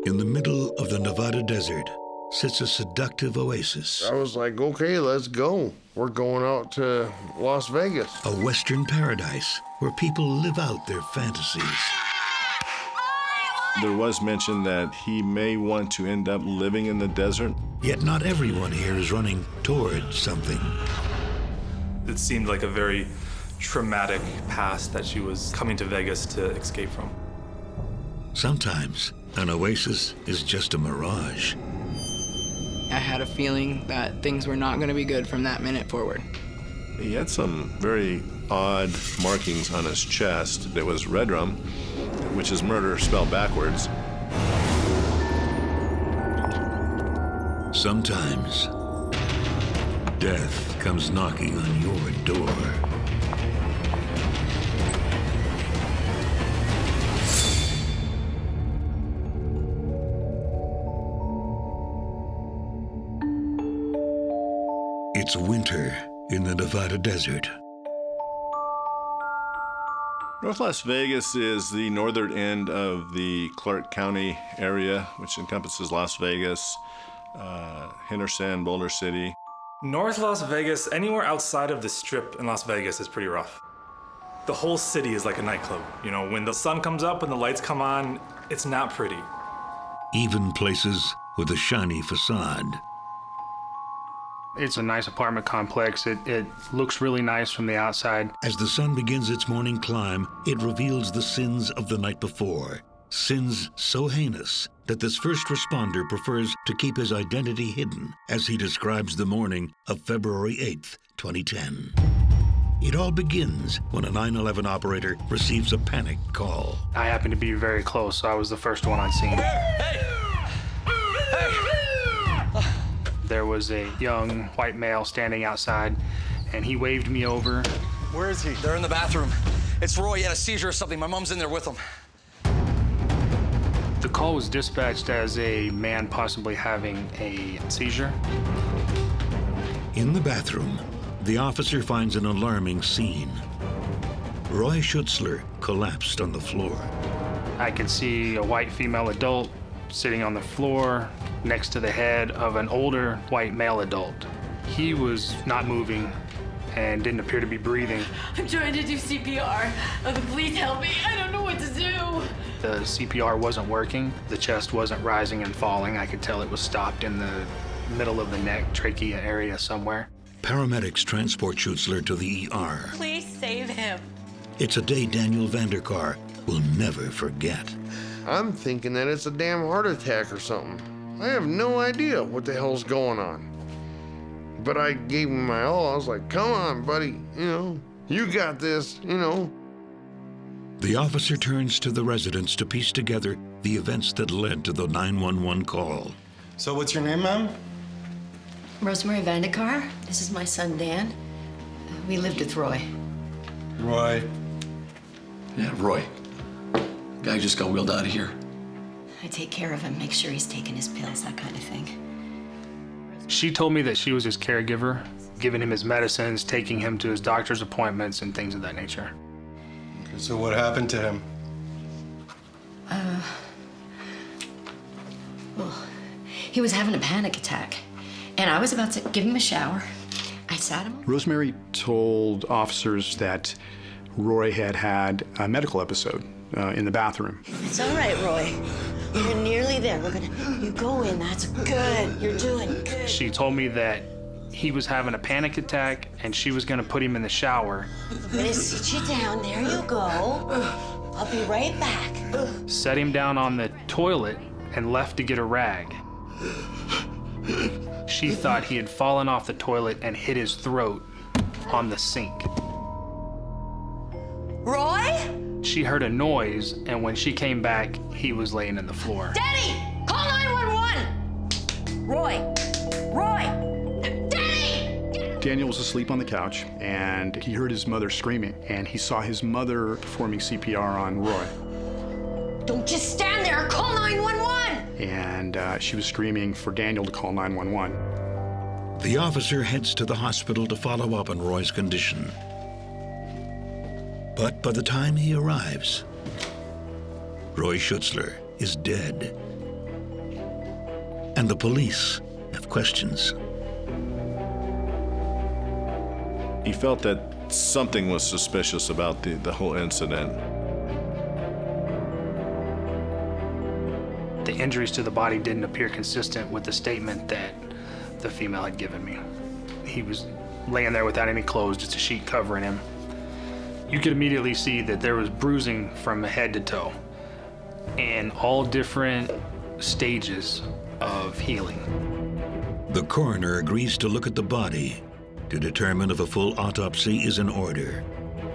In the middle of the Nevada desert sits a seductive oasis. I was like, okay, let's go. We're going out to Las Vegas. A western paradise where people live out their fantasies. There was mention that he may want to end up living in the desert. Yet not everyone here is running toward something. It seemed like a very traumatic past that she was coming to Vegas to escape from. Sometimes an oasis is just a mirage. I had a feeling that things were not going to be good from that minute forward. He had some very odd markings on his chest. There was redrum, which is murder spelled backwards. Sometimes death comes knocking on your door. It's winter in the Nevada desert. North Las Vegas is the northern end of the Clark County area, which encompasses Las Vegas, Henderson, Boulder City. North Las Vegas, anywhere outside of the Strip in Las Vegas is pretty rough. The whole city is like a nightclub. You know, when the sun comes up and the lights come on, it's not pretty. Even places with a shiny facade. It's a nice apartment complex. It looks really nice from the outside. As the sun begins its morning climb, it reveals the sins of the night before. Sins so heinous that this first responder prefers to keep his identity hidden, as he describes the morning of February 8th, 2010. It all begins when a 911 operator receives a panic call. I happened to be very close, so I was the first one on scene. There was a young white male standing outside, and he waved me over. Where is he? They're in the bathroom. It's Roy. He had a seizure or something. My mom's in there with him. The call was dispatched as a man possibly having a seizure. In the bathroom, the officer finds an alarming scene. Roy Schutzler collapsed on the floor. I could see a white female adult sitting on the floor next to the head of an older white male adult. He was not moving and didn't appear to be breathing. I'm trying to do CPR. Please help me. I don't know what to do. The CPR wasn't working. The chest wasn't rising and falling. I could tell it was stopped in the middle of the neck, trachea area somewhere. Paramedics transport Schutzler to the ER. Please save him. It's a day Daniel Vanderkar will never forget. I'm thinking that it's a damn heart attack or something. I have no idea what the hell's going on. But I gave him my all. I was like, come on, buddy, you got this, The officer turns to the residents to piece together the events that led to the 911 call. So what's your name, ma'am? Rosemary Vandekar. This is my son, Dan. We lived with Roy. Roy. Yeah, Roy. Guy just got wheeled out of here. I take care of him, make sure he's taking his pills, that kind of thing. She told me that she was his caregiver, giving him his medicines, taking him to his doctor's appointments, and things of that nature. So what happened to him? Well, he was having a panic attack, and I was about to give him a shower. I sat him. Rosemary told officers that Roy had had a medical episode in the bathroom. It's all right, Roy. You're nearly there. You go in, that's good. You're doing good. She told me that he was having a panic attack and she was gonna put him in the shower. I'm gonna sit you down, there you go. I'll be right back. Set him down on the toilet and left to get a rag. She thought he had fallen off the toilet and hit his throat on the sink. Roy? She heard a noise, and when she came back, he was laying in the floor. Daddy! Call 911! Roy! Daddy! Daniel was asleep on the couch, and he heard his mother screaming, and he saw his mother performing CPR on Roy. Don't just stand there! Call 911! And she was screaming for Daniel to call 911. The officer heads to the hospital to follow up on Roy's condition. But by the time he arrives, Roy Schutzler is dead. and the police have questions. He felt that something was suspicious about the whole incident. The injuries to the body didn't appear consistent with the statement that the female had given me. He was laying there without any clothes, just a sheet covering him. You could immediately see that there was bruising from head to toe in all different stages of healing. The coroner agrees to look at the body to determine if a full autopsy is in order.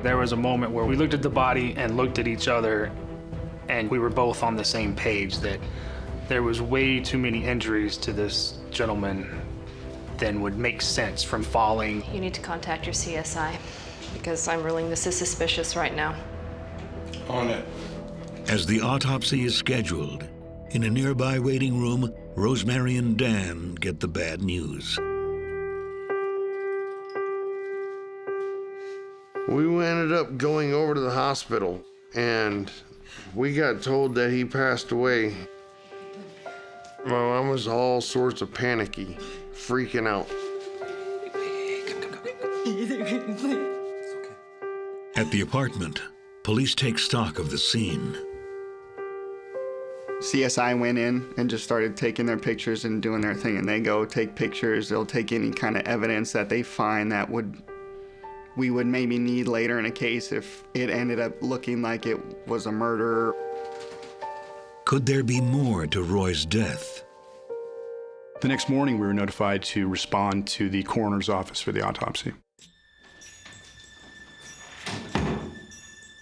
There was a moment where we looked at the body and looked at each other, and we were both on the same page that there was way too many injuries to this gentleman than would make sense from falling. You need to contact your CSI because I'm ruling this as suspicious right now. On it. As the autopsy is scheduled, in a nearby waiting room, Rosemary and Dan get the bad news. We ended up going over to the hospital, and we got told that he passed away. My mom was all sorts of panicky, freaking out. At the apartment, police take stock of the scene. CSI went in and just started taking their pictures and doing their thing, and they go take pictures. They'll take any kind of evidence that they find that we would maybe need later in a case if it ended up looking like it was a murder. Could there be more to Roy's death? The next morning, we were notified to respond to the coroner's office for the autopsy.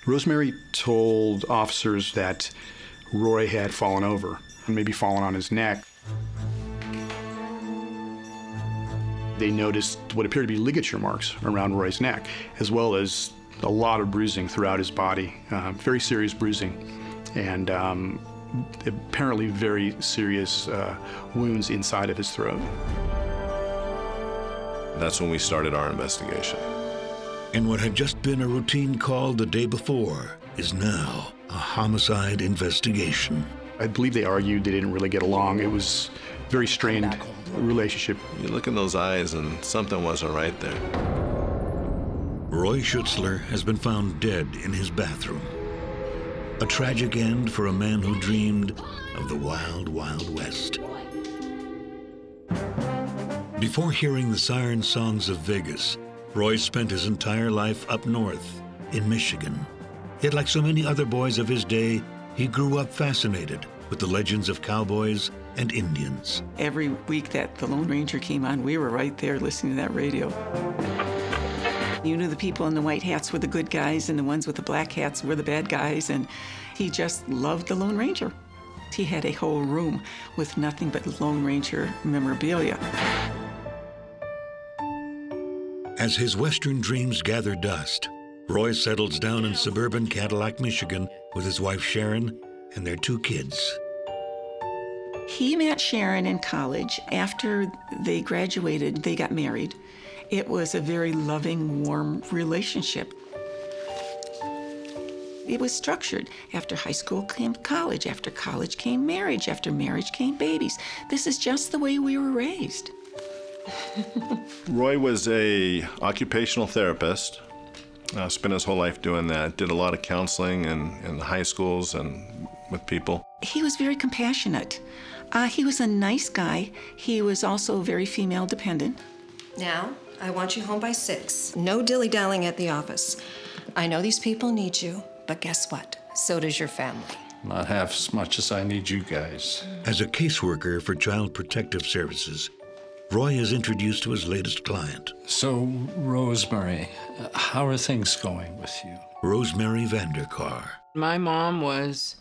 Rosemary told officers that Roy had fallen over, and maybe fallen on his neck. They noticed what appeared to be ligature marks around Roy's neck, as well as a lot of bruising throughout his body, very serious bruising, and apparently very serious wounds inside of his throat. That's when we started our investigation. And what had just been a routine call the day before is now a homicide investigation. I believe they argued they didn't really get along. It was a very strained relationship. You look in those eyes and something wasn't right there. Roy Schutzler has been found dead in his bathroom. A tragic end for a man who dreamed of the wild, wild West. Before hearing the siren songs of Vegas, Roy spent his entire life up north in Michigan. Yet like so many other boys of his day, he grew up fascinated with the legends of cowboys and Indians. Every week that the Lone Ranger came on, we were right there listening to that radio. You knew the people in the white hats were the good guys and the ones with the black hats were the bad guys, and he just loved the Lone Ranger. He had a whole room with nothing but Lone Ranger memorabilia. As his Western dreams gather dust, Roy settles down in suburban Cadillac, Michigan with his wife Sharon and their 2 kids. He met Sharon in college. After they graduated, they got married. It was a very loving, warm relationship. It was structured. After high school came college. After college came marriage. After marriage came babies. This is just the way we were raised. Roy was a occupational therapist. Spent his whole life doing that. Did a lot of counseling in high schools and with people. He was very compassionate. He was a nice guy. He was also very female dependent. Now, I want you home by 6. No dilly-dallying at the office. I know these people need you, but guess what? So does your family. Not half as much as I need you guys. As a caseworker for Child Protective Services, Roy is introduced to his latest client. So, Rosemary, how are things going with you? Rosemary Vanderkar. My mom was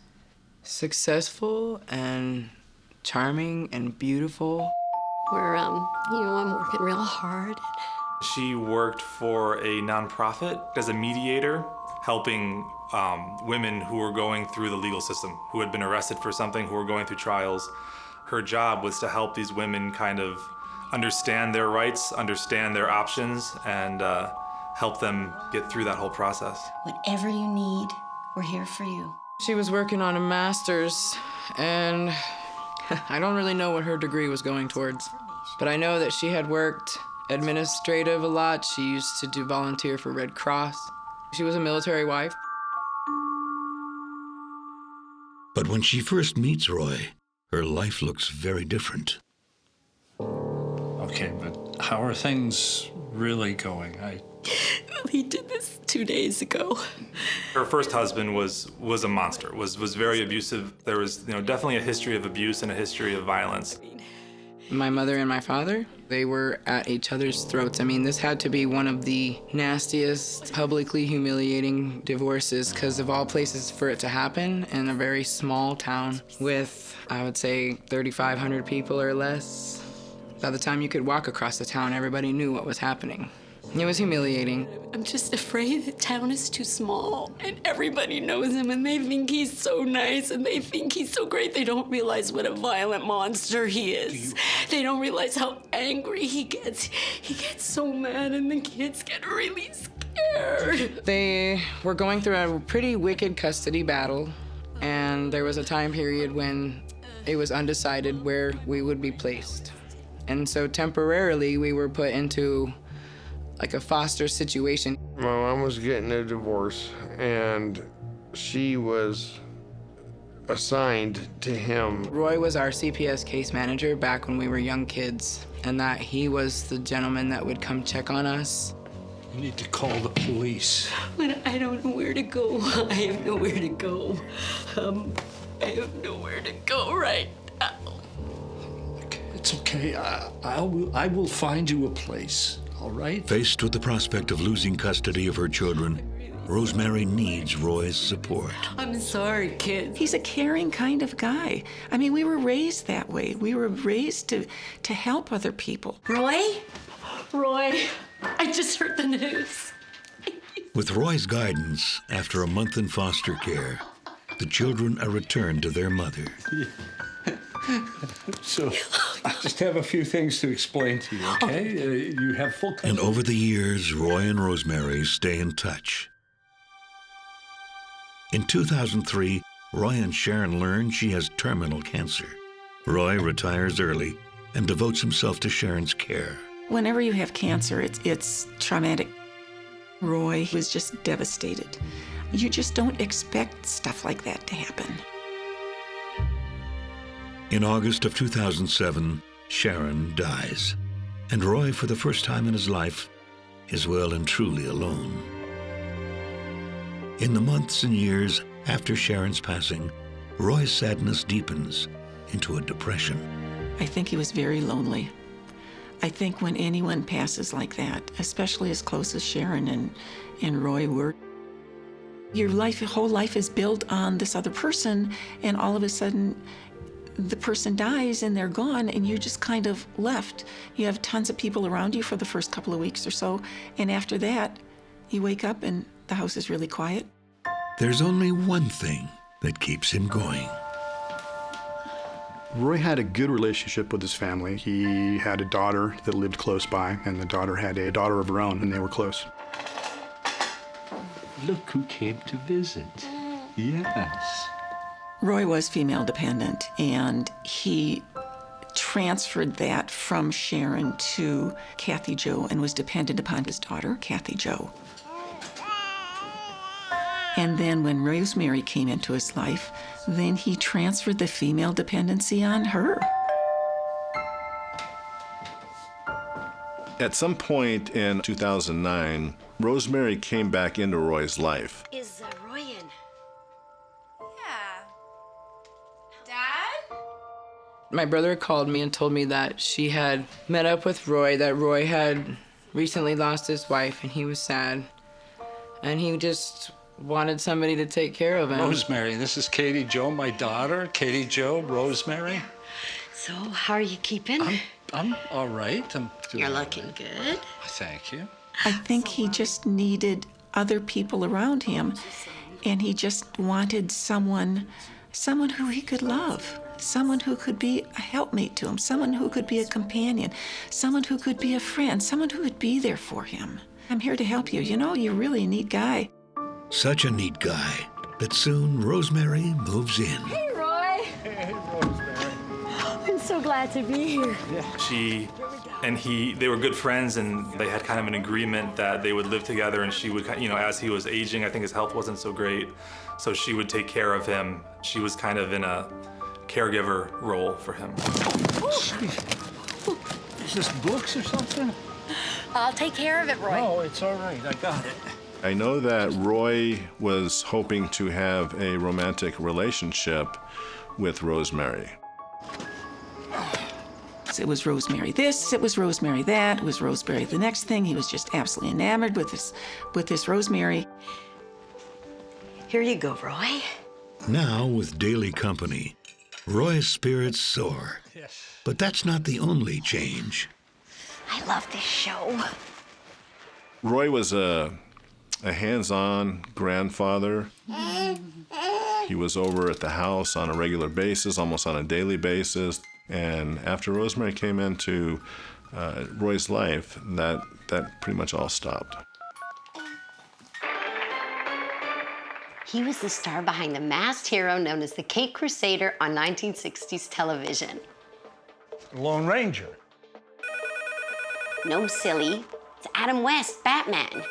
successful and charming and beautiful. I'm working real hard. She worked for a nonprofit as a mediator, helping women who were going through the legal system, who had been arrested for something, who were going through trials. Her job was to help these women kind of understand their rights, understand their options, and help them get through that whole process. Whatever you need, we're here for you. She was working on a master's, and I don't really know what her degree was going towards, but I know that she had worked administrative a lot. She used to do volunteer for Red Cross. She was a military wife. But when she first meets Roy, her life looks very different. Okay, but how are things really going? He did this 2 days ago. Her first husband was a monster, was very abusive. There was definitely a history of abuse and a history of violence. My mother and my father, they were at each other's throats. I mean, this had to be one of the nastiest, publicly humiliating divorces, because of all places for it to happen in a very small town with, I would say, 3,500 people or less. By the time you could walk across the town, everybody knew what was happening. It was humiliating. I'm just afraid the town is too small and everybody knows him and they think he's so nice and they think he's so great. They don't realize what a violent monster he is. They don't realize how angry he gets. He gets so mad and the kids get really scared. They were going through a pretty wicked custody battle, and there was a time period when it was undecided where we would be placed. And so temporarily we were put into like a foster situation. My mom was getting a divorce, and she was assigned to him. Roy was our CPS case manager back when we were young kids, and that he was the gentleman that would come check on us. You need to call the police. But I don't know where to go. I have nowhere to go. I have nowhere to go right now. It's okay. I will find you a place. All right? Faced with the prospect of losing custody of her children, Rosemary needs Roy's support. I'm sorry, kid. He's a caring kind of guy. I mean, we were raised that way. We were raised to help other people. Roy? Roy, I just heard the news. With Roy's guidance, after a month in foster care, the children are returned to their mother. So, I just have a few things to explain to you, okay? You have full custody. And over the years, Roy and Rosemary stay in touch. In 2003, Roy and Sharon learn she has terminal cancer. Roy retires early and devotes himself to Sharon's care. Whenever you have cancer, it's traumatic. Roy was just devastated. You just don't expect stuff like that to happen. In August of 2007, Sharon dies, and Roy, for the first time in his life, is well and truly alone. In the months and years after Sharon's passing, Roy's sadness deepens into a depression. I think he was very lonely. I think when anyone passes like that, especially as close as Sharon and Roy were, your whole life is built on this other person, and all of a sudden, the person dies and they're gone and you're just kind of left. You have tons of people around you for the first couple of weeks or so, and after that, you wake up and the house is really quiet. There's only one thing that keeps him going. Roy had a good relationship with his family. He had a daughter that lived close by, and the daughter had a daughter of her own, and they were close. Look who came to visit. Yes. Roy was female dependent, and he transferred that from Sharon to Kathy Jo and was dependent upon his daughter, Kathy Jo. And then when Rosemary came into his life, then he transferred the female dependency on her. At some point in 2009, Rosemary came back into Roy's life. Is Roy in? My brother called me and told me that she had met up with Roy, that Roy had recently lost his wife, and he was sad. And he just wanted somebody to take care of him. Rosemary, this is Katie Jo, my daughter. Katie Jo, Rosemary. So, how are you keeping? I'm all right. You're looking good. Thank you. I think he just needed other people around him, and he just wanted someone who he could love. Someone who could be a helpmate to him, someone who could be a companion, someone who could be a friend, someone who would be there for him. I'm here to help you. You know, you're really a neat guy. Such a neat guy that soon Rosemary moves in. Hey, Roy. Hey, Rosemary. so glad to be here. She and they were good friends, and they had kind of an agreement that they would live together, and she would, as he was aging, I think his health wasn't so great, so she would take care of him. She was kind of in a caregiver role for him. Is this books or something? I'll take care of it, Roy. Oh, it's all right. I got it. I know that Roy was hoping to have a romantic relationship with Rosemary. It was Rosemary this, it was Rosemary that, it was Rosemary the next thing. He was just absolutely enamored with this Rosemary. Here you go, Roy. Now, with daily company, Roy's spirits soar. Yes. But that's not the only change. I love this show. Roy was a hands-on grandfather. He was over at the house on a regular basis, almost on a daily basis. And after Rosemary came into Roy's life, that pretty much all stopped. He was the star behind the masked hero known as the Cape Crusader on 1960s television. Lone Ranger. No, silly. It's Adam West, Batman.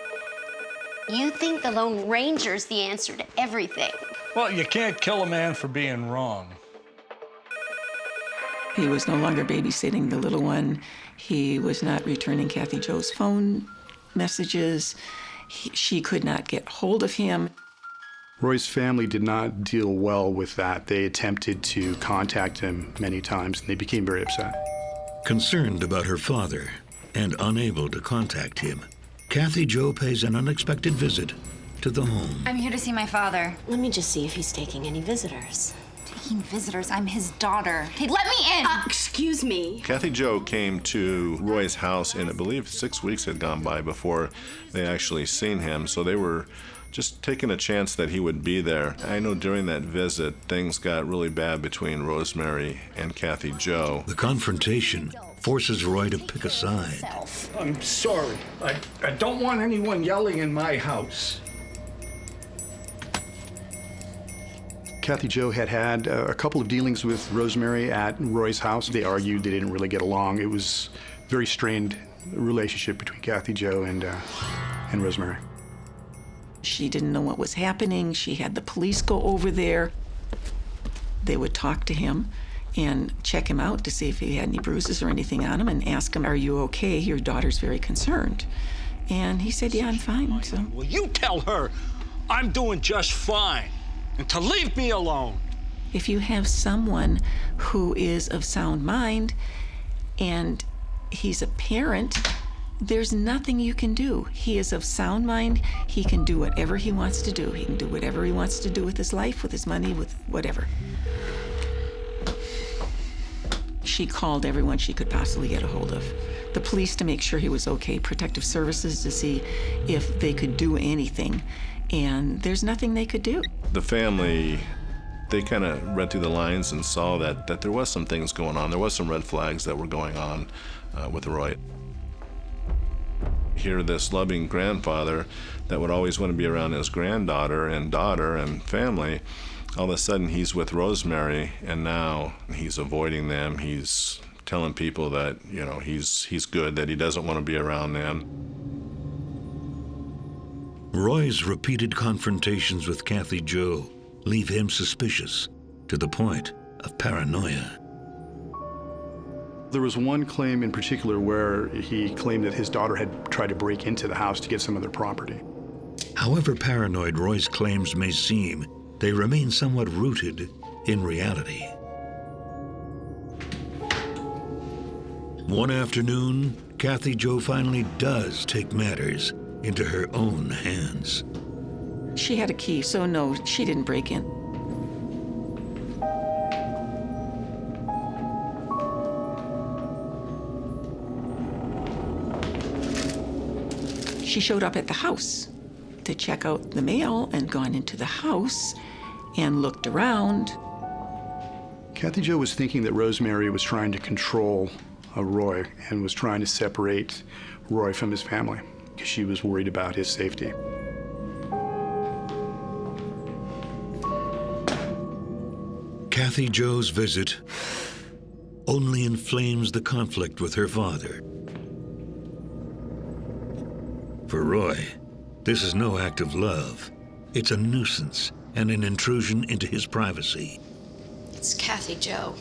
You think the Lone Ranger's the answer to everything. Well, you can't kill a man for being wrong. He was no longer babysitting the little one. He was not returning Kathy Jo's phone messages. She could not get hold of him. Roy's family did not deal well with that. They attempted to contact him many times, and they became very upset. Concerned about her father and unable to contact him, Kathy Jo pays an unexpected visit to the home. I'm here to see my father. Let me just see if he's taking any visitors. Taking visitors? I'm his daughter. Hey, let me in! Excuse me. Kathy Jo came to Roy's house, and I believe 6 weeks had gone by before they actually seen him, so they were just taking a chance that he would be there. I know during that visit, things got really bad between Rosemary and Kathy Jo. The confrontation forces Roy to pick a side. I'm sorry. I don't want anyone yelling in my house. Kathy Jo had a couple of dealings with Rosemary at Roy's house. They argued, they didn't really get along. It was a very strained relationship between Kathy Jo and Rosemary. She didn't know what was happening. She had the police go over there. They would talk to him and check him out to see if he had any bruises or anything on him and ask him, "Are you okay? Your daughter's very concerned." And he said, "Yeah, I'm fine." So. Well, you tell her I'm doing just fine and to leave me alone. If you have someone who is of sound mind and he's a parent, there's nothing you can do. He is of sound mind. He can do whatever he wants to do. He can do whatever he wants to do with his life, with his money, with whatever. She called everyone she could possibly get a hold of. The police to make sure he was okay, protective services to see if they could do anything. And there's nothing they could do. The family, they kind of read through the lines and saw that there was some things going on. There was some red flags that were going on with Roy. Here, this loving grandfather that would always want to be around his granddaughter and daughter and family, all of a sudden he's with Rosemary, and now he's avoiding them. He's telling people that, he's good, that he doesn't want to be around them. Roy's repeated confrontations with Kathy Jo leave him suspicious to the point of paranoia. There was one claim in particular where he claimed that his daughter had tried to break into the house to get some of their property. However paranoid Roy's claims may seem, they remain somewhat rooted in reality. One afternoon, Kathy Jo finally does take matters into her own hands. She had a key, so no, she didn't break in. She showed up at the house to check out the mail and gone into the house and looked around. Kathy Jo was thinking that Rosemary was trying to control Roy and was trying to separate Roy from his family because she was worried about his safety. Kathy Jo's visit only inflames the conflict with her father. For Roy, this is no act of love. It's a nuisance and an intrusion into his privacy. It's Kathy Jo.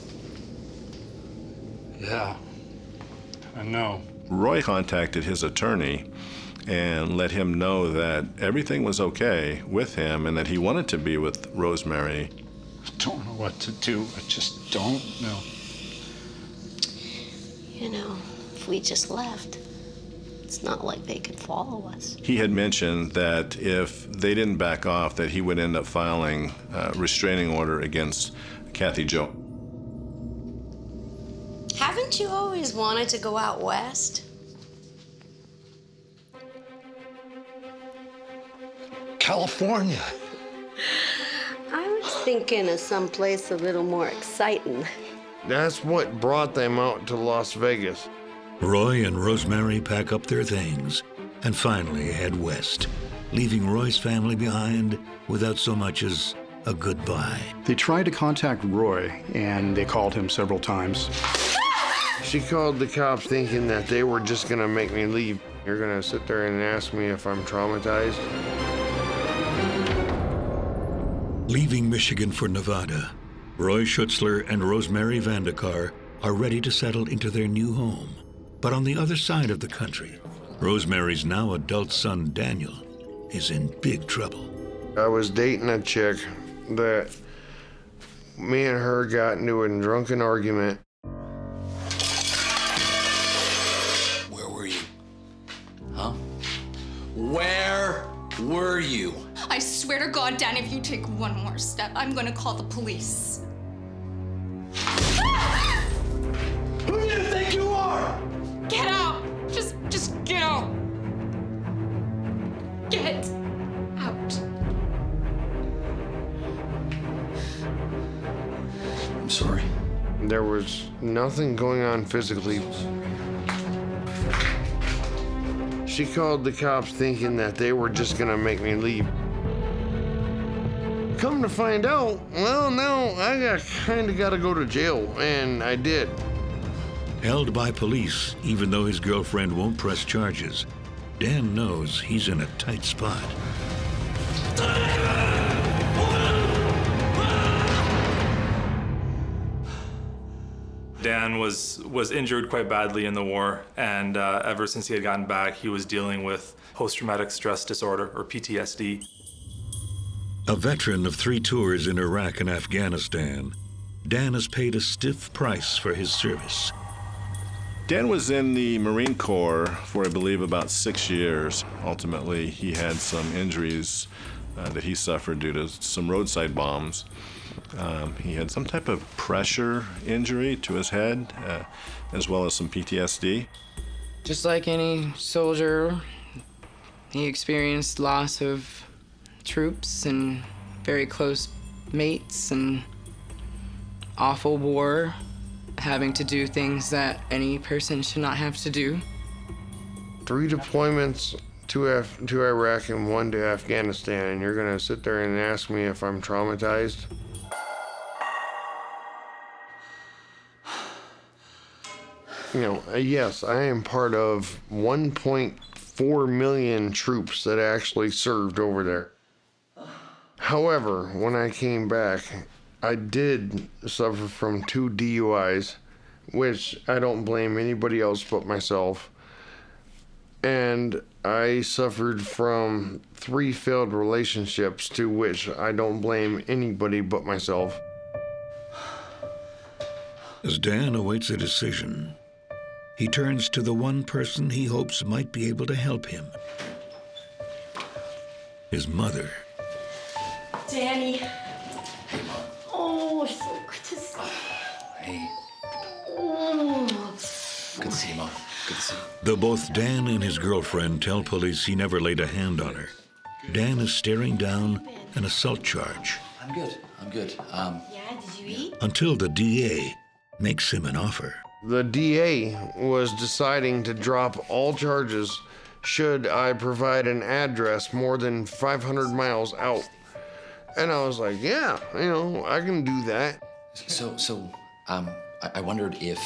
Yeah, I know. Roy contacted his attorney and let him know that everything was okay with him and that he wanted to be with Rosemary. I don't know what to do. I just don't know. You know, if we just left, it's not like they could follow us. He had mentioned that if they didn't back off, that he would end up filing a restraining order against Kathy Jo. Haven't you always wanted to go out west? California. I was thinking of someplace a little more exciting. That's what brought them out to Las Vegas. Roy and Rosemary pack up their things and finally head west, leaving Roy's family behind without so much as a goodbye. They tried to contact Roy, and they called him several times. She called the cops thinking that they were just gonna make me leave. You're gonna sit there and ask me if I'm traumatized? Leaving Michigan for Nevada, Roy Schutzler and Rosemary Vandekar are ready to settle into their new home. But on the other side of the country, Rosemary's now adult son, Daniel, is in big trouble. I was dating a chick that me and her got into a drunken argument. Where were you? Huh? Where were you? I swear to God, Dan, if you take one more step, I'm gonna call the police. Who do you think you are? Get out! Just get out! Get out. I'm sorry. There was nothing going on physically. She called the cops thinking that they were just gonna make me leave. Come to find out, well, now I kinda gotta go to jail, and I did. Held by police, even though his girlfriend won't press charges, Dan knows he's in a tight spot. Dan was injured quite badly in the war, and ever since he had gotten back, he was dealing with post-traumatic stress disorder, or PTSD. A veteran of 3 tours in Iraq and Afghanistan, Dan has paid a stiff price for his service. Dan was in the Marine Corps for, I believe, about 6 years. Ultimately, he had some injuries that he suffered due to some roadside bombs. He had some type of pressure injury to his head, as well as some PTSD. Just like any soldier, he experienced loss of troops and very close mates and awful war, having to do things that any person should not have to do. 3 deployments, 2 Iraq and 1 to Afghanistan, and you're gonna sit there and ask me if I'm traumatized? You know, yes, I am part of 1.4 million troops that actually served over there. However, when I came back, I did suffer from 2 DUIs, which I don't blame anybody else but myself. And I suffered from 3 failed relationships, to which I don't blame anybody but myself. As Dan awaits a decision, he turns to the one person he hopes might be able to help him. His mother. Danny. Hey, Mom. Oh, so good to see you. Hey. Oh. Good to see you, Mom. Good to see you. Though both Dan and his girlfriend tell police he never laid a hand on her, Dan is staring down an assault charge. I'm good. I'm good. Yeah, did you eat? Until the DA makes him an offer. The DA was deciding to drop all charges should I provide an address more than 500 miles out. And I was like, yeah, you know, I can do that. So, I wondered if,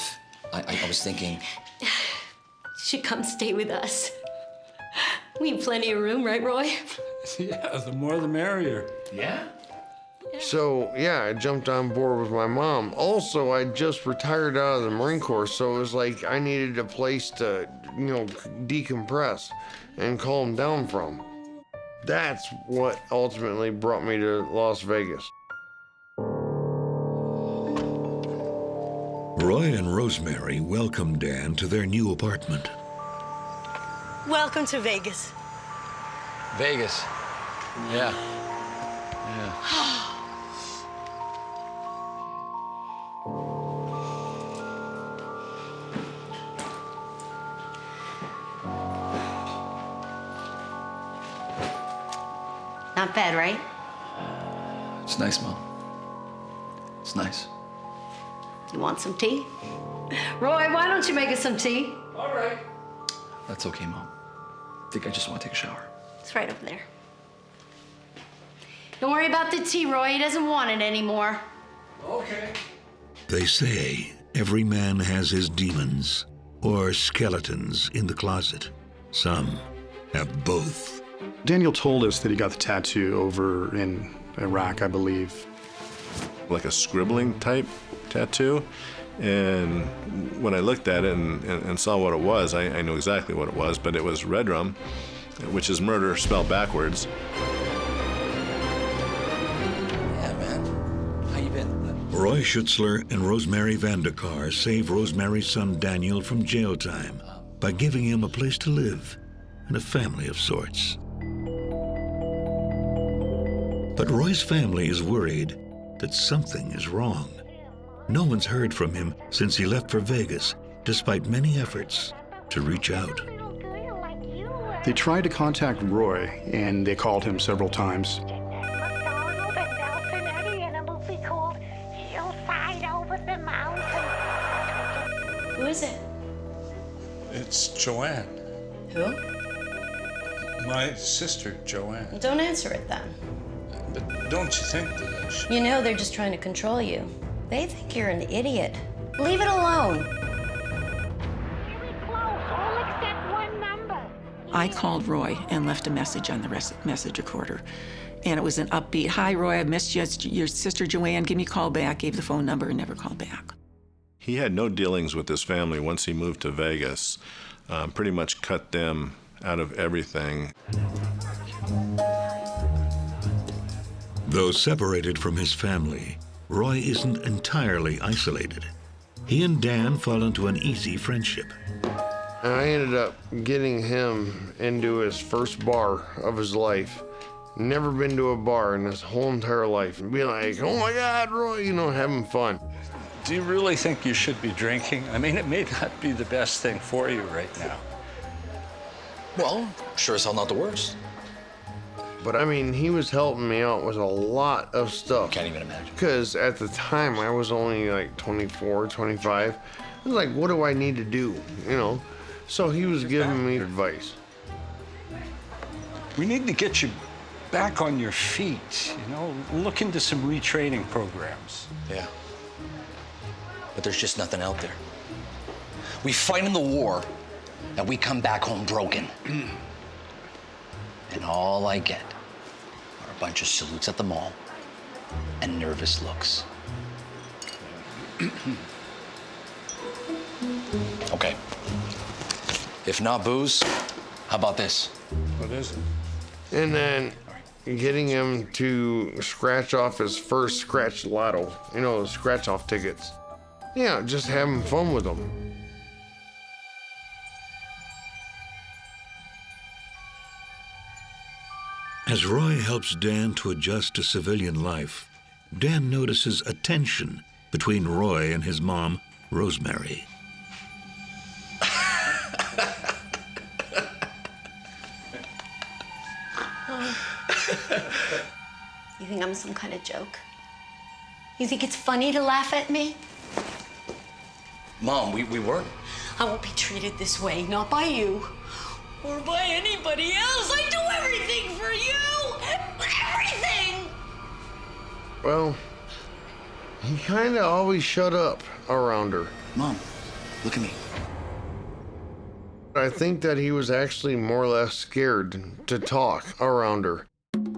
I was thinking... You should come stay with us. We have plenty of room, right, Roy? Yeah, the more the merrier. Yeah? So, yeah, I jumped on board with my mom. Also, I just retired out of the Marine Corps, so it was like I needed a place to, decompress and calm down from. That's what ultimately brought me to Las Vegas. Roy and Rosemary welcomed Dan to their new apartment. Welcome to Vegas. Vegas. Yeah. Yeah. Not bad, right? It's nice, Mom. It's nice. You want some tea? Roy, why don't you make us some tea? All right. That's okay, Mom. I think I just want to take a shower. It's right over there. Don't worry about the tea, Roy. He doesn't want it anymore. Okay. They say every man has his demons or skeletons in the closet. Some have both. Daniel told us that he got the tattoo over in Iraq, I believe. Like a scribbling type tattoo. And when I looked at it and saw what it was, I knew exactly what it was, but it was Redrum, which is murder spelled backwards. Yeah, man. How you been? Roy Schutzler and Rosemary Vandekar save Rosemary's son Daniel from jail time by giving him a place to live and a family of sorts. But Roy's family is worried that something is wrong. No one's heard from him since he left for Vegas, despite many efforts to reach out. They tried to contact Roy, and they called him several times. Who is it? It's Joanne. Who? My sister, Joanne. Well, don't answer it then. But don't you think that You know they're just trying to control you. They think you're an idiot. Leave it alone. I called Roy and left a message on the message recorder. And it was an upbeat, "Hi, Roy, I missed you. It's your sister Joanne. Give me a call back." Gave the phone number and never called back. He had no dealings with his family once he moved to Vegas. Pretty much cut them out of everything. Though separated from his family, Roy isn't entirely isolated. He and Dan fall into an easy friendship. And I ended up getting him into his first bar of his life. Never been to a bar in his whole entire life. And be like, "Oh my God, Roy," having fun. Do you really think you should be drinking? I mean, it may not be the best thing for you right now. Well, sure as hell not the worst. But I mean, he was helping me out with a lot of stuff. Can't even imagine. Because at the time, I was only like 24, 25. I was like, what do I need to do, So he was giving me advice. We need to get you back on your feet, Look into some retraining programs. Yeah. But there's just nothing out there. We fight in the war, and we come back home broken. And all I get are a bunch of salutes at the mall and nervous looks. Okay. If not booze, how about this? What is it? And then getting him to scratch off his first scratch lotto, the scratch off tickets. Yeah, just having fun with them. As Roy helps Dan to adjust to civilian life, Dan notices a tension between Roy and his mom, Rosemary. You think I'm some kind of joke? You think it's funny to laugh at me? Mom, we weren't. I won't be treated this way, not by you or by anybody else. I do everything for you! Everything! Well, He kind of always shut up around her. Mom, look at me. I think that he was actually more or less scared to talk around her.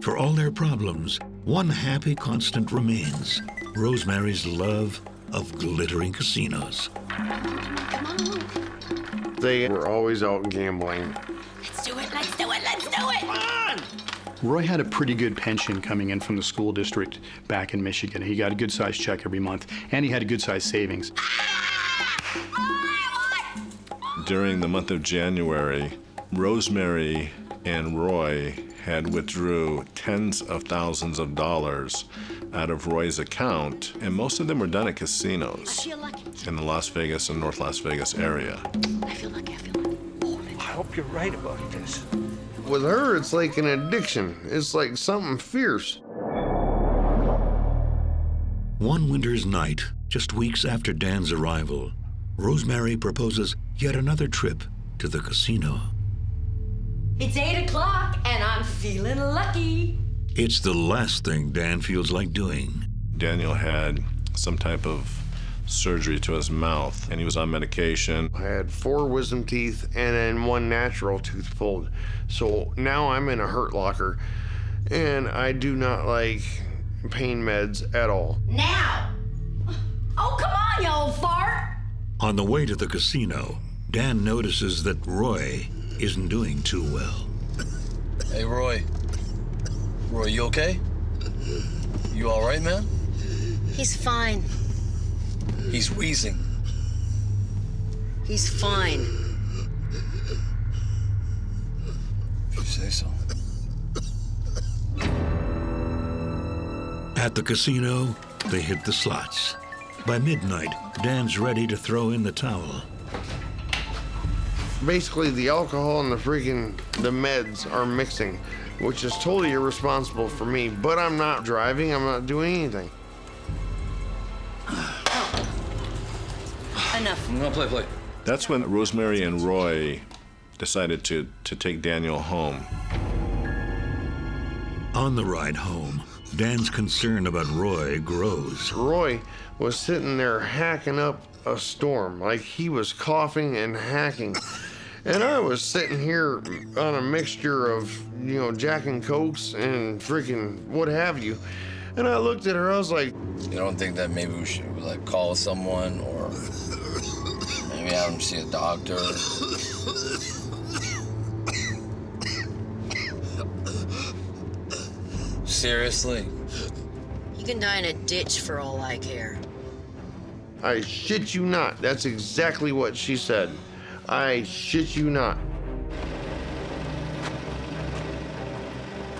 For all their problems, one happy constant remains: Rosemary's love of glittering casinos. They were always out gambling. Let's do it, let's do it, let's do it! Come on! Roy had a pretty good pension coming in from the school district back in Michigan. He got a good-sized check every month, and he had a good-sized savings. During the month of January, Rosemary and Roy had withdrew tens of thousands of dollars out of Roy's account, and most of them were done at casinos in the Las Vegas and North Las Vegas area. I feel lucky. I hope you're right about this. With her, it's like an addiction. It's like something fierce. One winter's night, just weeks after Dan's arrival, Rosemary proposes yet another trip to the casino. It's 8 o'clock and I'm feeling lucky. It's the last thing Dan feels like doing. Daniel had some type of surgery to his mouth, and he was on medication. I had 4 wisdom teeth and then 1 natural tooth pulled. So now I'm in a hurt locker, and I do not like pain meds at all. Now! Oh, come on, you old fart! On the way to the casino, Dan notices that Roy isn't doing too well. Hey, Roy. Roy, you okay? You all right, man? He's fine. He's wheezing. He's fine. If you say so. At the casino, they hit the slots. By midnight, Dan's ready to throw in the towel. Basically, the alcohol and the meds are mixing, which is totally irresponsible for me, but I'm not driving, I'm not doing anything. Enough. I'm gonna play. That's when Rosemary and Roy decided to take Daniel home. On the ride home, Dan's concern about Roy grows. Roy was sitting there hacking up a storm, like he was coughing and hacking. And I was sitting here on a mixture of, Jack and Cokes and freaking what have you. And I looked at her, I was like... You don't think that maybe we should, call someone or maybe have him see a doctor? Seriously? You can die in a ditch for all I care. I shit you not. That's exactly what she said. I shit you not.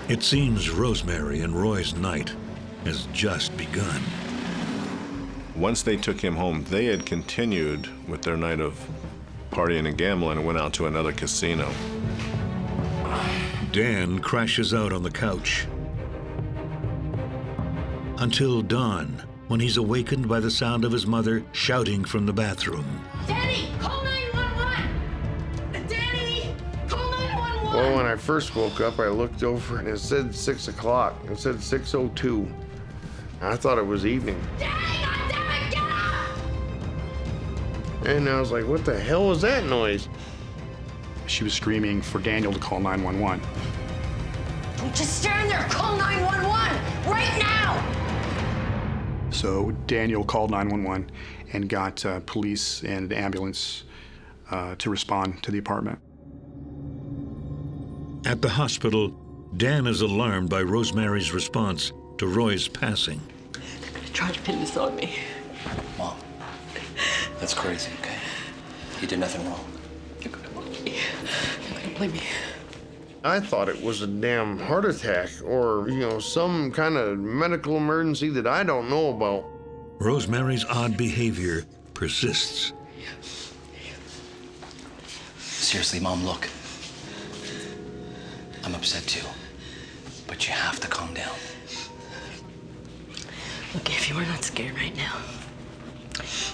It seems Rosemary and Roy's night has just begun. Once they took him home, they had continued with their night of partying and gambling and went out to another casino. Dan crashes out on the couch until dawn, when he's awakened by the sound of his mother shouting from the bathroom. Danny, call 911! Danny, call 911! Well, when I first woke up, I looked over and it said 6 o'clock. It said 6:02. I thought it was evening. Danny, goddammit, get up! And I was like, what the hell was that noise? She was screaming for Daniel to call 911. Don't just stand there, call 911! Right now! So Daniel called 911 and got police and an ambulance to respond to the apartment. At the hospital, Dan is alarmed by Rosemary's response to Roy's passing. They're gonna try to pin this on me. Mom, that's crazy, okay? He did nothing wrong. They're gonna blame me. They're gonna blame me. I thought it was a damn heart attack or, some kind of medical emergency that I don't know about. Rosemary's odd behavior persists. Seriously, Mom, look. I'm upset too, but you have to calm down. Look, if you are not scared right now,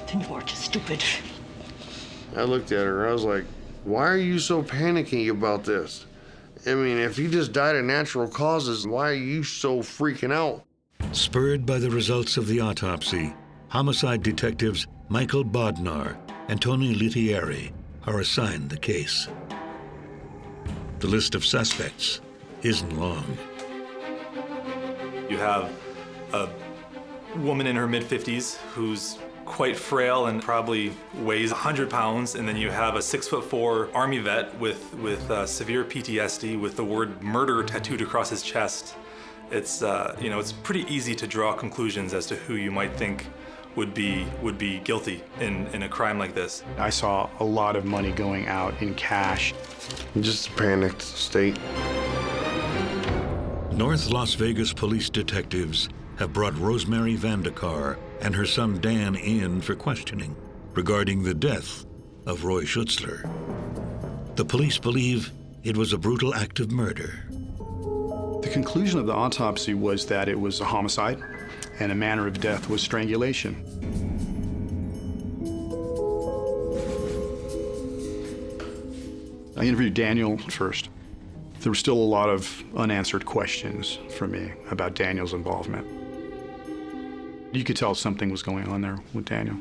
then you are just stupid. I looked at her, I was like, why are you so panicky about this? I mean, if he just died of natural causes, why are you so freaking out? Spurred by the results of the autopsy, homicide detectives Michael Bodnar and Tony Litieri are assigned the case. The list of suspects isn't long. You have a woman in her mid-50s who's quite frail and probably weighs 100 pounds, and then you have a 6'4" Army vet with severe PTSD with the word murder tattooed across his chest. It's it's pretty easy to draw conclusions as to who you might think would be guilty in a crime like this. I saw a lot of money going out in cash. Just a panicked state. North Las Vegas police detectives have brought Rosemary Vandekar and her son Dan in for questioning regarding the death of Roy Schutzler. The police believe it was a brutal act of murder. The conclusion of the autopsy was that it was a homicide and a manner of death was strangulation. I interviewed Daniel first. There were still a lot of unanswered questions for me about Daniel's involvement. You could tell something was going on there with Daniel.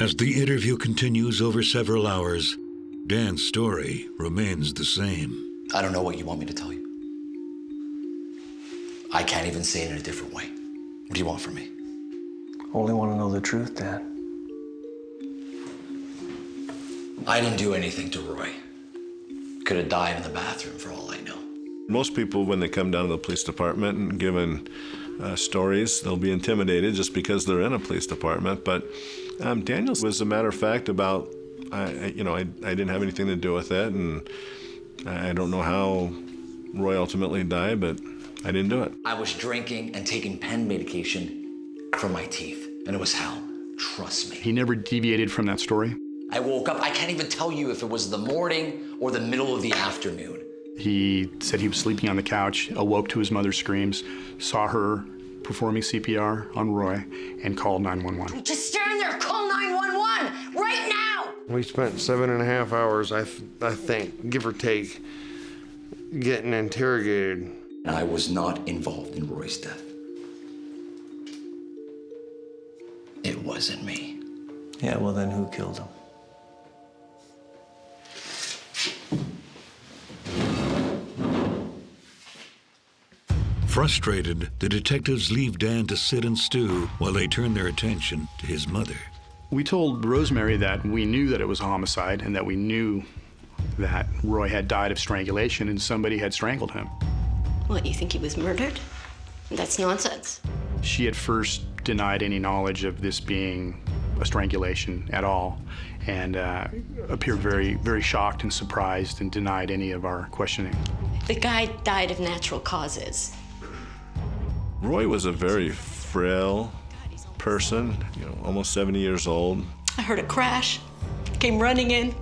As the interview continues over several hours, Dan's story remains the same. I don't know what you want me to tell you. I can't even say it in a different way. What do you want from me? Only want to know the truth, Dad. I didn't do anything to Roy. Could have died in the bathroom for all I know. Most people, when they come down to the police department and given stories, they'll be intimidated just because they're in a police department. But Daniel was, a matter of fact, about, I didn't have anything to do with it, and I don't know how Roy ultimately died, but I didn't do it. I was drinking and taking pen medication for my teeth, and it was hell. Trust me. He never deviated from that story. I woke up, I can't even tell you if it was the morning or the middle of the afternoon. He said he was sleeping on the couch, awoke to his mother's screams, saw her performing CPR on Roy, and called 911. Just stand there, call 911 right now! We spent 7.5 hours, I think, give or take, getting interrogated. I was not involved in Roy's death. It wasn't me. Yeah, well then who killed him? Frustrated, the detectives leave Dan to sit and stew while they turn their attention to his mother. We told Rosemary that we knew that it was a homicide and that we knew that Roy had died of strangulation and somebody had strangled him. What, you think he was murdered? That's nonsense. She at first denied any knowledge of this being a strangulation at all and appeared very, very shocked and surprised and denied any of our questioning. The guy died of natural causes. Roy was a very frail person, almost 70 years old. I heard a crash, came running in.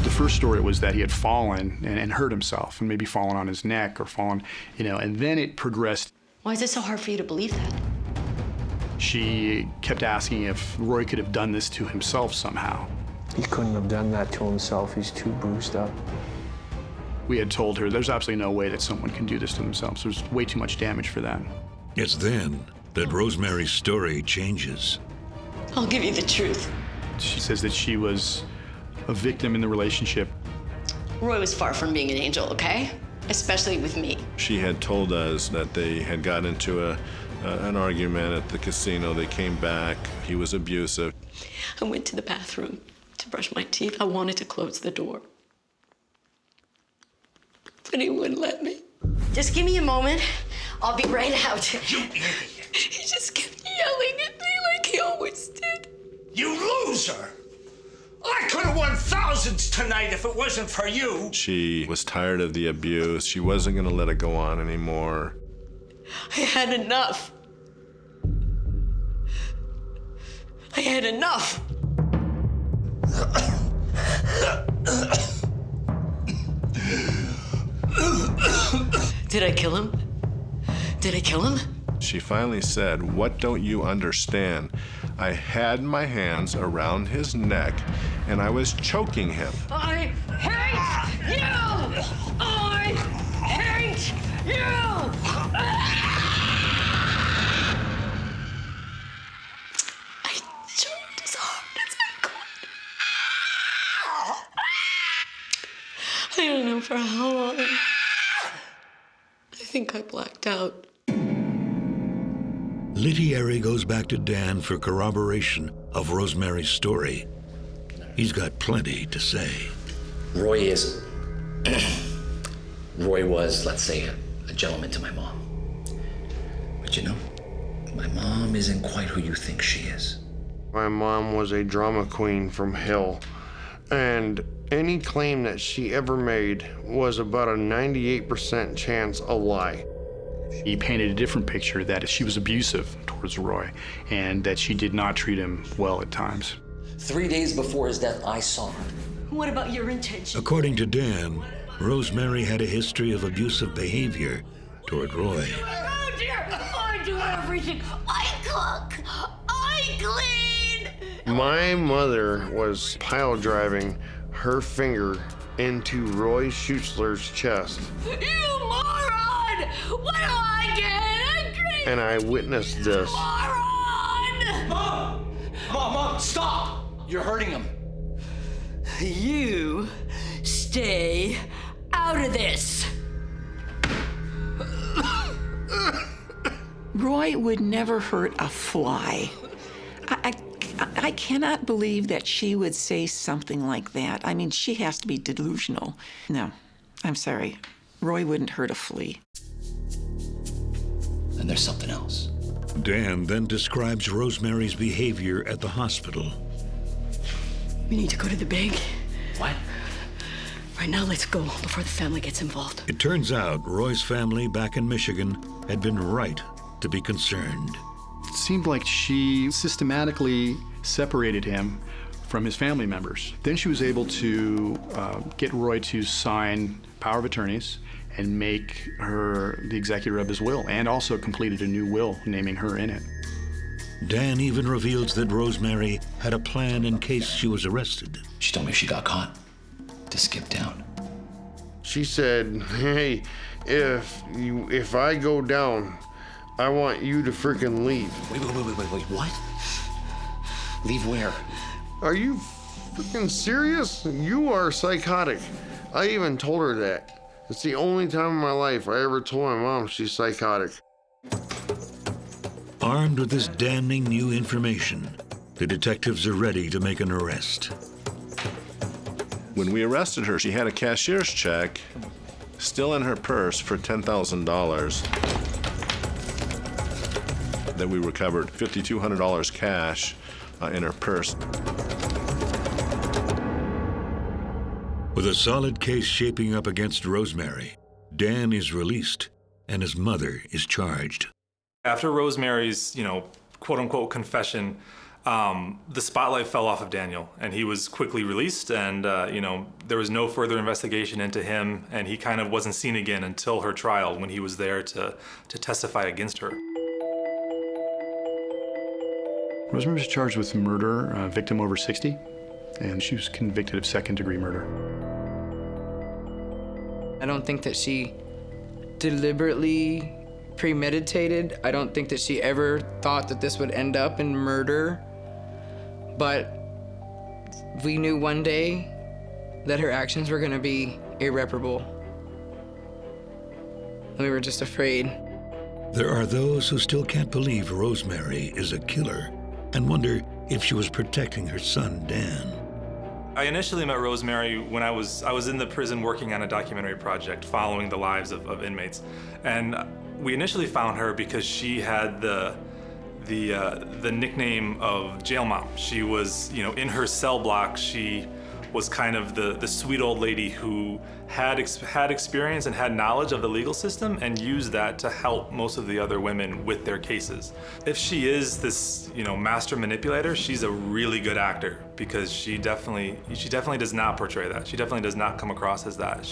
The first story was that he had fallen and hurt himself and maybe fallen on his neck or fallen, and then it progressed. Why is it so hard for you to believe that? She kept asking if Roy could have done this to himself somehow. He couldn't have done that to himself. He's too bruised up. We had told her there's absolutely no way that someone can do this to themselves. There's way too much damage for that. It's then that Rosemary's story changes. I'll give you the truth. She says that she was a victim in the relationship. Roy was far from being an angel, okay? Especially with me. She had told us that they had got into an argument at the casino. They came back. He was abusive. I went to the bathroom to brush my teeth. I wanted to close the door, but he wouldn't let me. Just give me a moment. I'll be right out. You idiot. He just kept yelling at me like he always did. You loser! I could have won thousands tonight if it wasn't for you. She was tired of the abuse. She wasn't going to let it go on anymore. I had enough. I had enough. Did I kill him? Did I kill him? She finally said, "What don't you understand? I had my hands around his neck and I was choking him." I hate you! I hate you! think I blacked out. Litieri goes back to Dan for corroboration of Rosemary's story. He's got plenty to say. Roy was, let's say, a gentleman to my mom. But you know, my mom isn't quite who you think she is. My mom was a drama queen from hell, and any claim that she ever made was about a 98% chance a lie. He painted a different picture, that she was abusive towards Roy and that she did not treat him well at times. 3 days before his death, I saw her. What about your intention? According to Dan, Rosemary had a history of abusive behavior toward Roy. Oh dear! I do everything. I cook. I clean. My mother was pile driving her finger into Roy Schutzler's chest. You moron! What do I get? And I witnessed this. Moron! Mom, stop! You're hurting him. You stay out of this. Roy would never hurt a fly. I cannot believe that she would say something like that. I mean, she has to be delusional. No, I'm sorry. Roy wouldn't hurt a flea. And there's something else. Dan then describes Rosemary's behavior at the hospital. We need to go to the bank. What? Right now, let's go before the family gets involved. It turns out Roy's family back in Michigan had been right to be concerned. It seemed like she systematically separated him from his family members. Then she was able to get Roy to sign power of attorneys and make her the executor of his will, and also completed a new will naming her in it. Dan even reveals that Rosemary had a plan in case she was arrested. She told me if she got caught, to skip town. She said, hey, if I go down, I want you to freaking leave. Wait, what? Leave where? Are you freaking serious? You are psychotic. I even told her that. It's the only time in my life I ever told my mom she's psychotic. Armed with this damning new information, the detectives are ready to make an arrest. When we arrested her, she had a cashier's check still in her purse for $10,000 that we recovered, $5,200 cash in her purse. With a solid case shaping up against Rosemary, Dan is released and his mother is charged. After Rosemary's, quote unquote confession, the spotlight fell off of Daniel and he was quickly released, and there was no further investigation into him, and he kind of wasn't seen again until her trial, when he was there to testify against her. Rosemary was charged with murder, victim over 60, and she was convicted of second-degree murder. I don't think that she deliberately premeditated. I don't think that she ever thought that this would end up in murder. But we knew one day that her actions were gonna be irreparable. And we were just afraid. There are those who still can't believe Rosemary is a killer and wonder if she was protecting her son, Dan. I initially met Rosemary when I was in the prison working on a documentary project following the lives of inmates. And we initially found her because she had the nickname of Jail Mom. She was, in her cell block, she was kind of the sweet old lady who had experience and had knowledge of the legal system and used that to help most of the other women with their cases. If she is this, master manipulator, she's a really good actor, because she definitely does not portray that. She definitely does not come across as that.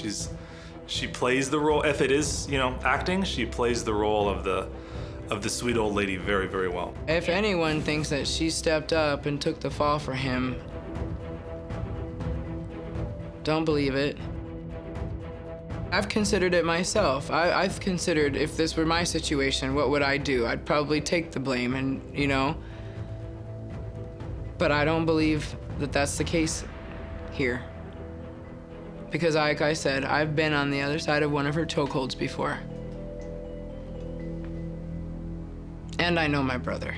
She plays the role. If it is, acting, she plays the role of the sweet old lady very, very well. If anyone thinks that she stepped up and took the fall for him, don't believe it. I've considered it myself. I've considered, if this were my situation, what would I do? I'd probably take the blame and, But I don't believe that that's the case here. Because like I said, I've been on the other side of one of her chokeholds before. And I know my brother.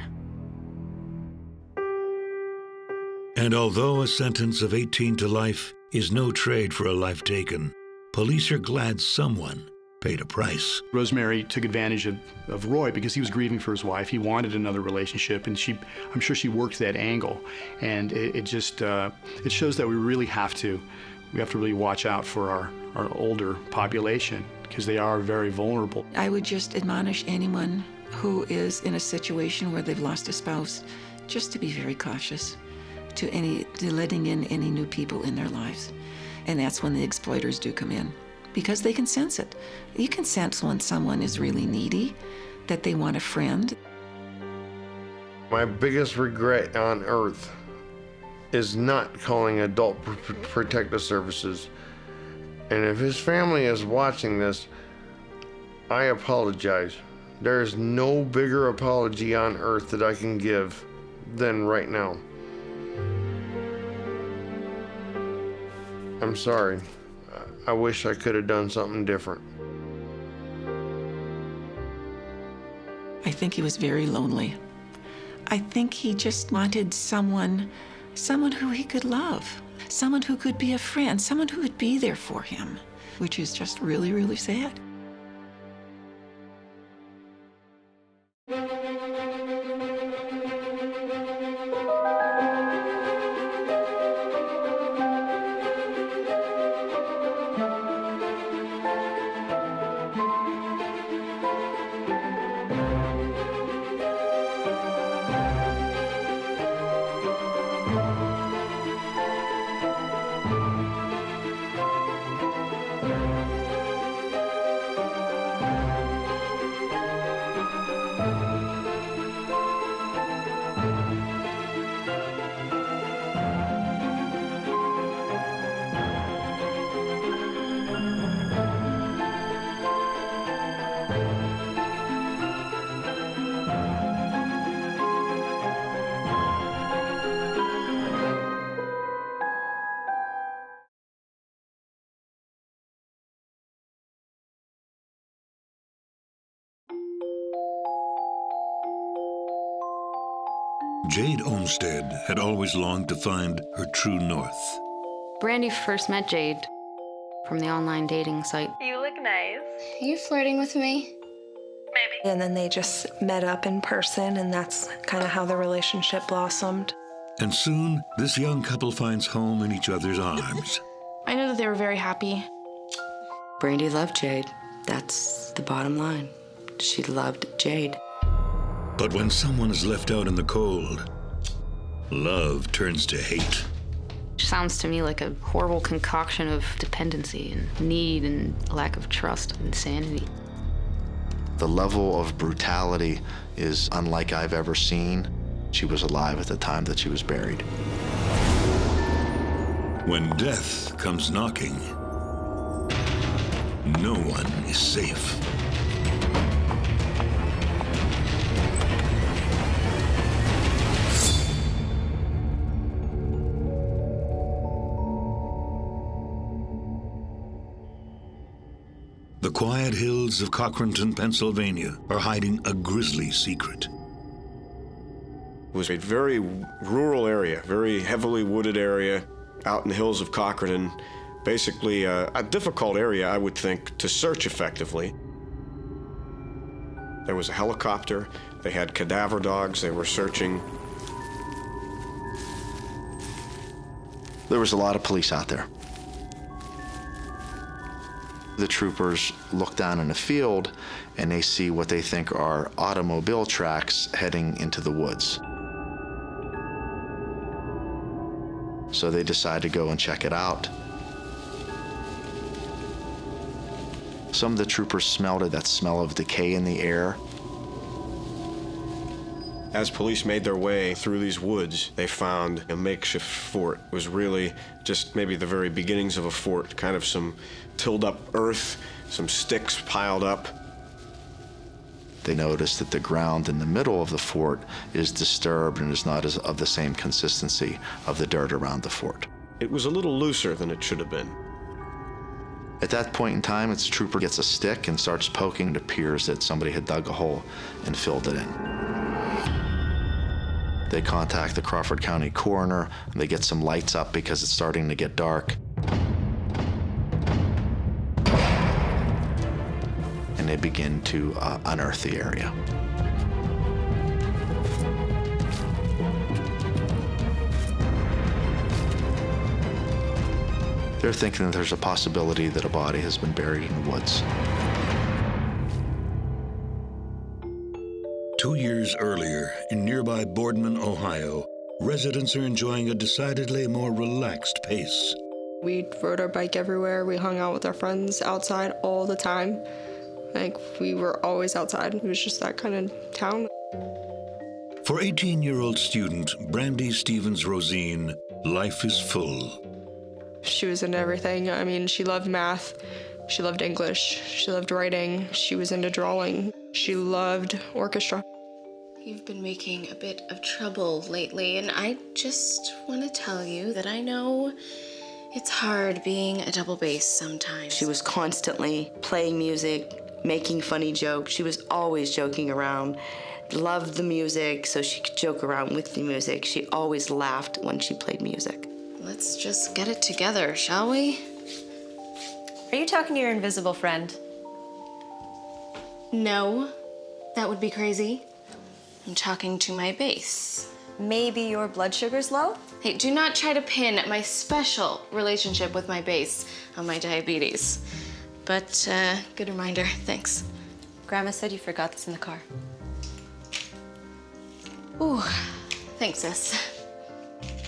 And although a sentence of 18 to life is no trade for a life taken, police are glad someone paid a price. Rosemary took advantage of Roy because he was grieving for his wife. He wanted another relationship, and I'm sure she worked that angle. And it shows that we really have to really watch out for our older population because they are very vulnerable. I would just admonish anyone who is in a situation where they've lost a spouse just to be very cautious to letting in any new people in their lives. And that's when the exploiters do come in, because they can sense it. You can sense when someone is really needy, that they want a friend. My biggest regret on earth is not calling Adult Protective Services. And if his family is watching this, I apologize. There is no bigger apology on earth that I can give than right now. I'm sorry. I wish I could have done something different. I think he was very lonely. I think he just wanted someone who he could love, someone who could be a friend, someone who would be there for him, which is just really, really sad. Jade Olmsted had always longed to find her true north. Brandy first met Jade from the online dating site. You look nice. Are you flirting with me? Maybe. And then they just met up in person, and that's kind of how the relationship blossomed. And soon, this young couple finds home in each other's arms. I know that they were very happy. Brandy loved Jade. That's the bottom line. She loved Jade. But when someone is left out in the cold, love turns to hate. Sounds to me like a horrible concoction of dependency and need and lack of trust and insanity. The level of brutality is unlike I've ever seen. She was alive at the time that she was buried. When death comes knocking, no one is safe. The quiet hills of Cochranton, Pennsylvania, are hiding a grisly secret. It was a very rural area, very heavily wooded area out in the hills of Cochranton. Basically, a difficult area, I would think, to search effectively. There was a helicopter. They had cadaver dogs. They were searching. There was a lot of police out there. The troopers look down in the field and they see what they think are automobile tracks heading into the woods. So they decide to go and check it out. Some of the troopers smelled it, that smell of decay in the air. As police made their way through these woods, they found a makeshift fort. It was really just maybe the very beginnings of a fort, kind of some tilled up earth, some sticks piled up. They noticed that the ground in the middle of the fort is disturbed and is not of the same consistency of the dirt around the fort. It was a little looser than it should have been. At that point in time, trooper gets a stick and starts poking. It appears that somebody had dug a hole and filled it in. They contact the Crawford County coroner, and they get some lights up because it's starting to get dark. And they begin to unearth the area. They're thinking that there's a possibility that a body has been buried in the woods. 2 years earlier, in nearby Boardman, Ohio, residents are enjoying a decidedly more relaxed pace. We rode our bike everywhere. We hung out with our friends outside all the time. Like, we were always outside. It was just that kind of town. For 18-year-old student Brandy Stevens Rosine, life is full. She was into everything. I mean, she loved math. She loved English. She loved writing. She was into drawing. She loved orchestra. You've been making a bit of trouble lately, and I just want to tell you that I know it's hard being a double bass sometimes. She was constantly playing music, making funny jokes. She was always joking around. Loved the music, so she could joke around with the music. She always laughed when she played music. Let's just get it together, shall we? Are you talking to your invisible friend? No, that would be crazy. I'm talking to my bass. Maybe your blood sugar's low? Hey, do not try to pin my special relationship with my bass on my diabetes. But, good reminder, thanks. Grandma said you forgot this in the car. Ooh, thanks, sis.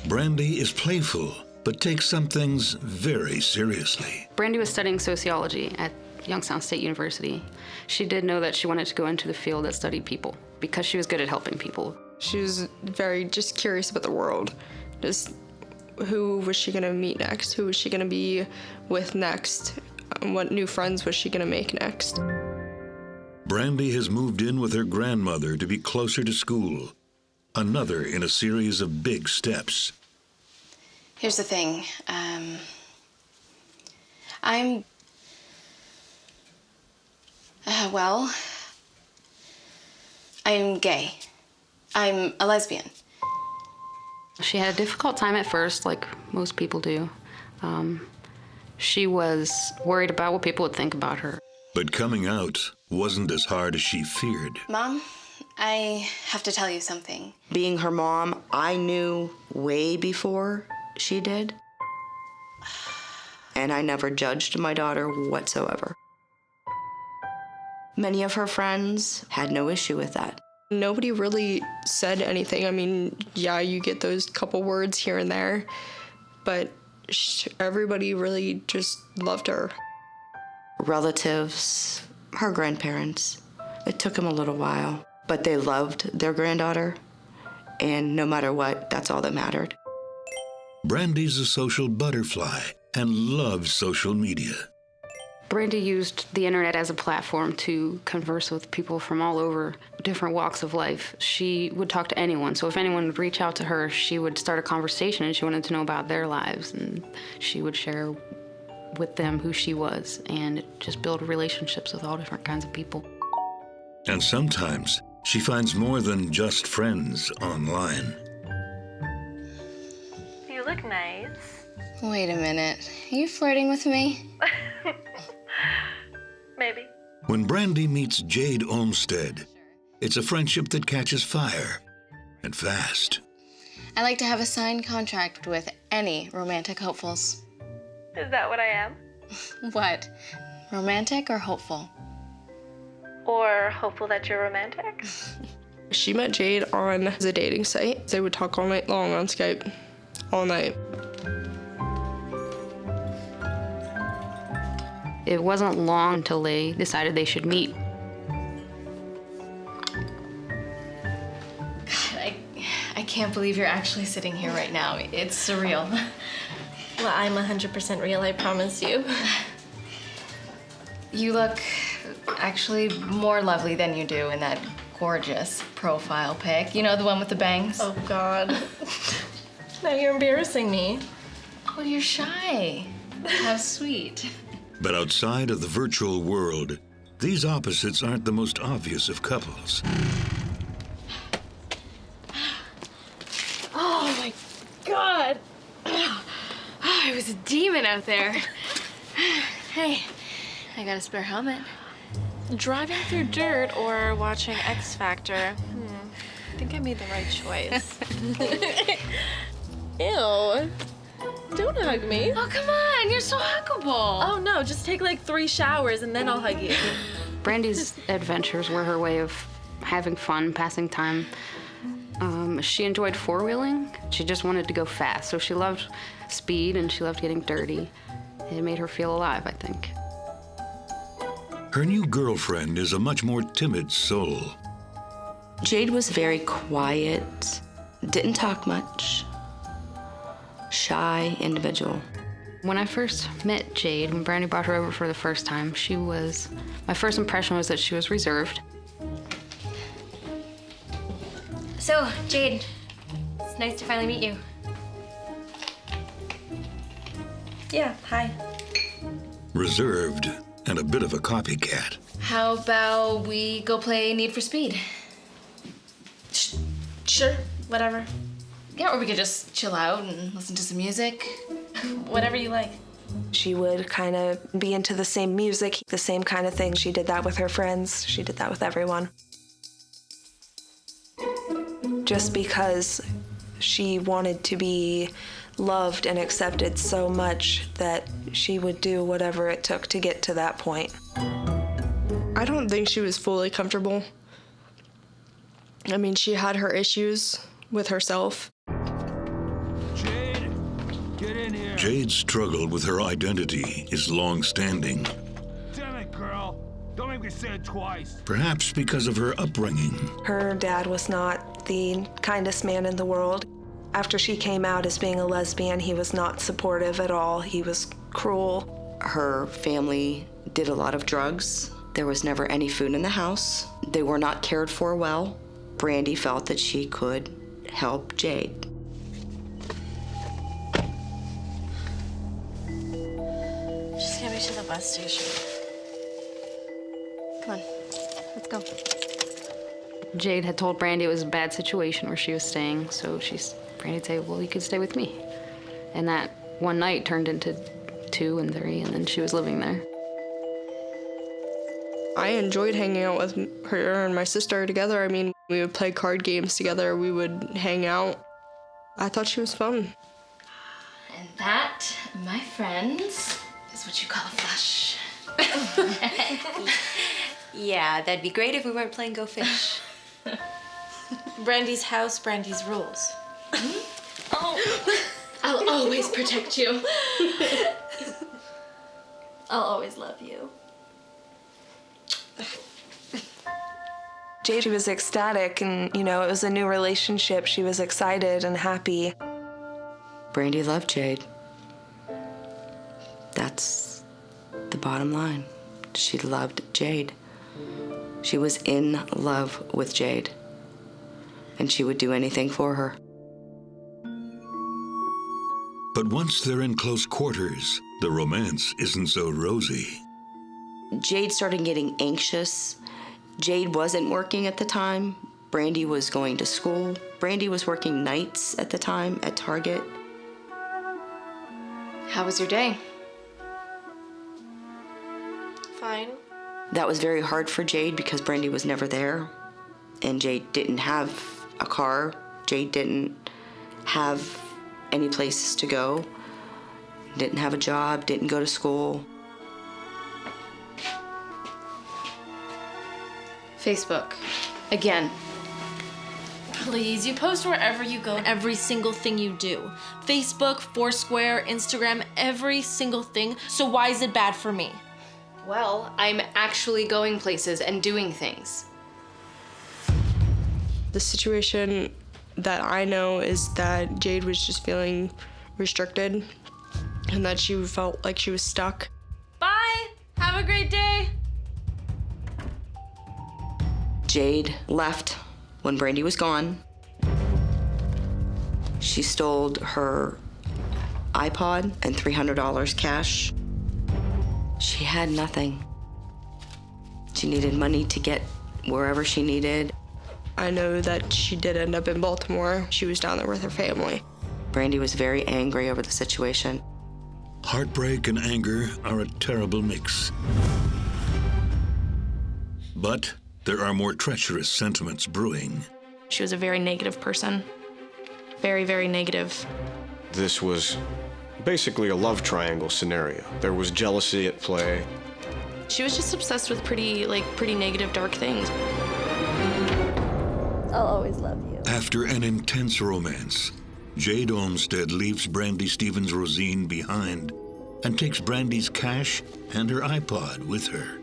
Brandy is playful, but takes some things very seriously. Brandy was studying sociology at Youngstown State University. She did know that she wanted to go into the field that studied people because she was good at helping people. She was very just curious about the world. Just who was she gonna meet next? Who was she gonna be with next? What new friends was she gonna make next? Brandy has moved in with her grandmother to be closer to school. Another in a series of big steps. Here's the thing. I'm gay. I'm a lesbian. She had a difficult time at first, like most people do. She was worried about what people would think about her. But coming out wasn't as hard as she feared. Mom, I have to tell you something. Being her mom, I knew way before she did. And I never judged my daughter whatsoever. Many of her friends had no issue with that. Nobody really said anything. I mean, yeah, you get those couple words here and there, but everybody really just loved her. Relatives, her grandparents, it took them a little while, but they loved their granddaughter, and no matter what, that's all that mattered. Brandy's a social butterfly and loves social media. Brandy used the internet as a platform to converse with people from all over different walks of life. She would talk to anyone, so if anyone would reach out to her, she would start a conversation and she wanted to know about their lives, and she would share with them who she was and just build relationships with all different kinds of people. And sometimes she finds more than just friends online. You look nice. Wait a minute. Are you flirting with me? Maybe. When Brandy meets Jade Olmsted, it's a friendship that catches fire, and fast. I like to have a signed contract with any romantic hopefuls. Is that what I am? What? Romantic or hopeful? Or hopeful that you're romantic? She met Jade on the dating site. They would talk all night long on Skype, all night. It wasn't long until they decided they should meet. God, I can't believe you're actually sitting here right now. It's surreal. Well, I'm 100% real, I promise you. You look actually more lovely than you do in that gorgeous profile pic. You know, the one with the bangs? Oh, God. Now you're embarrassing me. Oh, you're shy. How sweet. But outside of the virtual world, these opposites aren't the most obvious of couples. was a demon out there. Hey, I got a spare helmet. Driving through dirt or watching X Factor? I think I made the right choice. Ew. Don't hug me. Oh, come on. You're so huggable. Oh, no. Just take like 3 showers and then I'll hug you. Brandy's adventures were her way of having fun, passing time. She enjoyed four-wheeling. She just wanted to go fast. So she loved speed and she loved getting dirty. It made her feel alive, I think. Her new girlfriend is a much more timid soul. Jade was very quiet, didn't talk much, shy individual. When I first met Jade, when Brandy brought her over for the first time, my first impression was that she was reserved. So, Jade, it's nice to finally meet you. Yeah, hi. Reserved and a bit of a copycat. How about we go play Need for Speed? Sure, whatever. Yeah, or we could just chill out and listen to some music. Whatever you like. She would kind of be into the same music, the same kind of thing. She did that with her friends. She did that with everyone. Just because she wanted to be loved and accepted so much that she would do whatever it took to get to that point. I don't think she was fully comfortable. I mean, she had her issues with herself. Jade, get in here. Jade's struggle with her identity is long-standing. Damn it, girl. Don't make me say it twice. Perhaps because of her upbringing. Her dad was not the kindest man in the world. After she came out as being a lesbian, he was not supportive at all. He was cruel. Her family did a lot of drugs. There was never any food in the house. They were not cared for well. Brandy felt that she could help Jade. Just get me to the bus station. Come on, let's go. Jade had told Brandy it was a bad situation where she was staying, so Brandy said, well, you could stay with me. And that one night turned into 2 and 3, and then she was living there. I enjoyed hanging out with her and my sister together. I mean, we would play card games together. We would hang out. I thought she was fun. And that, my friends, is what you call a flush. Yeah, that'd be great if we weren't playing Go Fish. Brandy's house, Brandy's rules. Oh, I'll always protect you. I'll always love you. Jade was ecstatic, and, it was a new relationship. She was excited and happy. Brandy loved Jade. That's the bottom line. She loved Jade. She was in love with Jade, and she would do anything for her. But once they're in close quarters, the romance isn't so rosy. Jade started getting anxious. Jade wasn't working at the time. Brandy was going to school. Brandy was working nights at the time at Target. How was your day? Fine. That was very hard for Jade because Brandy was never there. And Jade didn't have a car. Jade didn't have any places to go. Didn't have a job, didn't go to school. Facebook. Again. Please, you post wherever you go, every single thing you do. Facebook, Foursquare, Instagram, every single thing. So why is it bad for me? Well, I'm actually going places and doing things. The situation that I know is that Jade was just feeling restricted and that she felt like she was stuck. Bye! Have a great day! Jade left when Brandy was gone. She stole her iPod and $300 cash. She had nothing. She needed money to get wherever she needed. I know that she did end up in Baltimore. She was down there with her family. Brandy was very angry over the situation. Heartbreak and anger are a terrible mix. But there are more treacherous sentiments brewing. She was a very negative person. Very, very negative. This was basically a love triangle scenario. There was jealousy at play. She was just obsessed with pretty negative, dark things. I'll always love you. After an intense romance, Jade Olmsted leaves Brandy Stevens Rosine behind and takes Brandy's cash and her iPod with her.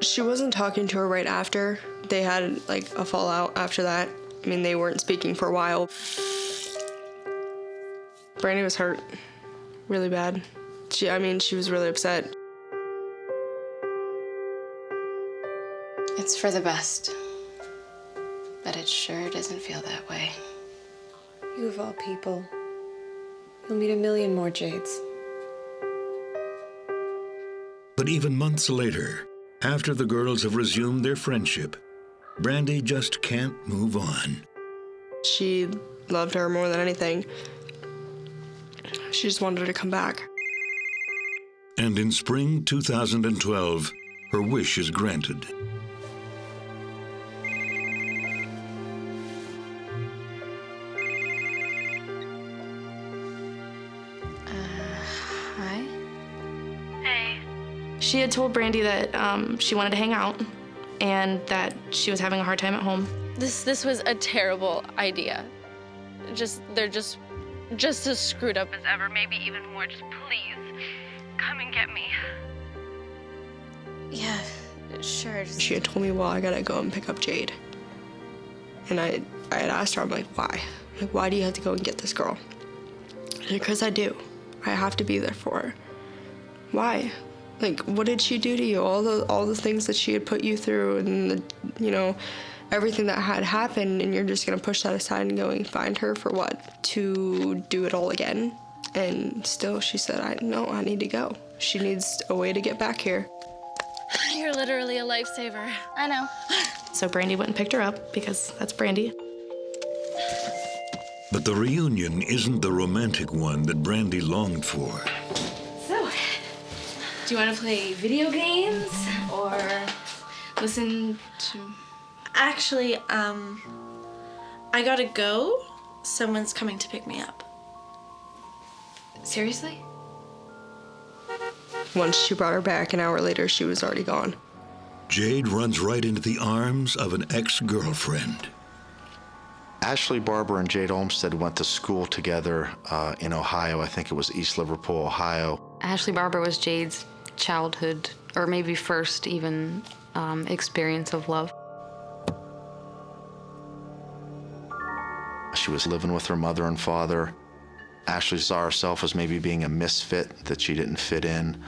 She wasn't talking to her right after. They had like a fallout after that. I mean, they weren't speaking for a while. Brandy was hurt really bad. She was really upset. It's for the best. But it sure doesn't feel that way. You of all people. You'll meet a million more Jades. But even months later, after the girls have resumed their friendship, Brandy just can't move on. She loved her more than anything. She just wanted her to come back. And in spring 2012, her wish is granted. Hi. Hey. She had told Brandy that she wanted to hang out and that she was having a hard time at home. This was a terrible idea. They're just as screwed up as ever, maybe even more. Just please, come and get me. Yeah, sure. She had told me, well, I gotta go and pick up Jade. And I had asked her, I'm like, why? Like, why do you have to go and get this girl? Because I do. I have to be there for her. Why? Like, what did she do to you? All the things that she had put you through and everything that had happened, and you're just gonna push that aside and go and find her for what? To do it all again? And still she said, I need to go. She needs a way to get back here. You're literally a lifesaver. I know. So Brandy went and picked her up because that's Brandy. But the reunion isn't the romantic one that Brandy longed for. So, do you want to play video games or listen to... Actually, I gotta go. Someone's coming to pick me up. Seriously? Once she brought her back, an hour later, she was already gone. Jade runs right into the arms of an ex-girlfriend. Ashley Barber and Jade Olmsted went to school together in Ohio. I think it was East Liverpool, Ohio. Ashley Barber was Jade's childhood, or maybe first even, experience of love. She was living with her mother and father. Ashley saw herself as maybe being a misfit, that she didn't fit in.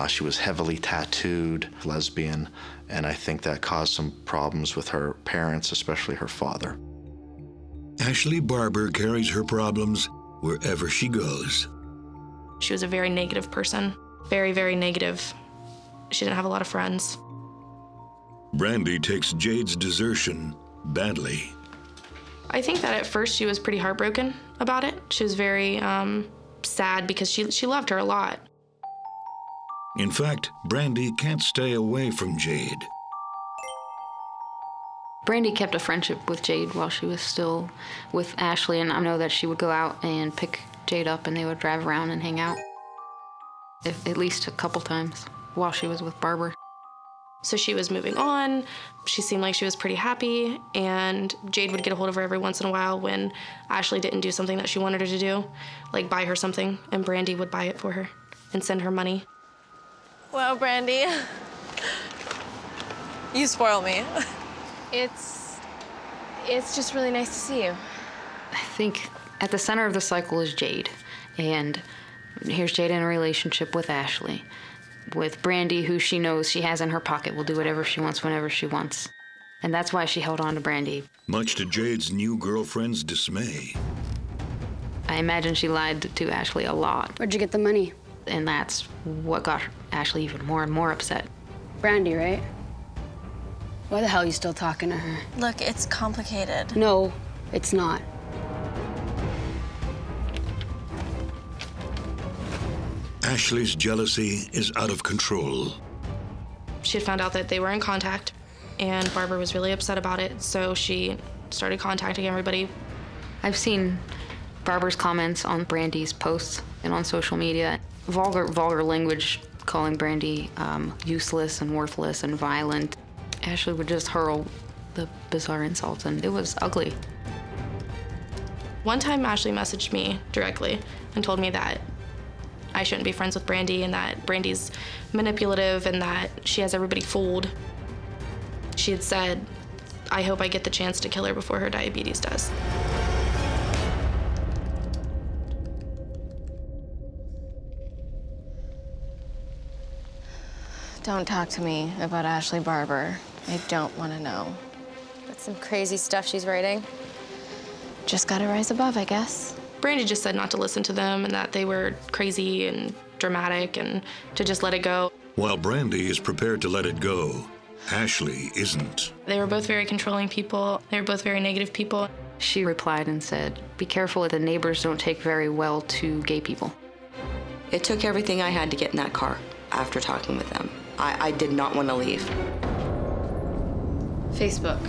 She was heavily tattooed, lesbian, and I think that caused some problems with her parents, especially her father. Ashley Barber carries her problems wherever she goes. She was a very negative person. Very, very negative. She didn't have a lot of friends. Brandy takes Jade's desertion badly. I think that at first she was pretty heartbroken about it. She was very sad because she loved her a lot. In fact, Brandy can't stay away from Jade. Brandy kept a friendship with Jade while she was still with Ashley, and I know that she would go out and pick Jade up and they would drive around and hang out. At least a couple times while she was with Barber. So she was moving on. She seemed like she was pretty happy, and Jade would get a hold of her every once in a while when Ashley didn't do something that she wanted her to do, like buy her something, and Brandy would buy it for her and send her money. Wow, Brandy. You spoil me. It's just really nice to see you. I think at the center of the cycle is Jade, and here's Jade in a relationship with Ashley. With Brandy, who she knows she has in her pocket, will do whatever she wants whenever she wants. And that's why she held on to Brandy. Much to Jade's new girlfriend's dismay. I imagine she lied to Ashley a lot. Where'd you get the money? And that's what got Ashley even more and more upset. Brandy, right? Why the hell are you still talking to her? Look, it's complicated. No, it's not. Ashley's jealousy is out of control. She had found out that they were in contact, and Barbara was really upset about it, so she started contacting everybody. I've seen Barbara's comments on Brandy's posts and on social media. Vulgar language, calling Brandy useless and worthless and violent. Ashley would just hurl the bizarre insults, and it was ugly. One time, Ashley messaged me directly and told me that I shouldn't be friends with Brandy and that Brandy's manipulative and that she has everybody fooled. She had said, "I hope I get the chance to kill her before her diabetes does." Don't talk to me about Ashley Barber. I don't want to know. That's some crazy stuff she's writing. Just gotta rise above, I guess. Brandy just said not to listen to them and that they were crazy and dramatic and to just let it go. While Brandy is prepared to let it go, Ashley isn't. They were both very controlling people. They were both very negative people. She replied and said, "Be careful that the neighbors don't take very well to gay people." It took everything I had to get in that car after talking with them. I did not want to leave. Facebook.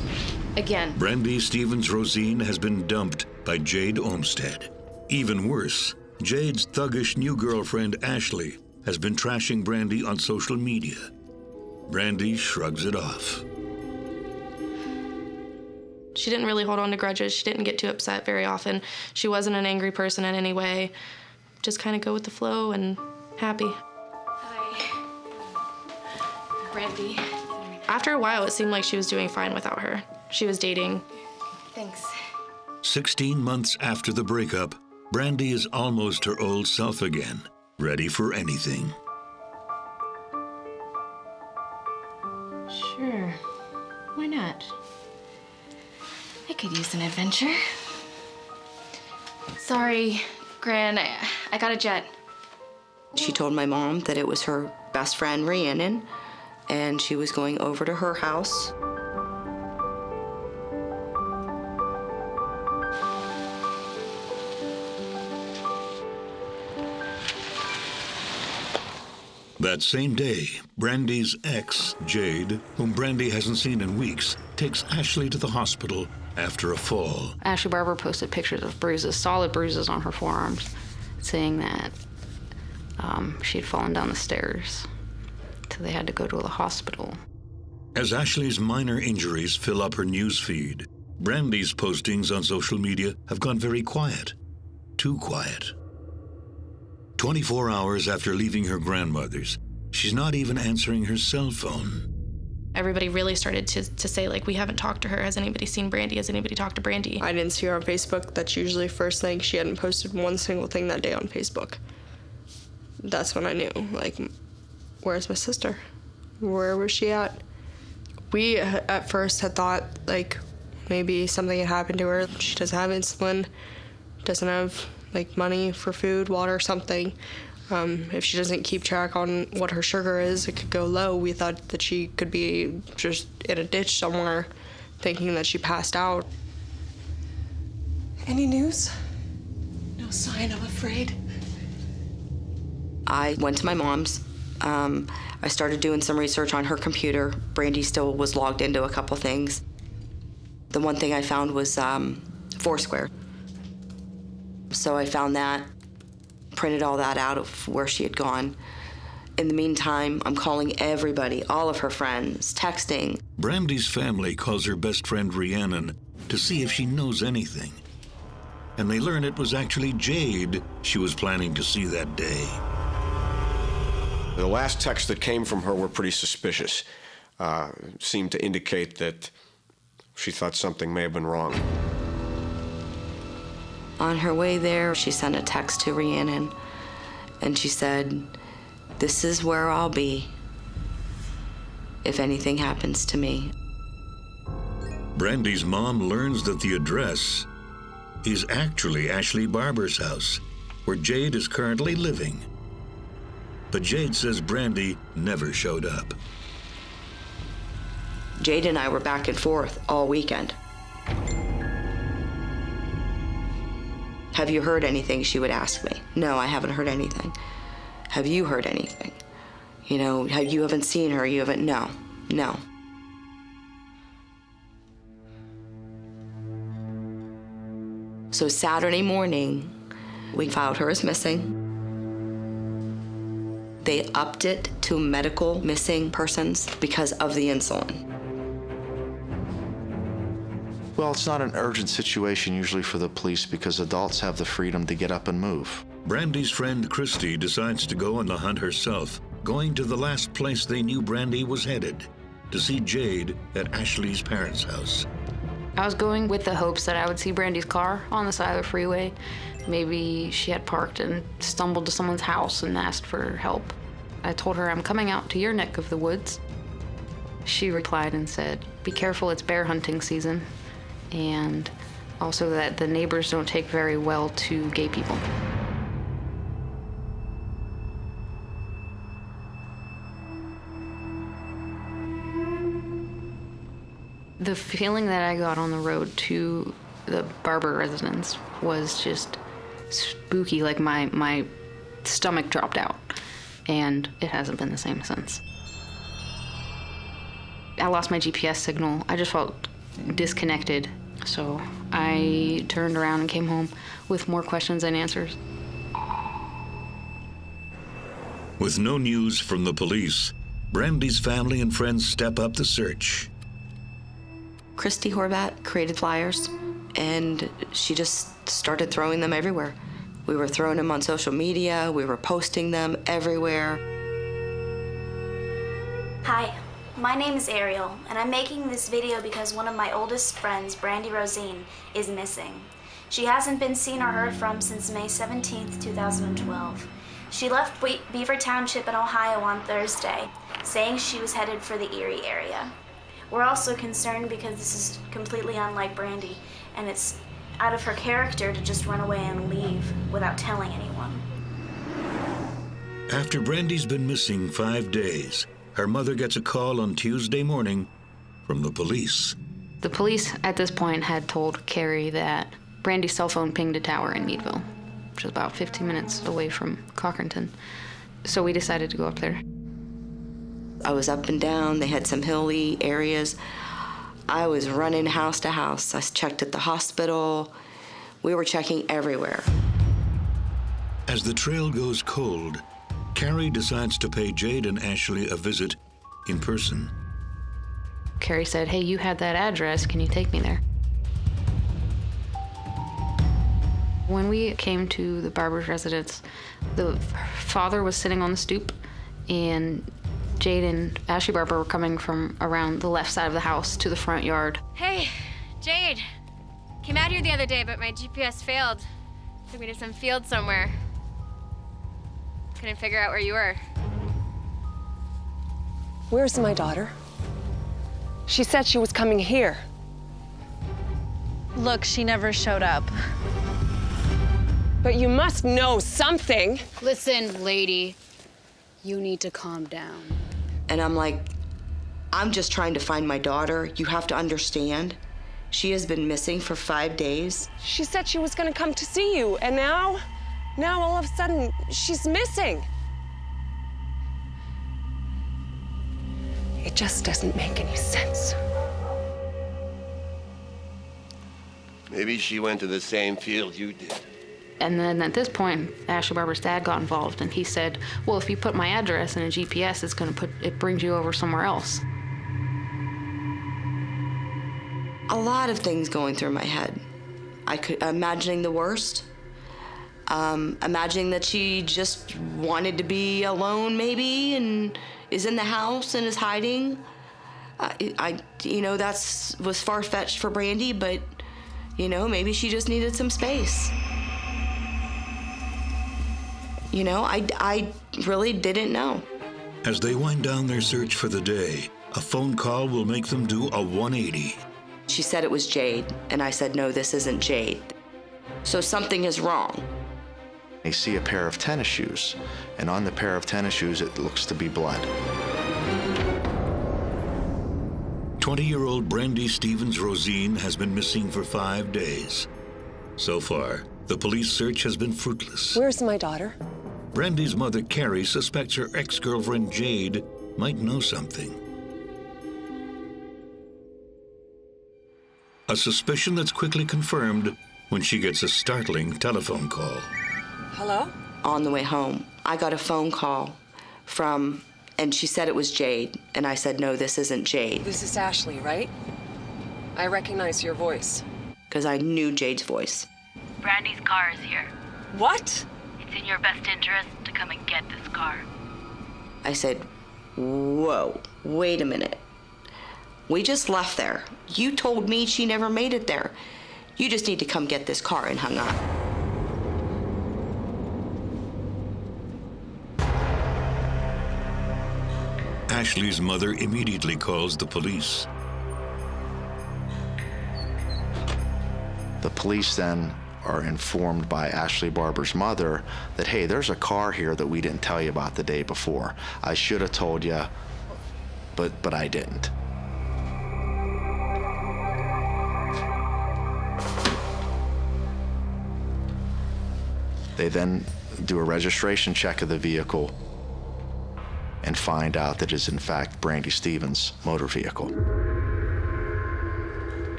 Again. Brandy Stevens-Rosine has been dumped by Jade Olmsted. Even worse, Jade's thuggish new girlfriend, Ashley, has been trashing Brandy on social media. Brandy shrugs it off. She didn't really hold on to grudges. She didn't get too upset very often. She wasn't an angry person in any way. Just kind of go with the flow and happy. Brandy. After a while, it seemed like she was doing fine without her. She was dating. Thanks. 16 months after the breakup, Brandy is almost her old self again, ready for anything. Sure. Why not? I could use an adventure. Sorry, Gran, I got a jet. She told my mom that it was her best friend, Rhiannon, and she was going over to her house. That same day, Brandy's ex, Jade, whom Brandy hasn't seen in weeks, takes Ashley to the hospital after a fall. Ashley Barber posted pictures of bruises, solid bruises on her forearms, saying that she had fallen down the stairs. So they had to go to the hospital. As Ashley's minor injuries fill up her news feed, Brandy's postings on social media have gone very quiet. Too quiet. 24 hours after leaving her grandmother's, she's not even answering her cell phone. Everybody really started to say, like, we haven't talked to her. Has anybody seen Brandy? Has anybody talked to Brandy? I didn't see her on Facebook. That's usually first thing. She hadn't posted one single thing that day on Facebook. That's when I knew, like, where's my sister? Where was she at? We at first had thought, like, maybe something had happened to her. She doesn't have insulin, doesn't have, like, money for food, water, something. If she doesn't keep track on what her sugar is, it could go low. We thought that she could be just in a ditch somewhere, thinking that she passed out. Any news? No sign, I'm afraid. I went to my mom's. I started doing some research on her computer. Brandy still was logged into a couple things. The one thing I found was Foursquare. So I found that, printed all that out of where she had gone. In the meantime, I'm calling everybody, all of her friends, texting. Brandy's family calls her best friend Rhiannon to see if she knows anything. And they learn it was actually Jade she was planning to see that day. The last texts that came from her were pretty suspicious. Seemed to indicate that she thought something may have been wrong. On her way there, she sent a text to Rhiannon, and she said, "This is where I'll be if anything happens to me." Brandy's mom learns that the address is actually Ashley Barber's house, where Jade is currently living. But Jade says Brandy never showed up. Jade and I were back and forth all weekend. "Have you heard anything?" she would ask me. "No, I haven't heard anything." Have you heard anything? You know, you haven't seen her, you haven't, no. So Saturday morning, we filed her as missing. They upped it to medical missing persons because of the insulin. Well, it's not an urgent situation usually for the police because adults have the freedom to get up and move. Brandy's friend Christy decides to go on the hunt herself, going to the last place they knew Brandy was headed, to see Jade at Ashley's parents' house. I was going with the hopes that I would see Brandy's car on the side of the freeway. Maybe she had parked and stumbled to someone's house and asked for help. I told her, I'm coming out to your neck of the woods. She replied and said, be careful, it's bear hunting season. And also that the neighbors don't take very well to gay people. The feeling that I got on the road to the Barber residence was just spooky, like my stomach dropped out, and it hasn't been the same since. I lost my GPS signal. I just felt disconnected, so I turned around and came home with more questions than answers. With no news from the police, Brandy's family and friends step up the search. Christy Horvat created flyers, and she just started throwing them everywhere. We were throwing them on social media, we were posting them everywhere. Hi, my name is Ariel, and I'm making this video because one of my oldest friends, Brandy Rosine, is missing. She hasn't been seen or heard from since May 17th, 2012. She left Beaver Township in Ohio on Thursday, saying she was headed for the Erie area. We're also concerned because this is completely unlike Brandy, and it's out of her character to just run away and leave without telling anyone. After Brandy's been missing 5 days, her mother gets a call on Tuesday morning from the police. The police at this point had told Carrie that Brandy's cell phone pinged a tower in Meadville, which is about 15 minutes away from Cochranton. So we decided to go up there. I was up and down, they had some hilly areas. I was running house to house. I checked at the hospital. We were checking everywhere. As the trail goes cold, Carrie decides to pay Jade and Ashley a visit in person. Carrie said, hey, you had that address, can you take me there? When we came to the Barber's residence, the father was sitting on the stoop, and Jade and Ashley Barber were coming from around the left side of the house to the front yard. Hey, Jade. Came out here the other day, but my GPS failed. Took me to some field somewhere. Couldn't figure out where you were. Where's my daughter? She said she was coming here. Look, she never showed up. But you must know something. Listen, lady, you need to calm down. And I'm like, I'm just trying to find my daughter. You have to understand. She has been missing for 5 days. She said she was gonna come to see you, and now all of a sudden, she's missing. It just doesn't make any sense. Maybe she went to the same field you did. And then at this point, Ashley Barber's dad got involved, and he said, well, if you put my address in a GPS, it brings you over somewhere else. A lot of things going through my head. Imagining the worst. Imagining that she just wanted to be alone, maybe, and is in the house and is hiding. That was far-fetched for Brandy, but, maybe she just needed some space. I really didn't know. As they wind down their search for the day, a phone call will make them do a 180. She said it was Jade, and I said, no, this isn't Jade. So something is wrong. They see a pair of tennis shoes, and on the pair of tennis shoes, it looks to be blood. 20-year-old Brandy Stevens Rosine has been missing for 5 days. So far, the police search has been fruitless. Where's my daughter? Brandy's mother, Carrie, suspects her ex-girlfriend, Jade, might know something. A suspicion that's quickly confirmed when she gets a startling telephone call. Hello? On the way home, I got a phone call from, and she said it was Jade. And I said, no, this isn't Jade. This is Ashley, right? I recognize your voice. Because I knew Jade's voice. Brandy's car is here. What? It's in your best interest to come and get this car. I said, whoa, wait a minute. We just left there. You told me she never made it there. You just need to come get this car, and hung up. Ashley's mother immediately calls the police. The police then are informed by Ashley Barber's mother that, hey, there's a car here that we didn't tell you about the day before. I should have told you, but I didn't. They then do a registration check of the vehicle and find out that it is in fact Brandy Stevens' motor vehicle.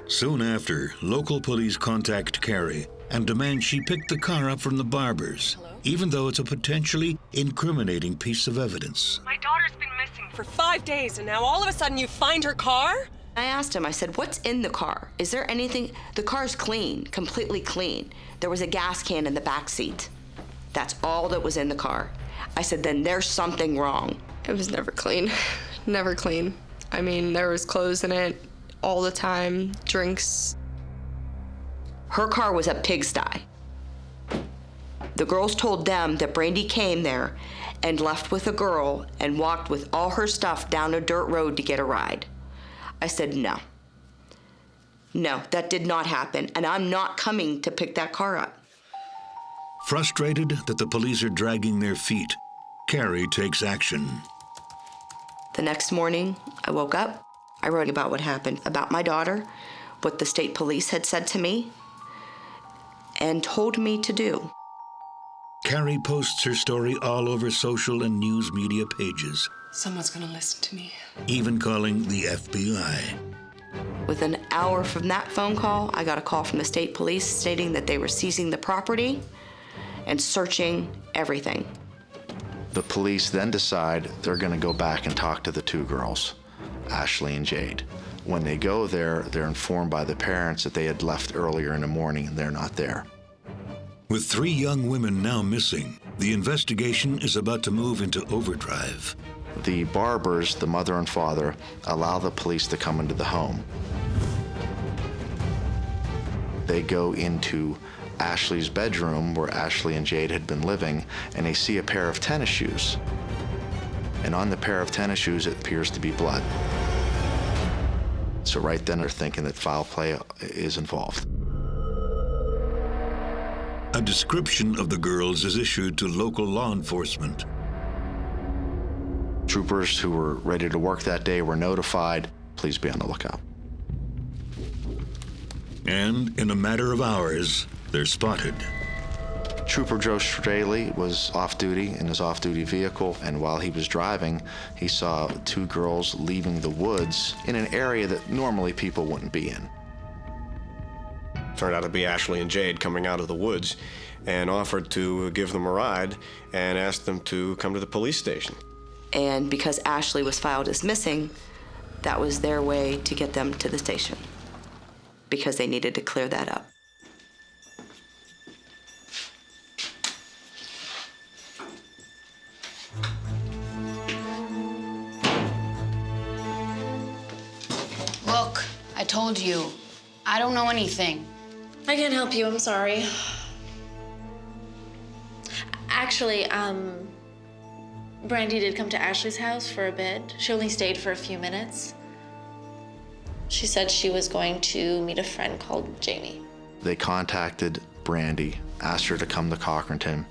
Soon after, local police contact Carrie and demand she pick the car up from the Barbers, even though it's a potentially incriminating piece of evidence. My daughter's been missing for 5 days, and now all of a sudden you find her car? I asked him, I said, what's in the car? Is there anything? The car's clean, completely clean. There was a gas can in the back seat. That's all that was in the car. I said, then there's something wrong. It was never clean. Never clean. I mean, there was clothes in it all the time, drinks. Her car was a pigsty. The girls told them that Brandy came there and left with a girl and walked with all her stuff down a dirt road to get a ride. I said, no. No, that did not happen, and I'm not coming to pick that car up. Frustrated that the police are dragging their feet, Carrie takes action. The next morning, I woke up. I wrote about what happened, about my daughter, what the state police had said to me, and told me to do. Carrie posts her story all over social and news media pages, Someone's gonna listen to me. even calling the FBI. Within an hour from that phone call, I got a call from the state police stating that they were seizing the property and searching everything. The police then decide they're going to go back and talk to the two girls, Ashley and Jade. When they go there, they're informed by the parents that they had left earlier in the morning and they're not there. With 3 young women now missing, the investigation is about to move into overdrive. The Barbers, the mother and father, allow the police to come into the home. They go into Ashley's bedroom where Ashley and Jade had been living, and they see a pair of tennis shoes. And on the pair of tennis shoes, it appears to be blood. So right then they're thinking that foul play is involved. A description of the girls is issued to local law enforcement. Troopers who were ready to work that day were notified. Please be on the lookout. And in a matter of hours, they're spotted. Trooper Joe Straley was off-duty in his off-duty vehicle, and while he was driving, he saw 2 girls leaving the woods in an area that normally people wouldn't be in. Turned out to be Ashley and Jade coming out of the woods, and offered to give them a ride and asked them to come to the police station. And because Ashley was filed as missing, that was their way to get them to the station, because they needed to clear that up. Look, I told you. I don't know anything. I can't help you, I'm sorry. Actually, Brandy did come to Ashley's house for a bit. She only stayed for a few minutes. She said she was going to meet a friend called Jamie. They contacted Brandy, asked her to come to Cochranton.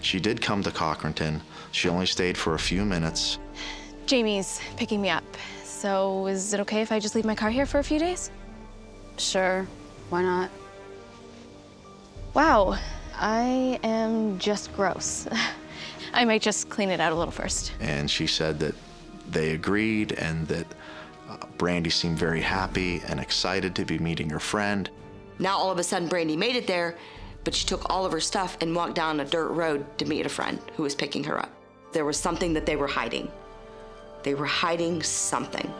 She did come to Cochranton. She only stayed for a few minutes. Jamie's picking me up. So is it okay if I just leave my car here for a few days? Sure, why not? Wow, I am just gross. I might just clean it out a little first. And she said that they agreed and that Brandy seemed very happy and excited to be meeting her friend. Now all of a sudden Brandy made it there, but she took all of her stuff and walked down a dirt road to meet a friend who was picking her up. There was something that they were hiding. They were hiding something.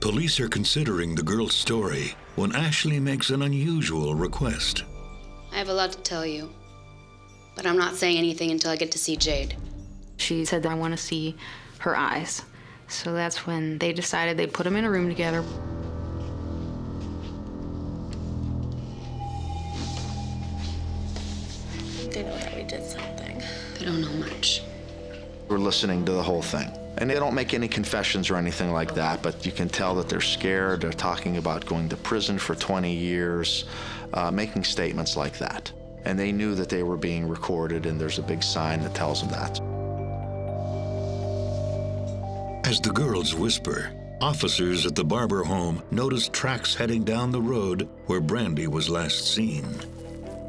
Police are considering the girl's story when Ashley makes an unusual request. I have a lot to tell you, but I'm not saying anything until I get to see Jade. She said, I want to see her eyes. So that's when they decided they'd put them in a room together. They know that we did something. They don't know much. We're listening to the whole thing. And they don't make any confessions or anything like that, but you can tell that they're scared. They're talking about going to prison for 20 years, making statements like that. And they knew that they were being recorded, and there's a big sign that tells them that. As the girls whisper, officers at the Barber home notice tracks heading down the road where Brandy was last seen.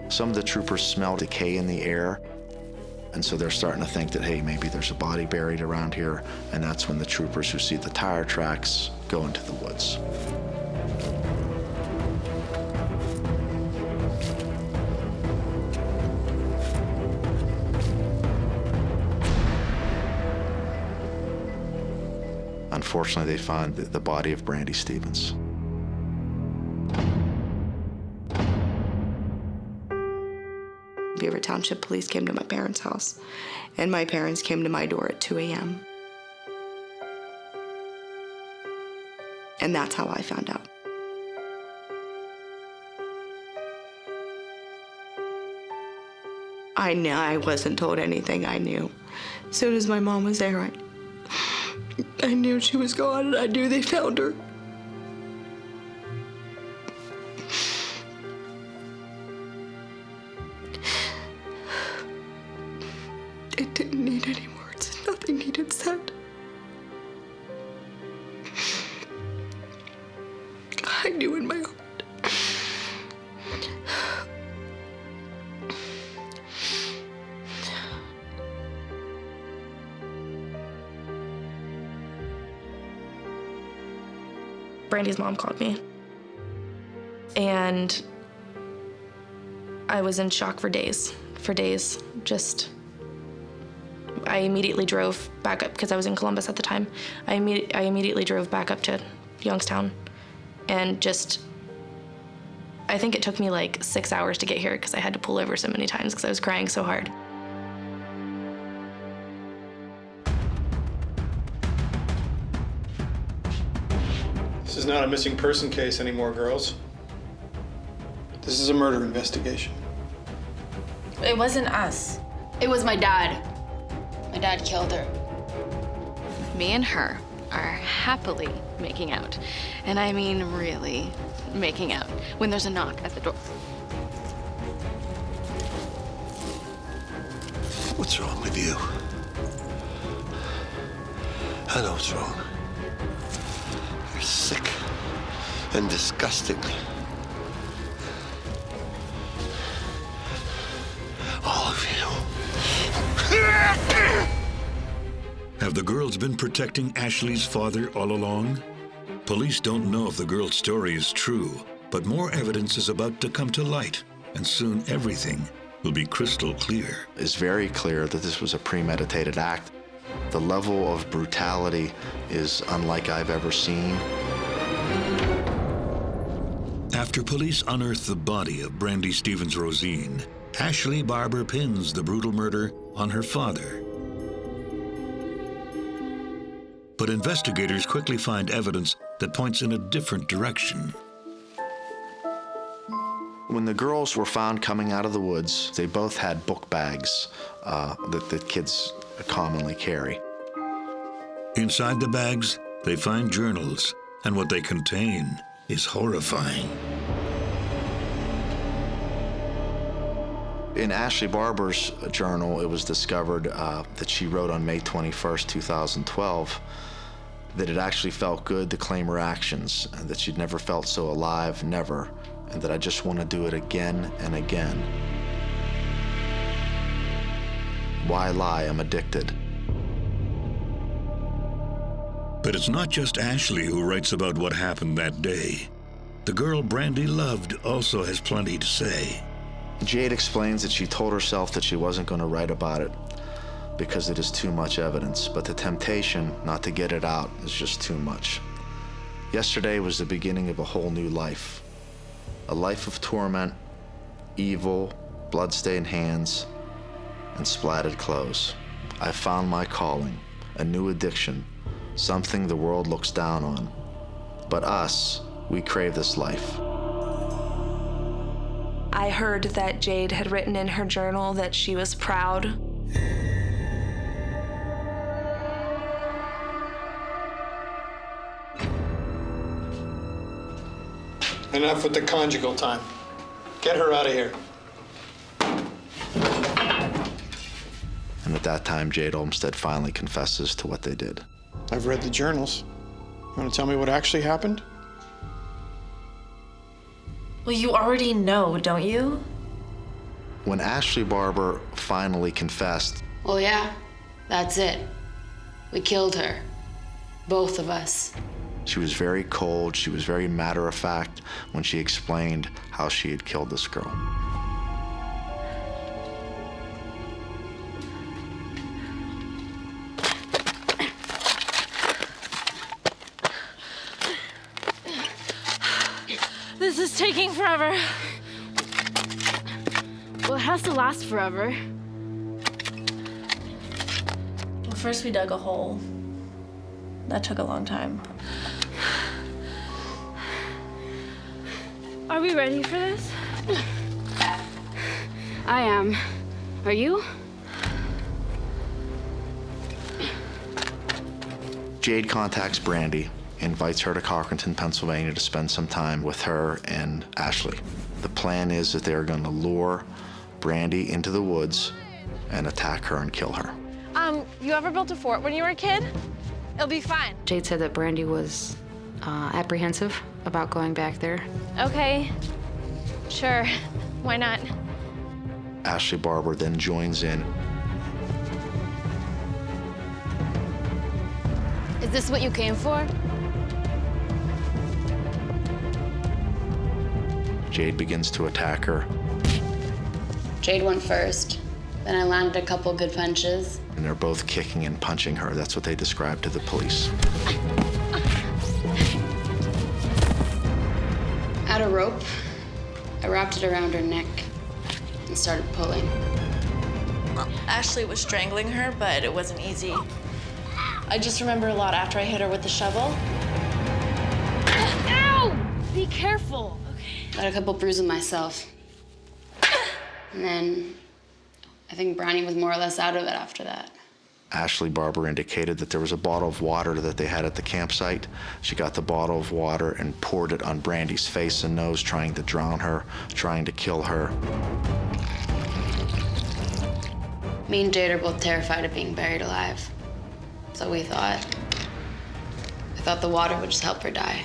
Some of the troopers smell decay in the air, and so they're starting to think that, hey, maybe there's a body buried around here, and that's when the troopers who see the tire tracks go into the woods. Unfortunately, they find the body of Brandy Stevens. Beaver Township Police came to my parents' house, and my parents came to my door at 2 a.m. And that's how I found out. I wasn't told anything. I knew. As soon as my mom was there, I knew she was gone, and I knew they found her. It didn't need any words. Nothing needed said. I knew in my heart. Brandy's mom called me, and I was in shock for days. I immediately drove back up, because I was in Columbus at the time. I immediately drove back up to Youngstown, and I think it took me like 6 hours to get here, because I had to pull over so many times because I was crying so hard. This is not a missing person case anymore, girls. This is a murder investigation. It wasn't us. It was my dad. My dad killed her. Me and her are happily making out. And I mean really making out, when there's a knock at the door. What's wrong with you? I know what's wrong. You're sick and disgusting. All of you. Have the girls been protecting Ashley's father all along? Police don't know if the girl's story is true, but more evidence is about to come to light, and soon everything will be crystal clear. It's very clear that this was a premeditated act. The level of brutality is unlike I've ever seen. After police unearth the body of Brandy Stevens Rosine, Ashley Barber pins the brutal murder on her father. But investigators quickly find evidence that points in a different direction. When the girls were found coming out of the woods, they both had book bags that kids commonly carry. Inside the bags, they find journals, and what they contain is horrifying. In Ashley Barber's journal, it was discovered that she wrote on May 21st, 2012, that it actually felt good to claim her actions, and that she'd never felt so alive, never, and that I just want to do it again and again. Why lie? I'm addicted. But it's not just Ashley who writes about what happened that day. The girl Brandy loved also has plenty to say. Jade explains that she told herself that she wasn't going to write about it because it is too much evidence, but the temptation not to get it out is just too much. Yesterday was the beginning of a whole new life. A life of torment, evil, blood-stained hands, and splattered clothes. I found my calling, a new addiction, something the world looks down on. But us, we crave this life. I heard that Jade had written in her journal that she was proud. Enough with the conjugal time. Get her out of here. And at that time, Jade Olmsted finally confesses to what they did. I've read the journals. You want to tell me what actually happened? Well, you already know, don't you? When Ashley Barber finally confessed, Well, yeah, that's it. We killed her. Both of us. she was very cold, she was very matter-of-fact when she explained how she had killed this girl. This is taking forever. Well, it has to last forever. Well, first we dug a hole. That took a long time. Are we ready for this? I am. Are you? Jade contacts Brandy, invites her to Cochranton, Pennsylvania to spend some time with her and Ashley. The plan is that they're going to lure Brandy into the woods and attack her and kill her. You ever built a fort when you were a kid? It'll be fine. Jade said that Brandy was apprehensive about going back there. Okay. Sure. Why not? Ashley Barber then joins in. Is this what you came for? Jade begins to attack her, Jade went first. Then I landed a couple good punches. and they're both kicking and punching her. That's what they described to the police. I had a rope. I wrapped it around her neck and started pulling. Ashley was strangling her, but it wasn't easy. I just remember a lot after I hit her with the shovel. Ow! Be careful. Got a couple bruises myself. And then I think Brownie was more or less out of it after that. Ashley Barber indicated that there was a bottle of water that they had at the campsite. She got the bottle of water and poured it on Brandy's face and nose, trying to drown her, trying to kill her. Me and Jade are both terrified of being buried alive. So we thought. I thought the water would just help her die.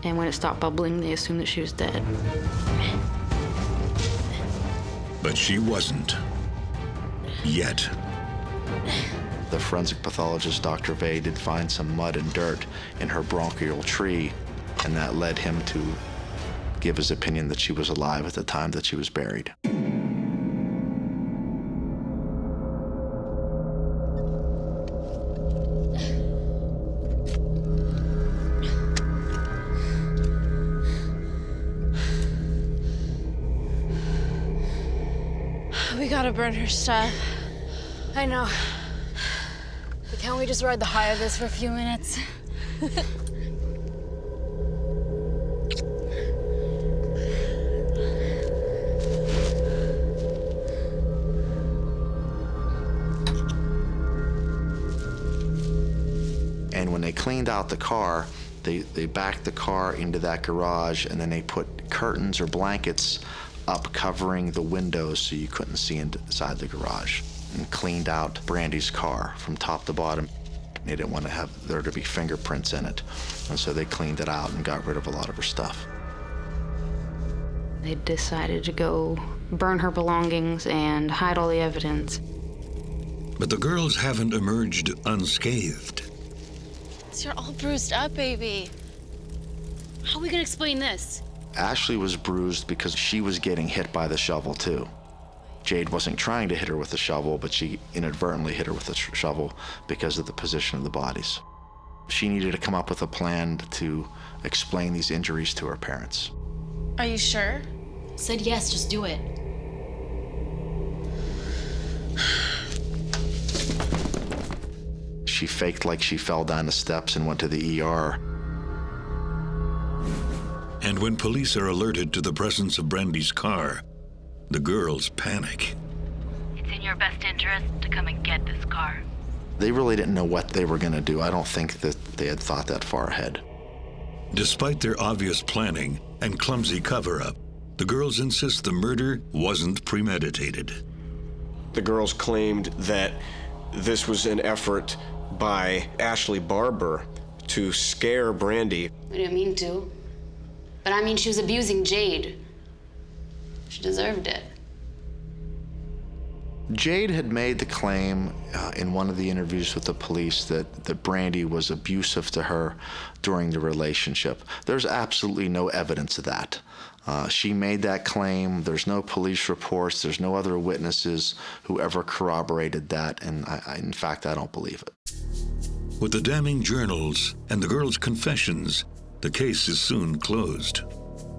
And when it stopped bubbling, they assumed that she was dead. But she wasn't. Yet. The forensic pathologist, Dr. Vey, did find some mud and dirt in her bronchial tree, and that led him to give his opinion that she was alive at the time that she was buried. We gotta burn her stuff. I know. But can't we just ride the high of this for a few minutes? And when they cleaned out the car, they backed the car into that garage, and then they put curtains or blankets up covering the windows so you couldn't see inside the garage, and cleaned out Brandy's car from top to bottom. They didn't want to have there to be fingerprints in it, and so they cleaned it out and got rid of a lot of her stuff. They decided to go burn her belongings and hide all the evidence. But the girls haven't emerged unscathed. So you're all bruised up, baby. How are we gonna explain this? Ashley was bruised because she was getting hit by the shovel too. Jade wasn't trying to hit her with the shovel, but she inadvertently hit her with the shovel because of the position of the bodies. She needed to come up with a plan to explain these injuries to her parents. Are you sure? Said yes, just do it. She faked like she fell down the steps and went to the ER. And when police are alerted to the presence of Brandy's car, the girls panic. It's in your best interest to come and get this car. They really didn't know what they were going to do. I don't think that they had thought that far ahead. Despite their obvious planning and clumsy cover-up, the girls insist the murder wasn't premeditated. The girls claimed that this was an effort by Ashley Barber to scare Brandy. I didn't mean to. But I mean, she was abusing Jade. She deserved it. Jade had made the claim in one of the interviews with the police that Brandy was abusive to her during the relationship. There's absolutely no evidence of that. She made that claim. There's no police reports. There's no other witnesses who ever corroborated that, and in fact, I don't believe it. With the damning journals and the girls' confessions, the case is soon closed.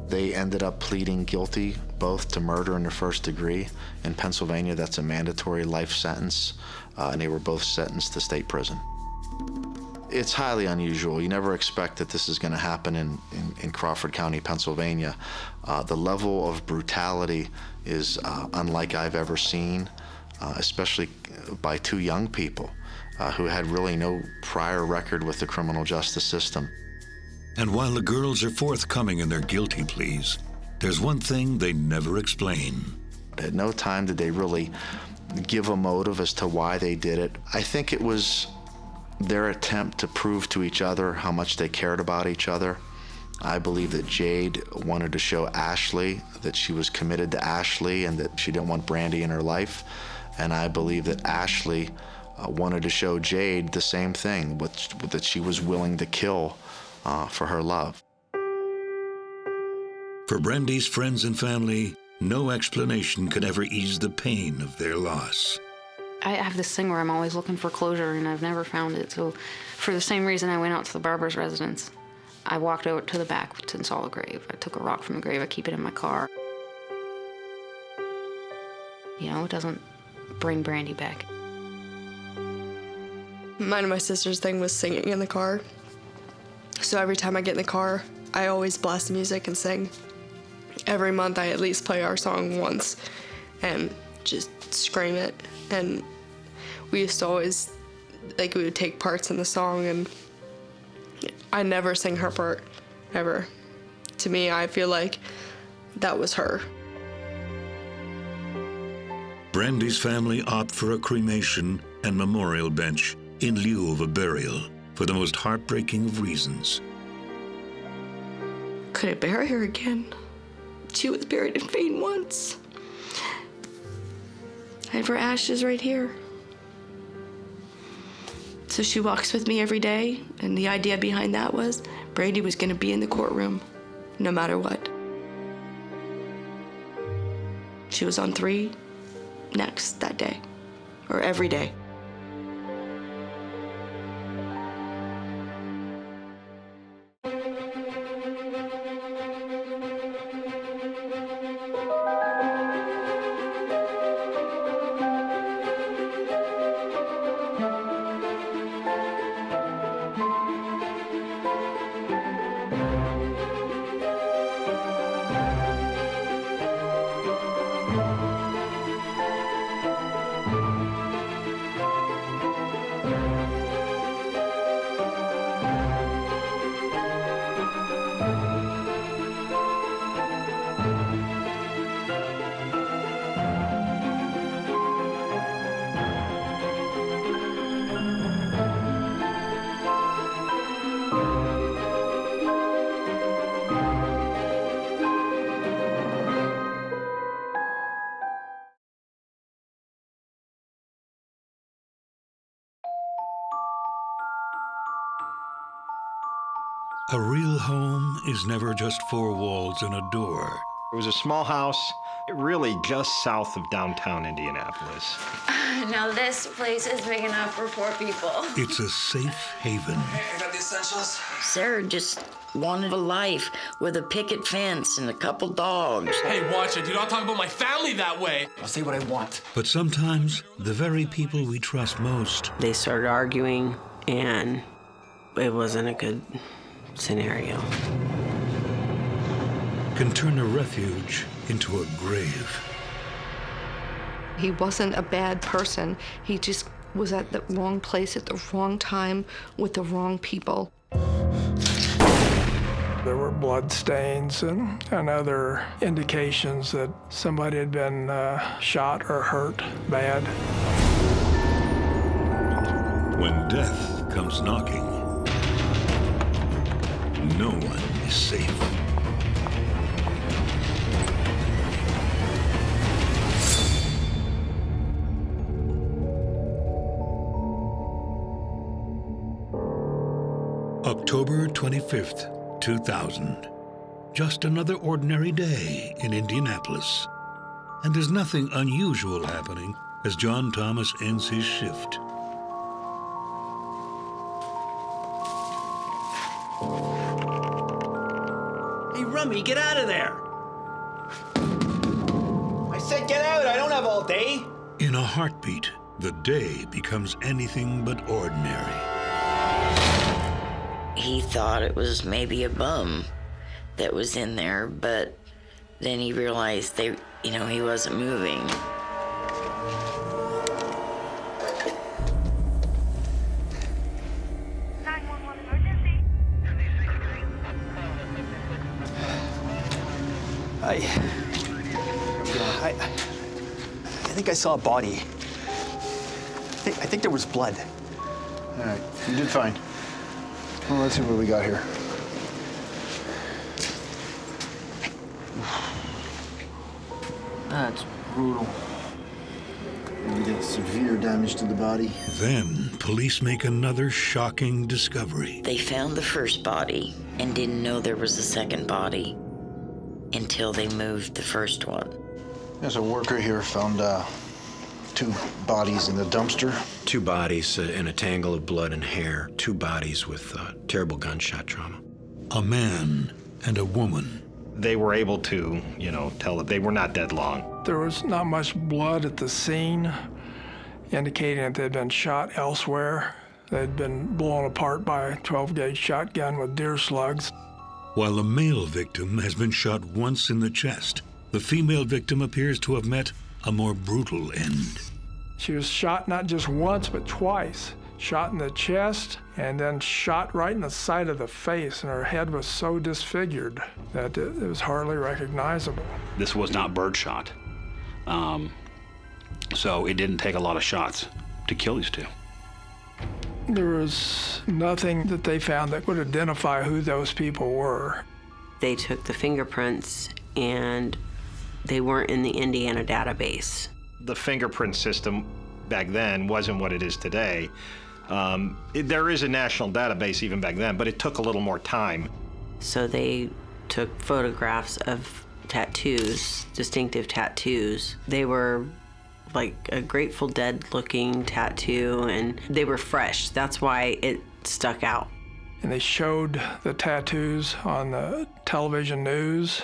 They ended up pleading guilty both to murder in the first degree. In Pennsylvania, that's a mandatory life sentence, and they were both sentenced to state prison. It's highly unusual. You never expect that this is going to happen in Crawford County, Pennsylvania. The level of brutality is unlike I've ever seen, especially by two young people who had really no prior record with the criminal justice system. And while the girls are forthcoming in their guilty pleas, there's one thing they never explain. At no time did they really give a motive as to why they did it. I think it was their attempt to prove to each other how much they cared about each other. I believe that Jade wanted to show Ashley that she was committed to Ashley and that she didn't want Brandy in her life. And I believe that Ashley wanted to show Jade the same thing, that she was willing to kill for her love. For Brandy's friends and family, no explanation could ever ease the pain of their loss. I have this thing where I'm always looking for closure, and I've never found it. So for the same reason I went out to the Barber's residence. I walked out to the back and saw a grave. I took a rock from the grave. I keep it in my car. You know, it doesn't bring Brandy back. Mine and my sister's thing was singing in the car. So every time I get in the car, I always blast the music and sing. Every month I at least play our song once and just scream it. And we used to always, we would take parts in the song, and I never sing her part, ever. To me, I feel like that was her. Brandy's family opt for a cremation and memorial bench in lieu of a burial for the most heartbreaking of reasons. Could I bury her again? She was buried in vain once. I have her ashes right here. So she walks with me every day, and the idea behind that was Brandy was gonna be in the courtroom, no matter what. She was on 3 next that day, or every day. A real home is never just four walls and a door. It was a small house, really just south of downtown Indianapolis. Now this place is big enough for 4 people. It's a safe haven. Hey, I got the essentials. Sarah just wanted a life with a picket fence and a couple dogs. Hey, watch it. You don't talk about my family that way. I'll say what I want. But sometimes, the very people we trust most... They started arguing, and it wasn't a good scenario. ...can turn a refuge into a grave. He wasn't a bad person. He just was at the wrong place at the wrong time with the wrong people. There were blood stains and other indications that somebody had been shot or hurt bad. When death comes knocking, no one is safe. October 25th, 2000. Just another ordinary day in Indianapolis. And there's nothing unusual happening as John Thomas ends his shift. Hey, Rummy, get out of there! I said get out! I don't have all day! In a heartbeat, the day becomes anything but ordinary. He thought it was maybe a bum that was in there, but then he realized he wasn't moving. I think I saw a body. I think there was blood. All right, you did fine. Well, let's see what we got here. That's brutal. We get severe damage to the body. Then, police make another shocking discovery. They found the first body and didn't know there was a second body until they moved the first one. There's a worker here found 2 bodies in the dumpster. 2 bodies in a tangle of blood and hair. 2 bodies with terrible gunshot trauma. A man and a woman. They were able to, tell that they were not dead long. There was not much blood at the scene, indicating that they'd been shot elsewhere. They'd been blown apart by a 12-gauge shotgun with deer slugs. While the male victim has been shot once in the chest, the female victim appears to have met a more brutal end. She was shot not just once, but twice. Shot in the chest and then shot right in the side of the face, and her head was so disfigured that it was hardly recognizable. This was not birdshot. So it didn't take a lot of shots to kill these 2. There was nothing that they found that would identify who those people were. They took the fingerprints and they weren't in the Indiana database. The fingerprint system back then wasn't what it is today. There is a national database even back then, but it took a little more time. So they took photographs of tattoos, distinctive tattoos. They were like a Grateful Dead looking tattoo, and they were fresh. That's why it stuck out. And they showed the tattoos on the television news.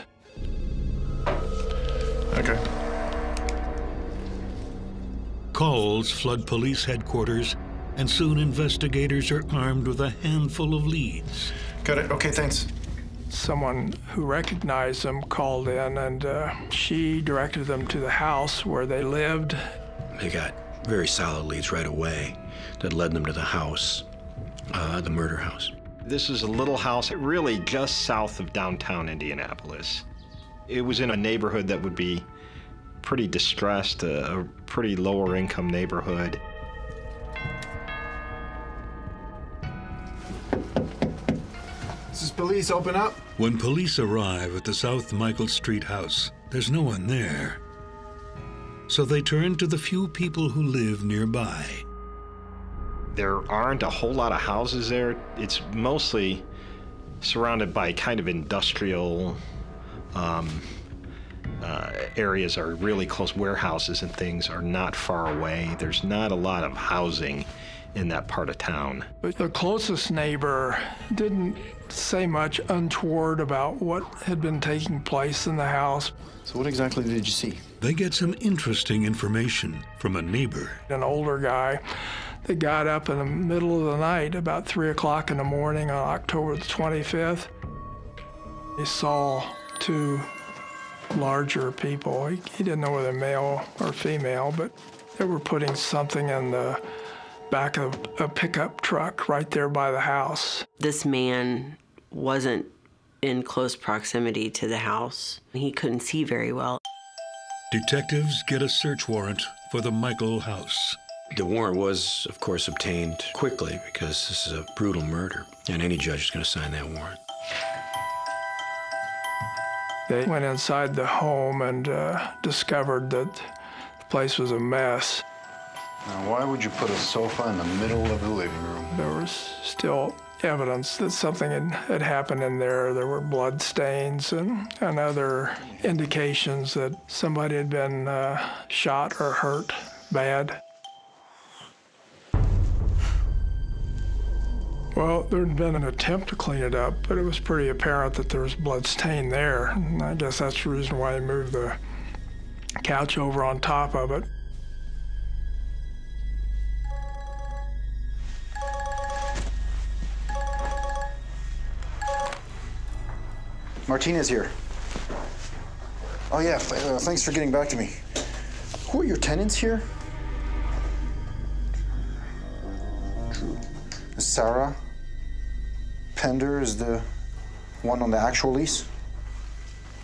Okay. Calls flood police headquarters, and soon investigators are armed with a handful of leads. Got it. Okay, thanks. Someone who recognized them called in, and she directed them to the house where they lived. They got very solid leads right away that led them to the house, the murder house. This is a little house really just south of downtown Indianapolis. It was in a neighborhood that would be pretty distressed, a pretty lower income neighborhood. This is police, open up. When police arrive at the South Michael Street house, there's no one there. So they turn to the few people who live nearby. There aren't a whole lot of houses there. It's mostly surrounded by kind of industrial areas, are really close. Warehouses and things are not far away. There's not a lot of housing in that part of town. But the closest neighbor didn't say much untoward about what had been taking place in the house. So what exactly did you see? They get some interesting information from a neighbor. An older guy that got up in the middle of the night, about 3 o'clock in the morning on October the 25th. He saw two larger people. He didn't know whether male or female, but they were putting something in the back of a pickup truck right there by the house. This man wasn't in close proximity to the house. He couldn't see very well. Detectives get a search warrant for the Michael house. The warrant was, of course, obtained quickly because this is a brutal murder, and any judge is going to sign that warrant. They went inside the home and discovered that the place was a mess. Now, why would you put a sofa in the middle of the living room? There was still evidence that something had happened in there. There were blood stains and other indications that somebody had been shot or hurt bad. Well, there had been an attempt to clean it up, but it was pretty apparent that there was blood stain there. And I guess that's the reason why they moved the couch over on top of it. Martinez here. Oh yeah, thanks for getting back to me. Who are your tenants here? Sarah Pender is the one on the actual lease.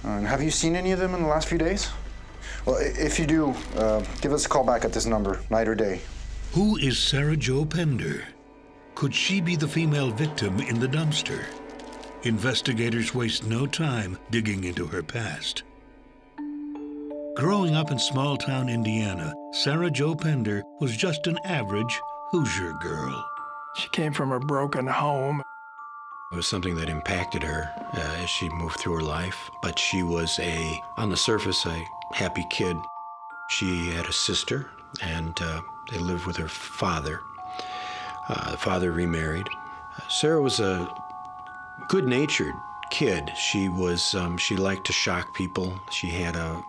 And have you seen any of them in the last few days? Well, if you do, give us a call back at this number, night or day. Who is Sarah Jo Pender? Could she be the female victim in the dumpster? Investigators waste no time digging into her past. Growing up in small-town Indiana, Sarah Jo Pender was just an average Hoosier girl. She came from a broken home. It was something that impacted her as she moved through her life, but she was on the surface, a happy kid. She had a sister, and they lived with her father. The father remarried. Sarah was a good-natured kid. She liked to shock people. She had a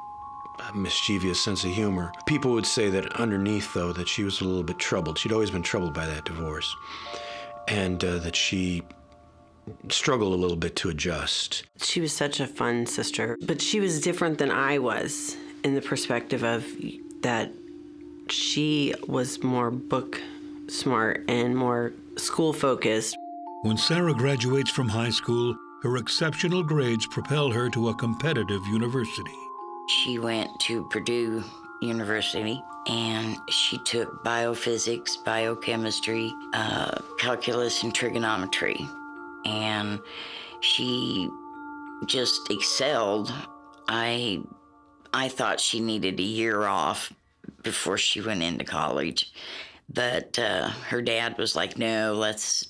mischievous sense of humor. People would say that underneath, though, that she was a little bit troubled. She'd always been troubled by that divorce, and that she struggled a little bit to adjust. She was such a fun sister, but she was different than I was in the perspective of that she was more book smart and more school focused. When Sarah graduates from high school, her exceptional grades propel her to a competitive university. She went to Purdue University, and she took biophysics, biochemistry, calculus, and trigonometry. And she just excelled. I thought she needed a year off before she went into college. But her dad was like, no, let's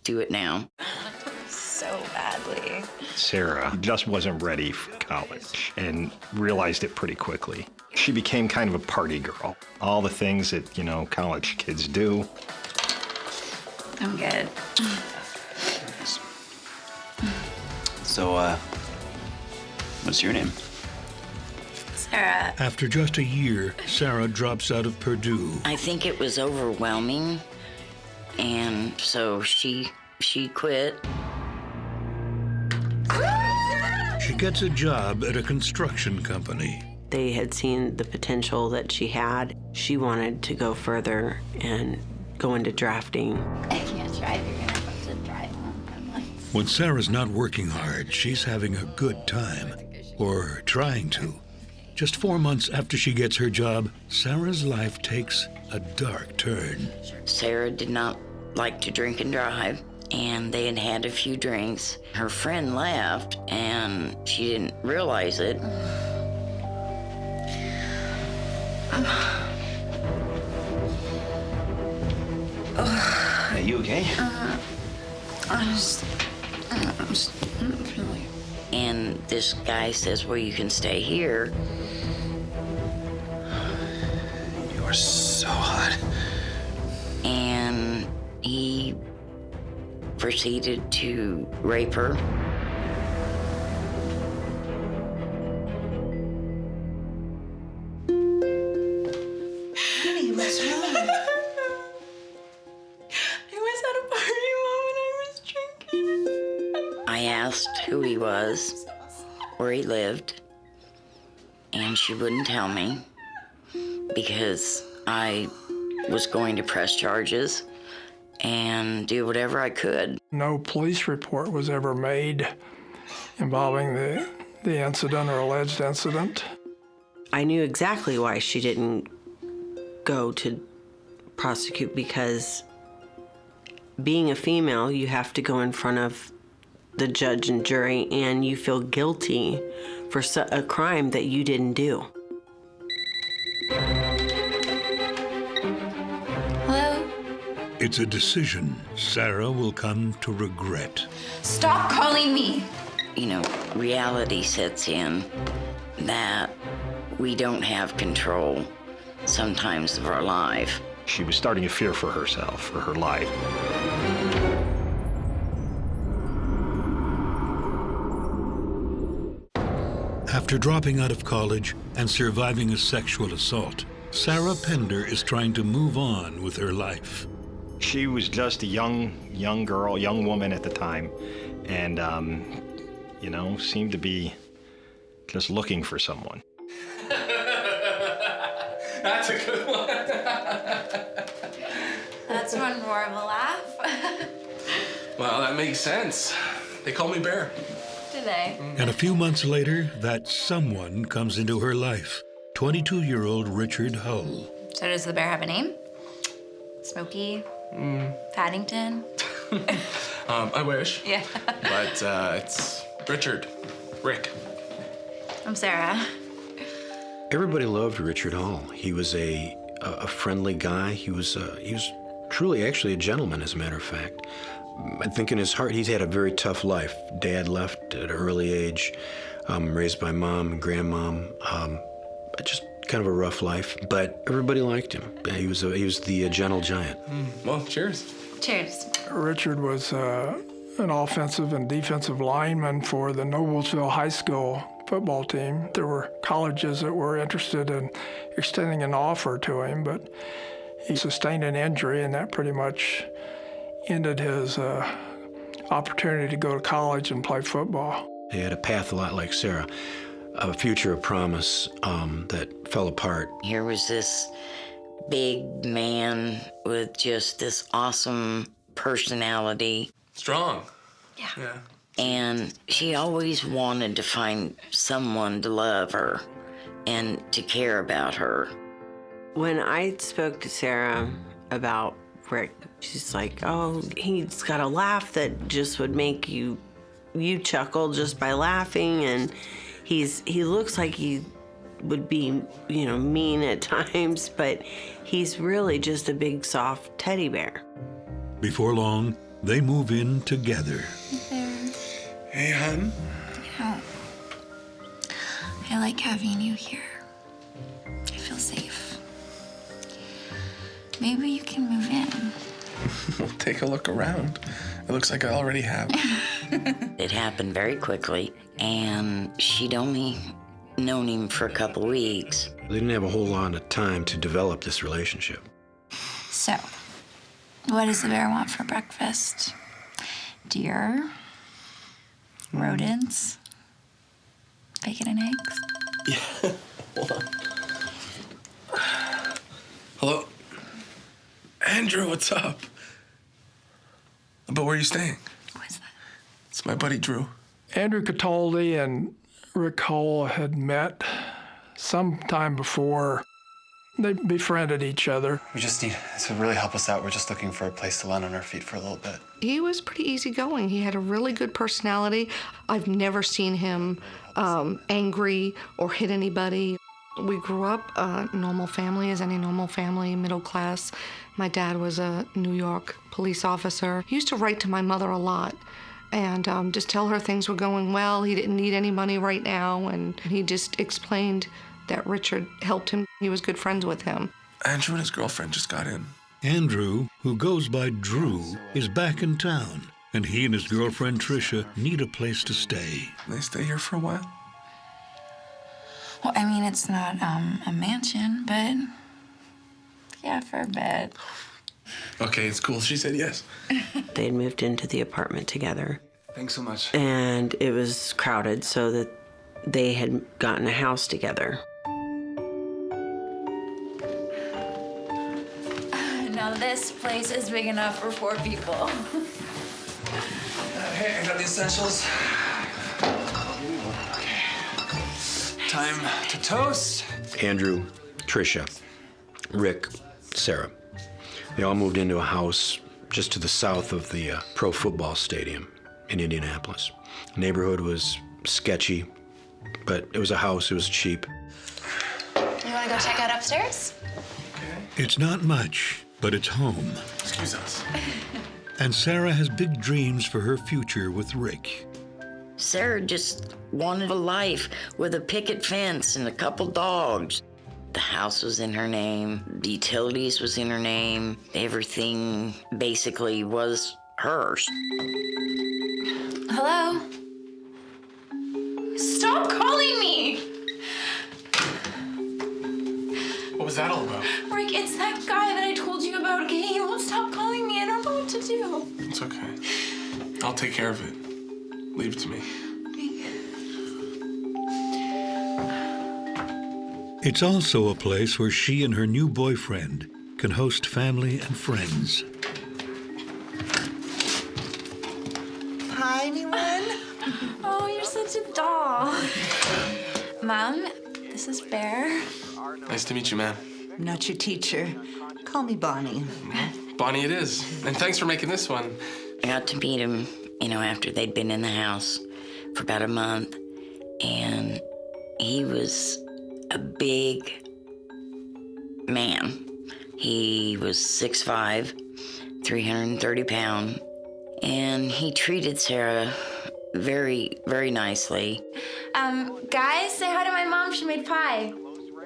do it now. So badly. Sarah just wasn't ready for college and realized it pretty quickly. She became kind of a party girl. All the things that, college kids do. I'm good. So, what's your name? Sarah. After just a year, Sarah drops out of Purdue. I think it was overwhelming, and so she quit. She gets a job at a construction company. They had seen the potential that she had. She wanted to go further and go into drafting. I can't drive. You're gonna have to drive home. I'm like... When Sarah's not working hard, she's having a good time, or trying to. Just 4 months after she gets her job, Sarah's life takes a dark turn. Sarah did not like to drink and drive, and they had had a few drinks. Her friend left, and she didn't realize it. Are you okay? I just... And this guy says, well, you can stay here. You are so hot. And he proceeded to rape her. Honey, what's wrong? I was at a party, Mom, and I was drinking. I asked who he was, where he lived, and she wouldn't tell me because I was going to press charges and do whatever I could. No police report was ever made involving the incident or alleged incident. I knew exactly why she didn't go to prosecute, because being a female, you have to go in front of the judge and jury, and you feel guilty for a crime that you didn't do. Hello? It's a decision Sarah will come to regret. Stop calling me. You know, reality sets in that we don't have control sometimes of our life. She was starting to fear for herself, for her life. After dropping out of college and surviving a sexual assault, Sarah Pender is trying to move on with her life. She was just a young girl, young woman at the time, and, you know, seemed to be just looking for someone. That's a good one. That's one more of a laugh. Well, that makes sense. They call me Bear. Do they? And a few months later, that someone comes into her life, 22-year-old Richard Hull. So does the bear have a name? Smokey? Paddington? I wish. Yeah. But it's Richard. Rick. I'm Sarah. Everybody loved Richard Hall. He was a friendly guy. He was truly actually a gentleman, as a matter of fact. I think in his heart, he's had a very tough life. Dad left at an early age, raised by mom and grandmom. Just kind of a rough life, but everybody liked him. He was the gentle giant. Well, cheers. Cheers. Richard was an offensive and defensive lineman for the Noblesville High School football team. There were colleges that were interested in extending an offer to him, but he sustained an injury, and that pretty much ended his opportunity to go to college and play football. He had a path a lot like Sarah, a future of promise that fell apart. Here was this big man with just this awesome personality. Strong. Yeah. And she always wanted to find someone to love her and to care about her. When I spoke to Sarah about Rick, she's like, oh, he's got a laugh that just would make you chuckle just by laughing, and he looks like he would be, mean at times, but he's really just a big soft teddy bear. Before long, they move in together. Hey, hon. I like having you here. I feel safe. Maybe you can move in. We'll take a look around. It looks like I already have. It happened very quickly, and she'd only known him for a couple weeks. They didn't have a whole lot of time to develop this relationship. So, what does the bear want for breakfast? Deer? Rodents? Bacon and eggs? Yeah. Hold on. Hello? Andrew, what's up? But where are you staying? What's that? It's my buddy Drew. Andrew Cataldi and Rick Hull had met sometime before. They befriended each other. We just need to really help us out. We're just looking for a place to land on our feet for a little bit. He was pretty easygoing. He had a really good personality. I've never seen him angry or hit anybody. We grew up a normal family, as any normal family, middle class. My dad was a New York police officer. He used to write to my mother a lot, and just tell her things were going well. He didn't need any money right now, and he just explained that Richard helped him. He was good friends with him. Andrew and his girlfriend just got in. Andrew, who goes by Drew, is back in town, and he and his girlfriend Tricia need a place to stay. Can they stay here for a while? Well, I mean, it's not a mansion, but yeah, for a bit. Okay, it's cool. She said yes. They'd moved into the apartment together. Thanks so much. And it was crowded, so that they had gotten a house together. Now this place is big enough for 4 people. Hey, I got the essentials. Okay. Time to toast. Andrew, Tricia, Rick, Sarah. They all moved into a house just to the south of the pro football stadium in Indianapolis. The neighborhood was sketchy, but it was a house, it was cheap. You want to go check out upstairs? It's not much, but it's home. Excuse us. And Sarah has big dreams for her future with Rick. Sarah just wanted a life with a picket fence and a couple dogs. The house was in her name, the utilities was in her name, everything basically was hers. Hello? Stop calling me! What was that all about? Rick, it's that guy that I told you about, okay? He won't stop calling me. I don't know what to do. It's okay. I'll take care of it. Leave it to me. It's also a place where she and her new boyfriend can host family and friends. Hi, anyone? Oh, you're such a doll. Mom, this is Bear. Nice to meet you, man. I'm not your teacher. Call me Bonnie. Bonnie it is. And thanks for making this one. I got to meet him, after they'd been in the house for about a month. And he was a big man. He was 6'5", 330 pounds. And he treated Sarah very, very nicely. Guys, say hi to my mom. She made pie.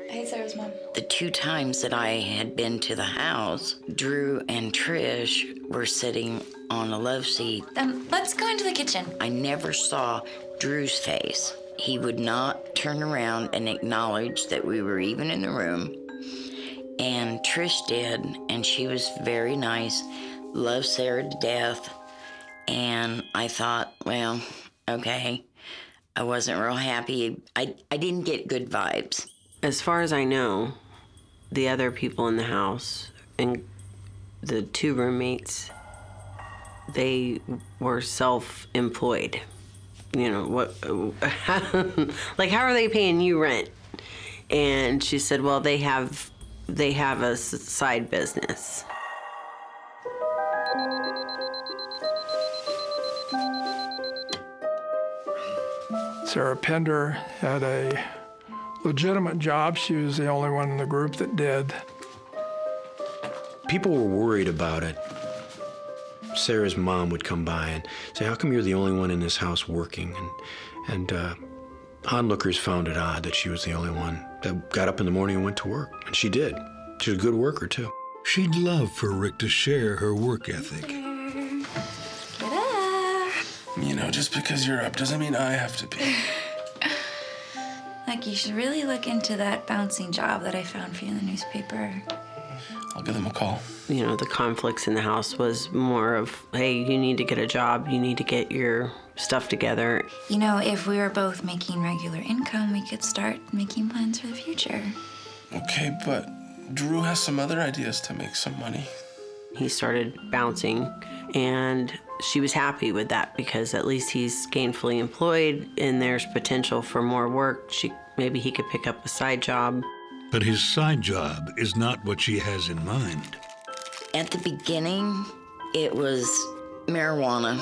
Hey, Sarah's mom. The 2 times that I had been to the house, Drew and Trish were sitting on a love seat. Then let's go into the kitchen. I never saw Drew's face. He would not turn around and acknowledge that we were even in the room. And Trish did, and she was very nice, loved Sarah to death. And I thought, well, okay. I wasn't real happy. I didn't get good vibes. As far as I know, the other people in the house and the 2 roommates, they were self-employed. What? Like, how are they paying you rent? And she said, well, they have a side business. Sarah Pender had a legitimate job. She was the only one in the group that did. People were worried about it. Sarah's mom would come by and say, how come you're the only one in this house working? And onlookers found it odd that she was the only one that got up in the morning and went to work. And she did. She was a good worker, too. She'd love for Rick to share her work ethic. Get up. Just because you're up doesn't mean I have to be. Like, you should really look into that bouncing job that I found for you in the newspaper. I'll give them a call. The conflicts in the house was more of, hey, you need to get a job, you need to get your stuff together. If we were both making regular income, we could start making plans for the future. Okay, but Drew has some other ideas to make some money. He started bouncing, and she was happy with that because at least he's gainfully employed and there's potential for more work. Maybe he could pick up a side job. But his side job is not what she has in mind. At the beginning, it was marijuana.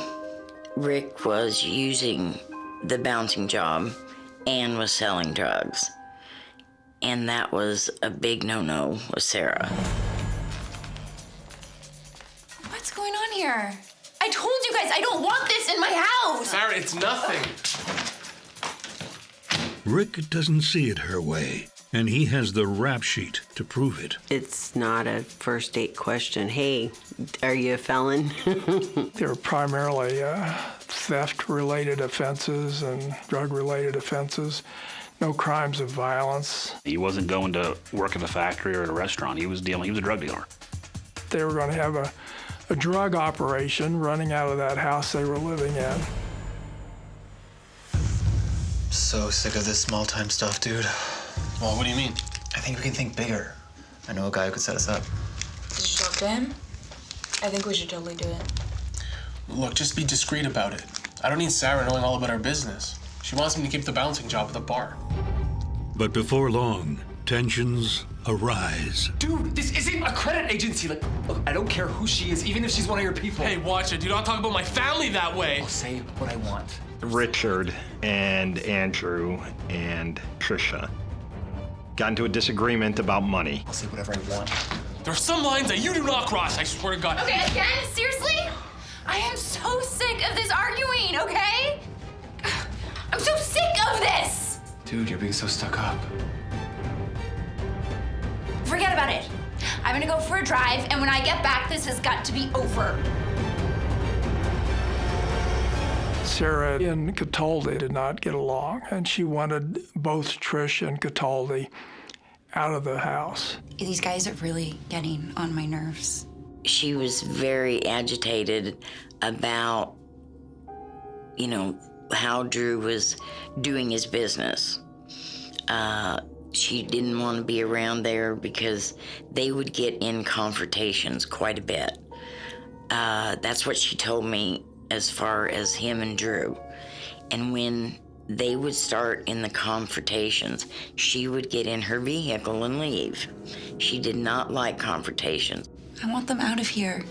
Rick was using the bouncing job and was selling drugs. And that was a big no-no with Sarah. What's going on here? I I told you guys I don't want this in my house. Sarah, it's nothing. Rick doesn't see it her way, and he has the rap sheet to prove it. It's not a first date question. Hey, are you a felon? They're primarily theft-related offenses and drug-related offenses. No crimes of violence. He wasn't going to work at a factory or at a restaurant. He was a drug dealer. They were going to have a drug operation running out of that house they were living in. So sick of this small-time stuff, dude. Well, what do you mean? I think we can think bigger. I know a guy who could set us up. Did you talk to him? I think we should totally do it. Look, just be discreet about it. I don't need Sarah knowing all about our business. She wants me to keep the bouncing job at the bar. But before long, tensions arise. Dude, this isn't a credit agency. Like, look, I don't care who she is, even if she's one of your people. Hey, watch it. Do not talk about my family that way. I'll say what I want. Richard and Andrew and Trisha got into a disagreement about money. I'll say whatever I want. There are some lines that you do not cross, I swear to God. Okay, again? Seriously? I am so sick of this arguing, okay? I'm so sick of this! Dude, you're being so stuck up. Forget about it. I'm gonna go for a drive, and when I get back, this has got to be over. Sarah and Cataldi did not get along, and she wanted both Trish and Cataldi out of the house. These guys are really getting on my nerves. She was very agitated about, how Drew was doing his business. She didn't want to be around there because they would get in confrontations quite a bit. That's what she told me as far as him and Drew. And when they would start in the confrontations, she would get in her vehicle and leave. She did not like confrontations. I want them out of here.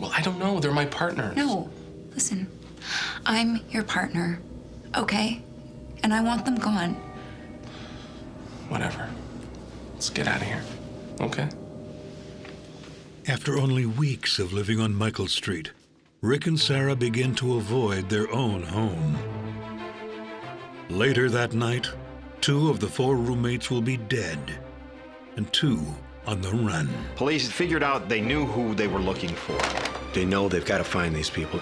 Well, I don't know. They're my partners. No, listen. I'm your partner, okay? And I want them gone. Whatever. Let's get out of here, okay? After only weeks of living on Michael Street, Rick and Sarah begin to avoid their own home. Later that night, 2 of the 4 roommates will be dead, and 2 on the run. Police figured out they knew who they were looking for. They know they've got to find these people.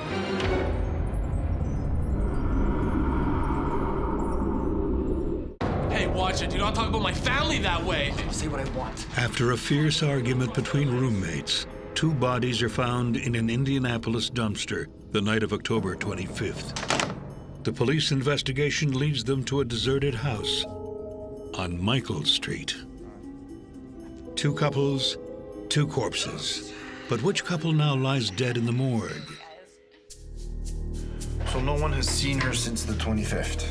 Hey, watch it. Do not talk about my family that way. I'll say what I want. After a fierce argument between roommates, 2 bodies are found in an Indianapolis dumpster the night of October 25th. The police investigation leads them to a deserted house on Michael Street. 2 couples, 2 corpses. But which couple now lies dead in the morgue? So no one has seen her since the 25th.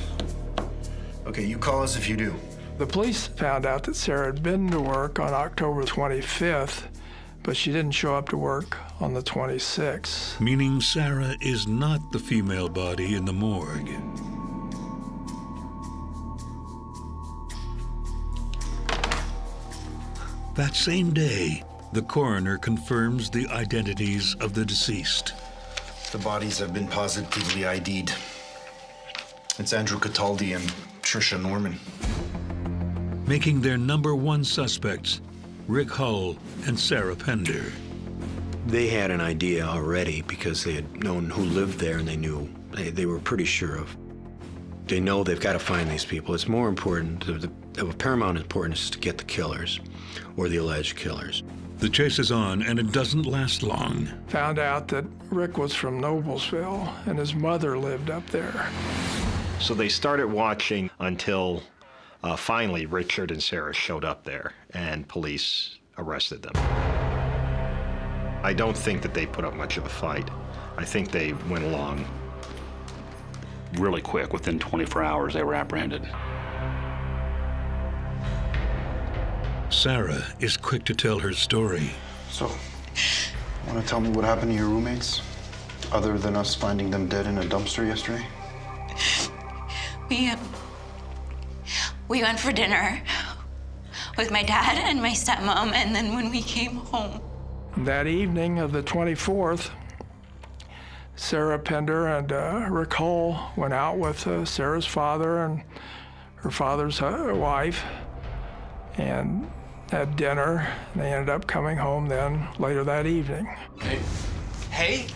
Okay, you call us if you do. The police found out that Sarah had been to work on October 25th, but she didn't show up to work on the 26th. Meaning Sarah is not the female body in the morgue. That same day, the coroner confirms the identities of the deceased. The bodies have been positively ID'd. It's Andrew Cataldi and Trisha Norman. Making their number 1 suspects Rick Hull and Sarah Pender. They had an idea already because they had known who lived there, and they knew, they were pretty sure of. They know they've got to find these people. It's more important, of paramount importance, to get the killers, or the alleged killers. The chase is on, and it doesn't last long. Found out that Rick was from Noblesville, and his mother lived up there. So they started watching until finally Richard and Sarah showed up there, and police arrested them. I don't think that they put up much of a fight. I think they went along really quick. Within 24 hours, they were apprehended. Sarah is quick to tell her story. So, want to tell me what happened to your roommates? Other than us finding them dead in a dumpster yesterday? We went for dinner with my dad and my stepmom, and then when we came home. That evening of the 24th, Sarah Pender and Rick Hull went out with Sarah's father and her father's wife and had dinner. They ended up coming home then later that evening. Hey?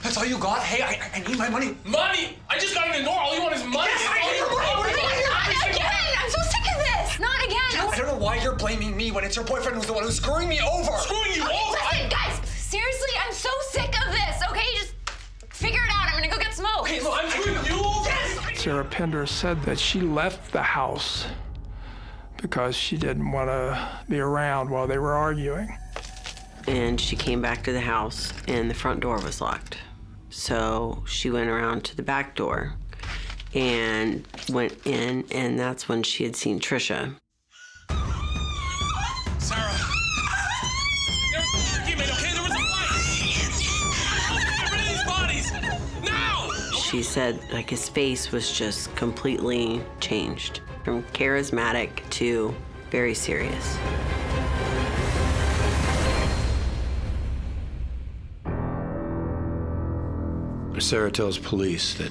That's all you got? Hey, I need my money. Money? I just got in the door. All you want is money. Yes, I need money. Not again! I'm so sick of this! Not again! I don't know why you're blaming me when it's your boyfriend who's the one who's screwing me over. Screwing you over? Listen, guys, seriously, I'm so sick of this, okay? Just figure it out. I'm gonna go get smoke. Okay, look, I'm screwing you over. Yes! Sarah Pender said that she left the house because she didn't want to be around while they were arguing. And she came back to the house and the front door was locked. So she went around to the back door and went in, and that's when she had seen Trisha. Sarah. Okay, there was a fight. Get rid of these bodies. Now! She said, like, his face was just completely changed from charismatic to very serious. Sarah tells police that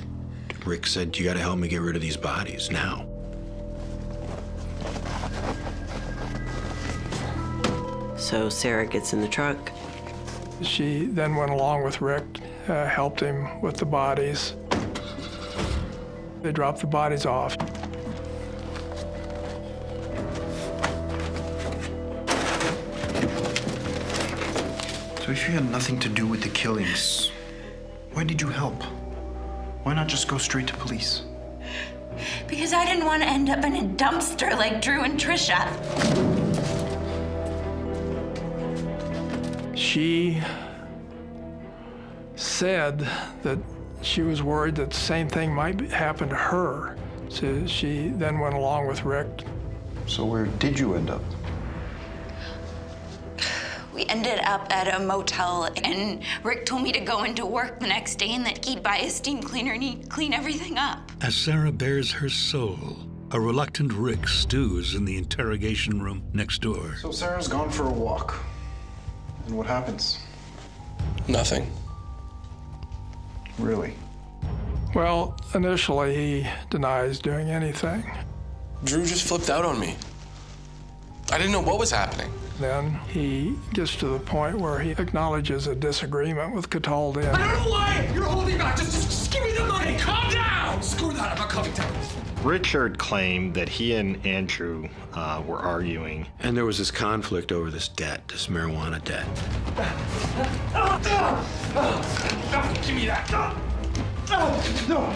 Rick said, "You gotta help me get rid of these bodies now." So Sarah gets in the truck. She then went along with Rick, helped him with the bodies. They dropped the bodies off. So if you had nothing to do with the killings, why did you help? Why not just go straight to police? Because I didn't want to end up in a dumpster like Drew and Trisha. She said that she was worried that the same thing might happen to her. So she then went along with Rick. So where did you end up? We ended up at a motel, and Rick told me to go into work the next day and that he'd buy a steam cleaner and he'd clean everything up. As Sarah bares her soul, a reluctant Rick stews in the interrogation room next door. So Sarah's gone for a walk. And what happens? Nothing. Really? Well, initially he denies doing anything. Drew just flipped out on me. I didn't know what was happening. Then he gets to the point where he acknowledges a disagreement with Cataldi. I don't know why you're holding back. Just give me the money. Calm down. Screw that. I'm not coming down. Richard claimed that he and Andrew were arguing. And there was this conflict over this debt, this marijuana debt. Give me that. No.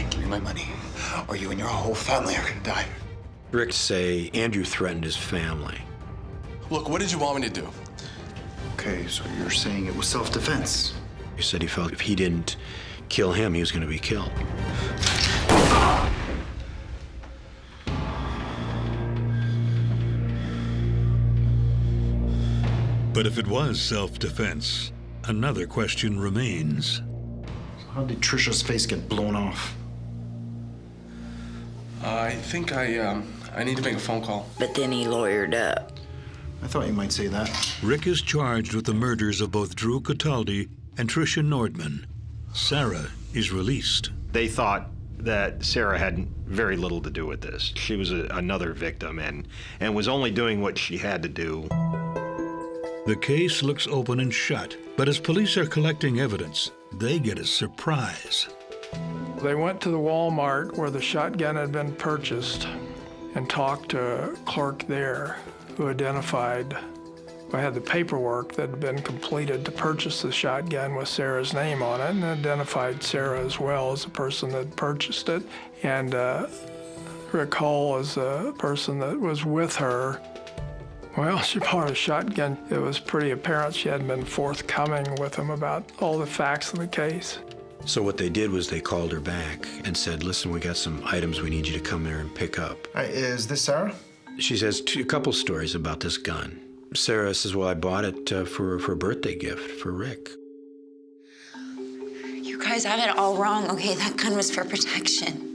Give me my money, or you and your whole family are gonna die. Rick say Andrew threatened his family. Look, what did you want me to do? Okay, so you're saying it was self-defense. He said he felt if he didn't kill him, he was going to be killed. But if it was self-defense, another question remains. So how did Trisha's face get blown off? I think I need to make a phone call. But then he lawyered up. I thought you might say that. Rick is charged with the murders of both Drew Cataldi and Trisha Nordman. Sarah is released. They thought that Sarah had very little to do with this. She was another victim and was only doing what she had to do. The case looks open and shut, but as police are collecting evidence, they get a surprise. They went to the Walmart where the shotgun had been purchased and talked to a clerk there who identified, I had the paperwork that had been completed to purchase the shotgun with Sarah's name on it, and identified Sarah as well as the person that purchased it. And Rick Hull as the person that was with her. Well, she bought a shotgun. It was pretty apparent she hadn't been forthcoming with him about all the facts of the case. So what they did was they called her back and said, "Listen, we got some items we need you to come there and pick up." Is this Sarah? She says a couple stories about this gun. Sarah says, "Well, I bought it for a birthday gift for Rick." You guys have it all wrong, okay? That gun was for protection.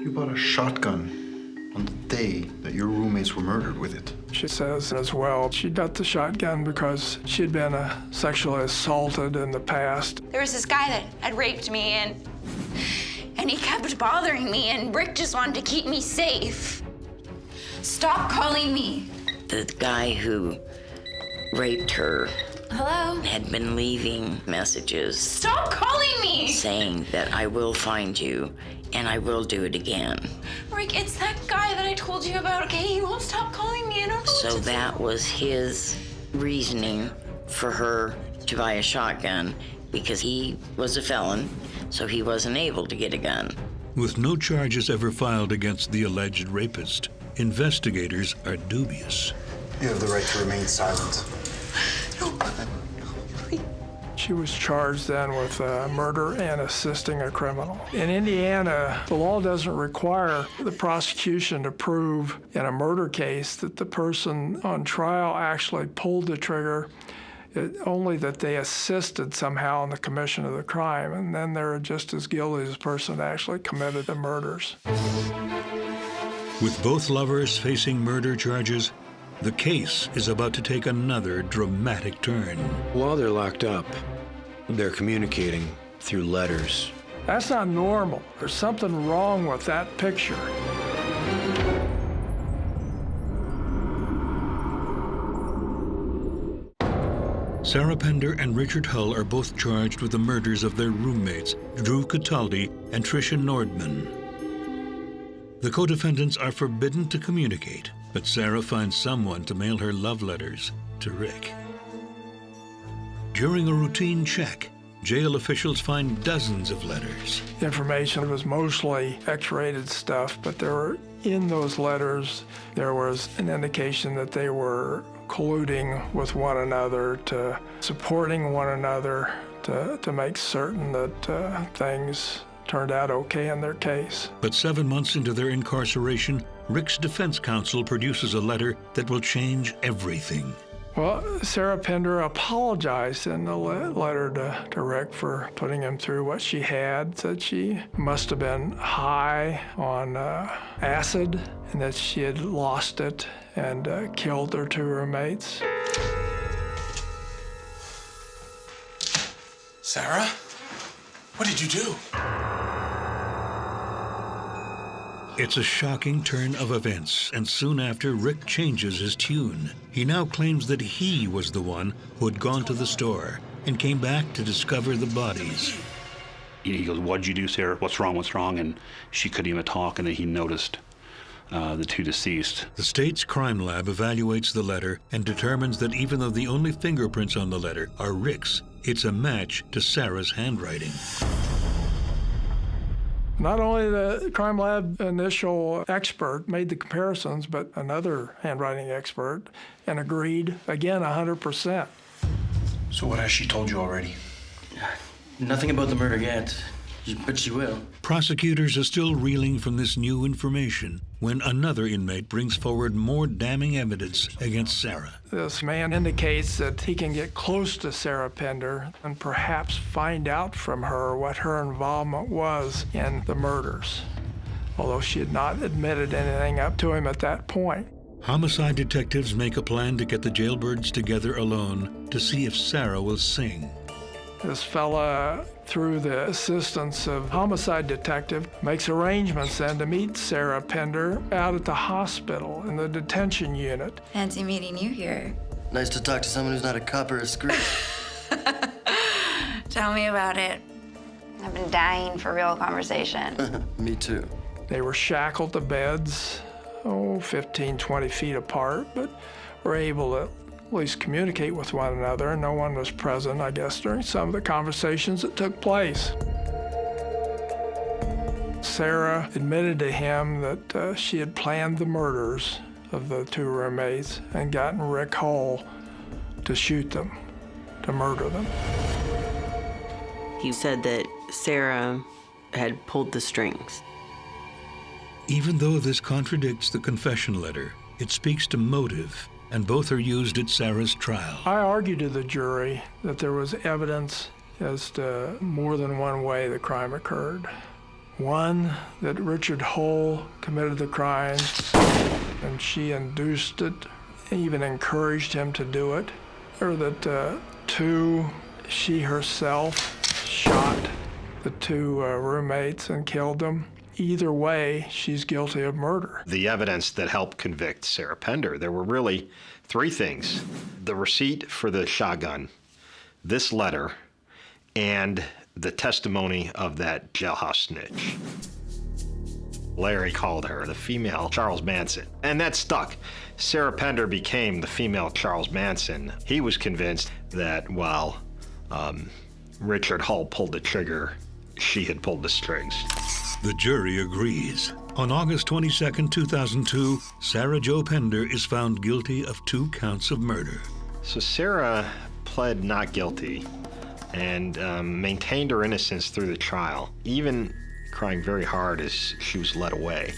You bought a shotgun on the day that your roommates were murdered with it. She says as well she got the shotgun because she'd been sexually assaulted in the past. There was this guy that had raped me, and he kept bothering me, and Rick just wanted to keep me safe. Stop calling me. The guy who raped her Hello? had been leaving messages. Stop calling me! Saying that I will find you and I will do it again. Rick, it's that guy that I told you about, okay? He won't stop calling me. I don't know So that was his reasoning for her to buy a shotgun, because he was a felon, so he wasn't able to get a gun. With no charges ever filed against the alleged rapist, investigators are dubious. You have the right to remain silent. She was charged then with murder and assisting a criminal. In Indiana, the law doesn't require the prosecution to prove in a murder case that the person on trial actually pulled the trigger, only that they assisted somehow in the commission of the crime, and then they're just as guilty as the person that actually committed the murders. With both lovers facing murder charges, the case is about to take another dramatic turn. While they're locked up, they're communicating through letters. That's not normal. There's something wrong with that picture. Sarah Pender and Richard Hull are both charged with the murders of their roommates, Drew Cataldi and Tricia Nordman. The co-defendants are forbidden to communicate, but Sarah finds someone to mail her love letters to Rick. During a routine check, jail officials find dozens of letters. Information was mostly X-rated stuff, but in those letters, there was an indication that they were colluding with one another, to supporting one another, to make certain that things turned out okay in their case. But 7 months into their incarceration, Rick's defense counsel produces a letter that will change everything. Well, Sarah Pender apologized in the letter to Rick for putting him through what she had. Said she must have been high on acid and that she had lost it and killed her two roommates. Sarah? What did you do? It's a shocking turn of events, and soon after, Rick changes his tune. He now claims that he was the one who had gone to the store and came back to discover the bodies. He goes, "What'd you do, Sarah? What's wrong? What's wrong?" And she couldn't even talk, and then he noticed the two deceased. The state's crime lab evaluates the letter and determines that even though the only fingerprints on the letter are Rick's, it's a match to Sarah's handwriting. Not only the crime lab initial expert made the comparisons, but another handwriting expert, and agreed, again, 100%. So what has she told you already? Nothing about the murder yet, but she will. Prosecutors are still reeling from this new information when another inmate brings forward more damning evidence against Sarah. This man indicates that he can get close to Sarah Pender and perhaps find out from her what her involvement was in the murders, although she had not admitted anything up to him at that point. Homicide detectives make a plan to get the jailbirds together alone to see if Sarah will sing. This fella, through the assistance of homicide detective, makes arrangements then to meet Sarah Pender out at the hospital in the detention unit. Fancy meeting you here. Nice to talk to someone who's not a cop or a screw. Tell me about it. I've been dying for real conversation. Me too. They were shackled to beds, 15, 20 feet apart, but were able to at least communicate with one another, and no one was present, I guess, during some of the conversations that took place. Sarah admitted to him that she had planned the murders of the two roommates and gotten Rick Hull to shoot them, to murder them. He said that Sarah had pulled the strings. Even though this contradicts the confession letter, it speaks to motive, and both are used at Sarah's trial. I argued to the jury that there was evidence as to more than one way the crime occurred. One, that Richard Hull committed the crime, and she induced it, even encouraged him to do it, or that two, she herself shot the two roommates and killed them. Either way, she's guilty of murder. The evidence that helped convict Sarah Pender, there were really three things: the receipt for the shotgun, this letter, and the testimony of that jailhouse snitch. Larry called her the female Charles Manson, and that stuck. Sarah Pender became the female Charles Manson. He was convinced that while Richard Hull pulled the trigger, she had pulled the strings. The jury agrees. On August 22, 2002, Sarah Jo Pender is found guilty of 2 counts of murder. So Sarah pled not guilty and maintained her innocence through the trial, even crying very hard as she was led away.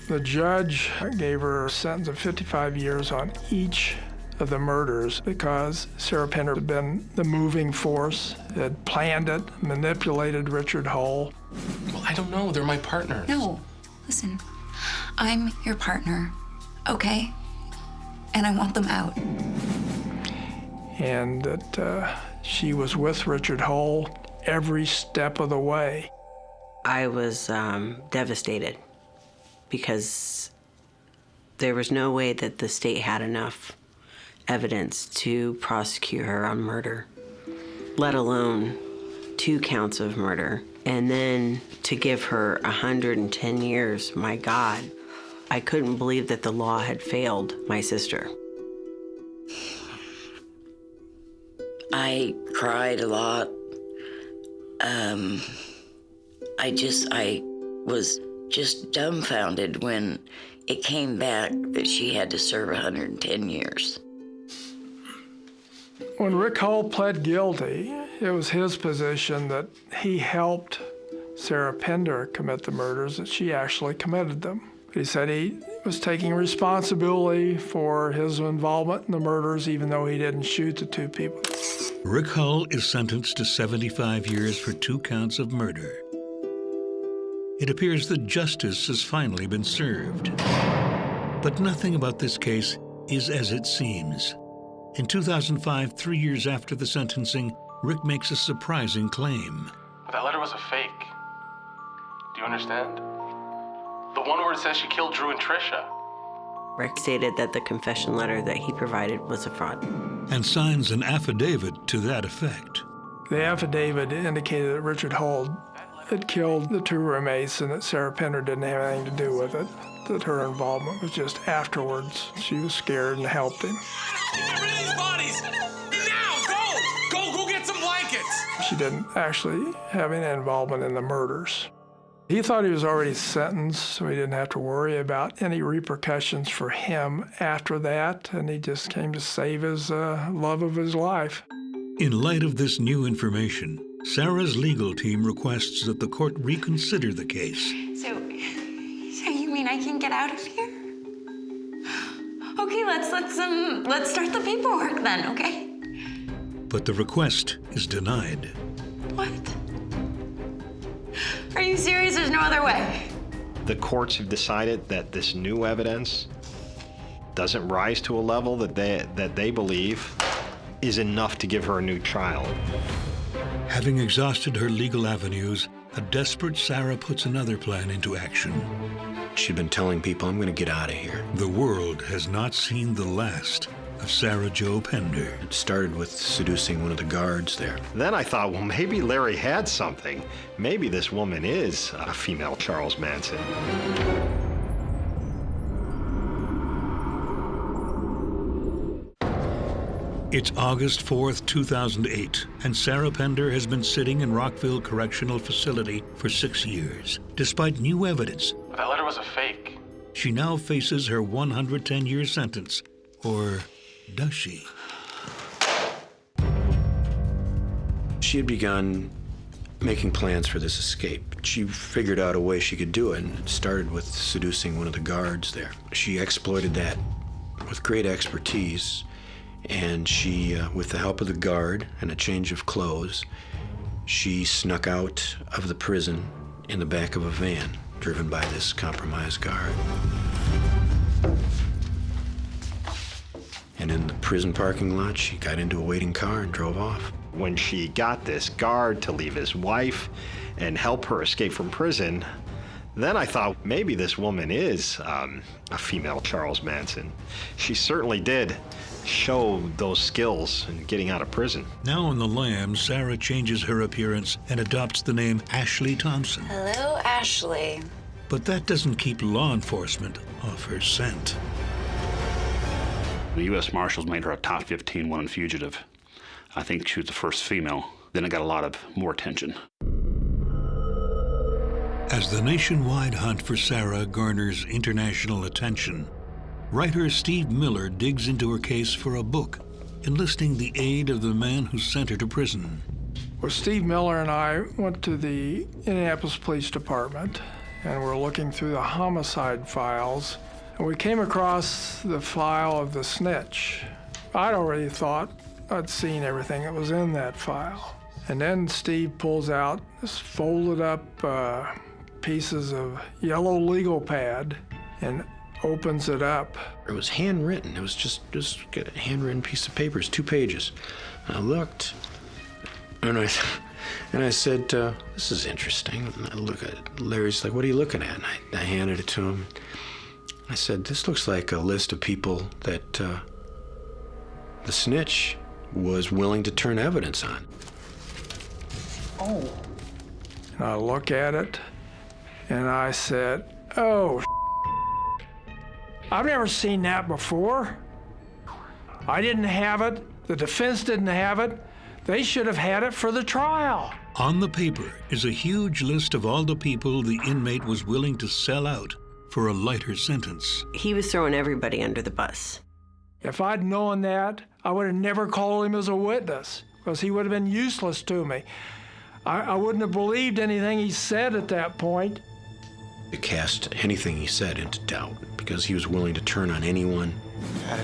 The judge gave her a sentence of 55 years on each of the murders because Sarah Pender had been the moving force, had planned it, manipulated Richard Hull. Well, I don't know. They're my partners. No, listen, I'm your partner, okay? And I want them out. And that she was with Richard Hull every step of the way. I was devastated because there was no way that the state had enough evidence to prosecute her on murder, let alone 2 counts of murder. And then to give her 110 years, my God. I couldn't believe that the law had failed my sister. I cried a lot. I was just dumbfounded when it came back that she had to serve 110 years. When Rick Hull pled guilty, it was his position that he helped Sarah Pender commit the murders, that she actually committed them. He said he was taking responsibility for his involvement in the murders, even though he didn't shoot the 2 people. Rick Hull is sentenced to 75 years for 2 counts of murder. It appears that justice has finally been served. But nothing about this case is as it seems. In 2005, 3 years after the sentencing, Rick makes a surprising claim. That letter was a fake. Do you understand? The one where it says she killed Drew and Trisha. Rick stated that the confession letter that he provided was a fraud. And signs an affidavit to that effect. The affidavit indicated that Richard Hull had killed the 2 roommates and that Sarah Pender didn't have anything to do with it, that her involvement was just afterwards. She was scared and helped him. Get rid of these bodies! Now! Go get some blankets! She didn't actually have any involvement in the murders. He thought he was already sentenced, so he didn't have to worry about any repercussions for him after that, and he just came to save his love of his life. In light of this new information, Sarah's legal team requests that the court reconsider the case. So you mean I can get out of here? Okay, let's start the paperwork then, okay? But the request is denied. What? Are you serious? There's no other way. The courts have decided that this new evidence doesn't rise to a level that they believe is enough to give her a new trial. Having exhausted her legal avenues, a desperate Sarah puts another plan into action. She'd been telling people, I'm going to get out of here. The world has not seen the last of Sarah Jo Pender. It started with seducing one of the guards there. Then I thought, well, maybe Larry had something. Maybe this woman is a female Charles Manson. It's August 4th, 2008, and Sarah Pender has been sitting in Rockville Correctional Facility for 6 years. Despite new evidence, That letter was a fake. she now faces her 110-year sentence. Or does she? She had begun making plans for this escape. She figured out a way she could do it, and it started with seducing one of the guards there. She exploited that with great expertise. And she, with the help of the guard and a change of clothes, she snuck out of the prison in the back of a van driven by this compromised guard. And in the prison parking lot, she got into a waiting car and drove off. When she got this guard to leave his wife and help her escape from prison, then I thought maybe this woman is a female Charles Manson. She certainly did show those skills in getting out of prison. Now on the lam, Sarah changes her appearance and adopts the name Ashley Thompson. Hello, Ashley. But that doesn't keep law enforcement off her scent. The U.S. Marshals made her a top 15 wanted fugitive. I think she was the first female. Then it got a lot of more attention. As the nationwide hunt for Sarah garners international attention, writer Steve Miller digs into her case for a book, enlisting the aid of the man who sent her to prison. Well, Steve Miller and I went to the Indianapolis Police Department, and we're looking through the homicide files, and we came across the file of the snitch. I'd already thought I'd seen everything that was in that file. And then Steve pulls out this folded up pieces of yellow legal pad and opens it up. It was handwritten. It was just a handwritten piece of paper. It's 2 pages. I looked, and I said, this is interesting. And I look at it. Larry's like, what are you looking at? And I handed it to him. I said, this looks like a list of people that the snitch was willing to turn evidence on. Oh. And I look at it, and I said, oh, I've never seen that before. I didn't have it. The defense didn't have it. They should have had it for the trial. On the paper is a huge list of all the people the inmate was willing to sell out for a lighter sentence. He was throwing everybody under the bus. If I'd known that, I would have never called him as a witness, because he would have been useless to me. I wouldn't have believed anything he said at that point. To cast anything he said into doubt, because he was willing to turn on anyone.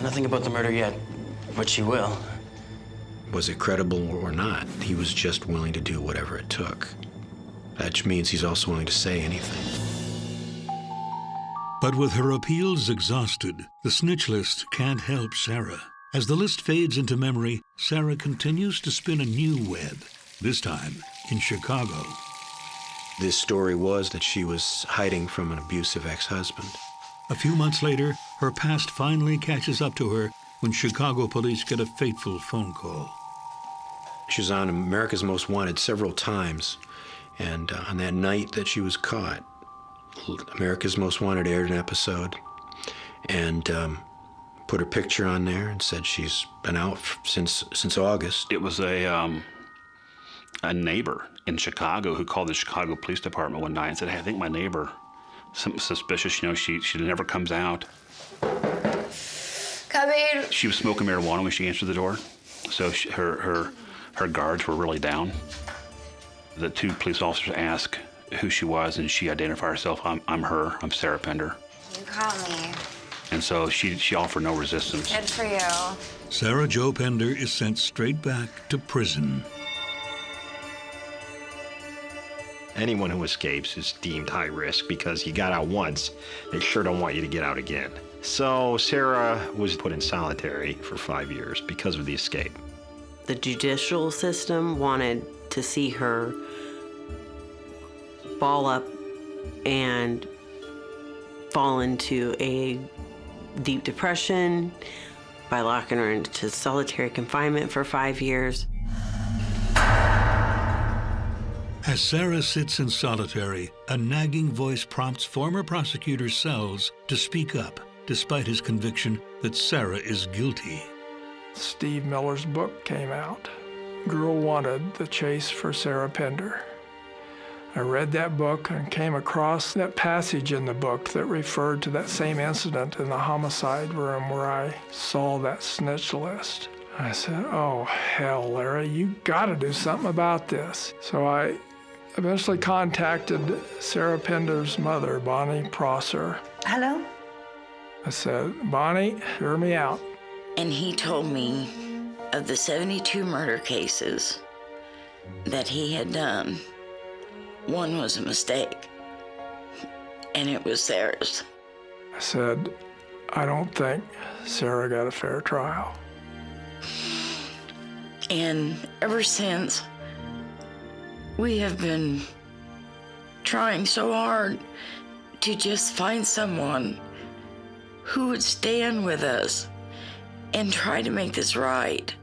Nothing about the murder yet, but she will. Was it credible or not? He was just willing to do whatever it took. That means he's also willing to say anything. But with her appeals exhausted, the snitch list can't help Sarah. As the list fades into memory, Sarah continues to spin a new web, this time in Chicago. This story was that she was hiding from an abusive ex-husband. A few months later, her past finally catches up to her when Chicago police get a fateful phone call. She was on America's Most Wanted several times, and on that night that she was caught, America's Most Wanted aired an episode and put her picture on there and said she's been out since August. It was a neighbor in Chicago who called the Chicago Police Department one night and said, hey, I think my neighbor, something suspicious, she never comes out. Come in. She was smoking marijuana when she answered the door, so her guards were really down. The 2 police officers asked who she was, and she identified herself. I'm her. I'm Sarah Pender. You caught me. And so she offered no resistance. Good for you. Sarah Jo Pender is sent straight back to prison. Anyone who escapes is deemed high risk because you got out once, they sure don't want you to get out again. So Sarah was put in solitary for 5 years because of the escape. The judicial system wanted to see her ball up and fall into a deep depression by locking her into solitary confinement for 5 years. As Sarah sits in solitary, a nagging voice prompts former prosecutor Sells to speak up, despite his conviction that Sarah is guilty. Steve Miller's book came out, Girl Wanted, The Chase for Sarah Pender. I read that book and came across that passage in the book that referred to that same incident in the homicide room where I saw that snitch list. I said, oh, hell, Larry, you gotta do something about this. So I eventually contacted Sarah Pender's mother, Bonnie Prosser. Hello? I said, Bonnie, hear me out. And he told me of the 72 murder cases that he had done, one was a mistake, and it was Sarah's. I said, I don't think Sarah got a fair trial. And ever since, we have been trying so hard to just find someone who would stand with us and try to make this right.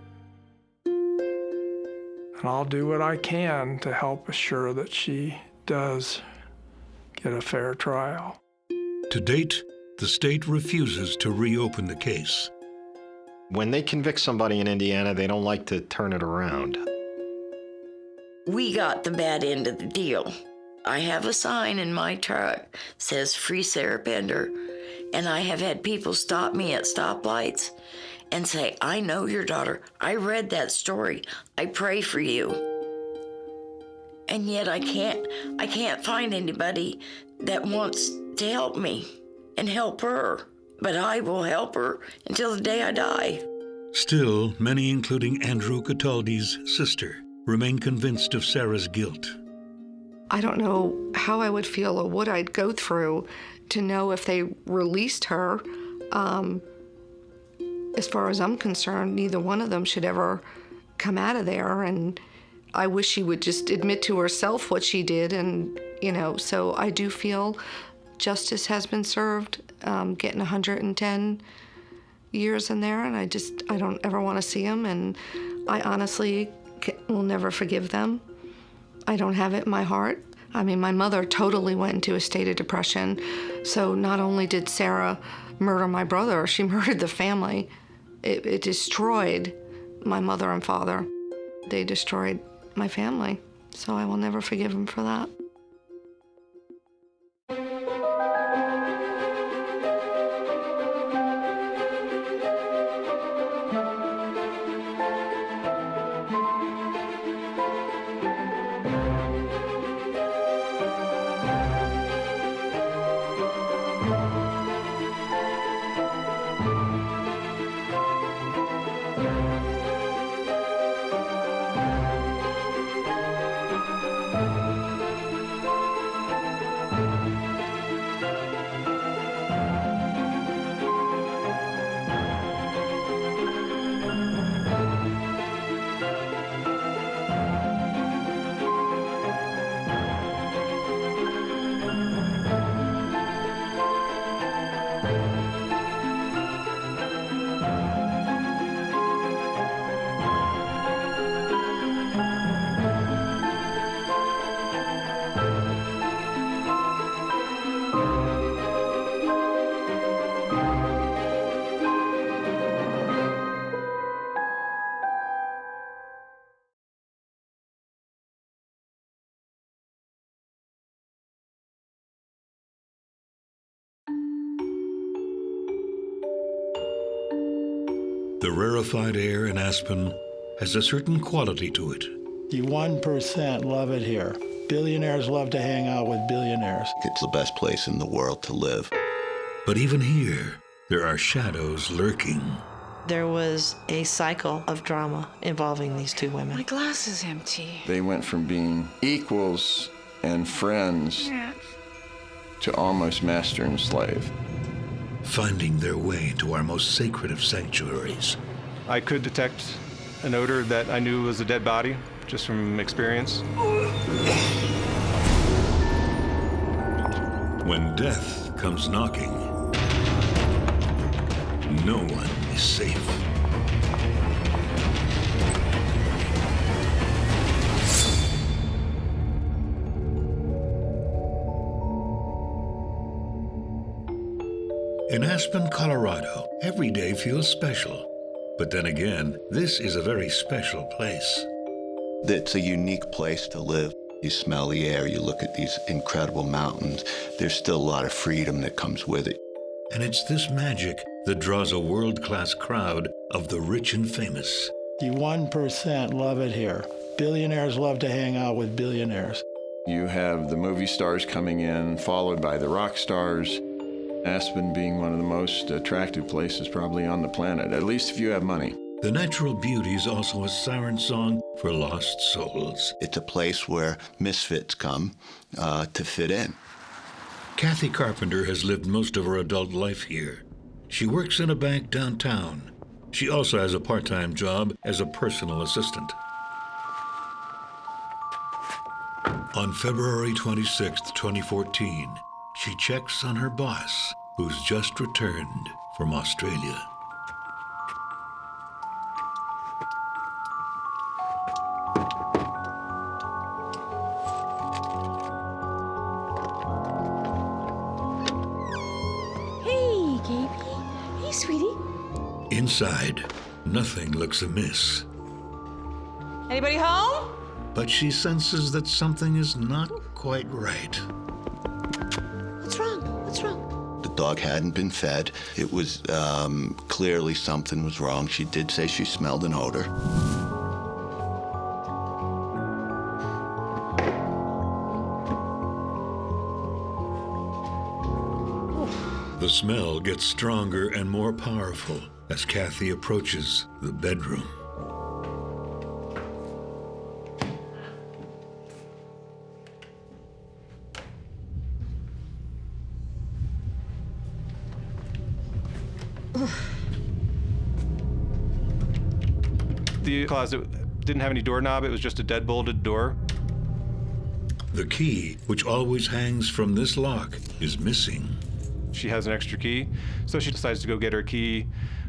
And I'll do what I can to help assure that she does get a fair trial. To date, the state refuses to reopen the case. When they convict somebody in Indiana, they don't like to turn it around. We got the bad end of the deal. I have a sign in my truck says Free Sarah Pender, and I have had people stop me at stoplights and say, I know your daughter. I read that story. I pray for you. And yet I can't find anybody that wants to help me and help her. But I will help her until the day I die. Still, many, including Andrew Cataldi's sister, remain convinced of Sarah's guilt. I don't know how I would feel or what I'd go through to know if they released her. As far as I'm concerned, neither one of them should ever come out of there. And I wish she would just admit to herself what she did. And, so I do feel justice has been served, getting 110 years in there. And I don't ever want to see them. And I honestly will never forgive them. I don't have it in my heart. I mean, my mother totally went into a state of depression. So not only did Sarah murder my brother, she murdered the family. It destroyed my mother and father. They destroyed my family. So I will never forgive them for that. The rarefied air in Aspen has a certain quality to it. You 1% love it here. Billionaires love to hang out with billionaires. It's the best place in the world to live. But even here, there are shadows lurking. There was a cycle of drama involving these two women. My glass is empty. They went from being equals and friends to almost master and slave. Finding their way to our most sacred of sanctuaries. I could detect an odor that I knew was a dead body, just from experience. When death comes knocking, no one is safe. In Aspen, Colorado, every day feels special. But then again, this is a very special place. It's a unique place to live. You smell the air, you look at these incredible mountains. There's still a lot of freedom that comes with it. And it's this magic that draws a world-class crowd of the rich and famous. You 1% love it here. Billionaires love to hang out with billionaires. You have the movie stars coming in, followed by the rock stars. Aspen being one of the most attractive places probably on the planet, at least if you have money. The natural beauty is also a siren song for lost souls. It's a place where misfits come to fit in. Kathy Carpenter has lived most of her adult life here. She works in a bank downtown. She also has a part-time job as a personal assistant. On February 26, 2014, she checks on her boss, who's just returned from Australia. Hey, Gaby. Hey, sweetie. Inside, nothing looks amiss. Anybody home? But she senses that something is not quite right. What's wrong? What's wrong? The dog hadn't been fed. It was clearly something was wrong. She did say she smelled an odor. The smell gets stronger and more powerful as Kathy approaches the bedroom. The closet didn't have any doorknob. It was just a dead-bolted door. The key, which always hangs from this lock, is missing. She has an extra key, so she decides to go get her key,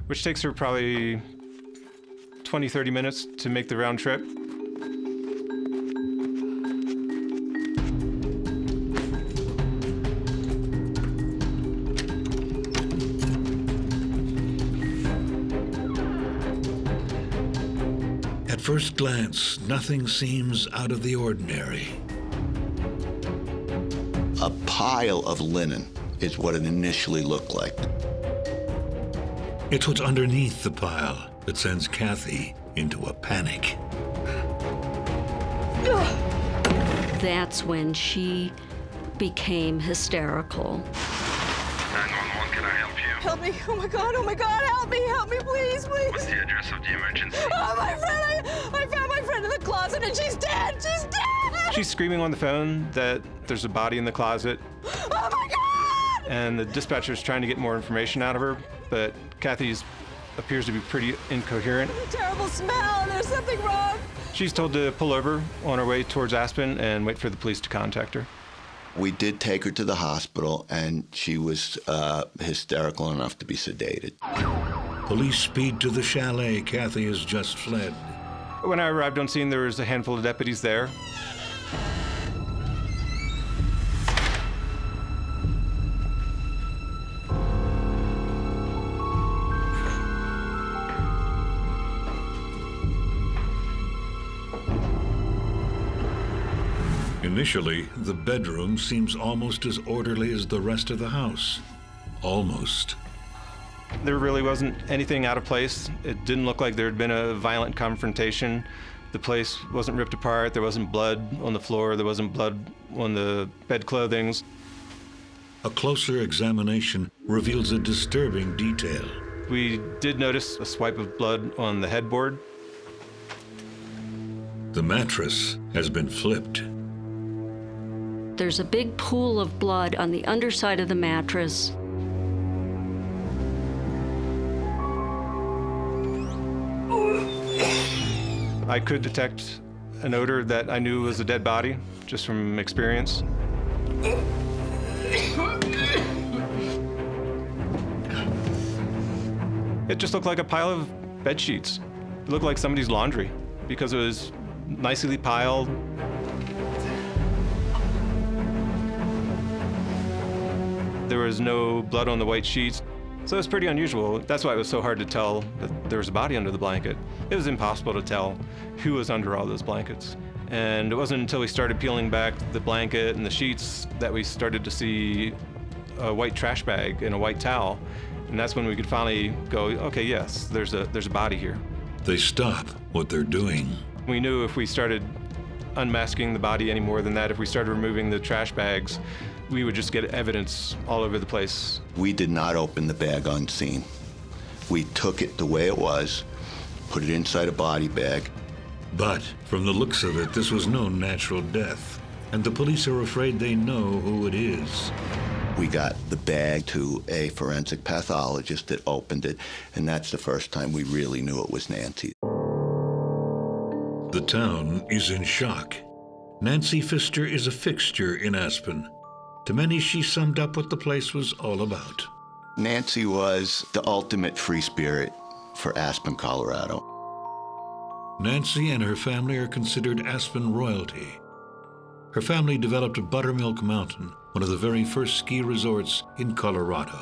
which takes her probably 20, 30 minutes to make the round trip. At first glance, nothing seems out of the ordinary. A pile of linen is what it initially looked like. It's what's underneath the pile that sends Kathy into a panic. That's when she became hysterical. 911, can I help you? Help me. Oh, my God, help me, please. What's the address of the emergency? Oh, my friend, I found my friend in the closet and she's dead. She's dead. She's screaming on the phone that there's a body in the closet. Oh, my God. And the dispatcher's trying to get more information out of her, but Kathy appears to be pretty incoherent. Terrible smell. There's something wrong. She's told to pull over on her way towards Aspen and wait for the police to contact her. We did take her to the hospital, and she was hysterical enough to be sedated. Police speed to the chalet Kathy has just fled. When I arrived on scene, there was a handful of deputies there. Initially, the bedroom seems almost as orderly as the rest of the house. Almost. There really wasn't anything out of place. It didn't look like there had been a violent confrontation. The place wasn't ripped apart. There wasn't blood on the floor. There wasn't blood on the bed clothings. A closer examination reveals a disturbing detail. We did notice a swipe of blood on the headboard. The mattress has been flipped. There's a big pool of blood on the underside of the mattress. I could detect an odor that I knew was a dead body, just from experience. It just looked like a pile of bed sheets. It looked like somebody's laundry because it was nicely piled. There was no blood on the white sheets, so it was pretty unusual. That's why it was so hard to tell that there was a body under the blanket. It was impossible to tell who was under all those blankets. And it wasn't until we started peeling back the blanket and the sheets that we started to see a white trash bag and a white towel. And that's when we could finally go, okay, yes, there's a body here. They stop what they're doing. We knew if we started unmasking the body any more than that, if we started removing the trash bags, we would just get evidence all over the place. We did not open the bag on scene. We took it the way it was, put it inside a body bag. But from the looks of it, this was no natural death, and the police are afraid they know who it is. We got the bag to a forensic pathologist that opened it, and that's the first time we really knew it was Nancy. The town is in shock. Nancy Pfister is a fixture in Aspen. To many, she summed up what the place was all about. Nancy was the ultimate free spirit for Aspen, Colorado. Nancy and her family are considered Aspen royalty. Her family developed Buttermilk Mountain, one of the very first ski resorts in Colorado.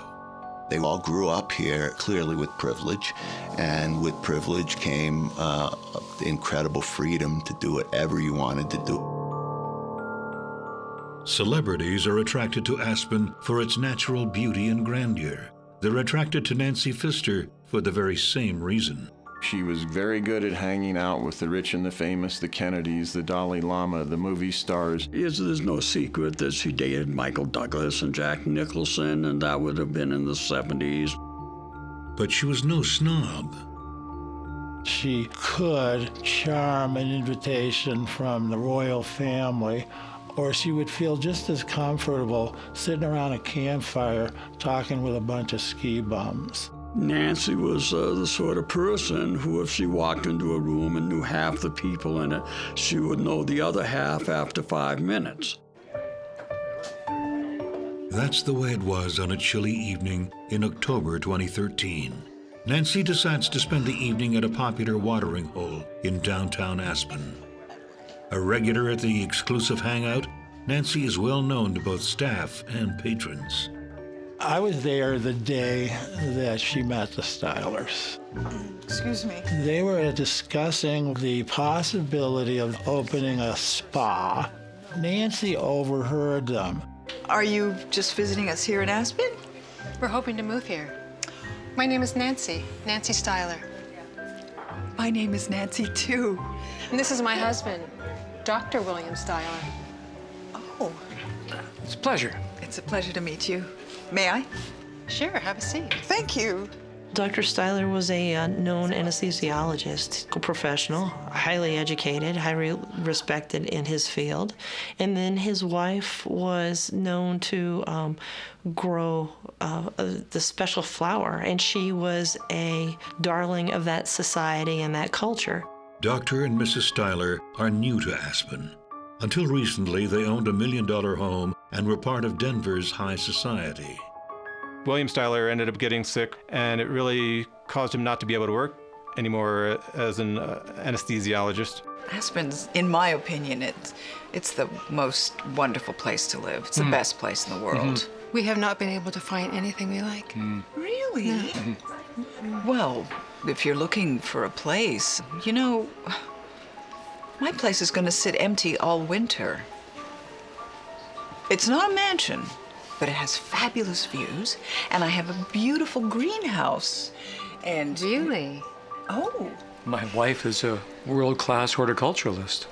They all grew up here, clearly with privilege, and with privilege came incredible freedom to do whatever you wanted to do. Celebrities are attracted to Aspen for its natural beauty and grandeur. They're attracted to Nancy Pfister for the very same reason. She was very good at hanging out with the rich and the famous, the Kennedys, the Dalai Lama, the movie stars. There's no secret that she dated Michael Douglas and Jack Nicholson, and that would have been in the 70s. But she was no snob. She could charm an invitation from the royal family, or she would feel just as comfortable sitting around a campfire talking with a bunch of ski bums. Nancy was the sort of person who, if she walked into a room and knew half the people in it, she would know the other half after 5 minutes. That's the way it was on a chilly evening in October 2013. Nancy decides to spend the evening at a popular watering hole in downtown Aspen. A regular at the exclusive hangout, Nancy is well known to both staff and patrons. I was there the day that she met the Stylers. Excuse me. They were discussing the possibility of opening a spa. Nancy overheard them. Are you just visiting us here in Aspen? We're hoping to move here. My name is Nancy Styler. My name is Nancy, too. And this is my husband, Dr. William Styler. Oh. It's a pleasure. It's a pleasure to meet you. May I? Sure, have a seat. Thank you. Dr. Styler was a known anesthesiologist, a professional, highly educated, highly respected in his field. And then his wife was known to grow the special flower, and she was a darling of that society and that culture. Dr. and Mrs. Styler are new to Aspen. Until recently, they owned a $1 million home and were part of Denver's high society. William Styler ended up getting sick, and it really caused him not to be able to work anymore as an anesthesiologist. Aspen's, in my opinion, it's the most wonderful place to live. It's the best place in the world. We have not been able to find anything we like. Really? Well, if you're looking for a place, you know, my place is going to sit empty all winter. It's not a mansion, but it has fabulous views, and I have a beautiful greenhouse. And really? Oh. My wife is a world-class horticulturalist.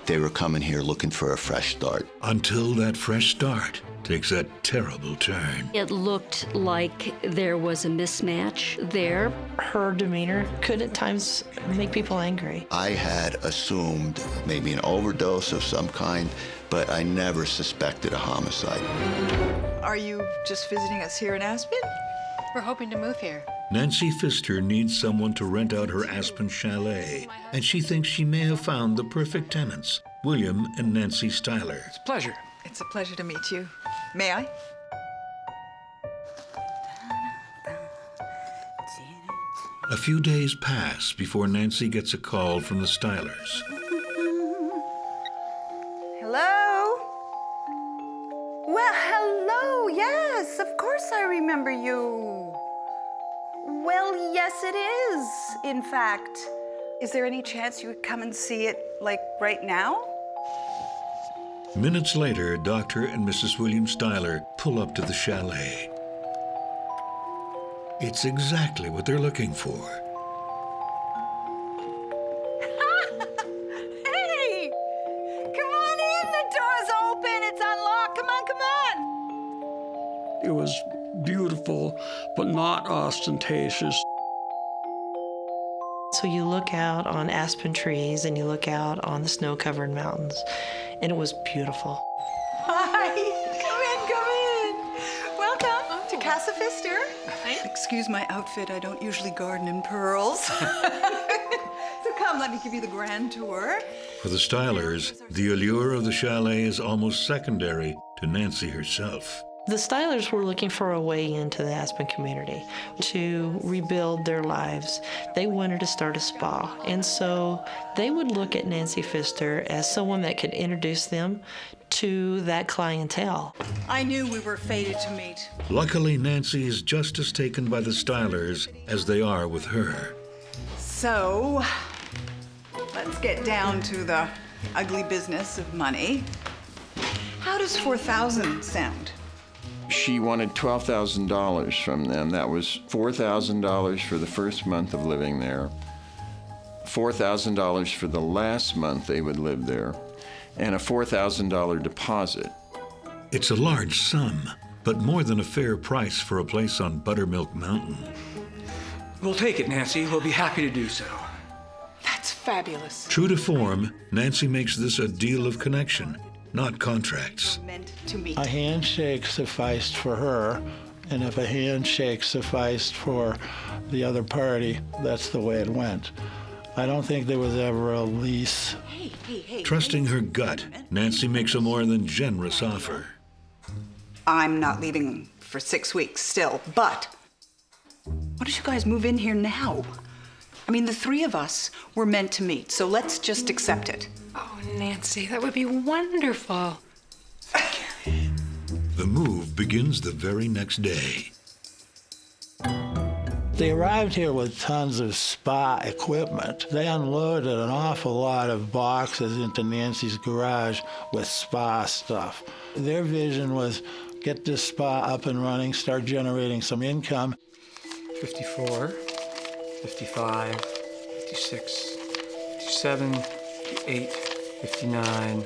They were coming here looking for a fresh start. Until that fresh start takes a terrible turn. It looked like there was a mismatch there. Her demeanor could at times make people angry. I had assumed maybe an overdose of some kind, but I never suspected a homicide. Are you just visiting us here in Aspen? We're hoping to move here. Nancy Pfister needs someone to rent out her Aspen chalet, and she thinks she may have found the perfect tenants, William and Nancy Styler. It's a pleasure. It's a pleasure to meet you. May I? A few days pass before Nancy gets a call from the Stylers. Hello? Well, hello, yes, of course I remember you. Well, yes, it is, in fact. Is there any chance you would come and see it, like, right now? Minutes later, Dr. and Mrs. William Styler pull up to the chalet. It's exactly what they're looking for. Hey! Come on in, the door's open, it's unlocked, come on, come on! It was beautiful, but not ostentatious. So you look out on aspen trees and you look out on the snow-covered mountains, and it was beautiful. Hi! Come in, come in! Excuse my outfit. I don't usually garden in pearls. So come, let me give you the grand tour. For the Stylers, the allure of the chalet is almost secondary to Nancy herself. The Stylers were looking for a way into the Aspen community to rebuild their lives. They wanted to start a spa, and so they would look at Nancy Pfister as someone that could introduce them to that clientele. I knew we were fated to meet. Luckily, Nancy is just as taken by the Stylers as they are with her. So, let's get down to the ugly business of money. How does $4,000 sound? She wanted $12,000 from them. That was $4,000 for the first month of living there, $4,000 for the last month they would live there, and a $4,000 deposit. It's a large sum, but more than a fair price for a place on Buttermilk Mountain. We'll take it, Nancy. We'll be happy to do so. That's fabulous. True to form, Nancy makes this a deal of connection, not contracts. Meant to meet. A handshake sufficed for her, and if a handshake sufficed for the other party, that's the way it went. I don't think there was ever a lease. Trusting her gut, Nancy makes a more than generous offer. I'm not leaving for 6 weeks still, but why don't you guys move in here now? I mean, the three of us were meant to meet, so let's just accept it. Oh, Nancy, that would be wonderful. The move begins the very next day. They arrived here with tons of spa equipment. They unloaded an awful lot of boxes into Nancy's garage with spa stuff. Their vision was get this spa up and running, start generating some income. 54, 55, 56, 57, 58, 59,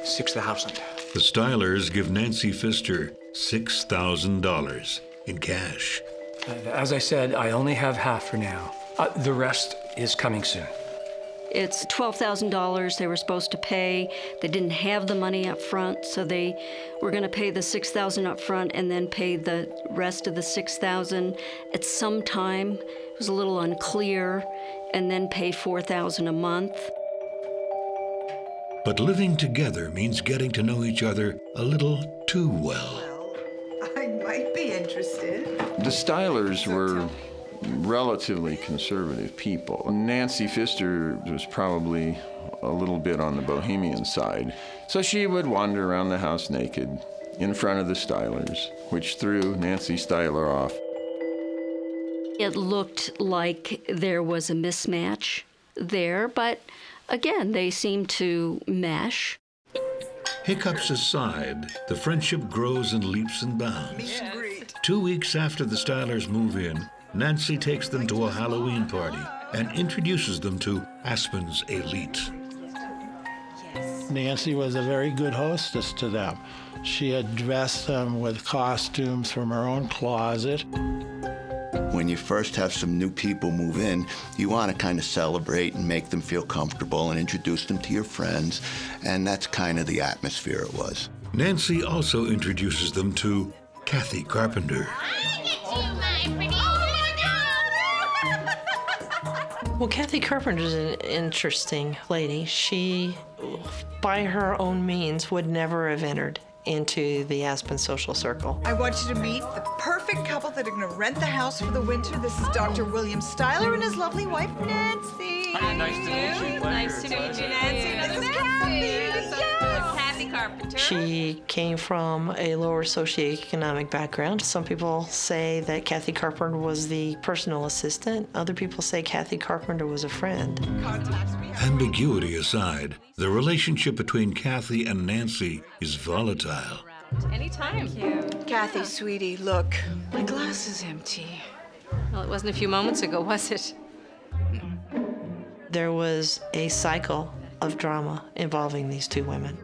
6,000. The Stylers give Nancy Pfister $6,000 in cash. As I said, I only have half for now. The rest is coming soon. It's $12,000 they were supposed to pay. They didn't have the money up front, so they were going to pay the $6,000 up front and then pay the rest of the $6,000 at some time. It was a little unclear, and then pay $4,000 a month. But living together means getting to know each other a little too well. I might be interested. The Stylers were relatively conservative people. Nancy Pfister was probably a little bit on the bohemian side. So she would wander around the house naked in front of the Stylers, which threw Nancy Styler off. It looked like there was a mismatch there, but again, they seemed to mesh. Hiccups aside, the friendship grows in leaps and bounds. 2 weeks after the Stylers move in, Nancy takes them to a Halloween party and introduces them to Aspen's elite. Nancy was a very good hostess to them. She had dressed them with costumes from her own closet. When you first have some new people move in, you want to kind of celebrate and make them feel comfortable and introduce them to your friends, and that's kind of the atmosphere it was. Nancy also introduces them to Kathy Carpenter. Well, Kathy Carpenter's an interesting lady. She, by her own means, would never have entered into the Aspen social circle. I want you to meet the perfect couple that are going to rent the house for the winter. This is Dr. William Styler and his lovely wife, Nancy. Nice to meet you. Nice to meet you, Nancy. This is Kathy. Kathy Carpenter. She came from a lower socioeconomic background. Some people say that Kathy Carpenter was the personal assistant. Other people say Kathy Carpenter was a friend. Ambiguity aside, the relationship between Kathy and Nancy is volatile. Anytime. Thank you. Kathy, sweetie, look. My glass is empty. Well, it wasn't a few moments ago, was it? There was a cycle of drama involving these two women.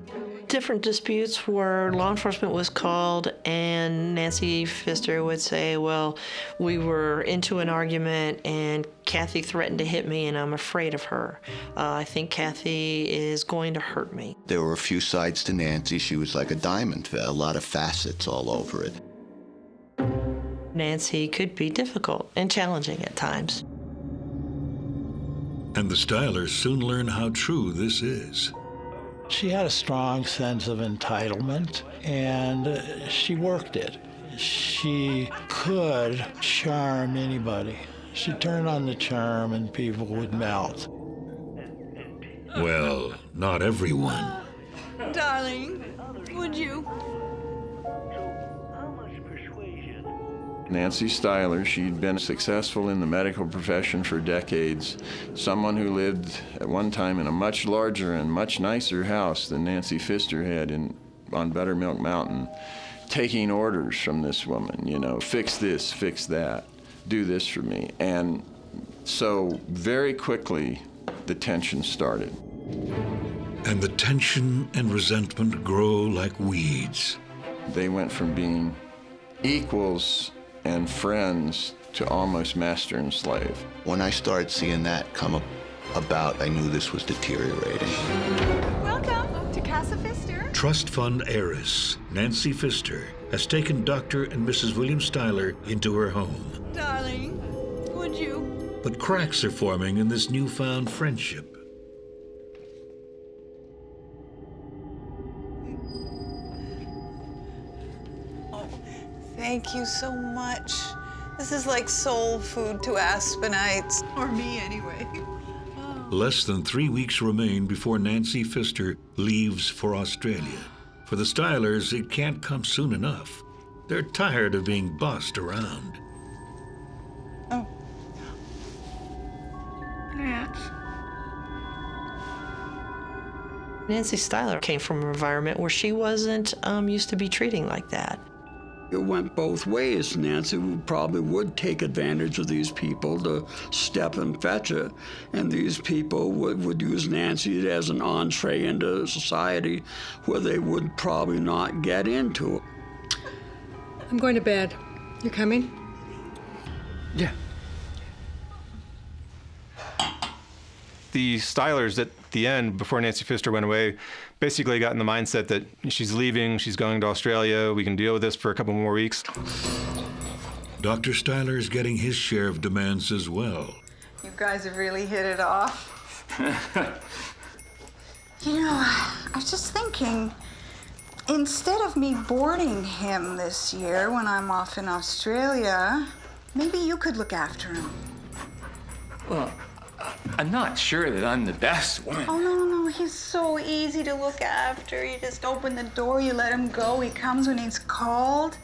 Different disputes where law enforcement was called and Nancy Pfister would say, well, we were into an argument and Kathy threatened to hit me and I'm afraid of her. I think Kathy is going to hurt me. There were a few sides to Nancy. She was like a diamond, a lot of facets all over it. Nancy could be difficult and challenging at times. And the Stylers soon learn how true this is. She had a strong sense of entitlement, and she worked it. She could charm anybody. She turned on the charm and people would melt. Well, not everyone. Darling, would you? Nancy Styler, she'd been successful in the medical profession for decades. Someone who lived at one time in a much larger and much nicer house than Nancy Pfister had on Buttermilk Mountain, taking orders from this woman, you know, fix this, fix that, do this for me. And so very quickly, the tension started. And the tension and resentment grow like weeds. They went from being equals and friends to almost master and slave. When I started seeing that come about, I knew this was deteriorating. Welcome to Casa Pfister. Trust fund heiress Nancy Pfister has taken Dr. and Mrs. William Styler into her home. Darling, would you? But cracks are forming in this newfound friendship. Thank you so much. This is like soul food to Aspenites. Or me, anyway. Less than 3 weeks remain before Nancy Pfister leaves for Australia. For the Stylers, it can't come soon enough. They're tired of being bossed around. Oh. Nancy Styler came from an environment where she wasn't used to be treating like that. It went both ways. Nancy probably would take advantage of these people to step and fetch it, and these people would use Nancy as an entree into society where they would probably not get into it. I'm going to bed. You coming? Yeah. The Stylers at the end, before Nancy Pfister went away, basically got in the mindset that she's leaving, she's going to Australia, we can deal with this for a couple more weeks. Dr. Styler's getting his share of demands as well. You guys have really hit it off. You know, I was just thinking, instead of me boarding him this year when I'm off in Australia, maybe you could look after him. Well, I'm not sure that I'm the best one. Oh, no, he's so easy to look after. You just open the door, you let him go. He comes when he's called.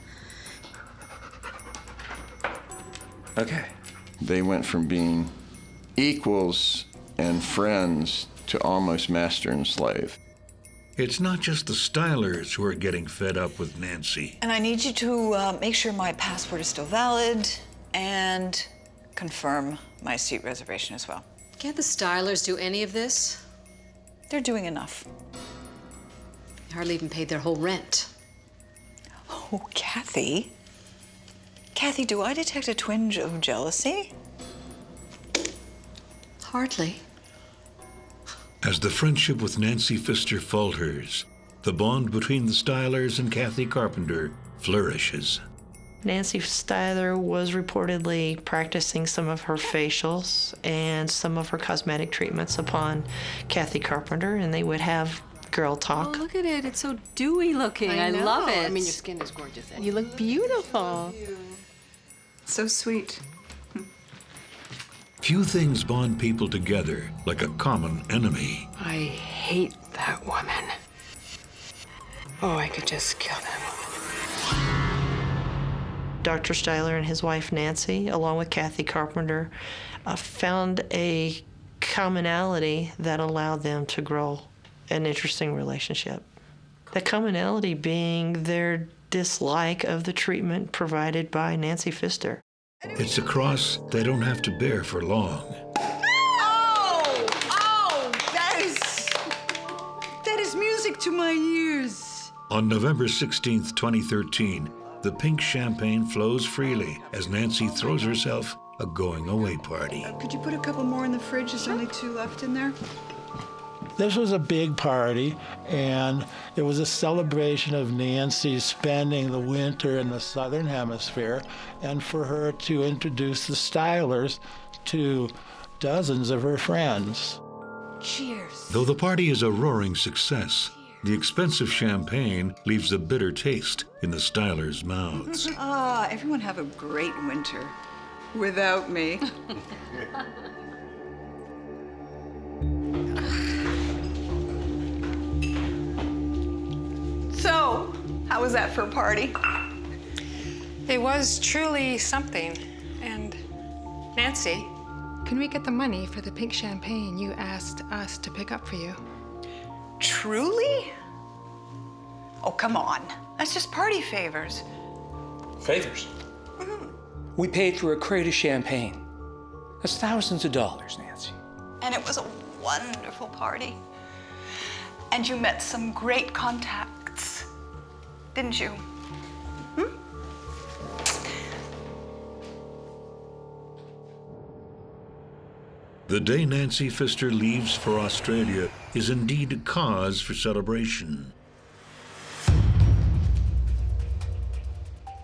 Okay. They went from being equals and friends to almost master and slave. It's not just the Stylers who are getting fed up with Nancy. And I need you to make sure my passport is still valid and confirm my seat reservation as well. Can't the Stylers do any of this? They're doing enough. They hardly even paid their whole rent. Oh, Kathy. Kathy, do I detect a twinge of jealousy? Hardly. As the friendship with Nancy Pfister falters, the bond between the Stylers and Kathy Carpenter flourishes. Nancy Styler was reportedly practicing some of her facials and some of her cosmetic treatments upon Kathy Carpenter, and they would have girl talk. Oh, look at it. It's so dewy looking. I know. love it. I mean, your skin is gorgeous. And you look beautiful. So sweet. Few things bond people together like a common enemy. I hate that woman. Oh, I could just kill that woman. Dr. Styler and his wife Nancy, along with Kathy Carpenter, found a commonality that allowed them to grow an interesting relationship. The commonality being their dislike of the treatment provided by Nancy Pfister. It's a cross they don't have to bear for long. Oh, that is music to my ears. On November 16th, 2013, the pink champagne flows freely as Nancy throws herself a going-away party. Could you put a couple more in the fridge? There's only 2 left in there. This was a big party, and it was a celebration of Nancy spending the winter in the Southern Hemisphere, and for her to introduce the Stylers to dozens of her friends. Cheers. Though the party is a roaring success, the expensive champagne leaves a bitter taste in the Stylers' mouths. Everyone have a great winter. Without me. So, how was that for a party? It was truly something. And Nancy, can we get the money for the pink champagne you asked us to pick up for you? Truly? Oh, come on. That's just party favors. Favors? We paid for a crate of champagne. That's thousands of dollars, Nancy. And it was a wonderful party. And you met some great contacts, didn't you? The day Nancy Pfister leaves for Australia is indeed a cause for celebration.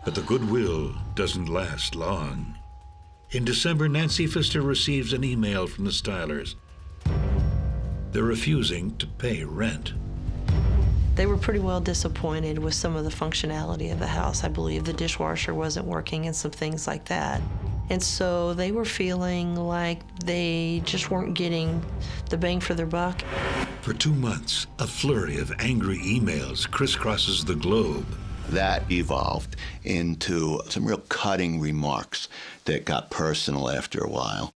But the goodwill doesn't last long. In December, Nancy Pfister receives an email from the Stylers. They're refusing to pay rent. They were pretty well disappointed with some of the functionality of the house. I believe the dishwasher wasn't working and some things like that. And so they were feeling like they just weren't getting the bang for their buck. For 2 months, a flurry of angry emails crisscrosses the globe. That evolved into some real cutting remarks that got personal after a while.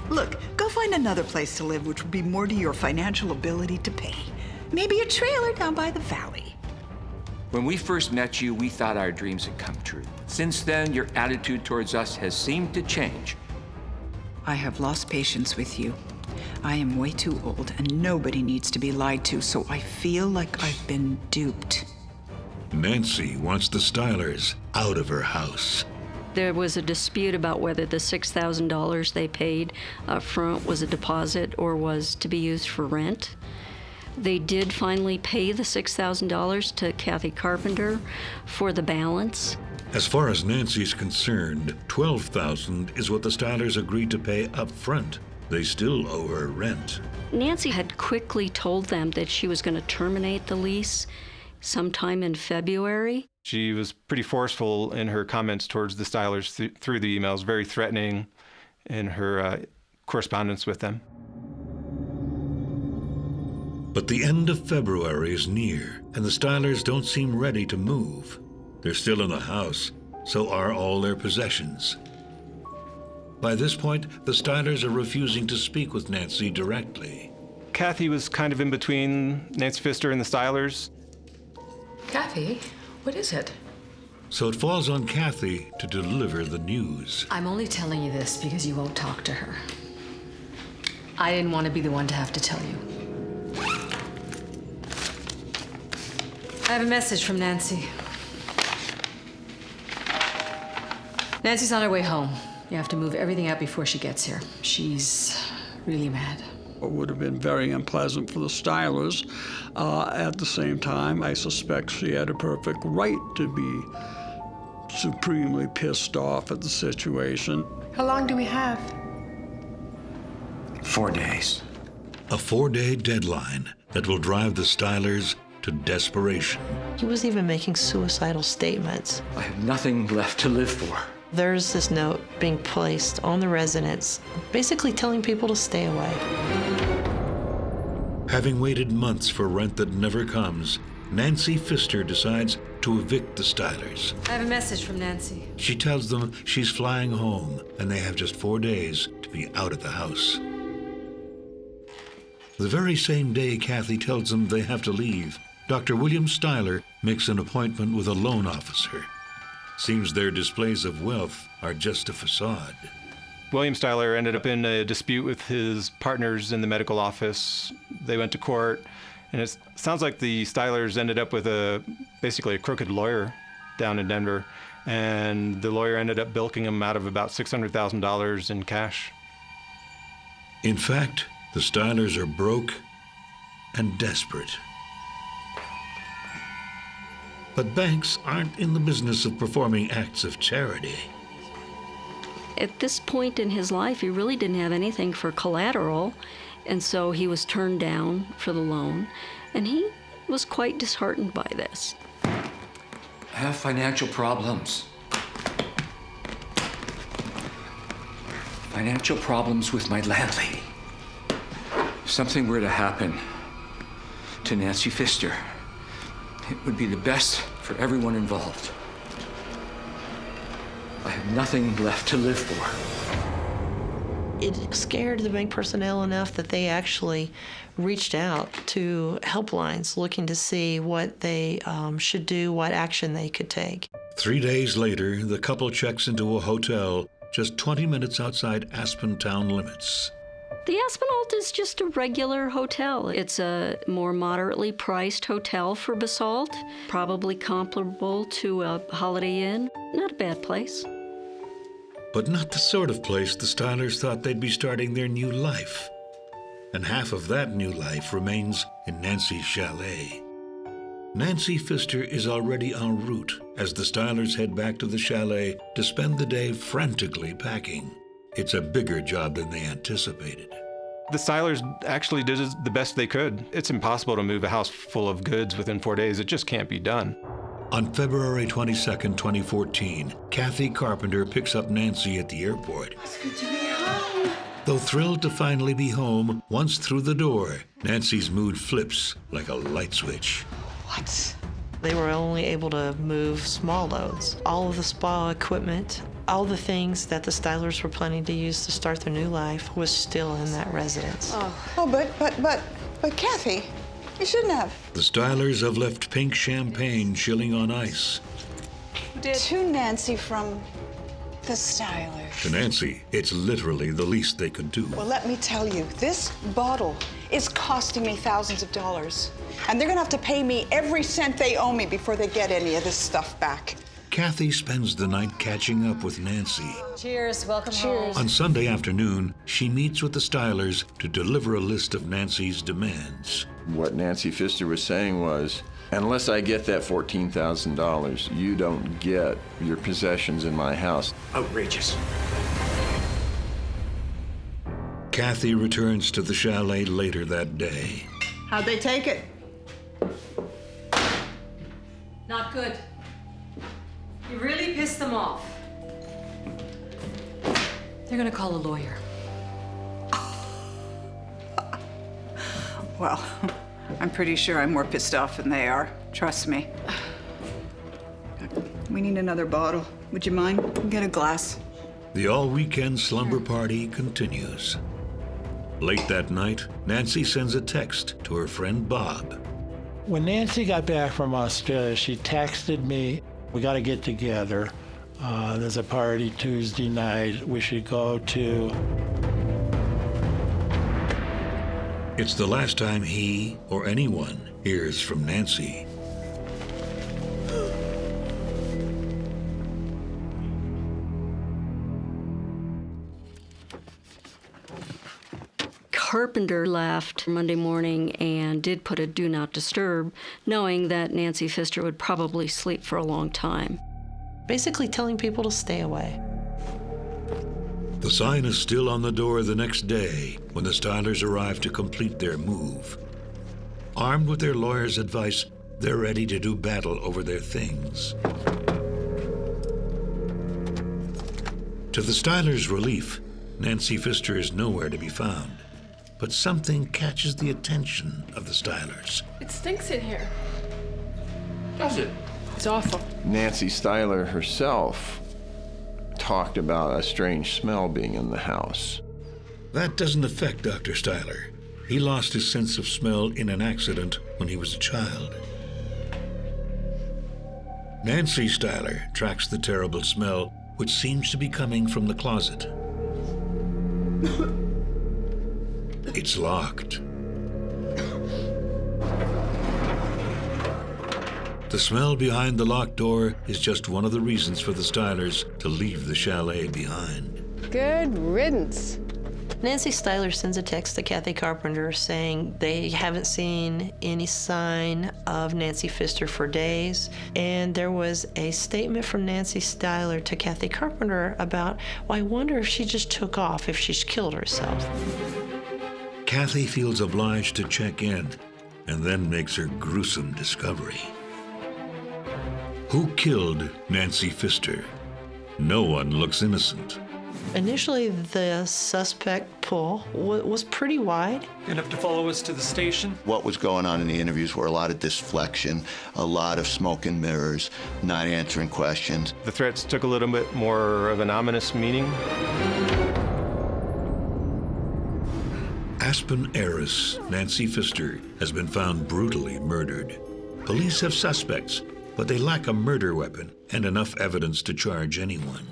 Look, go find another place to live which would be more to your financial ability to pay. Maybe a trailer down by the valley. When we first met you, we thought our dreams had come true. Since then, your attitude towards us has seemed to change. I have lost patience with you. I am way too old, and nobody needs to be lied to, so I feel like I've been duped. Nancy wants the Stylers out of her house. There was a dispute about whether the $6,000 they paid up front was a deposit or was to be used for rent. They did finally pay the $6,000 to Kathy Carpenter for the balance. As far as Nancy's concerned, $12,000 is what the Stylers agreed to pay up front. They still owe her rent. Nancy had quickly told them that she was going to terminate the lease sometime in February. She was pretty forceful in her comments towards the Stylers through the emails, very threatening in her correspondence with them. But the end of February is near, and the Stylers don't seem ready to move. They're still in the house, so are all their possessions. By this point, the Stylers are refusing to speak with Nancy directly. Kathy was kind of in between Nancy Pfister and the Stylers. Kathy, what is it? So it falls on Kathy to deliver the news. I'm only telling you this because you won't talk to her. I didn't want to be the one to have to tell you. I have a message from Nancy. Nancy's on her way home. You have to move everything out before she gets here. She's really mad. It would have been very unpleasant for the Stylers. At the same time, I suspect she had a perfect right to be supremely pissed off at the situation. How long do we have? 4 days. A 4-day deadline that will drive the Stylers to desperation. He was even making suicidal statements. I have nothing left to live for. There's this note being placed on the residence, basically telling people to stay away. Having waited months for rent that never comes, Nancy Pfister decides to evict the Stylers. I have a message from Nancy. She tells them she's flying home and they have just 4 days to be out of the house. The very same day Kathy tells them they have to leave, Dr. William Styler makes an appointment with a loan officer. Seems their displays of wealth are just a facade. William Styler ended up in a dispute with his partners in the medical office. They went to court, and it sounds like the Stylers ended up with basically a crooked lawyer down in Denver, and the lawyer ended up bilking him out of about $600,000 in cash. In fact, The Stylers are broke and desperate. But banks aren't in the business of performing acts of charity. At this point in his life, he really didn't have anything for collateral, and so he was turned down for the loan, and he was quite disheartened by this. I have financial problems. Financial problems with my landlady. If something were to happen to Nancy Pfister, it would be the best for everyone involved. I have nothing left to live for. It scared the bank personnel enough that they actually reached out to helplines looking to see what they should do, what action they could take. 3 days later, the couple checks into a hotel just 20 minutes outside Aspen town limits. The Aspinalt is just a regular hotel. It's a more moderately priced hotel for Basalt, probably comparable to a Holiday Inn. Not a bad place. But not the sort of place the Stylers thought they'd be starting their new life. And half of that new life remains in Nancy's chalet. Nancy Pfister is already en route as the Stylers head back to the chalet to spend the day frantically packing. It's a bigger job than they anticipated. The Stylers actually did the best they could. It's impossible to move a house full of goods within 4 days. It just can't be done. On February 22nd, 2014, Kathy Carpenter picks up Nancy at the airport. It's good to be home. Though thrilled to finally be home, once through the door, Nancy's mood flips like a light switch. What? They were only able to move small loads. All of the spa equipment, all the things that the Stylers were planning to use to start their new life was still in that residence. But Kathy, you shouldn't have. The Stylers have left pink champagne chilling on ice. To Nancy from the Stylers. To Nancy, it's literally the least they could do. Well, let me tell you, this bottle is costing me thousands of dollars. And they're gonna have to pay me every cent they owe me before they get any of this stuff back. Kathy spends the night catching up with Nancy. Cheers, welcome home. On Sunday afternoon, she meets with the Stylers to deliver a list of Nancy's demands. What Nancy Pfister was saying was, unless I get that $14,000, you don't get your possessions in my house. Outrageous. Kathy returns to the chalet later that day. How'd they take it? Not good. You really pissed them off. They're gonna call a lawyer. Well, I'm pretty sure I'm more pissed off than they are. Trust me. We need another bottle. Would you mind? Get a glass. The all-weekend slumber party continues. Late that night, Nancy sends a text to her friend Bob. When Nancy got back from Australia, she texted me, "We got to get together. There's a party Tuesday night we should go to." It's the last time he or anyone hears from Nancy. Carpenter left Monday morning and did put a do not disturb, knowing that Nancy Pfister would probably sleep for a long time. Basically telling people to stay away. The sign is still on the door the next day when the Stylers arrive to complete their move. Armed with their lawyer's advice, they're ready to do battle over their things. To the Stylers' relief, Nancy Pfister is nowhere to be found. But something catches the attention of the Stylers. It stinks in here. Does it? It's awful. Nancy Styler herself talked about a strange smell being in the house. That doesn't affect Dr. Styler. He lost his sense of smell in an accident when he was a child. Nancy Styler tracks the terrible smell, which seems to be coming from the closet. It's locked. The smell behind the locked door is just one of the reasons for the Stylers to leave the chalet behind. Good riddance. Nancy Styler sends a text to Kathy Carpenter saying they haven't seen any sign of Nancy Pfister for days. And there was a statement from Nancy Styler to Kathy Carpenter about, well, I wonder if she just took off, if she's killed herself. Kathy feels obliged to check in and then makes her gruesome discovery. Who killed Nancy Pfister? No one looks innocent. Initially, the suspect pool was pretty wide. Enough to follow us to the station? What was going on in the interviews were a lot of disflection, a lot of smoke and mirrors, not answering questions. The threats took a little bit more of an ominous meaning. Aspen heiress Nancy Pfister has been found brutally murdered. Police have suspects, but they lack a murder weapon and enough evidence to charge anyone.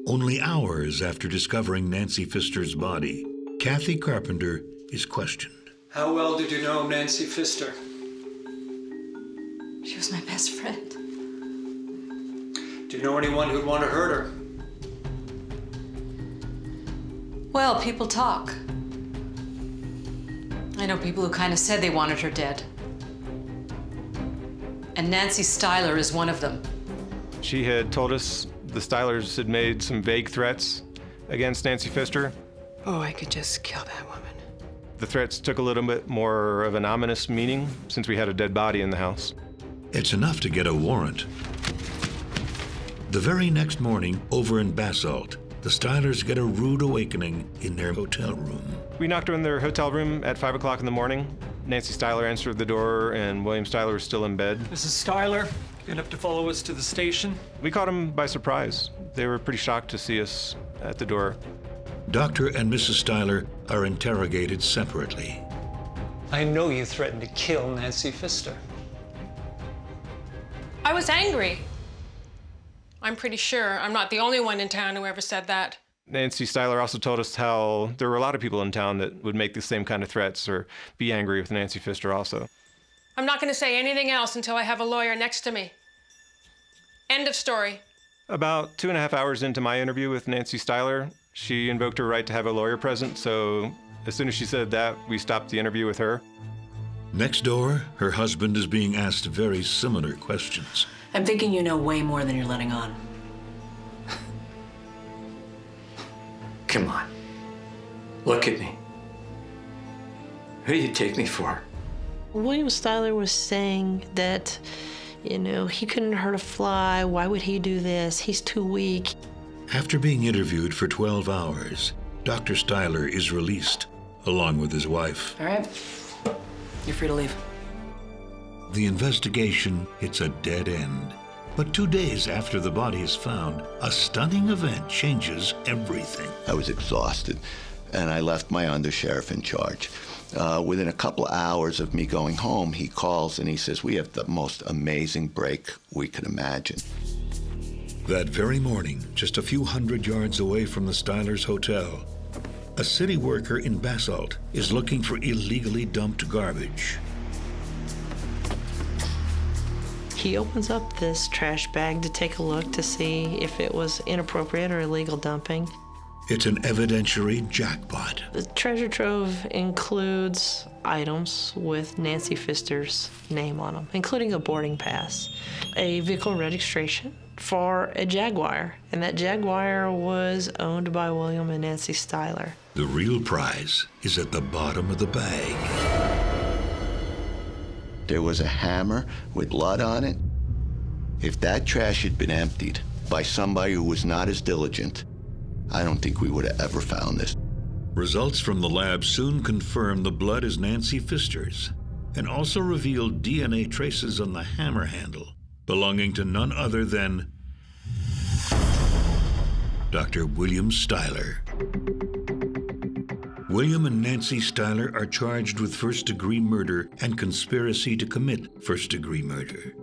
Only hours after discovering Nancy Pfister's body, Kathy Carpenter is questioned. How well did you know Nancy Pfister? She was my best friend. Do you know anyone who'd want to hurt her? Well, people talk. I know people who kind of said they wanted her dead. And Nancy Styler is one of them. She had told us the Stylers had made some vague threats against Nancy Pfister. Oh, I could just kill that woman. The threats took a little bit more of an ominous meaning since we had a dead body in the house. It's enough to get a warrant. The very next morning, over in Basalt, the Stylers get a rude awakening in their hotel room. We knocked on their hotel room at 5 o'clock in the morning. Nancy Styler answered the door, and William Styler was still in bed. Mrs. Styler, enough to follow us to the station? We caught them by surprise. They were pretty shocked to see us at the door. Dr. and Mrs. Styler are interrogated separately. I know you threatened to kill Nancy Pfister. I was angry. I'm pretty sure I'm not the only one in town who ever said that. Nancy Styler also told us how there were a lot of people in town that would make the same kind of threats or be angry with Nancy Pfister also. I'm not going to say anything else until I have a lawyer next to me. End of story. About 2.5 hours into my interview with Nancy Styler, she invoked her right to have a lawyer present, so as soon as she said that, we stopped the interview with her. Next door, her husband is being asked very similar questions. I'm thinking you know way more than you're letting on. Come on. Look at me. Who do you take me for? William Styler was saying that, he couldn't hurt a fly. Why would he do this? He's too weak. After being interviewed for 12 hours, Dr. Styler is released, along with his wife. All right. You're free to leave. The investigation hits a dead end. But 2 days after the body is found, a stunning event changes everything. I was exhausted, and I left my undersheriff in charge. Within a couple of hours of me going home, he calls and he says, we have the most amazing break we could imagine. That very morning, just a few hundred yards away from the Stylers' hotel, a city worker in Basalt is looking for illegally dumped garbage. He opens up this trash bag to take a look to see if it was inappropriate or illegal dumping. It's an evidentiary jackpot. The treasure trove includes items with Nancy Pfister's name on them, including a boarding pass, a vehicle registration for a Jaguar, and that Jaguar was owned by William and Nancy Styler. The real prize is at the bottom of the bag. There was a hammer with blood on it. If that trash had been emptied by somebody who was not as diligent, I don't think we would have ever found this. Results from the lab soon confirmed the blood is Nancy Pfister's and also revealed DNA traces on the hammer handle belonging to none other than Dr. William Styler. William and Nancy Styler are charged with first-degree murder and conspiracy to commit first-degree murder.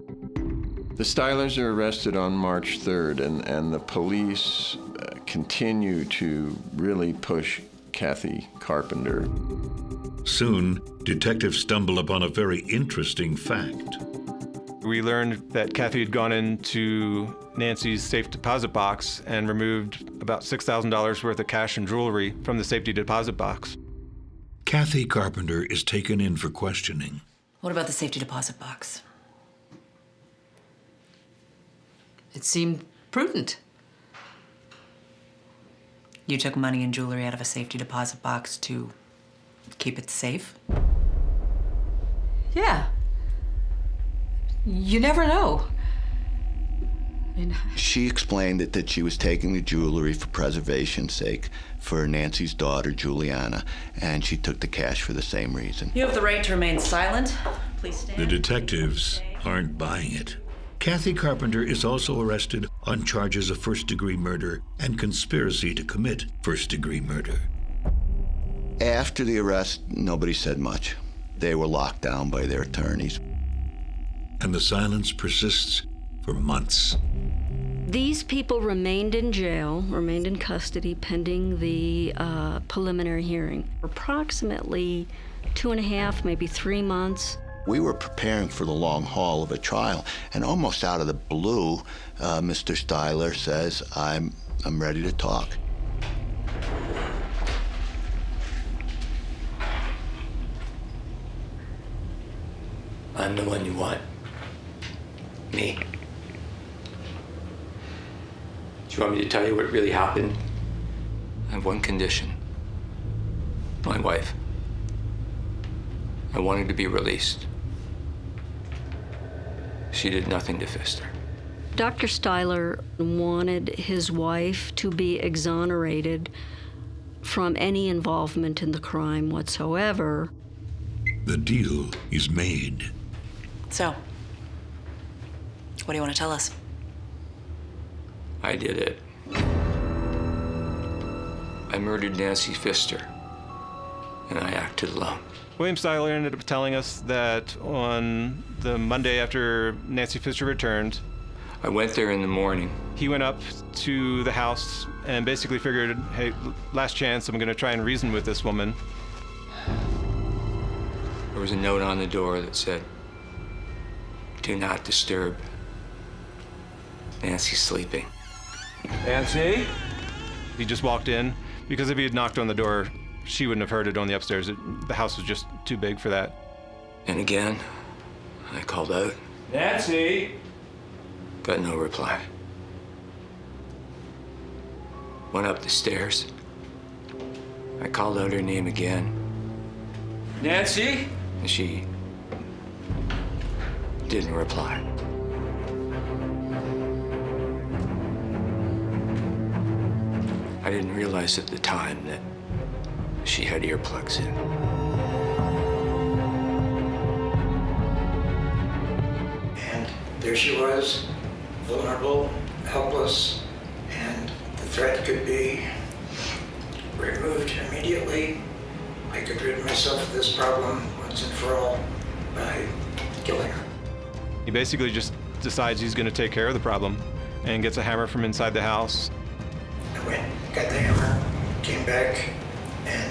The Stylers are arrested on March 3rd, and the police continue to really push Kathy Carpenter. Soon, detectives stumble upon a very interesting fact. We learned that Kathy had gone into Nancy's safe deposit box and removed about $6,000 worth of cash and jewelry from the safety deposit box. Kathy Carpenter is taken in for questioning. What about the safety deposit box? It seemed prudent. You took money and jewelry out of a safety deposit box to keep it safe? Yeah. You never know. She explained that she was taking the jewelry for preservation's sake for Nancy's daughter, Juliana, and she took the cash for the same reason. You have the right to remain silent. Please stand. The detectives aren't buying it. Kathy Carpenter is also arrested on charges of first-degree murder and conspiracy to commit first-degree murder. After the arrest, nobody said much. They were locked down by their attorneys. And the silence persists for months. These people remained in jail, remained in custody pending the preliminary hearing. Approximately 2.5, maybe 3 months. We were preparing for the long haul of a trial, and almost out of the blue, Mr. Styler says, I'm ready to talk. I'm the one you want. Me. Do you want me to tell you what really happened? I have one condition. My wife. I wanted to be released. She did nothing to Pfister. Dr. Styler wanted his wife to be exonerated from any involvement in the crime whatsoever. The deal is made. So, what do you want to tell us? I did it. I murdered Nancy Pfister, and I acted alone. William Styler ended up telling us that on the Monday after Nancy Pfister returned, I went there in the morning. He went up to the house and basically figured, hey, last chance, I'm going to try and reason with this woman. There was a note on the door that said, "Do not disturb. Nancy's sleeping." Nancy? He just walked in, because if he had knocked on the door, she wouldn't have heard it on the upstairs. The house was just too big for that. And again, I called out. Nancy! Got no reply. Went up the stairs. I called out her name again. Nancy? And she didn't reply. I didn't realize at the time that she had earplugs in. And there she was, vulnerable, helpless, and the threat could be removed immediately. I could rid myself of this problem once and for all by killing her. He basically just decides he's going to take care of the problem and gets a hammer from inside the house. I went, got the hammer, came back, and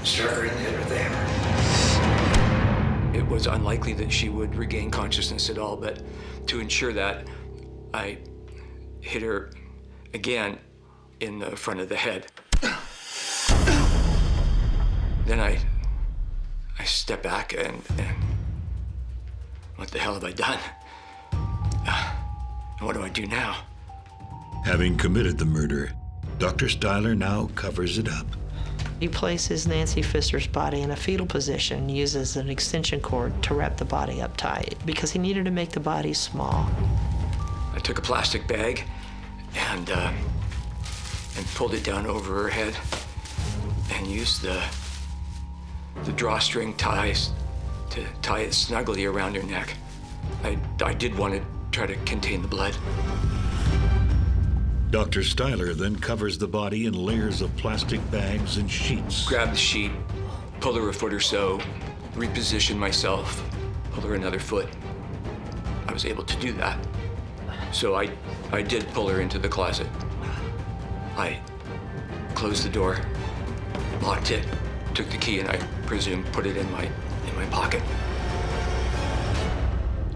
struck her in the head with the hammer. It was unlikely that she would regain consciousness at all, but to ensure that, I hit her again in the front of the head. Then I stepped back and what the hell have I done? What do I do now? Having committed the murder, Dr. Styler now covers it up. He places Nancy Pfister's body in a fetal position, uses an extension cord to wrap the body up tight because he needed to make the body small. I took a plastic bag and pulled it down over her head and used the drawstring ties to tie it snugly around her neck. I did want to try to contain the blood. Dr. Styler then covers the body in layers of plastic bags and sheets. Grab the sheet, pull her a foot or so, reposition myself, pull her another foot. I was able to do that. So I did pull her into the closet. I closed the door, locked it, took the key, and I presume put it in my pocket.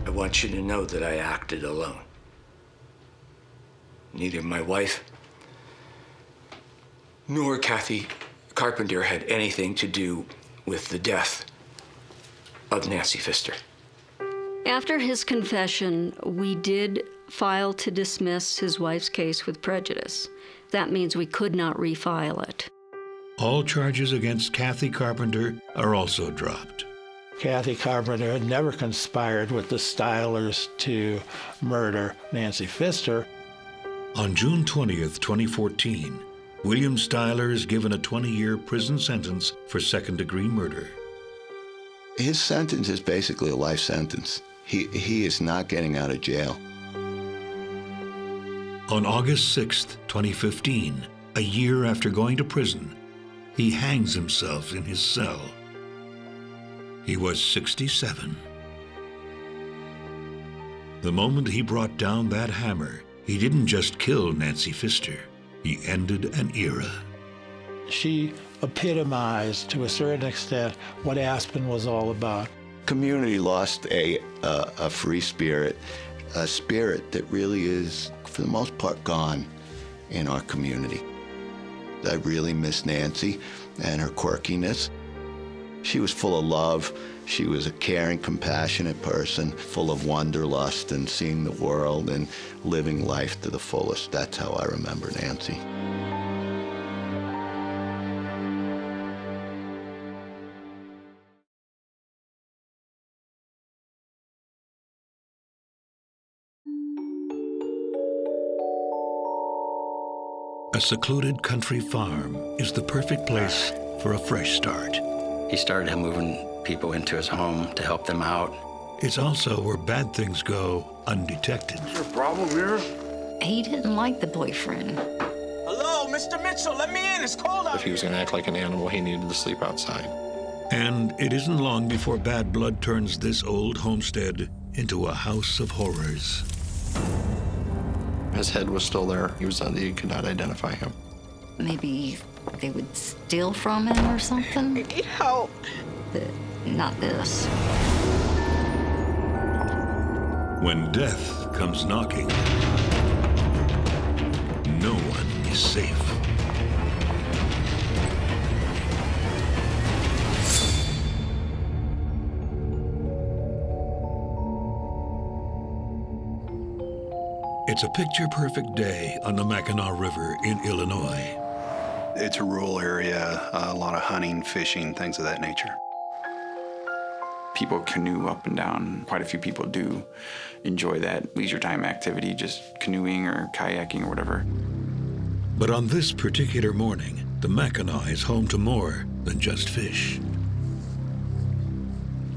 I want you to know that I acted alone. Neither my wife nor Kathy Carpenter had anything to do with the death of Nancy Pfister. After his confession, we did file to dismiss his wife's case with prejudice. That means we could not refile it. All charges against Kathy Carpenter are also dropped. Kathy Carpenter had never conspired with the Stylers to murder Nancy Pfister. On June 20th, 2014, William Styler is given a 20-year prison sentence for second-degree murder. His sentence is basically a life sentence. He is not getting out of jail. On August 6th, 2015, a year after going to prison, he hangs himself in his cell. He was 67. The moment he brought down that hammer, he didn't just kill Nancy Pfister, he ended an era. She epitomized, to a certain extent, what Aspen was all about. Community lost a free spirit, a spirit that really is, for the most part, gone in our community. I really miss Nancy and her quirkiness. She was full of love. She was a caring, compassionate person, full of wanderlust and seeing the world and living life to the fullest. That's how I remember Nancy. A secluded country farm is the perfect place for a fresh start. He started moving people into his home to help them out. It's also where bad things go undetected. Is there a problem here? He didn't like the boyfriend. Hello, Mr. Mitchell, let me in. It's cold out If he was going to act like an animal, he needed to sleep outside. And it isn't long before bad blood turns this old homestead into a house of horrors. His head was still there. You could not identify him. Maybe they would steal from him or something. I need help. But not this. When death comes knocking, no one is safe. It's a picture-perfect day on the Mackinac River in Illinois. It's a rural area, a lot of hunting, fishing, things of that nature. People canoe up and down. Quite a few people do enjoy that leisure time activity, just canoeing or kayaking or whatever. But on this particular morning, the Mackinac is home to more than just fish.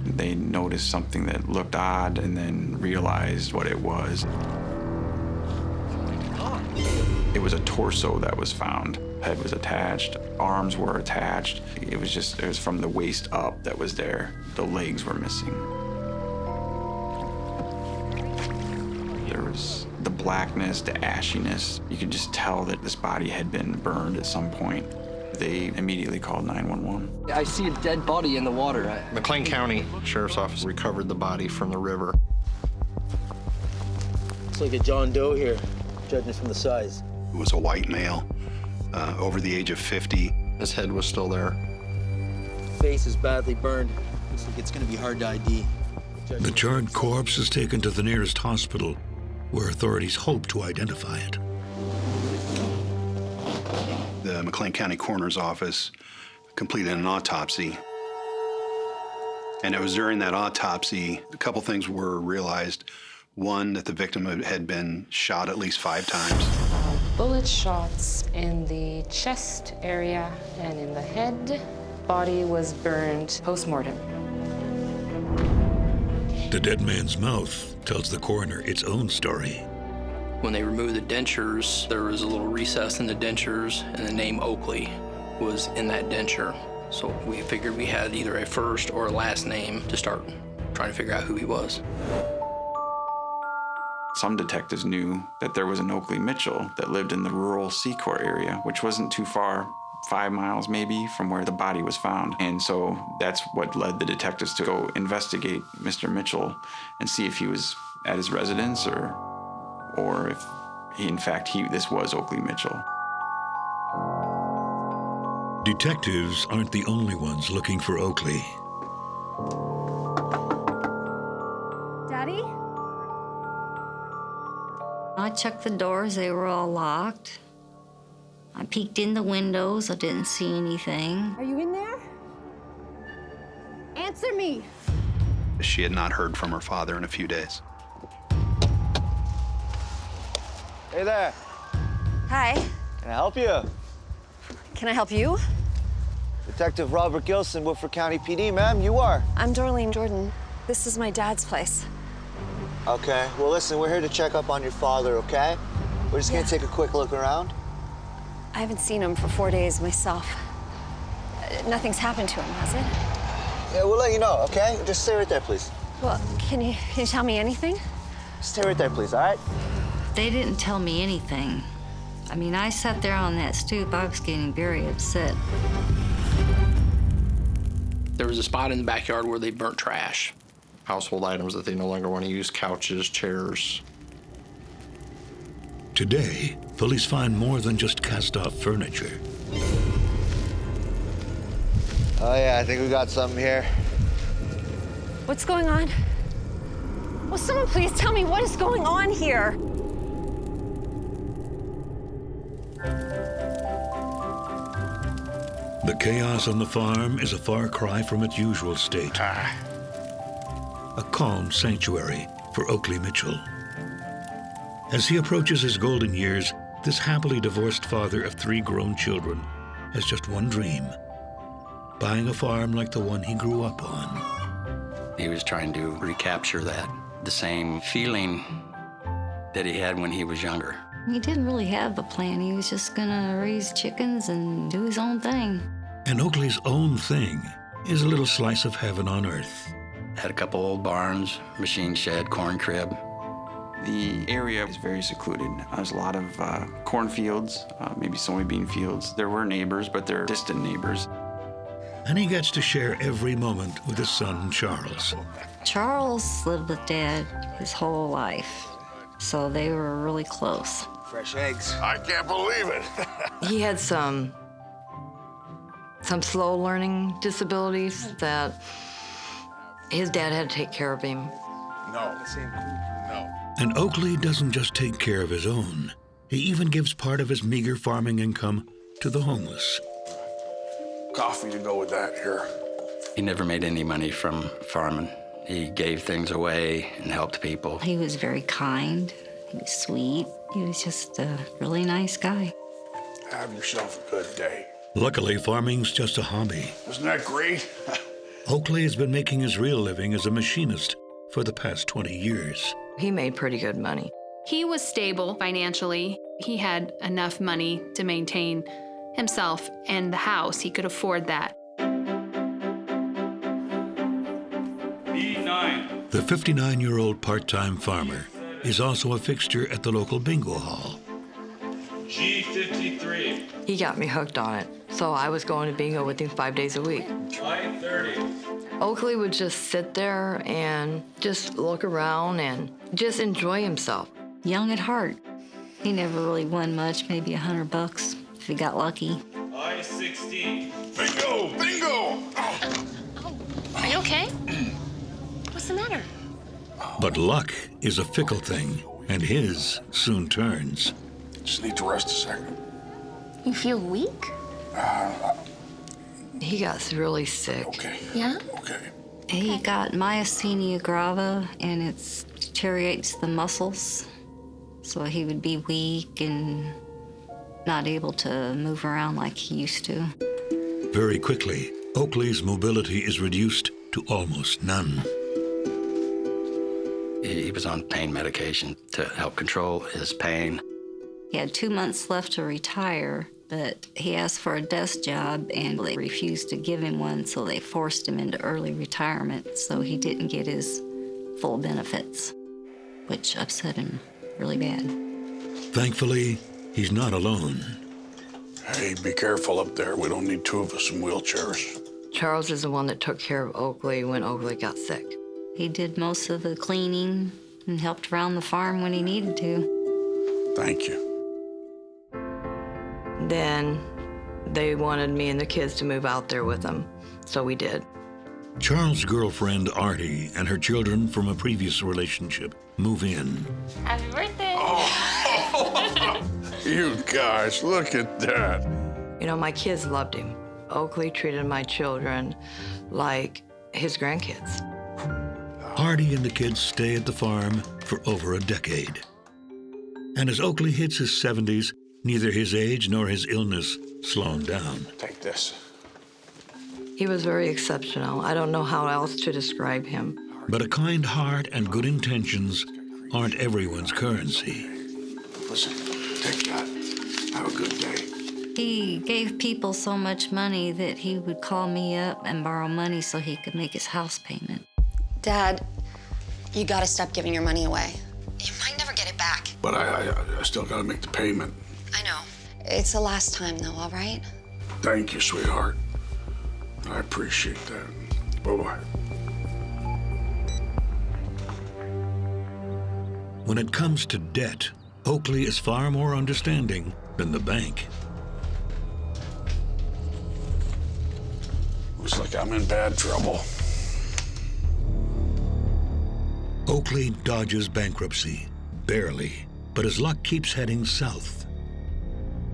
They noticed something that looked odd and then realized what it was. It was a torso that was found. Head was attached, arms were attached. It was from the waist up that was there. The legs were missing. There was the blackness, the ashiness. You could just tell that this body had been burned at some point. They immediately called 911. I see a dead body in the water. McLean County Sheriff's Office recovered the body from the river. Looks like a John Doe here, judging from the size. It was a white male, over the age of 50. His head was still there. Face is badly burned. Looks like it's going to be hard to ID. The charred corpse is taken to the nearest hospital, where authorities hope to identify it. The McLean County Coroner's Office completed an autopsy. And it was during that autopsy, a couple things were realized. One, that the victim had been shot at least 5 times. Bullet shots in the chest area and in the head. Body was burned post-mortem. The dead man's mouth tells the coroner its own story. When they removed the dentures, there was a little recess in the dentures, and the name Oakley was in that denture. So we figured we had either a first or a last name to start trying to figure out who he was. Some detectives knew that there was an Oakley Mitchell that lived in the rural Secor area, which wasn't too far 5 miles maybe from where the body was found. And so that's what led the detectives to go investigate Mr. Mitchell and see if he was at his residence or if this was Oakley Mitchell. Detectives aren't the only ones looking for Oakley. Daddy? I checked the doors, they were all locked. I peeked in the windows, I didn't see anything. Are you in there? Answer me! She had not heard from her father in a few days. Hey there. Hi. Can I help you? Can I help you? Detective Robert Gilson, Woodford County PD, ma'am. You are? I'm Darlene Jordan. This is my dad's place. Okay. Well, listen, we're here to check up on your father, okay? We're just gonna take a quick look around. I haven't seen him for 4 days myself. Nothing's happened to him, has it? Yeah, we'll let you know, okay? Just stay right there, please. Well, can you tell me anything? Stay right there, please, all right? They didn't tell me anything. I mean, I sat there on that stoop, I was getting very upset. There was a spot in the backyard where they burnt trash. Household items that they no longer want to use, couches, chairs. Today, police find more than just cast-off furniture. Oh, yeah, I think we got something here. What's going on? Will someone please tell me what is going on here? The chaos on the farm is a far cry from its usual state. A calm sanctuary for Oakley Mitchell. As he approaches his golden years, this happily divorced father of 3 grown children has just one dream: buying a farm like the one he grew up on. He was trying to recapture that, the same feeling that he had when he was younger. He didn't really have a plan. He was just gonna raise chickens and do his own thing. And Oakley's own thing is a little slice of heaven on earth. Had a couple old barns, machine shed, corn crib. The area is very secluded. There's a lot of cornfields, maybe soybean fields. There were neighbors, but they're distant neighbors. And he gets to share every moment with his son, Charles. Charles lived with Dad his whole life, so they were really close. Fresh eggs. I can't believe it. He had some slow learning disabilities that his dad had to take care of him. No. No. And Oakley doesn't just take care of his own. He even gives part of his meager farming income to the homeless. Coffee to go with that here. He never made any money from farming. He gave things away and helped people. He was very kind. He was sweet. He was just a really nice guy. Have yourself a good day. Luckily, farming's just a hobby. Isn't that great? Oakley has been making his real living as a machinist for the past 20 years. He made pretty good money. He was stable financially. He had enough money to maintain himself and the house. He could afford that. E9. The 59-year-old part-time farmer is also a fixture at the local bingo hall. G53. He got me hooked on it, so I was going to bingo with him 5 days a week. I30. Oakley would just sit there and just look around and just enjoy himself. Young at heart. He never really won much, maybe $100 if he got lucky. I16. Bingo! Bingo! Are you okay? What's the matter? But luck is a fickle thing, and his soon turns. Just need to rest a second. You feel weak? He got really sick. Okay. Yeah? Okay. He got myasthenia grava, and it deteriorates the muscles. So he would be weak and not able to move around like he used to. Very quickly, Oakley's mobility is reduced to almost none. He was on pain medication to help control his pain. He had 2 months left to retire, but he asked for a desk job, and they refused to give him one, so they forced him into early retirement, so he didn't get his full benefits, which upset him really bad. Thankfully, he's not alone. Hey, be careful up there. We don't need two of us in wheelchairs. Charles is the one that took care of Oakley when Oakley got sick. He did most of the cleaning and helped around the farm when he needed to. Thank you. Then they wanted me and the kids to move out there with them, so we did. Charles' girlfriend, Artie, and her children from a previous relationship move in. Happy birthday! You guys, look at that. You know, my kids loved him. Oakley treated my children like his grandkids. Artie and the kids stay at the farm for over a decade. And as Oakley hits his 70s, neither his age nor his illness slow him down. Take this. He was very exceptional. I don't know how else to describe him. But a kind heart and good intentions aren't everyone's currency. Listen, take that. Have a good day. He gave people so much money that he would call me up and borrow money so he could make his house payment. Dad, you gotta stop giving your money away. You might never get it back. But I still gotta make the payment. I know. It's the last time, though, all right? Thank you, sweetheart. I appreciate that. Bye-bye. When it comes to debt, Oakley is far more understanding than the bank. Looks like I'm in bad trouble. Oakley dodges bankruptcy, barely, but his luck keeps heading south.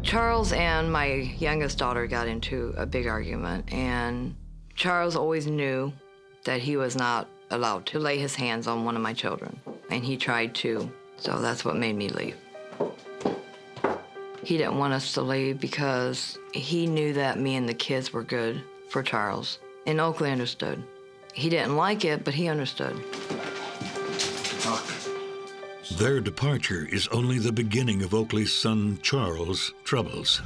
Charles and my youngest daughter got into a big argument, and Charles always knew that he was not allowed to lay his hands on one of my children, and he tried to, so that's what made me leave. He didn't want us to leave because he knew that me and the kids were good for Charles, and Oakley understood. He didn't like it, but he understood. Their departure is only the beginning of Oakley's son Charles' troubles.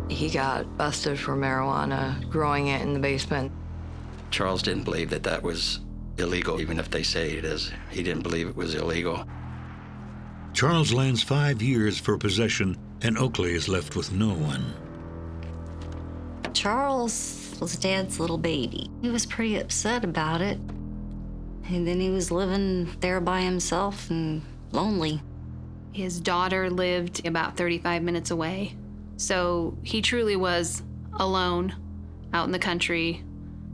He got busted for marijuana, growing it in the basement. Charles didn't believe that that was illegal, even if they say it is. He didn't believe it was illegal. Charles lands 5 years for possession, and Oakley is left with no one. Charles was Dad's little baby. He was pretty upset about it. And then he was living there by himself and lonely. His daughter lived about 35 minutes away. So he truly was alone out in the country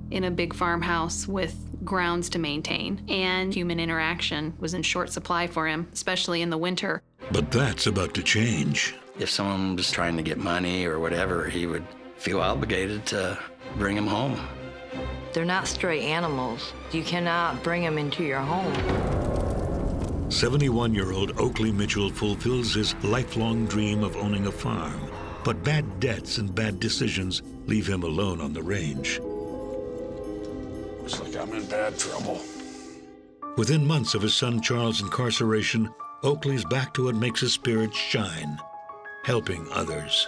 in a big farmhouse with grounds to maintain. And human interaction was in short supply for him, especially in the winter. But that's about to change. If someone was trying to get money or whatever, he would feel obligated to bring him home. They're not stray animals. You cannot bring them into your home. 71-year-old Oakley Mitchell fulfills his lifelong dream of owning a farm. But bad debts and bad decisions leave him alone on the range. Looks like I'm in bad trouble. Within months of his son Charles' incarceration, Oakley's back to what makes his spirits shine, helping others.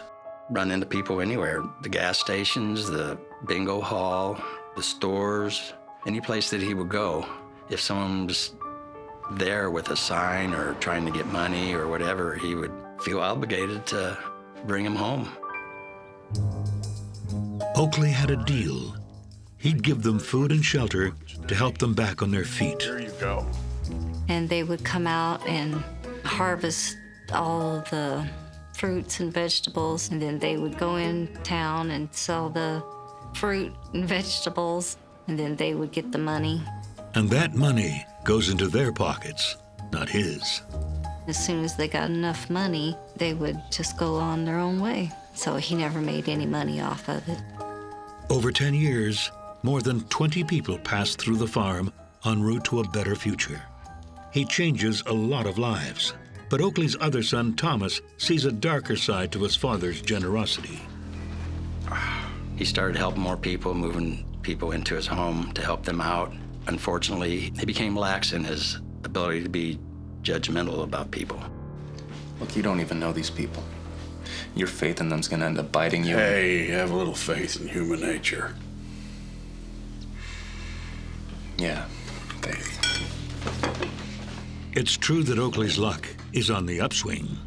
Run into people anywhere, the gas stations, the bingo hall, the stores, any place that he would go. If someone was there with a sign or trying to get money or whatever, he would feel obligated to bring him home. Oakley had a deal. He'd give them food and shelter to help them back on their feet. There you go. And they would come out and harvest all the fruits and vegetables, and then they would go in town and sell the fruit and vegetables, and then they would get the money. And that money goes into their pockets, not his. As soon as they got enough money, they would just go on their own way. So he never made any money off of it. Over 10 years, more than 20 people passed through the farm en route to a better future. He changes a lot of lives. But Oakley's other son, Thomas, sees a darker side to his father's generosity. He started helping more people, moving people into his home to help them out. Unfortunately, he became lax in his ability to be judgmental about people. Look, you don't even know these people. Your faith in them's gonna end up biting you. Hey, have a little faith in human nature. Yeah, faith. It's true that Oakley's luck is on the upswing.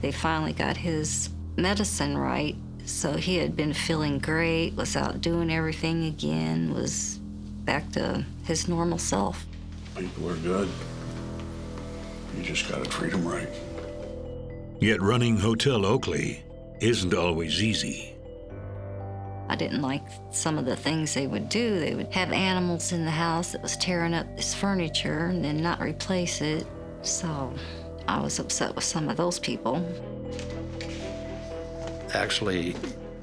They finally got his medicine right. So he had been feeling great, was out doing everything again, was back to his normal self. People are good. You just gotta treat them right. Yet running Hotel Oakley isn't always easy. I didn't like some of the things they would do. They would have animals in the house that was tearing up this furniture and then not replace it. So I was upset with some of those people. Actually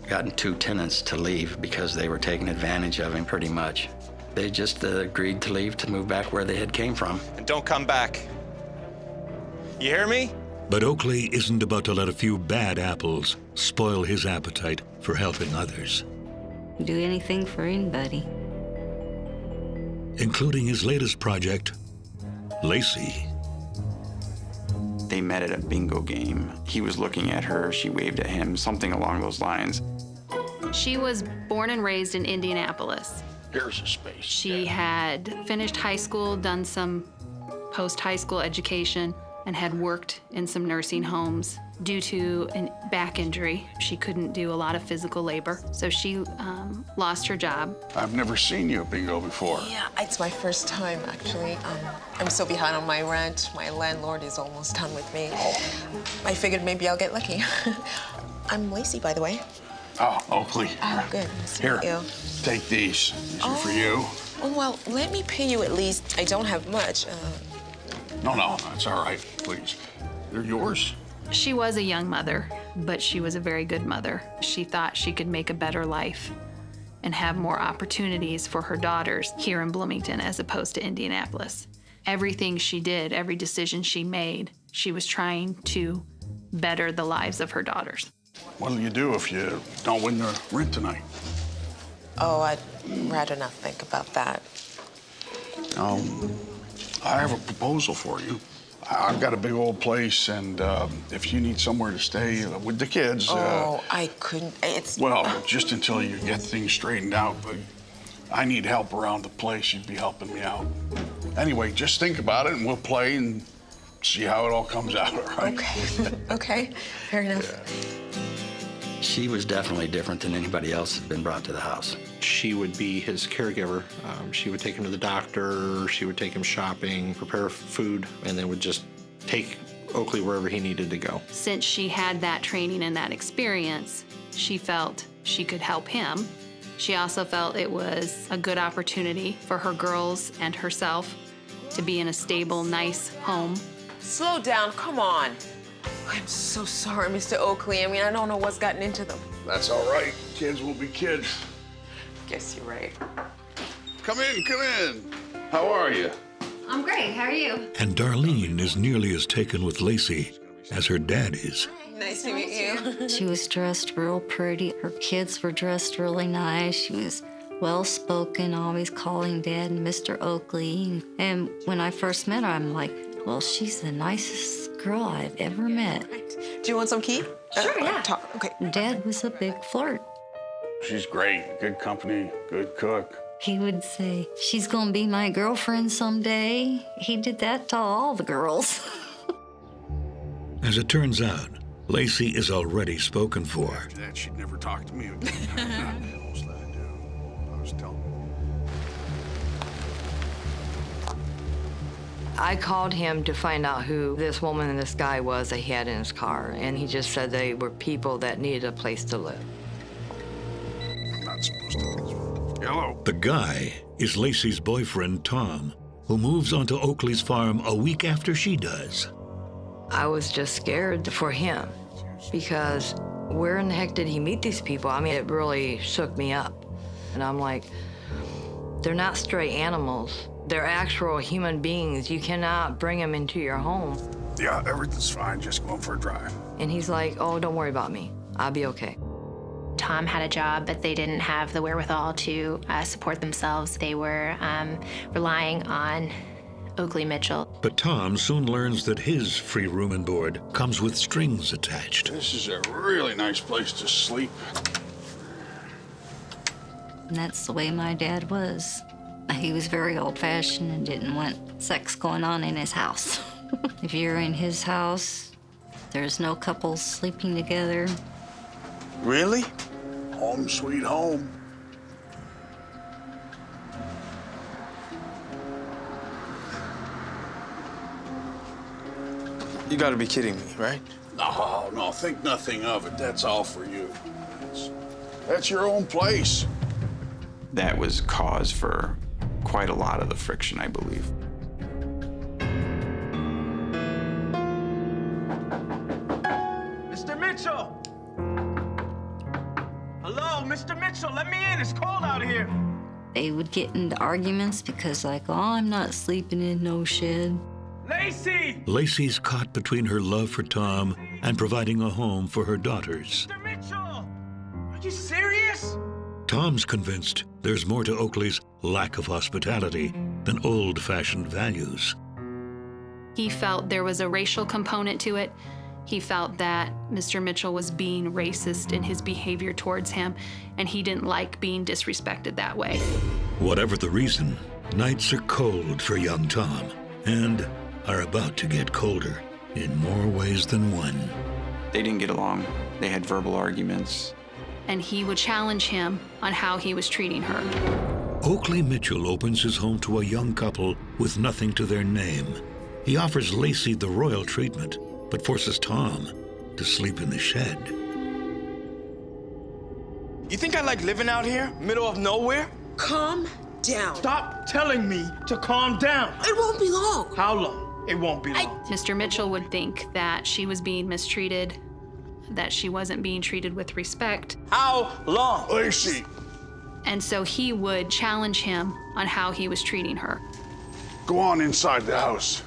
gotten 2 tenants to leave because they were taking advantage of him pretty much. They just agreed to leave to move back where they had came from. And don't come back. You hear me? But Oakley isn't about to let a few bad apples spoil his appetite for helping others. Do anything for anybody. Including his latest project, Lacey. They met at a bingo game. He was looking at her, she waved at him, something along those lines. She was born and raised in Indianapolis. Here's a space. She had finished high school, done some post-high school education, and had worked in some nursing homes. Due to a back injury, she couldn't do a lot of physical labor, so she lost her job. I've never seen you at bingo before. Yeah, it's my first time, actually. I'm so behind on my rent. My landlord is almost done with me. I figured maybe I'll get lucky. I'm Lacey, by the way. Oh, Oakley. Oh, good. Nice to Here, meet you. take these. These are for you. Oh, well, let me pay you at least. I don't have much. No, that's all right. Please. They're yours. She was a young mother, but she was a very good mother. She thought she could make a better life and have more opportunities for her daughters here in Bloomington as opposed to Indianapolis. Everything she did, every decision she made, she was trying to better the lives of her daughters. What'll you do if you don't win the rent tonight? Oh, I'd rather not think about that. I have a proposal for you. I've got a big old place, and if you need somewhere to stay with the kids... I couldn't. It's... Well, just until you get things straightened out, but I need help around the place. You'd be helping me out. Anyway, just think about it, and we'll play and see how it all comes out, all right? Okay. Okay, fair enough. She was definitely different than anybody else that had been brought to the house. She would be his caregiver. She would take him to the doctor, she would take him shopping, prepare food, and then would just take Oakley wherever he needed to go. Since she had that training and that experience, she felt she could help him. She also felt it was a good opportunity for her girls and herself to be in a stable, nice home. Slow down, come on. I'm so sorry, Mr. Oakley. I mean, I don't know what's gotten into them. That's all right. Kids will be kids. Guess you're right. Come in. How are you? I'm great. How are you? And Darlene is nearly as taken with Lacey as her dad is. Nice to meet you. She was dressed real pretty. Her kids were dressed really nice. She was well-spoken, always calling Dad Mr. Oakley. And when I first met her, I'm like, well, she's the nicest girl I've ever met. Do you want some key? Sure, yeah. Okay. Dad was a big flirt. She's great. Good company, good cook. He would say, she's gonna be my girlfriend someday. He did that to all the girls. As it turns out, Lacey is already spoken for. After that, she'd never talk to me again. I was telling I called him to find out who this woman and this guy was that he had in his car, and he just said they were people that needed a place to live. I'm not supposed to. Hello. The guy is Lacey's boyfriend, Tom, who moves onto Oakley's farm a week after she does. I was just scared for him because where in the heck did he meet these people? I mean, it really shook me up. And I'm like, they're not stray animals. They're actual human beings. You cannot bring them into your home. Yeah, everything's fine. Just going for a drive. And he's like, oh, don't worry about me. I'll be okay. Tom had a job, but they didn't have the wherewithal to support themselves. They were relying on Oakley Mitchell. But Tom soon learns that his free room and board comes with strings attached. This is a really nice place to sleep. And that's the way my dad was. He was very old-fashioned and didn't want sex going on in his house. If you're in his house, there's no couples sleeping together. Really? Home sweet home. You gotta be kidding me, right? No, think nothing of it. That's all for you. That's your own place. That was cause for quite a lot of the friction, I believe. Mr. Mitchell! Hello, Mr. Mitchell, let me in. It's cold out here. They would get into arguments because, like, oh, I'm not sleeping in no shed. Lacey! Lacey's caught between her love for Tom and providing a home for her daughters. Mr. Mitchell! Are you serious? Tom's convinced there's more to Oakley's lack of hospitality than old-fashioned values. He felt there was a racial component to it. He felt that Mr. Mitchell was being racist in his behavior towards him, and he didn't like being disrespected that way. Whatever the reason, nights are cold for young Tom, and are about to get colder in more ways than one. They didn't get along. They had verbal arguments. And he would challenge him on how he was treating her. Oakley Mitchell opens his home to a young couple with nothing to their name. He offers Lacey the royal treatment, but forces Tom to sleep in the shed. You think I like living out here, middle of nowhere? Calm down. Stop telling me to calm down. It won't be long. How long? It won't be long. Mr. Mitchell would think that she was being mistreated, that she wasn't being treated with respect. How long? Lacey! And so he would challenge him on how he was treating her. Go on inside the house.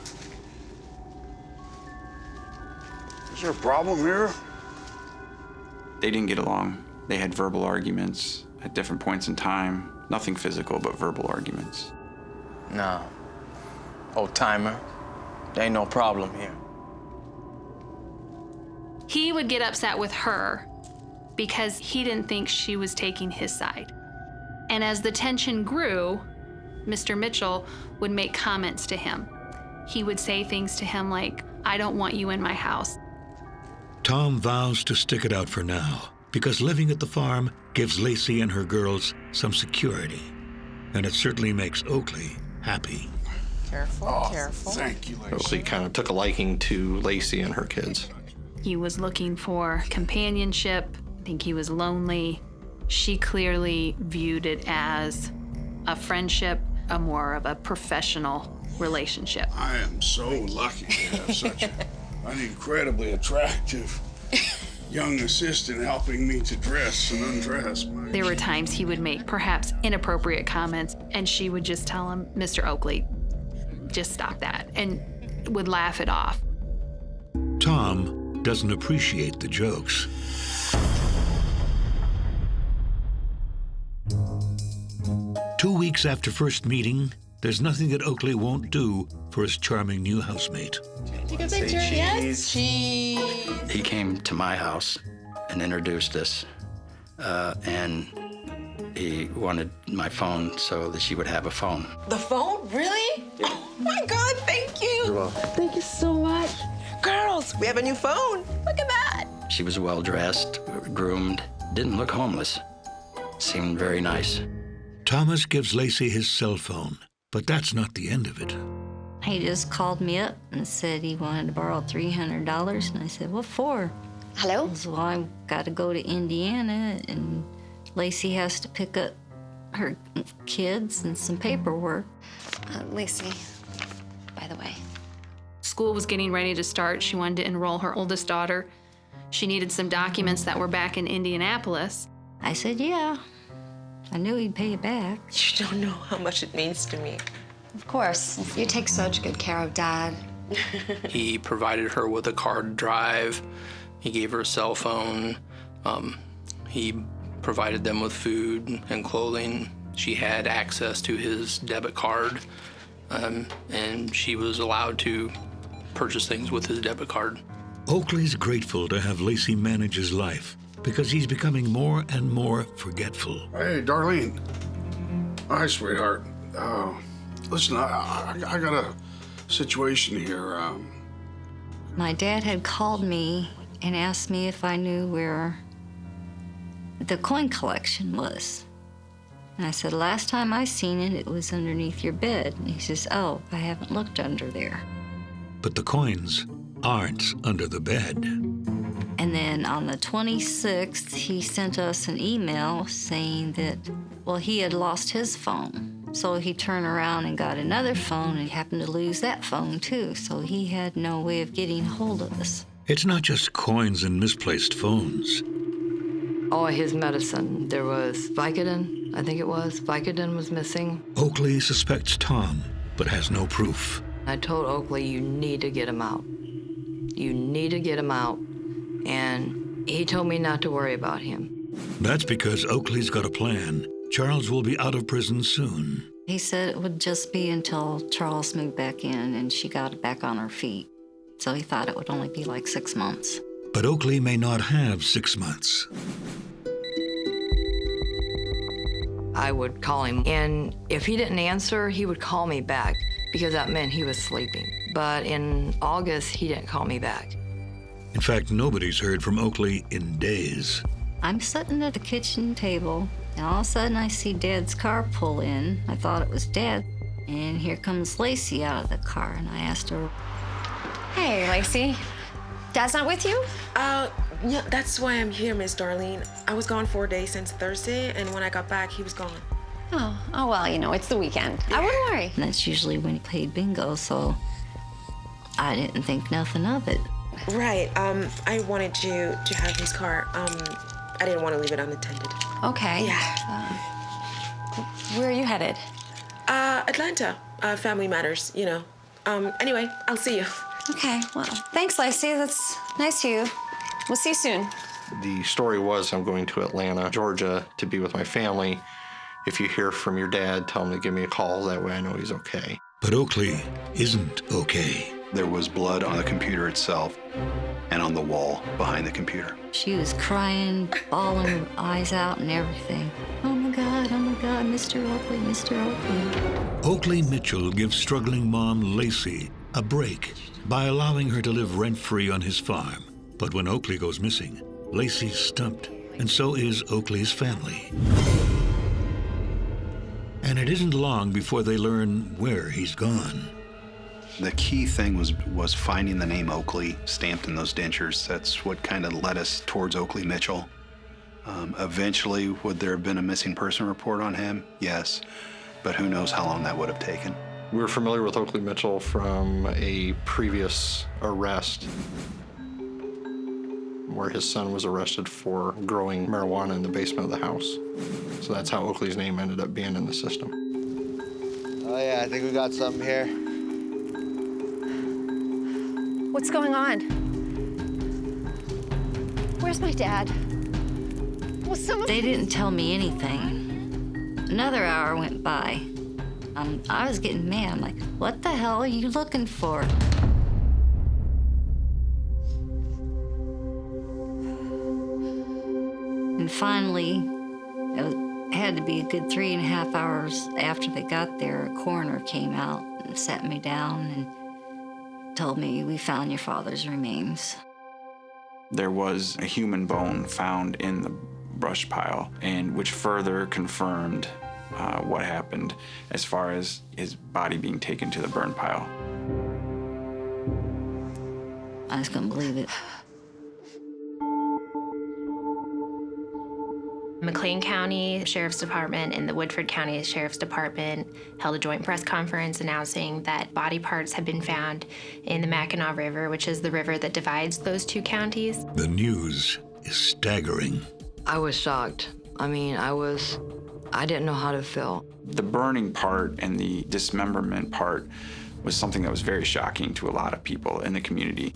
Is there a problem here? They didn't get along. They had verbal arguments at different points in time. Nothing physical, but verbal arguments. No. Old timer. There ain't no problem here. He would get upset with her because he didn't think she was taking his side. And as the tension grew, Mr. Mitchell would make comments to him. He would say things to him like, "I don't want you in my house." Tom vows to stick it out for now, because living at the farm gives Lacey and her girls some security. And it certainly makes Oakley happy. Careful, careful. Thank you, Lacey. Oakley kind of took a liking to Lacey and her kids. He was looking for companionship. I think he was lonely. She clearly viewed it as a friendship, a more of a professional relationship. I am so lucky to have such an incredibly attractive young assistant helping me to dress and undress. There were times he would make perhaps inappropriate comments, and she would just tell him, "Mr. Oakley, just stop that," and would laugh it off. Tom doesn't appreciate the jokes. Two weeks after first meeting, there's nothing that Oakley won't do for his charming new housemate. Take a picture, yes? Cheese. He came to my house and introduced us, and he wanted my phone so that she would have a phone. The phone? Really? Oh my God, thank you. You're welcome. Thank you so much. Girls, we have a new phone. Look at that. She was well-dressed, groomed, didn't look homeless. Seemed very nice. Thomas gives Lacey his cell phone, but that's not the end of it. He just called me up and said he wanted to borrow $300, and I said, "What for?" Hello? He said, "Well, I've got to go to Indiana, and Lacey has to pick up her kids and some paperwork." Lacey, by the way. School was getting ready to start. She wanted to enroll her oldest daughter. She needed some documents that were back in Indianapolis. I said, "Yeah." I knew he'd pay it back. You don't know how much it means to me. Of course. You take such good care of Dad. He provided her with a car to drive. He gave her a cell phone. He provided them with food and clothing. She had access to his debit card, and she was allowed to purchase things with his debit card. Oakley's grateful to have Lacey manage his life because he's becoming more and more forgetful. Hey, Darlene. Hi, sweetheart. Listen, I got a situation here. My dad had called me and asked me if I knew where the coin collection was. And I said, last time I seen it, it was underneath your bed. And he says, oh, I haven't looked under there. But the coins aren't under the bed. And then on the 26th, he sent us an email saying that, well, he had lost his phone. So he turned around and got another phone and happened to lose that phone too. So he had no way of getting hold of us. It's not just coins and misplaced phones. Oh, his medicine. There was Vicodin, I think it was. Vicodin was missing. Oakley suspects Tom, but has no proof. I told Oakley, you need to get him out. You need to get him out. And he told me not to worry about him. That's because Oakley's got a plan. Charles will be out of prison soon. He said it would just be until Charles moved back in and she got back on her feet. So he thought it would only be like 6 months. But Oakley may not have 6 months. I would call him, and if he didn't answer, he would call me back because that meant he was sleeping. But in August, he didn't call me back. In fact, nobody's heard from Oakley in days. I'm sitting at the kitchen table, and all of a sudden I see Dad's car pull in. I thought it was Dad, and here comes Lacey out of the car, and I asked her, Hey, Lacey. Dad's not with you? Yeah, that's why I'm here, Miss Darlene. I was gone 4 days since Thursday, and when I got back, he was gone. Oh, well, you know, it's the weekend. I wouldn't worry. and that's usually when he played bingo, so I didn't think nothing of it. Right, I wanted you to have his car. I didn't want to leave it unattended. Okay. Yeah. Where are you headed? Atlanta. Family matters, you know. Anyway, I'll see you. Okay, well, thanks, Lacey. That's nice of you. We'll see you soon. The story was I'm going to Atlanta, Georgia, to be with my family. If you hear from your dad, tell him to give me a call. That way I know he's okay. But Oakley isn't okay. There was blood on the computer itself and on the wall behind the computer. She was crying, bawling her eyes out and everything. Oh my God, Mr. Oakley, Mr. Oakley. Oakley Mitchell gives struggling mom Lacey a break by allowing her to live rent-free on his farm. But when Oakley goes missing, Lacey's stumped, and so is Oakley's family. And it isn't long before they learn where he's gone. The key thing was finding the name Oakley stamped in those dentures. That's what kind of led us towards Oakley Mitchell. Eventually, would there have been a missing person report on him? Yes, but who knows how long that would have taken. We were familiar with Oakley Mitchell from a previous arrest where his son was arrested for growing marijuana in the basement of the house. So that's how Oakley's name ended up being in the system. Oh yeah, I think we got something here. What's going on? Where's my dad? Well, They didn't tell me anything. Another hour went by. I was getting mad. I'm like, what the hell are you looking for? And finally, it had to be a good 3.5 hours after they got there, a coroner came out and sat me down and told me, we found your father's remains. There was a human bone found in the brush pile, and which further confirmed what happened as far as his body being taken to the burn pile. I just couldn't believe it. McLean County Sheriff's Department and the Woodford County Sheriff's Department held a joint press conference announcing that body parts had been found in the Mackinac River, which is the river that divides those two counties. The news is staggering. I was shocked. I mean, I didn't know how to feel. The burning part and the dismemberment part was something that was very shocking to a lot of people in the community.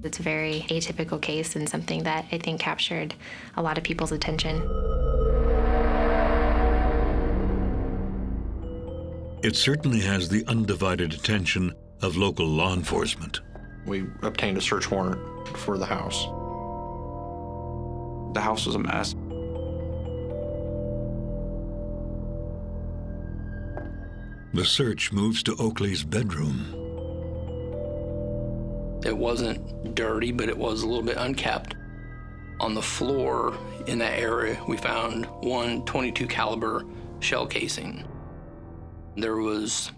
It's a very atypical case and something that I think captured a lot of people's attention. It certainly has the undivided attention of local law enforcement. We obtained a search warrant for the house. The house was a mess. The search moves to Oakley's bedroom. It wasn't dirty, but it was a little bit unkept. On the floor in that area, we found one .22 caliber shell casing. There was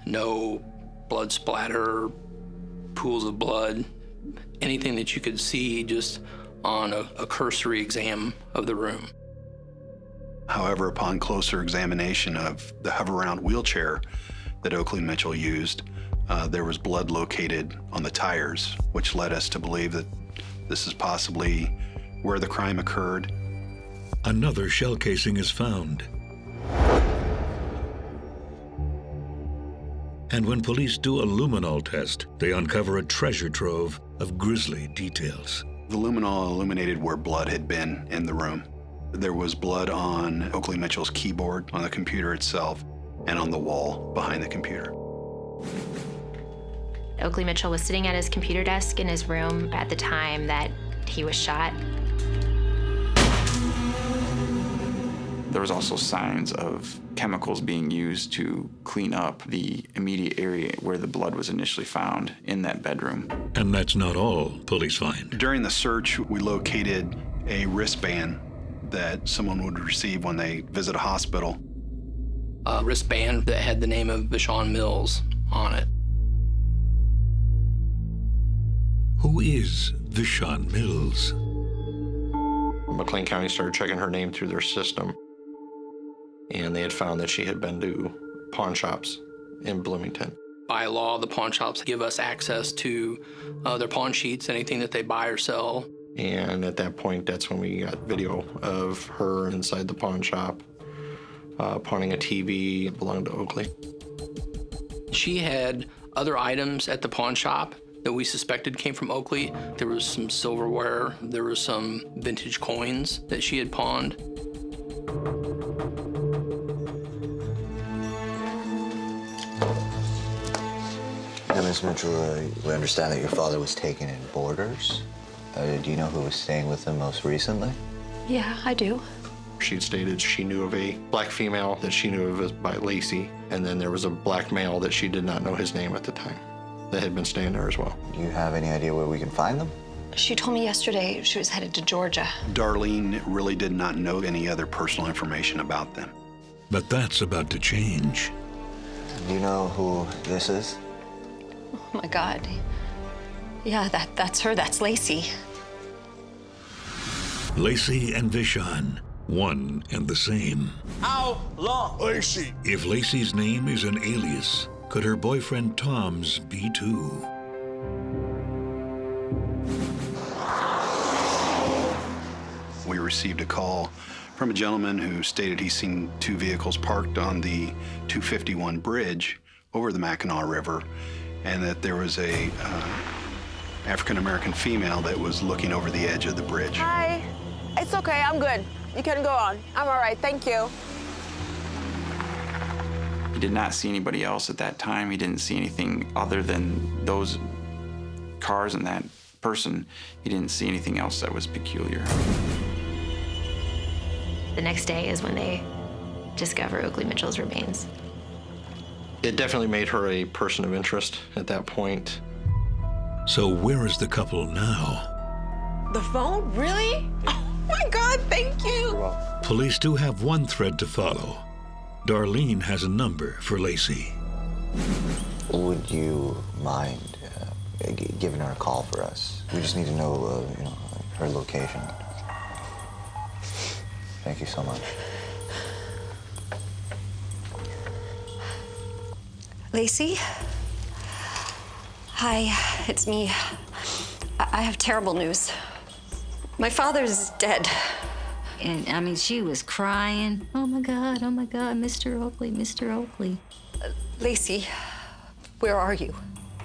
no blood splatter, pools of blood, anything that you could see just on a cursory exam of the room. However, upon closer examination of the hover-around wheelchair that Oakley Mitchell used, there was blood located on the tires, which led us to believe that this is possibly where the crime occurred. Another shell casing is found. And when police do a luminol test, they uncover a treasure trove of grisly details. The luminol illuminated where blood had been in the room. There was blood on Oakley Mitchell's keyboard, on the computer itself, and on the wall behind the computer. Oakley Mitchell was sitting at his computer desk in his room at the time that he was shot. There was also signs of chemicals being used to clean up the immediate area where the blood was initially found in that bedroom. And that's not all police find. During the search, we located a wristband that someone would receive when they visit a hospital. A wristband that had the name of Vashon Mills on it. Who is Vashon Mills? McLean County started checking her name through their system, and they had found that she had been to pawn shops in Bloomington. By law, the pawn shops give us access to their pawn sheets, anything that they buy or sell. And at that point, that's when we got video of her inside the pawn shop, pawning a TV that belonged to Oakley. She had other items at the pawn shop that we suspected came from Oakley. There was some silverware, there was some vintage coins that she had pawned. Now, Ms. Mitchell, we understand that your father was taken in boarders. Do you know who was staying with him most recently? Yeah, I do. She'd stated she knew of a black female that she knew of as by Lacey, and then there was a black male that she did not know his name at the time that had been staying there as well. Do you have any idea where we can find them? She told me yesterday she was headed to Georgia. Darlene really did not know any other personal information about them. But that's about to change. Do you know who this is? Oh my God. Yeah, that's her. That's Lacey. Lacey and Vashon, one and the same. How long? Lacey. If Lacey's name is an alias, could her boyfriend Tom's be too? We received a call from a gentleman who stated he's seen two vehicles parked on the 251 bridge over the Mackinac River, and that there was a African-American female that was looking over the edge of the bridge. Hi. It's okay, I'm good. You can go on. I'm all right, thank you. He did not see anybody else at that time. He didn't see anything other than those cars and that person. He didn't see anything else that was peculiar. The next day is when they discover Oakley Mitchell's remains. It definitely made her a person of interest at that point. So where is the couple now? The phone? Really? Oh my God, thank you. Police do have one thread to follow. Darlene has a number for Lacey. Would you mind giving her a call for us? We just need to know, her location. Thank you so much. Lacey? Hi, it's me. I have terrible news. My father's dead. And I mean, she was crying. Oh my God, Mr. Oakley, Mr. Oakley. Lacey, where are you?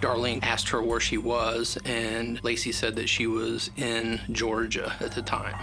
Darlene asked her where she was, and Lacey said that she was in Georgia at the time.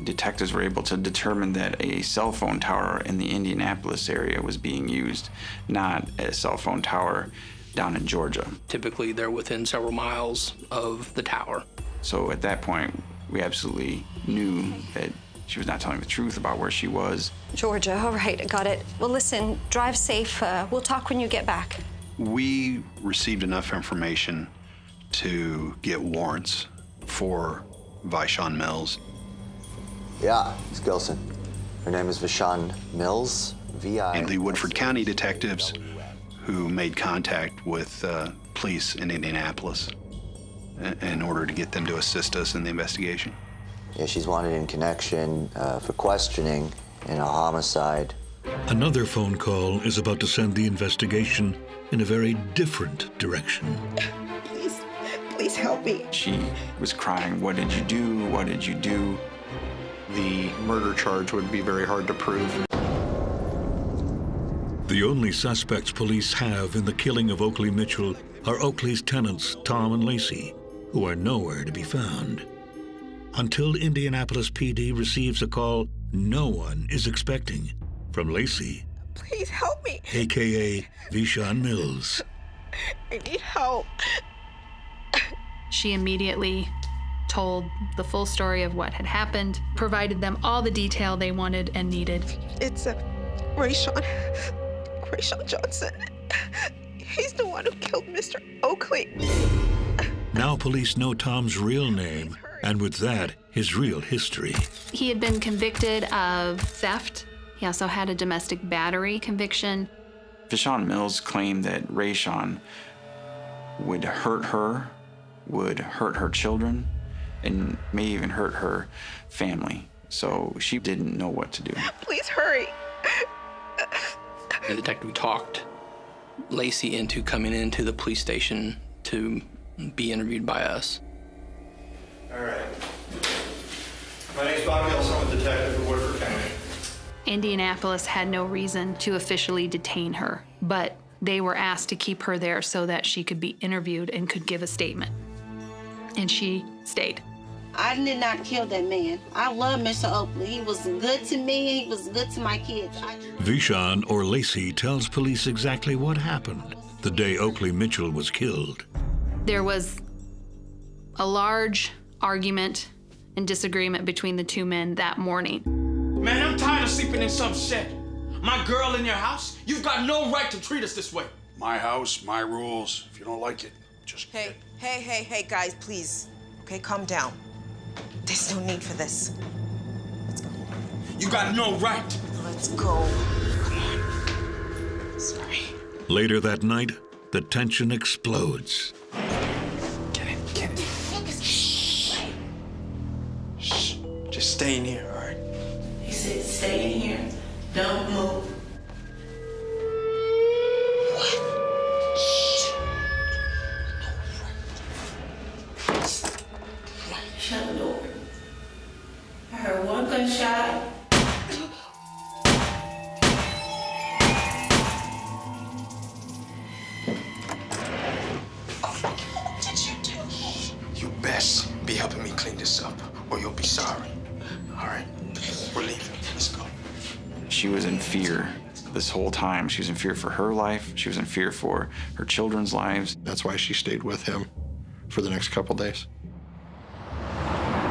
Detectives were able to determine that a cell phone tower in the Indianapolis area was being used, not a cell phone tower down in Georgia. Typically, they're within several miles of the tower. So at that point, we absolutely knew that she was not telling the truth about where she was. Georgia, all right, I got it. Well, listen, drive safe. We'll talk when you get back. We received enough information to get warrants for Vanishes Mills. Yeah, it's Gilson. Her name is Vanishes Mills, V.I. And the Woodford County detectives who made contact with police in Indianapolis in order to get them to assist us in the investigation. Yeah, she's wanted in connection for questioning in a homicide. Another phone call is about to send the investigation in a very different direction. Please help me. She was crying, "What did you do? What did you do?" The murder charge would be very hard to prove. The only suspects police have in the killing of Oakley Mitchell are Oakley's tenants, Tom and Lacey, who are nowhere to be found. Until Indianapolis PD receives a call no one is expecting from Lacey. Please help me. AKA Vanishes Mills. I need help. She immediately told the full story of what had happened, provided them all the detail they wanted and needed. It's Rayshawn Johnson. He's the one who killed Mr. Oakley. Now police know Tom's real name, and with that, his real history. He had been convicted of theft. He also had a domestic battery conviction. Vanishes Mills claimed that Rayshawn would hurt her children, and may even hurt her family. So she didn't know what to do. Please hurry. The detective talked Lacey into coming into the police station to be interviewed by us. All right. My name's Bob Gilson. I'm a detective for Woodford County. Indianapolis had no reason to officially detain her, but they were asked to keep her there so that she could be interviewed and could give a statement. And she stayed. I did not kill that man. I love Mr. Oakley. He was good to me. He was good to my kids. Vanishes, or Lacey, tells police exactly what happened the day Oakley Mitchell was killed. There was a large argument and disagreement between the two men that morning. Man, I'm tired of sleeping in some shed. My girl in your house? You've got no right to treat us this way. My house, my rules. If you don't like it, just... Hey, guys, please. Okay, calm down. There's no need for this. Let's go. You got no right. Let's go. Come on. Sorry. Later that night, the tension explodes. Get it. Shh. Just stay in here, all right? He said, stay in here. Don't move. Shut the door. I heard one gunshot. What did you do? You best be helping me clean this up, or you'll be sorry. All right? We're leaving. Let's go. She was in fear this whole time. She was in fear for her life. She was in fear for her children's lives. That's why she stayed with him for the next couple days.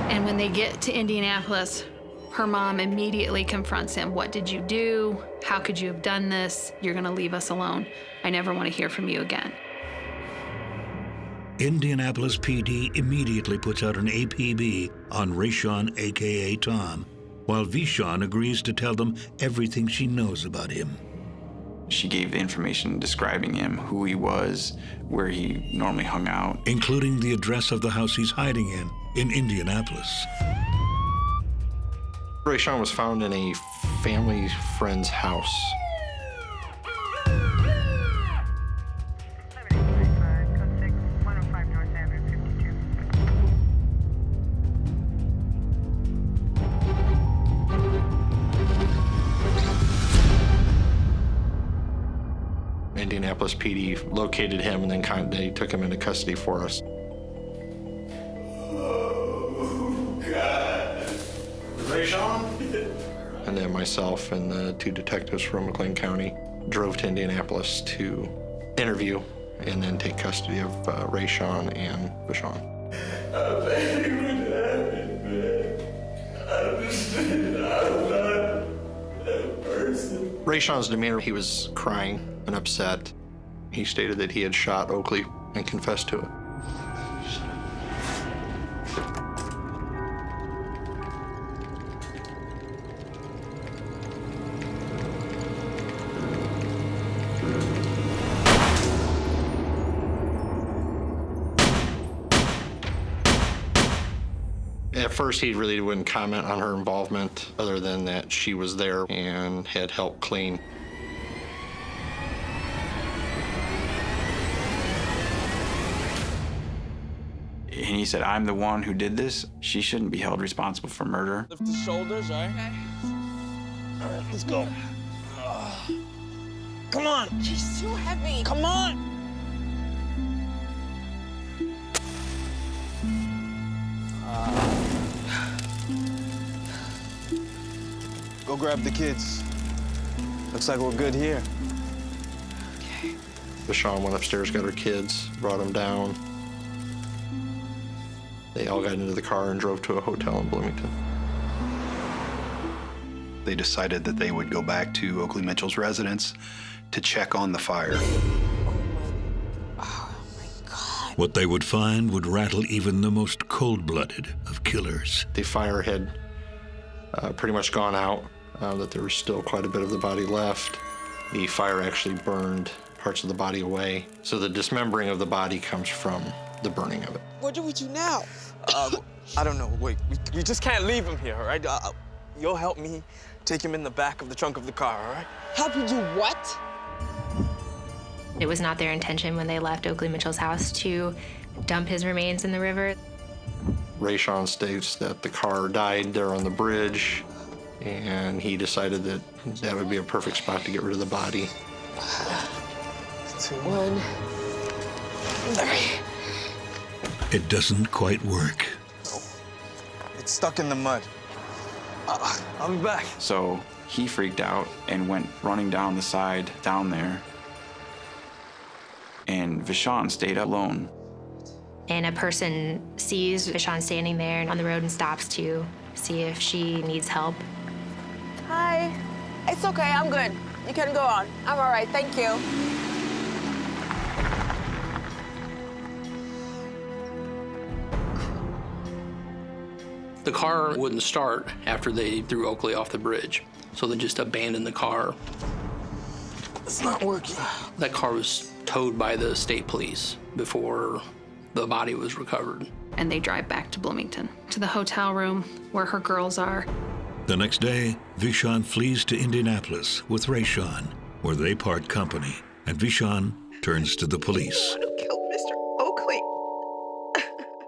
And when they get to Indianapolis, her mom immediately confronts him. What did you do? How could you have done this? You're gonna leave us alone. I never want to hear from you again. Indianapolis PD immediately puts out an APB on Rayshawn, AKA Tom, while Vanishes agrees to tell them everything she knows about him. She gave the information describing him, who he was, where he normally hung out. Including the address of the house he's hiding in Indianapolis. Rayshawn was found in a family friend's house. Indianapolis PD located him and then they took him into custody for us. And then myself and the two detectives from McLean County drove to Indianapolis to interview and then take custody of Rayshawn and Vanishes. Rayshawn's demeanor, he was crying and upset. He stated that he had shot Oakley and confessed to it. At first, he really wouldn't comment on her involvement other than that she was there and had helped clean. And he said, I'm the one who did this. She shouldn't be held responsible for murder. Lift the shoulders, all right? Okay. All right, let's go. Come on. She's too heavy. Come on. Go grab the kids. Looks like we're good here. Vashon went upstairs, got her kids, brought them down. They all got into the car and drove to a hotel in Bloomington. They decided that they would go back to Oakley Mitchell's residence to check on the fire. What they would find would rattle even the most cold-blooded of killers. The fire had pretty much gone out, that there was still quite a bit of the body left. The fire actually burned parts of the body away. So the dismembering of the body comes from the burning of it. What do we do now? I don't know. Wait, we just can't leave him here, all right? You'll help me take him in the back of the trunk of the car, all right? Help you do what? It was not their intention when they left Oakley Mitchell's house to dump his remains in the river. Rayshawn states that the car died there on the bridge, and he decided that that would be a perfect spot to get rid of the body. 2, 1, 3. It doesn't quite work. It's stuck in the mud. I'll be back. So he freaked out and went running down the side down there. And Vashon stayed alone. And a person sees Vashon standing there on the road and stops to see if she needs help. Hi. It's okay, I'm good. You can go on. I'm all right, thank you. The car wouldn't start after they threw Oakley off the bridge, so they just abandoned the car. It's not working. That car was towed by the state police before the body was recovered. And they drive back to Bloomington, to the hotel room where her girls are. The next day, Vashon flees to Indianapolis with Rayshawn, where they part company, and Vashon turns to the police. Who killed Mr. Oakley?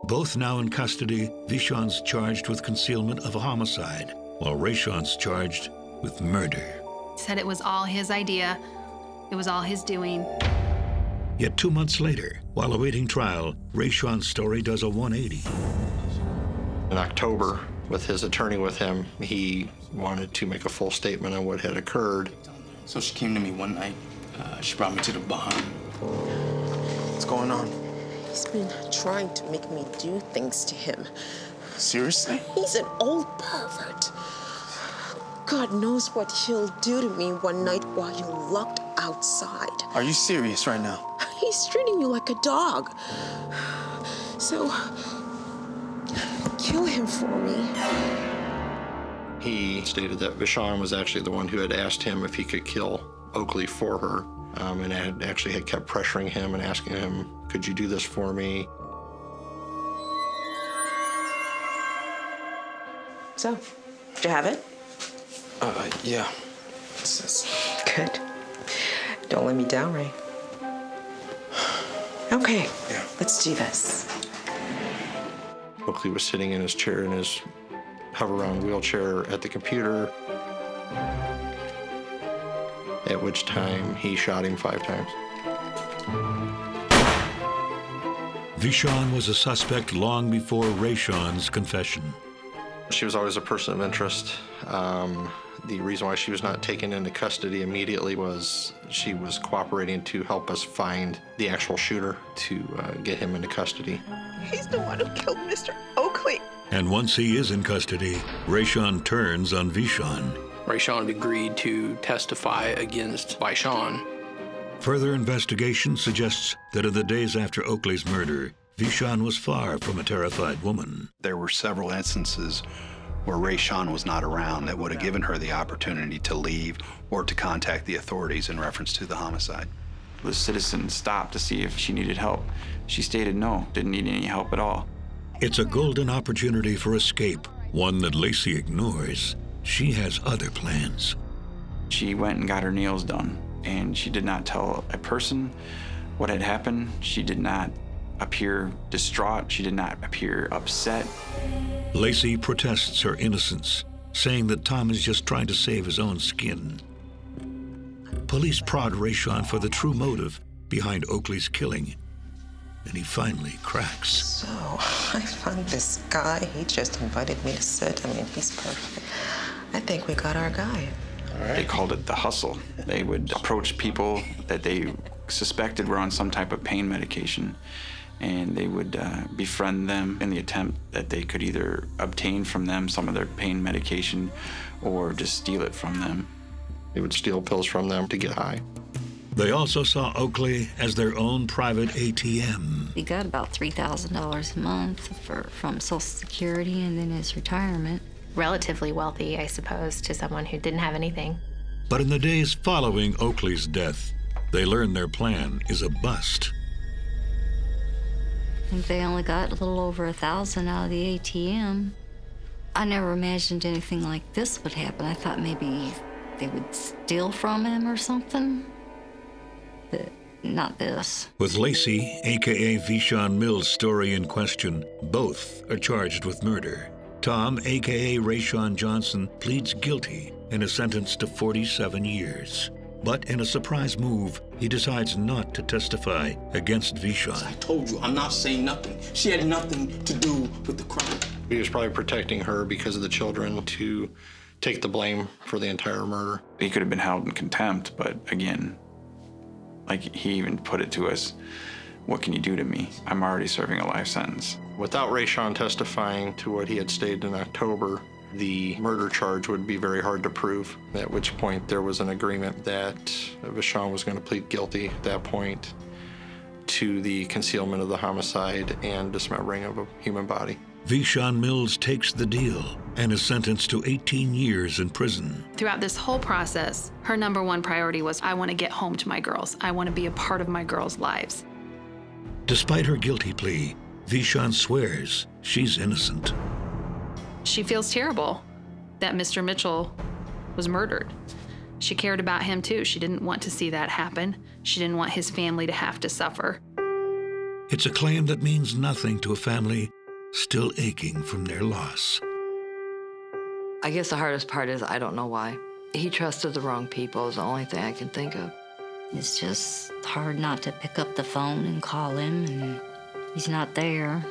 Both now in custody, Vashon's charged with concealment of a homicide, while Rayshawn's charged with murder. He said it was all his idea. It was all his doing. Yet 2 months later, while awaiting trial, Rayshawn's story does a 180. In October, with his attorney with him, he wanted to make a full statement on what had occurred. So she came to me one night. She brought me to the barn. What's going on? He's been trying to make me do things to him. Seriously? He's an old pervert. God knows what he'll do to me one night while you're locked outside. Are you serious right now? He's treating you like a dog. So, kill him for me. He stated that Vashon was actually the one who had asked him if he could kill Oakley for her, and had kept pressuring him and asking him, could you do this for me? So, did you have it? Yeah. Good. Don't let me down, Ray. Okay, let's do this. Oakley was sitting in his chair in his hover-around wheelchair at the computer, at which time he shot him 5 times. Vashon was a suspect long before Rayshawn's confession. She was always a person of interest. The reason why she was not taken into custody immediately was she was cooperating to help us find the actual shooter to get him into custody. He's the one who killed Mr. Oakley. And once he is in custody, Rayshawn turns on Vashon. Rayshawn agreed to testify against Vashon. Further investigation suggests that in the days after Oakley's murder, Vashon was far from a terrified woman. There were several instances where Rayshawn was not around that would have given her the opportunity to leave or to contact the authorities in reference to the homicide. The citizen stopped to see if she needed help. She stated no, didn't need any help at all. It's a golden opportunity for escape, one that Lacey ignores. She has other plans. She went and got her nails done, and she did not tell a person what had happened. She did not appear distraught. She did not appear upset. Lacey protests her innocence, saying that Tom is just trying to save his own skin. Police prod Rayshawn for the true motive behind Oakley's killing, and he finally cracks. So, I found this guy. He just invited me to sit. I mean, he's perfect. I think we got our guy. They called it the hustle. They would approach people that they suspected were on some type of pain medication, and they would befriend them in the attempt that they could either obtain from them some of their pain medication or just steal it from them. They would steal pills from them to get high. They also saw Oakley as their own private ATM. He got about $3,000 a month from Social Security and then his retirement. Relatively wealthy, I suppose, to someone who didn't have anything. But in the days following Oakley's death, they learned their plan is a bust. I think they only got a little over $1,000 out of the ATM. I never imagined anything like this would happen. I thought maybe they would steal from him or something. But not this. With Lacey, a.k.a. Vishon Mills' story in question, both are charged with murder. Tom, a.k.a. Rayshawn Johnson, pleads guilty and is sentenced to 47 years. But in a surprise move, he decides not to testify against Vishon. I told you, I'm not saying nothing. She had nothing to do with the crime. He was probably protecting her because of the children to take the blame for the entire murder. He could have been held in contempt, but again, like he even put it to us, what can you do to me? I'm already serving a life sentence. Without Rayshawn testifying to what he had stated in October, the murder charge would be very hard to prove, at which point there was an agreement that Vishon was going to plead guilty at that point to the concealment of the homicide and dismembering of a human body. Vishon Mills takes the deal and is sentenced to 18 years in prison. Throughout this whole process, her number one priority was, I want to get home to my girls. I want to be a part of my girls' lives. Despite her guilty plea, Vishon swears she's innocent. She feels terrible that Mr. Mitchell was murdered. She cared about him too. She didn't want to see that happen. She didn't want his family to have to suffer. It's a claim that means nothing to a family still aching from their loss. I guess the hardest part is I don't know why. He trusted the wrong people is the only thing I can think of. It's just hard not to pick up the phone and call him, and he's not there.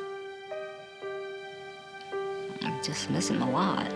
I just miss him a lot.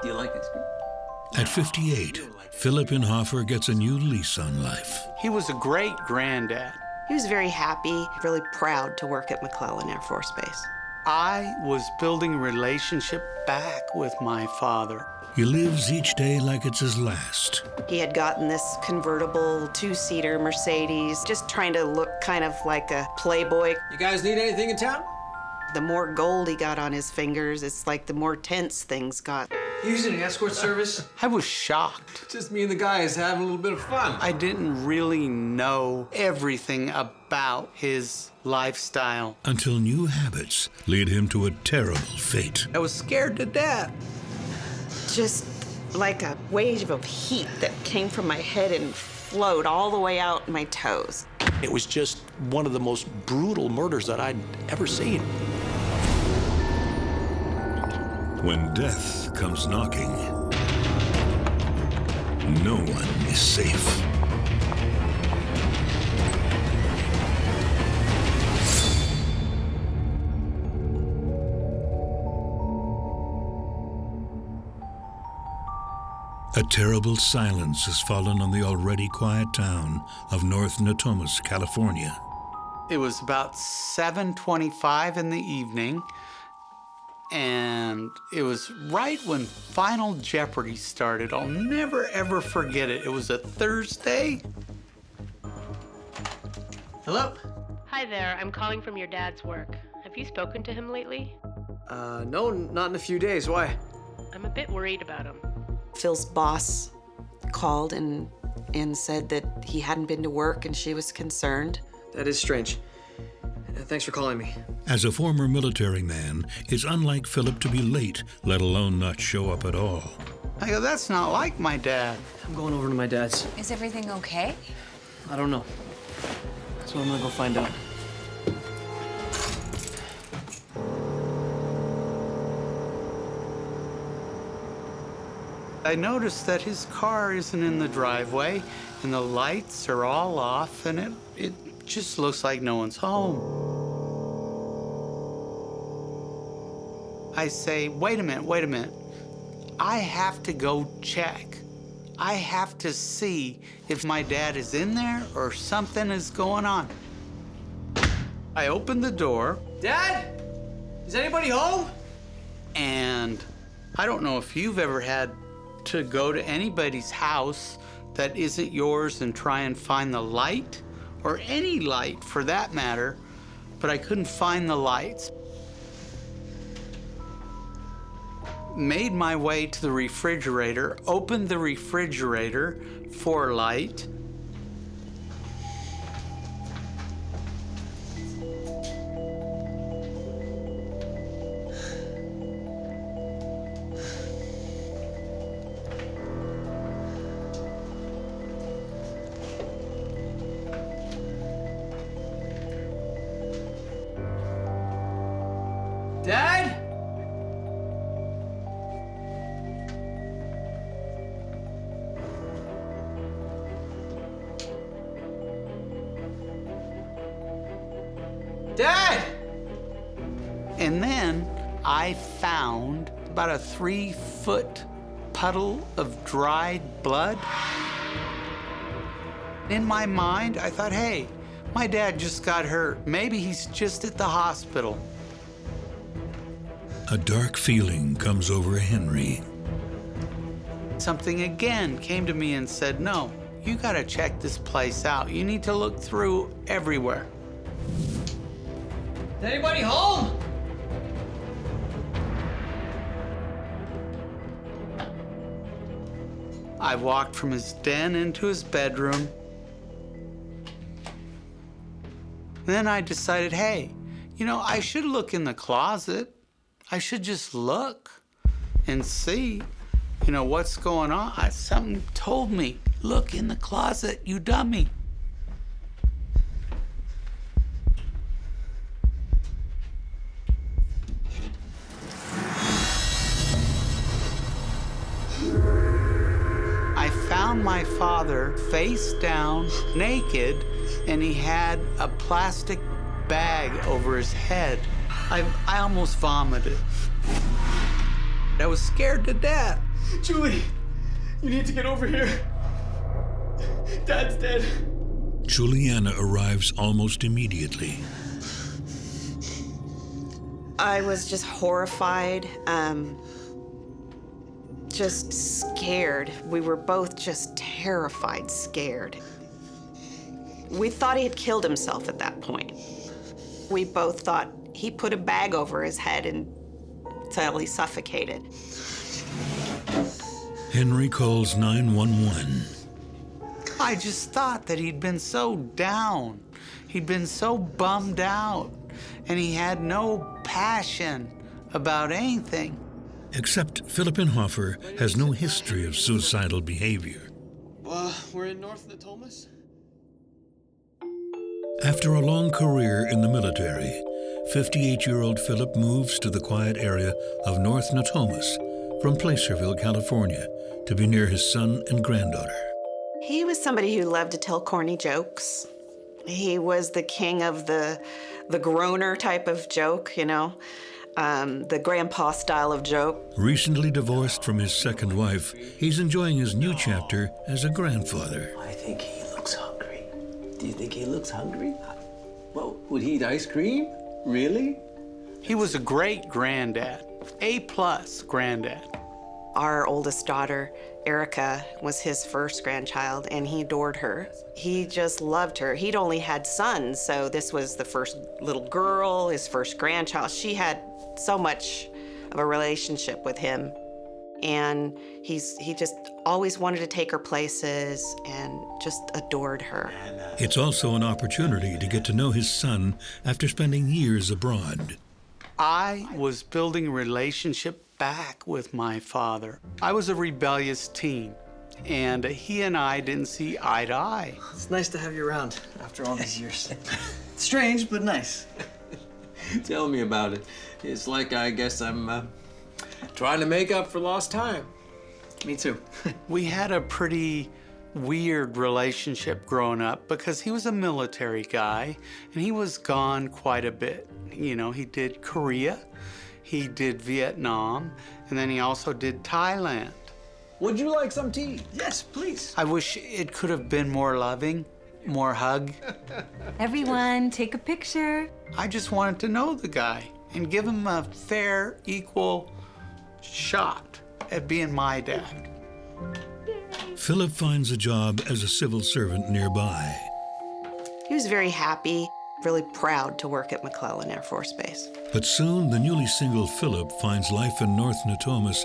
Do you like ice cream? At 58, Philip Inhofer gets a new lease on life. He was a great granddad. He was very happy, really proud to work at McClellan Air Force Base. I was building a relationship back with my father. He lives each day like it's his last. He had gotten this convertible two-seater Mercedes, just trying to look kind of like a playboy. You guys need anything in town? The more gold he got on his fingers, it's like the more tense things got. Using an escort service? I was shocked. Just me and the guys having a little bit of fun. I didn't really know everything about his lifestyle. Until new habits lead him to a terrible fate. I was scared to death. Just like a wave of heat that came from my head and flowed all the way out my toes. It was just one of the most brutal murders that I'd ever seen. When death comes knocking, no one is safe. A terrible silence has fallen on the already quiet town of North Natomas, California. It was about 7:25 in the evening, and it was right when Final Jeopardy started. I'll never, ever forget it. It was a Thursday. Hello? Hi there, I'm calling from your dad's work. Have you spoken to him lately? No, not in a few days. Why? I'm a bit worried about him. Phil's boss called and said that he hadn't been to work and she was concerned. That is strange. Thanks for calling me. As a former military man, it's unlike Philip to be late, let alone not show up at all. I go, that's not like my dad. I'm going over to my dad's. Is everything okay? I don't know. So I'm gonna go find out. I noticed that his car isn't in the driveway and the lights are all off and it just looks like no one's home. I say, wait a minute. I have to go check. I have to see if my dad is in there or something is going on. I open the door. Dad? Is anybody home? And I don't know if you've ever had to go to anybody's house that isn't yours and try and find the light, or any light for that matter, but I couldn't find the lights. Made my way to the refrigerator, opened the refrigerator for light. Dad? Dad! And then I found about a 3-foot puddle of dried blood. In my mind, I thought, hey, my dad just got hurt. Maybe he's just at the hospital. A dark feeling comes over Henry. Something again came to me and said, no, you gotta check this place out. You need to look through everywhere. Is anybody home? I walked from his den into his bedroom. And then I decided, hey, you know, I should look in the closet. I should just look and see, you know, what's going on. Something told me, look in the closet, you dummy. I found my father face down, naked, and he had a plastic bag over his head. I almost vomited. I was scared to death. Julie, you need to get over here. Dad's dead. Juliana arrives almost immediately. I was just horrified, just scared. We were both just terrified, scared. We thought he had killed himself at that point. We both thought he put a bag over his head until he suffocated. Henry calls 911. I just thought that he'd been so down. He'd been so bummed out, and he had no passion about anything. Except Philip Inhofer has no history of suicidal behavior. We're in North Natomas? After a long career in the military, 58-year-old Philip moves to the quiet area of North Natomas from Placerville, California, to be near his son and granddaughter. He was somebody who loved to tell corny jokes. He was the king of the groaner type of joke, you know, the grandpa style of joke. Recently divorced from his second wife, he's enjoying his new chapter as a grandfather. I think he looks hungry. Do you think he looks hungry? Well, would he eat ice cream? Really? He was a great granddad, A+ granddad. Our oldest daughter, Erica, was his first grandchild, and he adored her. He just loved her. He'd only had sons, so this was the first little girl, his first grandchild. She had so much of a relationship with him, and he just always wanted to take her places and just adored her. It's also an opportunity to get to know his son after spending years abroad. I was building a relationship back with my father. I was a rebellious teen, and he and I didn't see eye to eye. It's nice to have you around after all these years. Strange, but nice. Tell me about it. It's like I guess I'm trying to make up for lost time. Me too. We had a pretty weird relationship growing up because he was a military guy and he was gone quite a bit. You know, he did Korea, he did Vietnam, and then he also did Thailand. Would you like some tea? Yes, please. I wish it could have been more loving, more hug. Everyone, take a picture. I just wanted to know the guy and give him a fair, equal shot at being my dad. Philip finds a job as a civil servant nearby. He was very happy, really proud to work at McClellan Air Force Base. But soon, the newly single Philip finds life in North Natomas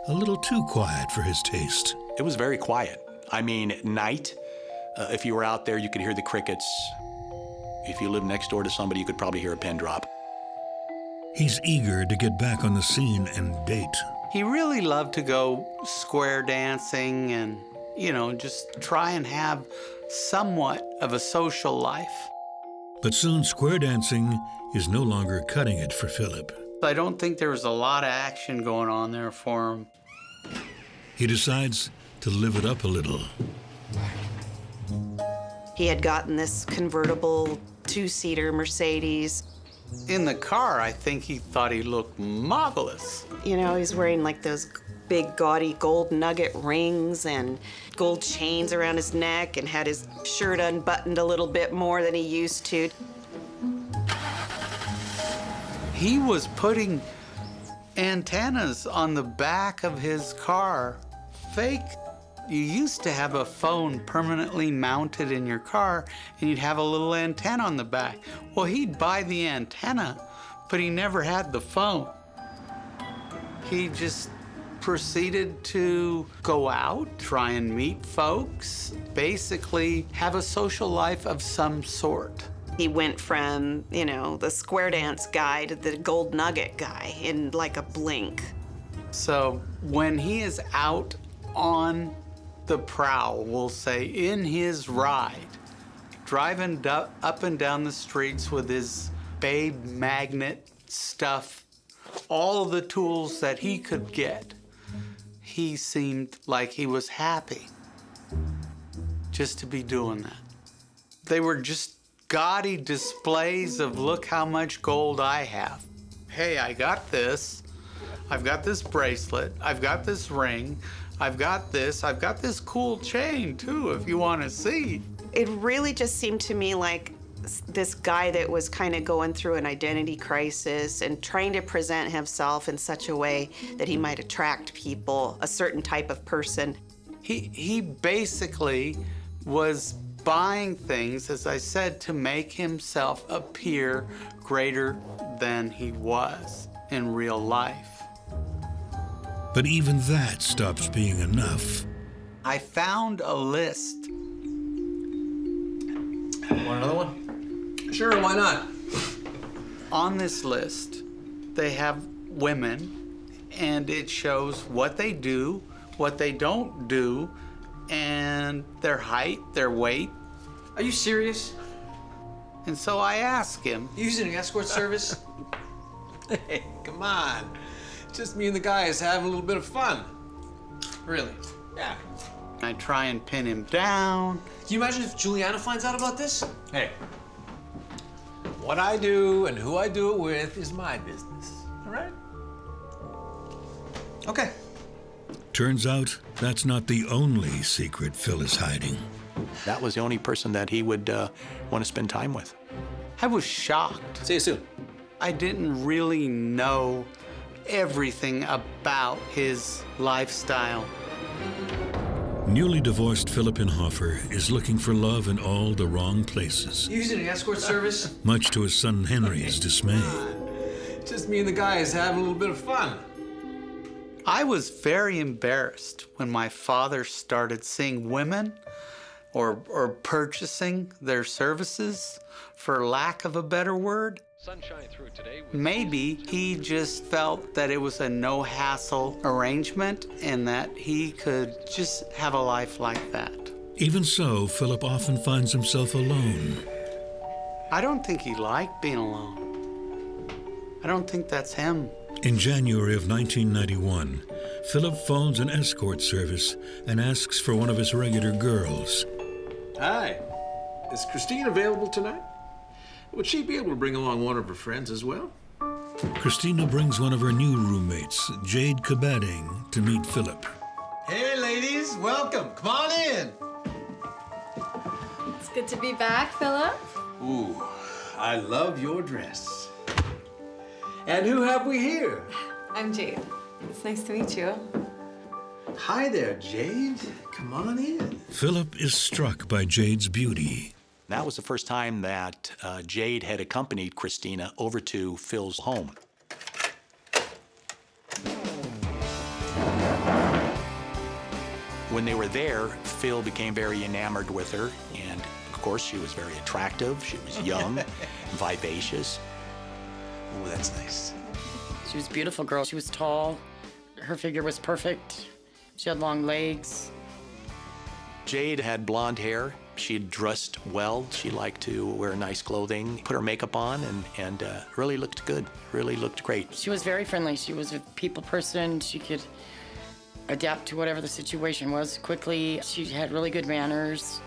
a little too quiet for his taste. It was very quiet. I mean, at night, if you were out there, you could hear the crickets. If you lived next door to somebody, you could probably hear a pin drop. He's eager to get back on the scene and date. He really loved to go square dancing and, you know, just try and have somewhat of a social life. But soon, square dancing is no longer cutting it for Philip. I don't think there was a lot of action going on there for him. He decides to live it up a little. He had gotten this convertible two-seater Mercedes. In the car, I think he thought he looked marvelous. You know, he's wearing like those big gaudy gold nugget rings and gold chains around his neck and had his shirt unbuttoned a little bit more than he used to. He was putting antennas on the back of his car, fake. You used to have a phone permanently mounted in your car and you'd have a little antenna on the back. Well, he'd buy the antenna, but he never had the phone. He just proceeded to go out, try and meet folks, basically have a social life of some sort. He went from, you know, the square dance guy to the gold nugget guy in like a blink. So when he is out on the prowl, we'll say, in his ride, driving up and down the streets with his Babe magnet stuff, all the tools that he could get, he seemed like he was happy just to be doing that. They were just gaudy displays of, look how much gold I have. Hey, I got this. I've got this bracelet. I've got this ring. I've got this cool chain too, if you want to see. It really just seemed to me like this guy that was kind of going through an identity crisis and trying to present himself in such a way that he might attract people, a certain type of person. He basically was buying things, as I said, to make himself appear greater than he was in real life. But even that stops being enough. I found a list. Want another one? Sure, why not? On this list, they have women, and it shows what they do, what they don't do, and their height, their weight. Are you serious? And so I asked him. You using an escort service? Hey, come on. Just me and the guys having a little bit of fun. Really? Yeah. I try and pin him down. Can you imagine if Juliana finds out about this? Hey, what I do and who I do it with is my business, all right? Okay. Turns out that's not the only secret Phil is hiding. That was the only person that he would want to spend time with. I was shocked. See you soon. I didn't really know everything about his lifestyle. Newly divorced Philip Inhofer is looking for love in all the wrong places, You using an escort service? much to his son Henry's dismay. Just me and the guys having a little bit of fun. I was very embarrassed when my father started seeing women or purchasing their services, for lack of a better word. Maybe he just felt that it was a no-hassle arrangement and that he could just have a life like that. Even so, Philip often finds himself alone. I don't think he liked being alone. I don't think that's him. In January of 1991, Philip phones an escort service and asks for one of his regular girls. Hi. Is Christine available tonight? Would she be able to bring along one of her friends as well? Christina brings one of her new roommates, Jade Kabading, to meet Philip. Hey, ladies, welcome. Come on in. It's good to be back, Philip. Ooh, I love your dress. And who have we here? I'm Jade. It's nice to meet you. Hi there, Jade. Come on in. Philip is struck by Jade's beauty. That was the first time that Jade had accompanied Christina over to Phil's home. When they were there, Phil became very enamored with her, and of course she was very attractive. She was young, vivacious. Oh, that's nice. She was a beautiful girl. She was tall. Her figure was perfect. She had long legs. Jade had blonde hair. She dressed well. She liked to wear nice clothing, put her makeup on, and really looked good, really looked great. She was very friendly. She was a people person. She could adapt to whatever the situation was quickly. She had really good manners.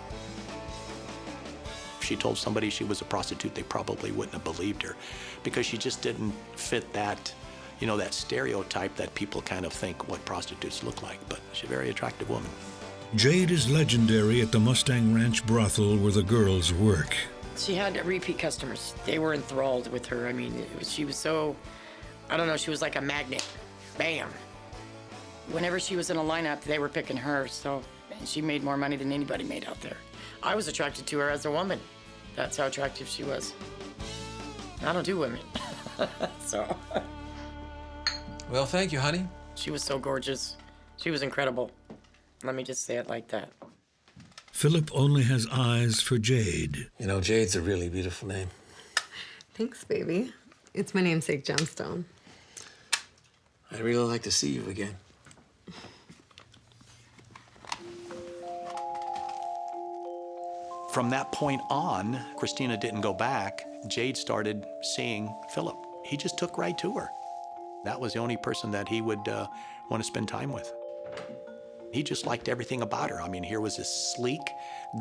If she told somebody she was a prostitute, they probably wouldn't have believed her because she just didn't fit that, you know, that stereotype that people kind of think what prostitutes look like. But she's a very attractive woman. Jade is legendary at the Mustang Ranch brothel where the girls work. She had repeat customers. They were enthralled with her. I mean, she was so, I don't know, she was like a magnet. Bam. Whenever she was in a lineup, they were picking her, so she made more money than anybody made out there. I was attracted to her as a woman. That's how attractive she was. I don't do women, so. Well, thank you, honey. She was so gorgeous. She was incredible. Let me just say it like that. Philip only has eyes for Jade. You know, Jade's a really beautiful name. Thanks, baby. It's my namesake gemstone. I'd really like to see you again. From that point on, Christina didn't go back. Jade started seeing Philip. He just took right to her. That was the only person that he would want to spend time with. He just liked everything about her. I mean, here was this sleek,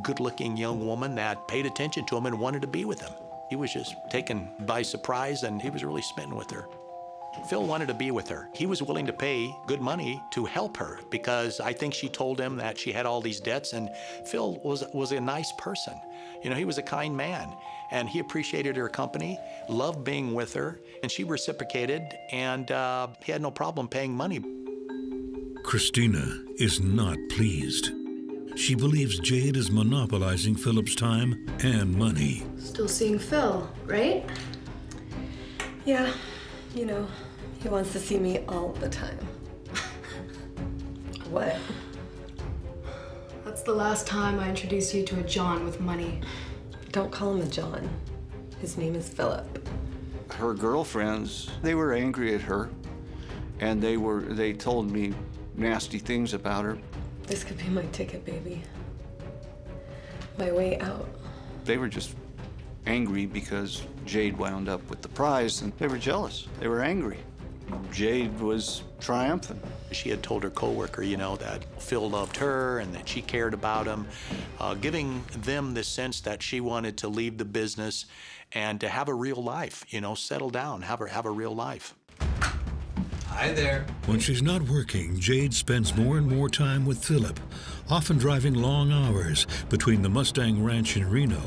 good-looking young woman that paid attention to him and wanted to be with him. He was just taken by surprise, and he was really smitten with her. Phil wanted to be with her. He was willing to pay good money to help her because I think she told him that she had all these debts, and Phil was a nice person. You know, he was a kind man, and he appreciated her company, loved being with her, and she reciprocated, and he had no problem paying money. Christina is not pleased. She believes Jade is monopolizing Philip's time and money. Still seeing Phil, right? Yeah, you know, he wants to see me all the time. What? That's the last time I introduced you to a John with money. Don't call him a John. His name is Philip. Her girlfriends, they were angry at her, and they told me nasty things about her. This could be my ticket, baby. My way out. They were just angry because Jade wound up with the prize, and they were jealous. They were angry. Jade was triumphant. She had told her coworker, you know, that Phil loved her and that she cared about him, giving them the sense that she wanted to leave the business and to have a real life, you know, settle down, have a real life. Hi there. When she's not working, Jade spends more and more time with Philip, often driving long hours between the Mustang Ranch in Reno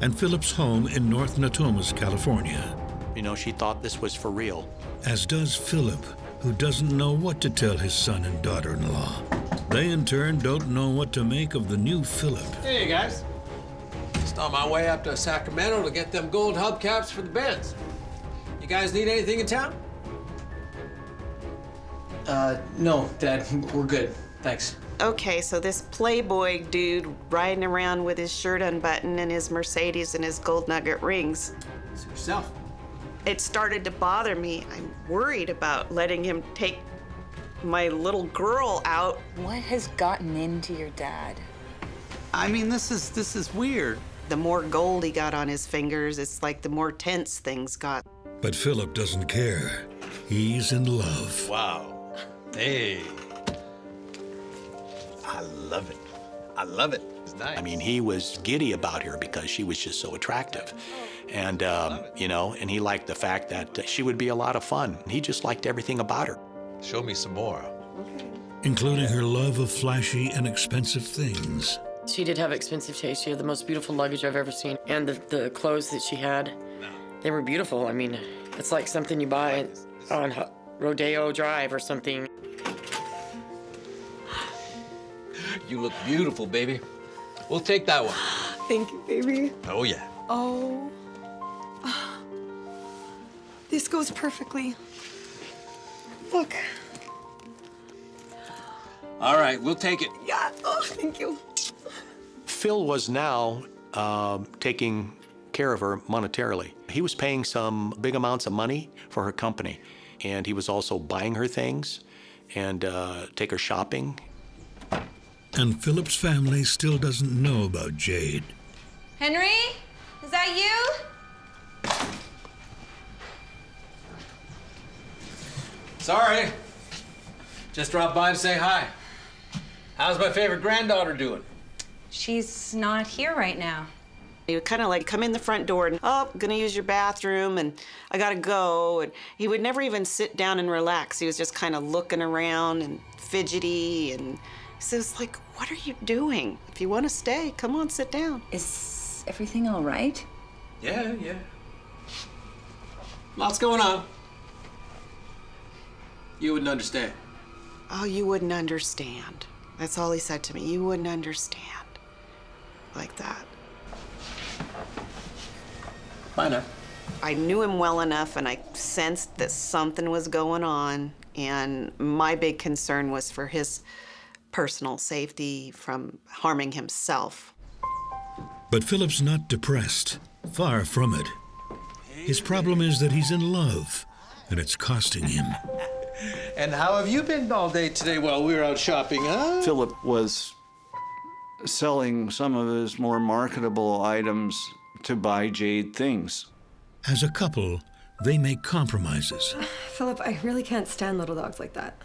and Philip's home in North Natomas, California. You know, she thought this was for real. As does Philip, who doesn't know what to tell his son and daughter-in-law. They, in turn, don't know what to make of the new Philip. Hey, guys. Just on my way up to Sacramento to get them gold hubcaps for the Benz. You guys need anything in town? No, Dad, we're good. Thanks. Okay, so this playboy dude riding around with his shirt unbuttoned and his Mercedes and his gold nugget rings. It's yourself. It started to bother me. I'm worried about letting him take my little girl out. What has gotten into your dad? I mean, this is weird. The more gold he got on his fingers, it's like the more tense things got. But Philip doesn't care. He's in love. Wow. Hey. I love it. I love it. It's nice. I mean, he was giddy about her because she was just so attractive. And, you know, and he liked the fact that she would be a lot of fun. He just liked everything about her. Show me some more. Including her love of flashy and expensive things. She did have expensive taste. She had the most beautiful luggage I've ever seen. And the clothes that she had, they were beautiful. I mean, it's like something you buy on Rodeo Drive or something. You look beautiful, baby. We'll take that one. Thank you, baby. Oh, yeah. Oh. This goes perfectly. Look. All right, we'll take it. Yeah. Oh, thank you. Phil was now taking care of her monetarily. He was paying some big amounts of money for her company, and he was also buying her things and take her shopping. And Philip's family still doesn't know about Jade. Henry? Is that you? Sorry. Just dropped by to say hi. How's my favorite granddaughter doing? She's not here right now. He would kind of like come in the front door and, oh, gonna use your bathroom and I gotta go. And he would never even sit down and relax. He was just kind of looking around and fidgety. And so it's like, what are you doing? If you want to stay, come on, sit down. Is everything all right? Yeah. Lots going on. You wouldn't understand. Oh, you wouldn't understand. That's all he said to me. You wouldn't understand. Like that. Bye now. I knew him well enough and I sensed that something was going on. And my big concern was for his personal safety from harming himself. But Philip's not depressed. Far from it. His problem is that he's in love, and it's costing him. And how have you been all day today while we were out shopping, huh? Philip was selling some of his more marketable items to buy Jade things. As a couple, they make compromises. Philip, I really can't stand little dogs like that.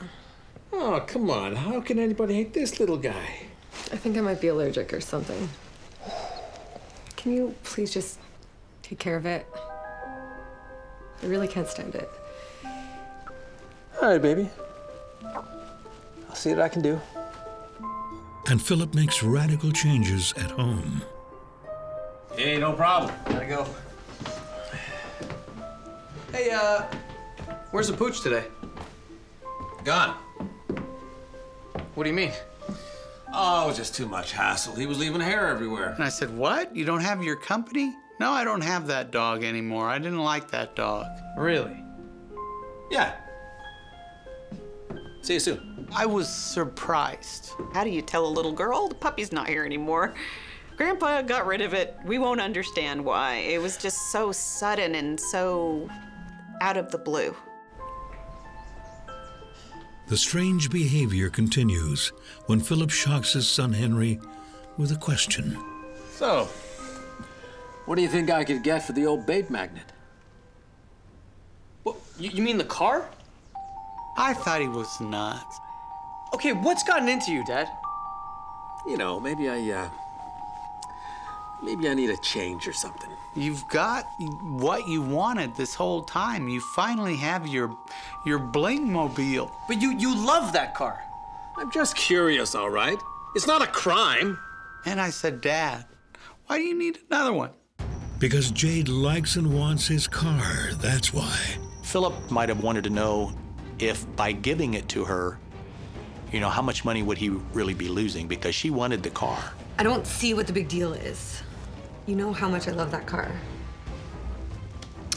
Oh, come on. How can anybody hate this little guy? I think I might be allergic or something. Can you please just take care of it? I really can't stand it. All right, baby. I'll see what I can do. And Philip makes radical changes at home. Hey, no problem. Gotta go. Hey, where's the pooch today? Gone. What do you mean? Oh, just too much hassle. He was leaving hair everywhere. And I said, what? You don't have your company? No, I don't have that dog anymore. I didn't like that dog. Really? Yeah. See you soon. I was surprised. How do you tell a little girl the puppy's not here anymore? Grandpa got rid of it. We won't understand why. It was just so sudden and so out of the blue. The strange behavior continues when Philip shocks his son Henry with a question. So, what do you think I could get for the old bait magnet? What, you mean the car? I thought he was nuts. Okay, what's gotten into you, Dad? You know, maybe I need a change or something. You've got what you wanted this whole time. You finally have your bling-mobile. But you love that car. I'm just curious, all right? It's not a crime. And I said, Dad, why do you need another one? Because Jade likes and wants his car, that's why. Philip might have wanted to know if by giving it to her, you know, how much money would he really be losing, because she wanted the car. I don't see what the big deal is. You know how much I love that car.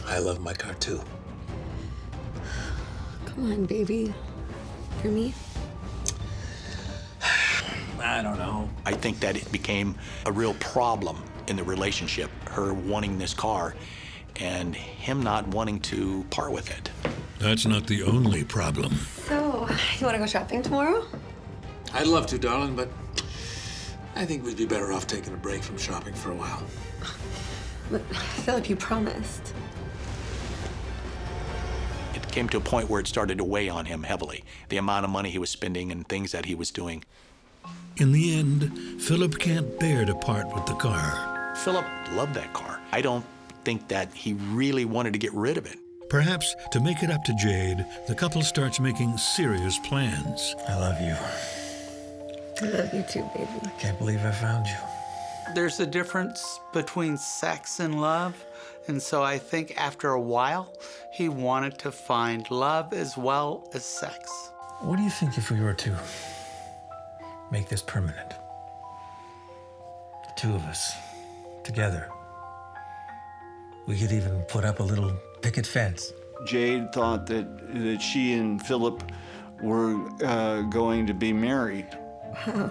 I love my car too. Come on, baby. For me? I don't know. I think that it became a real problem in the relationship, her wanting this car and him not wanting to part with it. That's not the only problem. So, you want to go shopping tomorrow? I'd love to, darling, but I think we'd be better off taking a break from shopping for a while. But Philip, you promised. It came to a point where it started to weigh on him heavily, the amount of money he was spending and things that he was doing. In the end, Philip can't bear to part with the car. Philip loved that car. I don't think that he really wanted to get rid of it. Perhaps to make it up to Jade, the couple starts making serious plans. I love you. I love you too, baby. I can't believe I found you. There's a difference between sex and love, and so I think after a while, he wanted to find love as well as sex. What do you think if we were to make this permanent? The two of us, together. We could even put up a little picket fence. Jade thought that she and Philip were going to be married. Wow.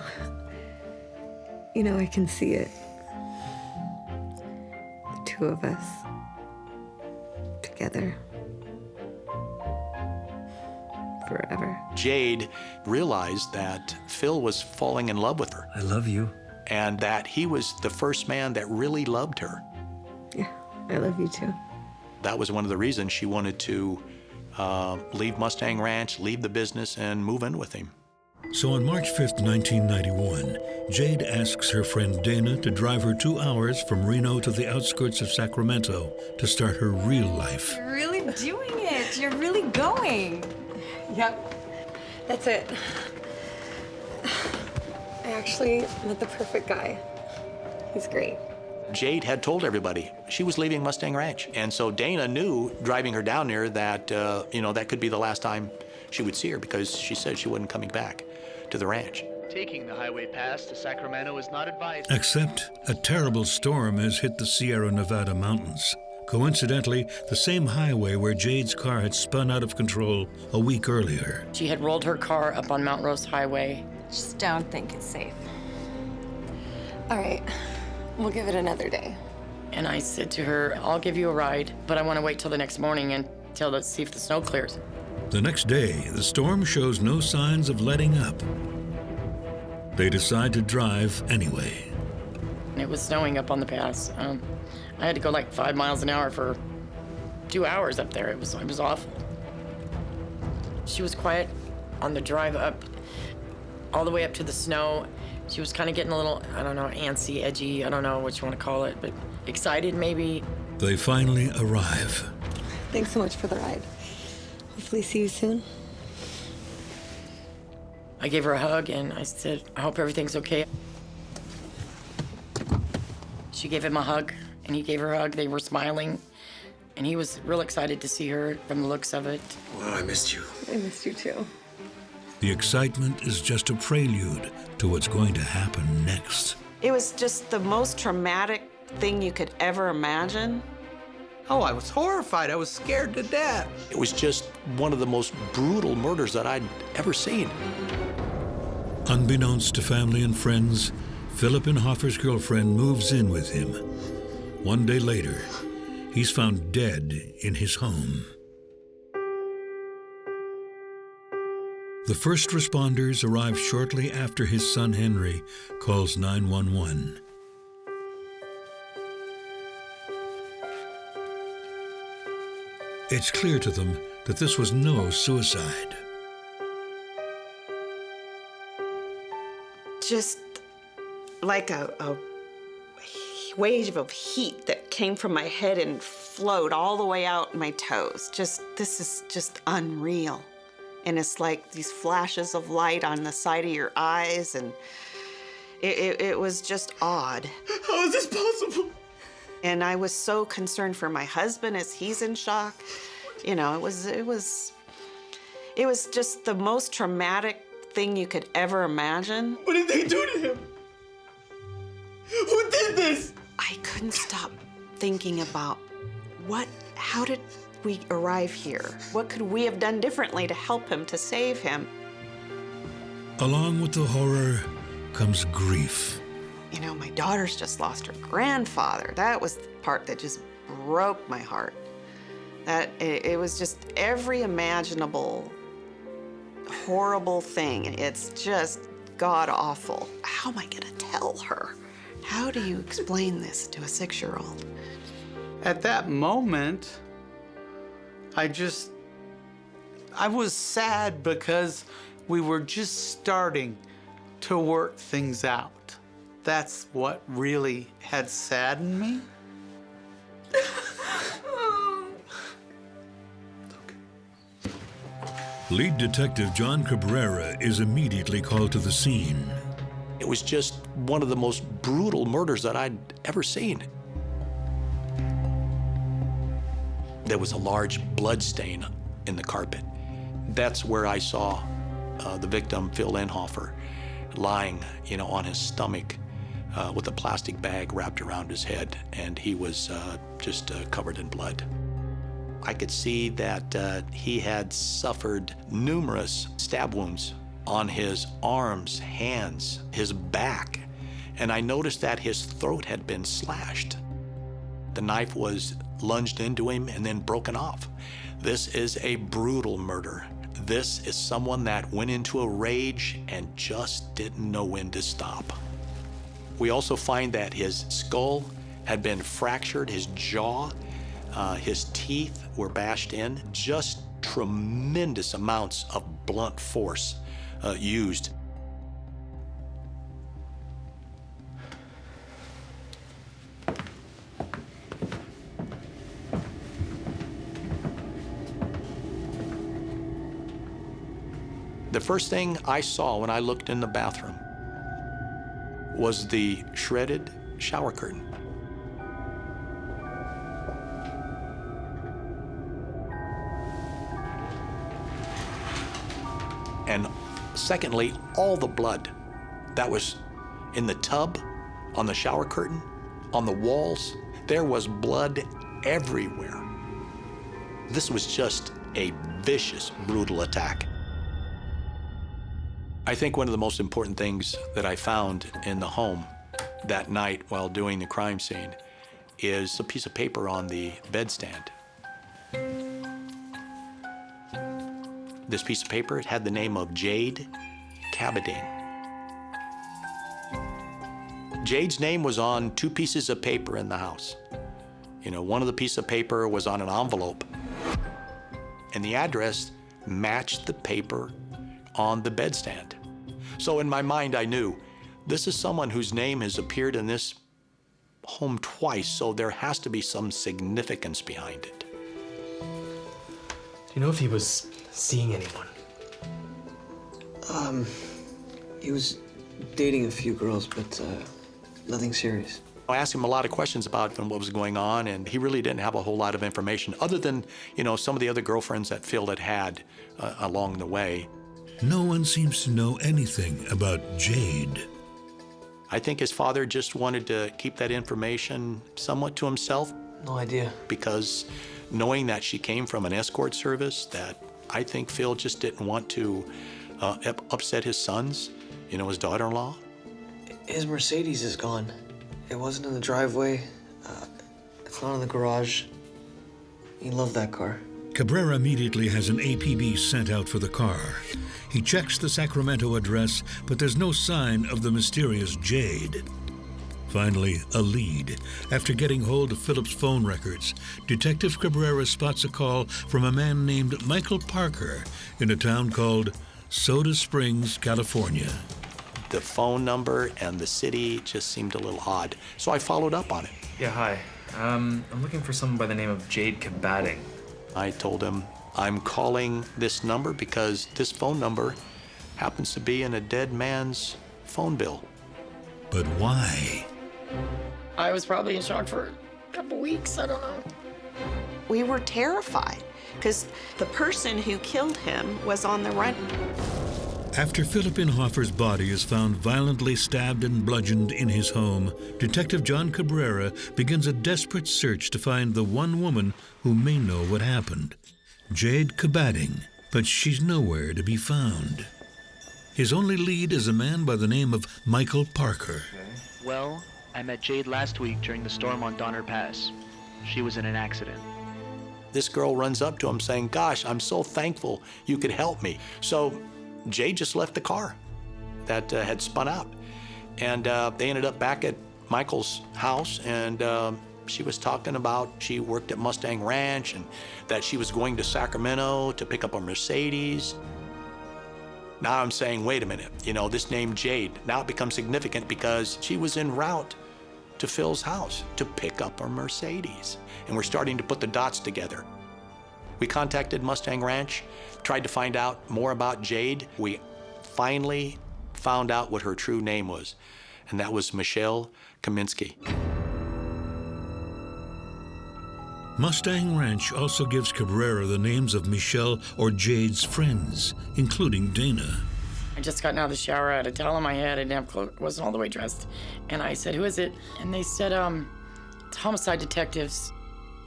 You know, I can see it. The two of us. Together. Forever. Jade realized that Phil was falling in love with her. I love you. And that he was the first man that really loved her. Yeah, I love you too. That was one of the reasons she wanted to leave Mustang Ranch, leave the business, and move in with him. So on March 5th, 1991, Jade asks her friend Dana to drive her 2 hours from Reno to the outskirts of Sacramento to start her real life. You're really doing it. You're really going. Yep. That's it. I actually met the perfect guy. He's great. Jade had told everybody she was leaving Mustang Ranch. And so Dana knew, driving her down there, that, you know, that could be the last time she would see her, because she said she wasn't coming back to the ranch. Taking the highway pass to Sacramento is not advised. Except a terrible storm has hit the Sierra Nevada mountains. Coincidentally, the same highway where Jade's car had spun out of control a week earlier. She had rolled her car up on Mount Rose Highway. Just don't think it's safe. All right, we'll give it another day. And I said to her, I'll give you a ride, but I want to wait till the next morning and see if the snow clears. The next day, the storm shows no signs of letting up. They decide to drive anyway. It was snowing up on the pass. I had to go like 5 miles an hour for 2 hours up there. It was awful. She was quiet on the drive up, all the way up to the snow. She was kind of getting a little, I don't know, antsy, edgy, I don't know what you want to call it, but excited maybe. They finally arrive. Thanks so much for the ride. Hopefully see you soon. I gave her a hug and I said, I hope everything's okay. She gave him a hug and he gave her a hug. They were smiling and he was real excited to see her from the looks of it. Well, I missed you. I missed you too. The excitement is just a prelude to what's going to happen next. It was just the most traumatic thing you could ever imagine. Oh, I was horrified. I was scared to death. It was just one of the most brutal murders that I'd ever seen. Unbeknownst to family and friends, Philip Inhofer's girlfriend moves in with him. One day later, he's found dead in his home. The first responders arrive shortly after his son Henry calls 911. It's clear to them that this was no suicide. Just like a wave of heat that came from my head and flowed all the way out my toes. This is just unreal. And it's like these flashes of light on the side of your eyes, and it was just odd. How is this possible? And I was so concerned for my husband as he's in shock. You know, it was just the most traumatic thing you could ever imagine. What did they do to him? Who did this? I couldn't stop thinking about how did we arrive here? What could we have done differently to help him, to save him? Along with the horror comes grief. You know, my daughter's just lost her grandfather. That was the part that just broke my heart. That it was just every imaginable horrible thing. It's just god-awful. How am I gonna tell her? How do you explain this to a 6-year-old? At that moment, I was sad because we were just starting to work things out. That's what really had saddened me. Lead Detective John Cabrera is immediately called to the scene. It was just one of the most brutal murders that I'd ever seen. There was a large blood stain in the carpet. That's where I saw the victim, Phil Inhofer, lying, on his stomach with a plastic bag wrapped around his head, and he was just covered in blood. I could see that he had suffered numerous stab wounds on his arms, hands, his back, and I noticed that his throat had been slashed. The knife was lunged into him and then broken off. This is a brutal murder. This is someone that went into a rage and just didn't know when to stop. We also find that his skull had been fractured, his jaw, his teeth were bashed in, just tremendous amounts of blunt force used. The first thing I saw when I looked in the bathroom was the shredded shower curtain. And secondly, all the blood that was in the tub, on the shower curtain, on the walls. There was blood everywhere. This was just a vicious, brutal attack. I think one of the most important things that I found in the home that night while doing the crime scene is a piece of paper on the bedstand. This piece of paper, it had the name of Jade Cabadine. Jade's name was on 2 pieces of paper in the house. One of the pieces of paper was on an envelope, and the address matched the paper on the bedstand. So in my mind, I knew this is someone whose name has appeared in this home twice, so there has to be some significance behind it. Do you know if he was seeing anyone? He was dating a few girls, but nothing serious. I asked him a lot of questions about what was going on, and he really didn't have a whole lot of information other than, some of the other girlfriends that Phil had along the way. No one seems to know anything about Jade. I think his father just wanted to keep that information somewhat to himself. No idea. Because knowing that she came from an escort service, that I think Phil just didn't want to upset his sons, his daughter-in-law. His Mercedes is gone. It wasn't in the driveway. It's not in the garage. He loved that car. Cabrera immediately has an APB sent out for the car. He checks the Sacramento address, but there's no sign of the mysterious Jade. Finally, a lead. After getting hold of Philip's phone records, Detective Cabrera spots a call from a man named Michael Parker in a town called Soda Springs, California. The phone number and the city just seemed a little odd, so I followed up on it. Yeah, hi. I'm looking for someone by the name of Jade Cabading. I told him, I'm calling this number because this phone number happens to be in a dead man's phone bill. But why? I was probably in shock for a couple weeks, I don't know. We were terrified because the person who killed him was on the run. After Philip Inhofer's body is found violently stabbed and bludgeoned in his home, Detective John Cabrera begins a desperate search to find the one woman who may know what happened, Jade Cabading, but she's nowhere to be found. His only lead is a man by the name of Michael Parker. Well, I met Jade last week during the storm on Donner Pass. She was in an accident. This girl runs up to him saying, gosh, I'm so thankful you could help me. So Jade just left the car that had spun out. And they ended up back at Michael's house, and she was talking about she worked at Mustang Ranch and that she was going to Sacramento to pick up a Mercedes. Now I'm saying, wait a minute, this name Jade, now it becomes significant because she was en route to Phil's house to pick up a Mercedes. And we're starting to put the dots together. We contacted Mustang Ranch, tried to find out more about Jade. We finally found out what her true name was, and that was Michelle Kaminsky. Mustang Ranch also gives Cabrera the names of Michelle or Jade's friends, including Dana. I just gotten out of the shower, I had a towel on my head, I didn't have clothes, wasn't all the way dressed. And I said, who is it? And they said, it's homicide detectives.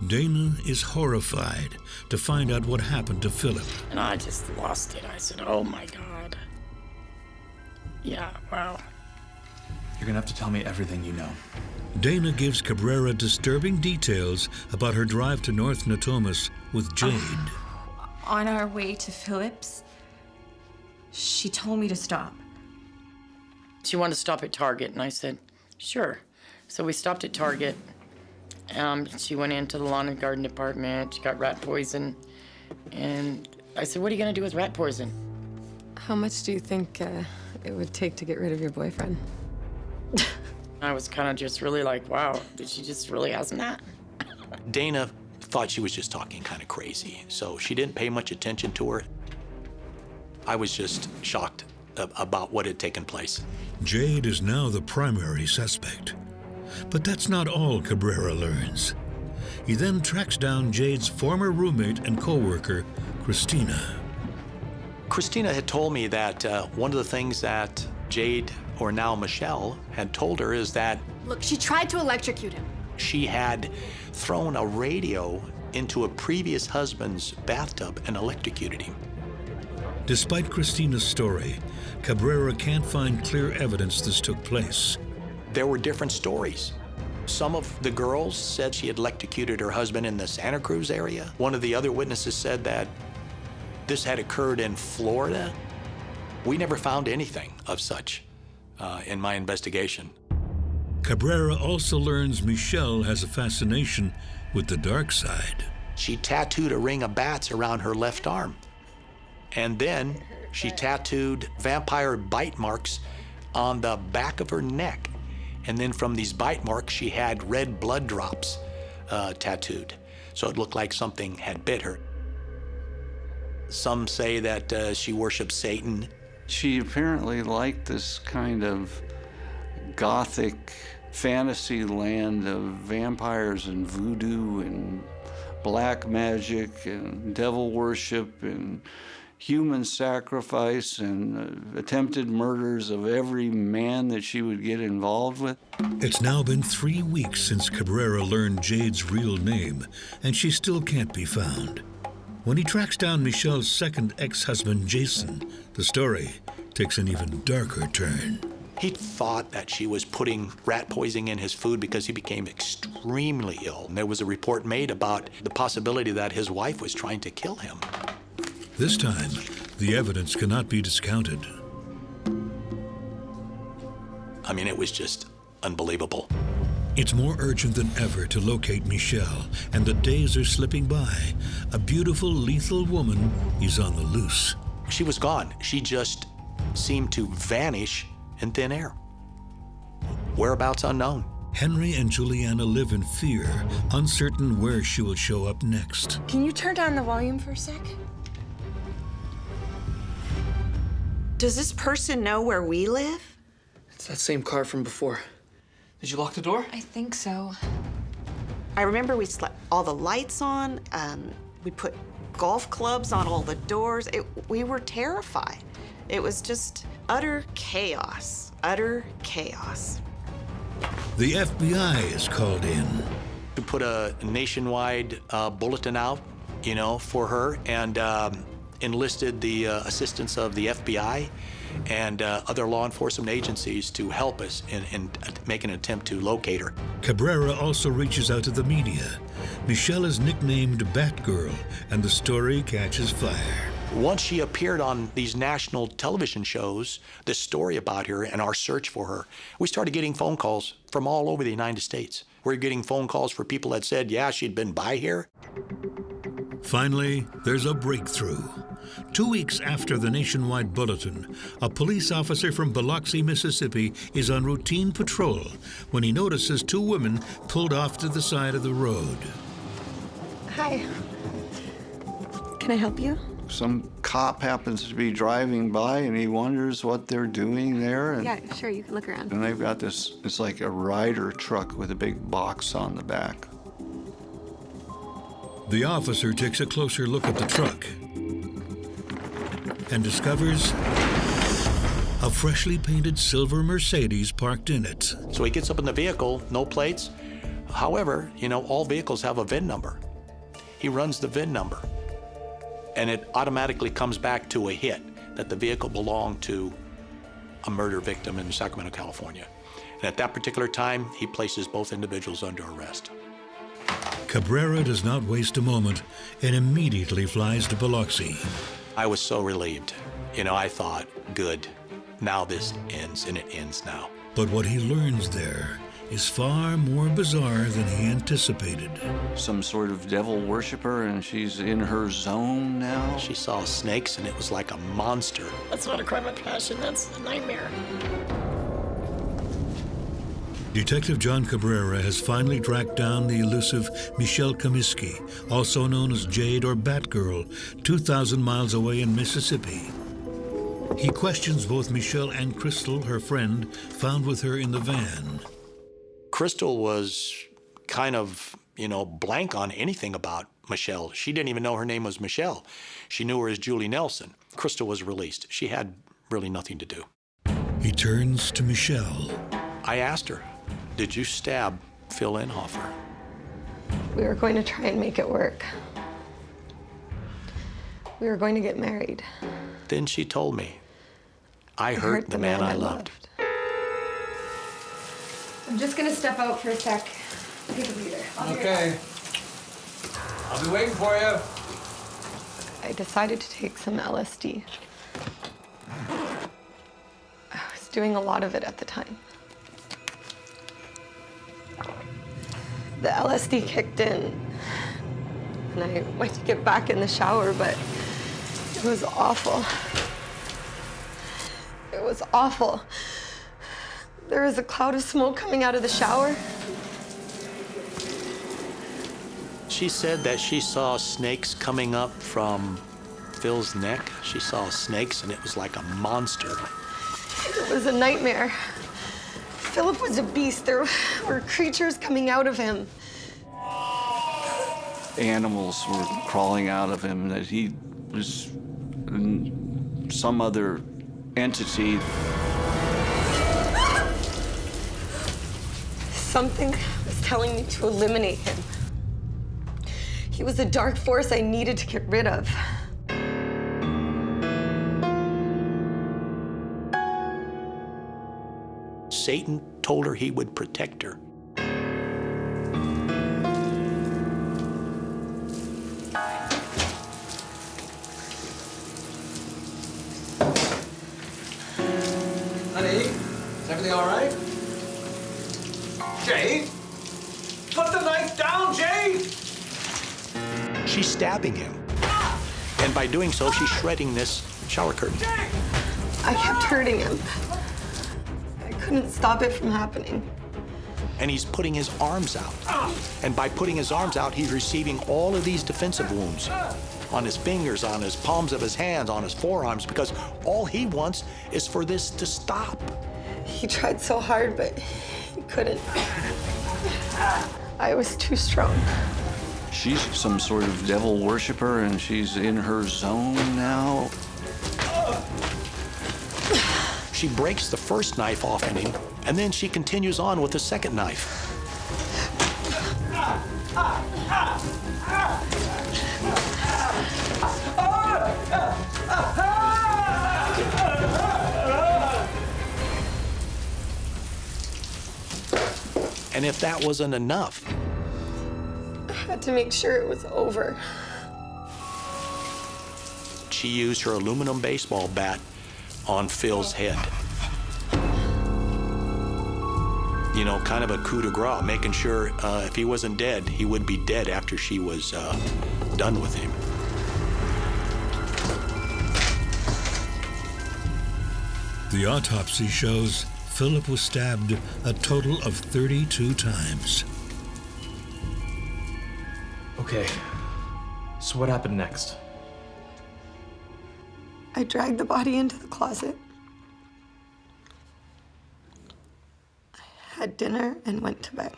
Dana is horrified to find out what happened to Philip. And I just lost it. I said, oh my God. Yeah, wow. You're gonna have to tell me everything you know. Dana gives Cabrera disturbing details about her drive to North Natomas with Jade. On our way to Philip's, she told me to stop. She wanted to stop at Target, and I said, sure. So we stopped at Target. She went into the lawn and garden department. She got rat poison. And I said, what are you gonna do with rat poison? How much do you think it would take to get rid of your boyfriend? I was kind of just really like, wow, did she just really hasn't that? Dana thought she was just talking kind of crazy, so she didn't pay much attention to her. I was just shocked about what had taken place. Jade is now the primary suspect. But that's not all Cabrera learns. He then tracks down Jade's former roommate and co-worker, Christina. Christina had told me that one of the things that Jade, or now Michelle, had told her is that Look, she tried to electrocute him. she had thrown a radio into a previous husband's bathtub and electrocuted him. Despite Christina's story, Cabrera can't find clear evidence this took place. There were different stories. Some of the girls said she had electrocuted her husband in the Santa Cruz area. One of the other witnesses said that this had occurred in Florida. We never found anything of such in my investigation. Cabrera also learns Michelle has a fascination with the dark side. She tattooed a ring of bats around her left arm. And then she tattooed vampire bite marks on the back of her neck. And then from these bite marks, she had red blood drops tattooed. So it looked like something had bit her. Some say that she worships Satan. She apparently liked this kind of gothic fantasy land of vampires and voodoo and black magic and devil worship and human sacrifice and attempted murders of every man that she would get involved with. It's now been 3 weeks since Cabrera learned Jade's real name, and she still can't be found. When he tracks down Michelle's second ex-husband, Jason, the story takes an even darker turn. He thought that she was putting rat poisoning in his food because he became extremely ill. And there was a report made about the possibility that his wife was trying to kill him. This time, the evidence cannot be discounted. I mean, it was just unbelievable. It's more urgent than ever to locate Michelle, and the days are slipping by. A beautiful, lethal woman is on the loose. She was gone. She just seemed to vanish in thin air. Whereabouts unknown. Henry and Juliana live in fear, uncertain where she will show up next. Can you turn down the volume for a sec? Does this person know where we live? It's that same car from before. Did you lock the door? I think so. I remember we slept all the lights on. We put golf clubs on all the doors. We were terrified. It was just utter chaos. Utter chaos. The FBI is called in. To put a nationwide bulletin out, for her, and enlisted the assistance of the FBI and other law enforcement agencies to help us in make an attempt to locate her. Cabrera also reaches out to the media. Michelle is nicknamed Batgirl, and the story catches fire. Once she appeared on these national television shows, the story about her and our search for her, we started getting phone calls from all over the United States. We're getting phone calls for people that said, yeah, she'd been by here. Finally, there's a breakthrough. 2 weeks after the nationwide bulletin, a police officer from Biloxi, Mississippi, is on routine patrol when he notices 2 women pulled off to the side of the road. Hi. Can I help you? Some cop happens to be driving by and he wonders what they're doing there. And, Yeah, sure, you can look around. and they've got this, it's like a Ryder truck with a big box on the back. The officer takes a closer look at the truck and discovers a freshly painted silver Mercedes parked in it. So he gets up in the vehicle, no plates. However, all vehicles have a VIN number. He runs the VIN number, and it automatically comes back to a hit that the vehicle belonged to a murder victim in Sacramento, California. And at that particular time, he places both individuals under arrest. Cabrera does not waste a moment and immediately flies to Biloxi. I was so relieved. I thought, good, now this ends, and it ends now. But what he learns there is far more bizarre than he anticipated. Some sort of devil worshiper, and she's in her zone now. She saw snakes, and it was like a monster. That's not a crime of passion, that's a nightmare. Detective John Cabrera has finally tracked down the elusive Michelle Comiskey, also known as Jade or Batgirl, 2,000 miles away in Mississippi. He questions both Michelle and Crystal, her friend, found with her in the van. Crystal was kind of, blank on anything about Michelle. She didn't even know her name was Michelle. She knew her as Julie Nelson. Crystal was released. She had really nothing to do. He turns to Michelle. I asked her, did you stab Phil Inhofer? We were going to try and make it work. We were going to get married. Then she told me, I hurt the man I loved. I'm just gonna step out for a sec. Take a breather. Okay. I'll be waiting for you. I decided to take some LSD. I was doing a lot of it at the time. The LSD kicked in, and I went to get back in the shower, but it was awful. It was awful. There was a cloud of smoke coming out of the shower. She said that she saw snakes coming up from Phil's neck, she saw snakes, and it was like a monster. It was a nightmare. Philip was a beast. There were creatures coming out of him. Animals were crawling out of him, that he was some other entity. Something was telling me to eliminate him. He was a dark force I needed to get rid of. Satan told her he would protect her. Honey, is everything all right? Jade? Put the knife down, Jade! She's stabbing him. And by doing so, she's shredding this shower curtain. I kept hurting him. I couldn't stop it from happening. And he's putting his arms out. And by putting his arms out, he's receiving all of these defensive wounds on his fingers, on his palms of his hands, on his forearms, because all he wants is for this to stop. He tried so hard, but he couldn't. I was too strong. She's some sort of devil worshiper, and she's in her zone now. She breaks the first knife off in him, and then she continues on with the second knife. And if that wasn't enough, I had to make sure it was over. she used her aluminum baseball bat on Phil's head. You know, kind of a coup de grace, making sure if he wasn't dead, he would be dead after she was done with him. The autopsy shows Philip was stabbed a total of 32 times. Okay, so what happened next? I dragged the body into the closet. I had dinner and went to bed.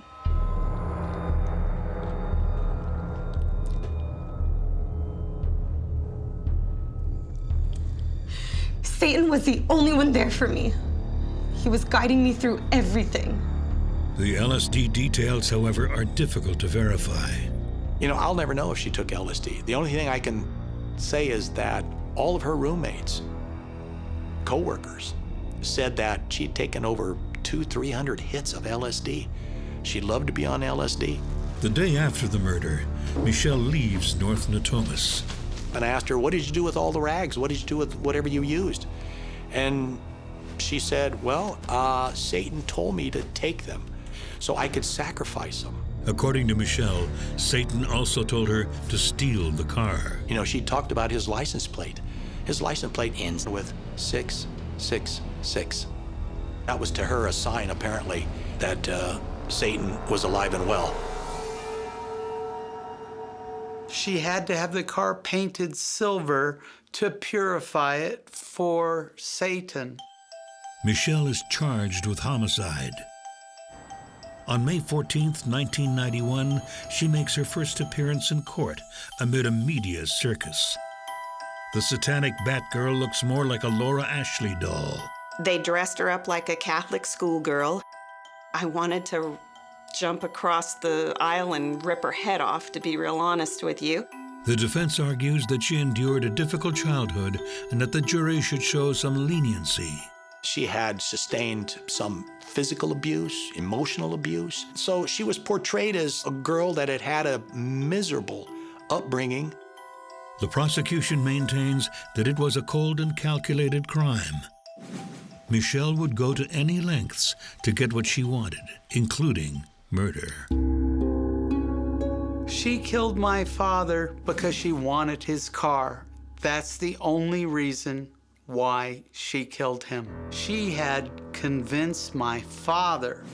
Satan was the only one there for me. He was guiding me through everything. The LSD details, however, are difficult to verify. You know, I'll never know if she took LSD. The only thing I can say is that all of her roommates, co-workers, said that she'd taken over 200-300 hits of LSD. She loved to be on LSD. The day after the murder, Michelle leaves North Natomas. And I asked her, what did you do with all the rags? What did you do with whatever you used? And she said, well, Satan told me to take them so I could sacrifice them. According to Michelle, Satan also told her to steal the car. You know, she talked about his license plate. His license plate ends with 666. That was to her a sign, apparently, that Satan was alive and well. She had to have the car painted silver to purify it for Satan. Michelle is charged with homicide. On May 14th, 1991, she makes her first appearance in court amid a media circus. The satanic Batgirl looks more like a Laura Ashley doll. They dressed her up like a Catholic schoolgirl. I wanted to jump across the aisle and rip her head off, to be real honest with you. The defense argues that she endured a difficult childhood and that the jury should show some leniency. She had sustained some physical abuse, emotional abuse. So she was portrayed as a girl that had had a miserable upbringing. The prosecution maintains that it was a cold and calculated crime. Michelle would go to any lengths to get what she wanted, including murder. She killed my father because she wanted his car. That's the only reason why she killed him. She had convinced my father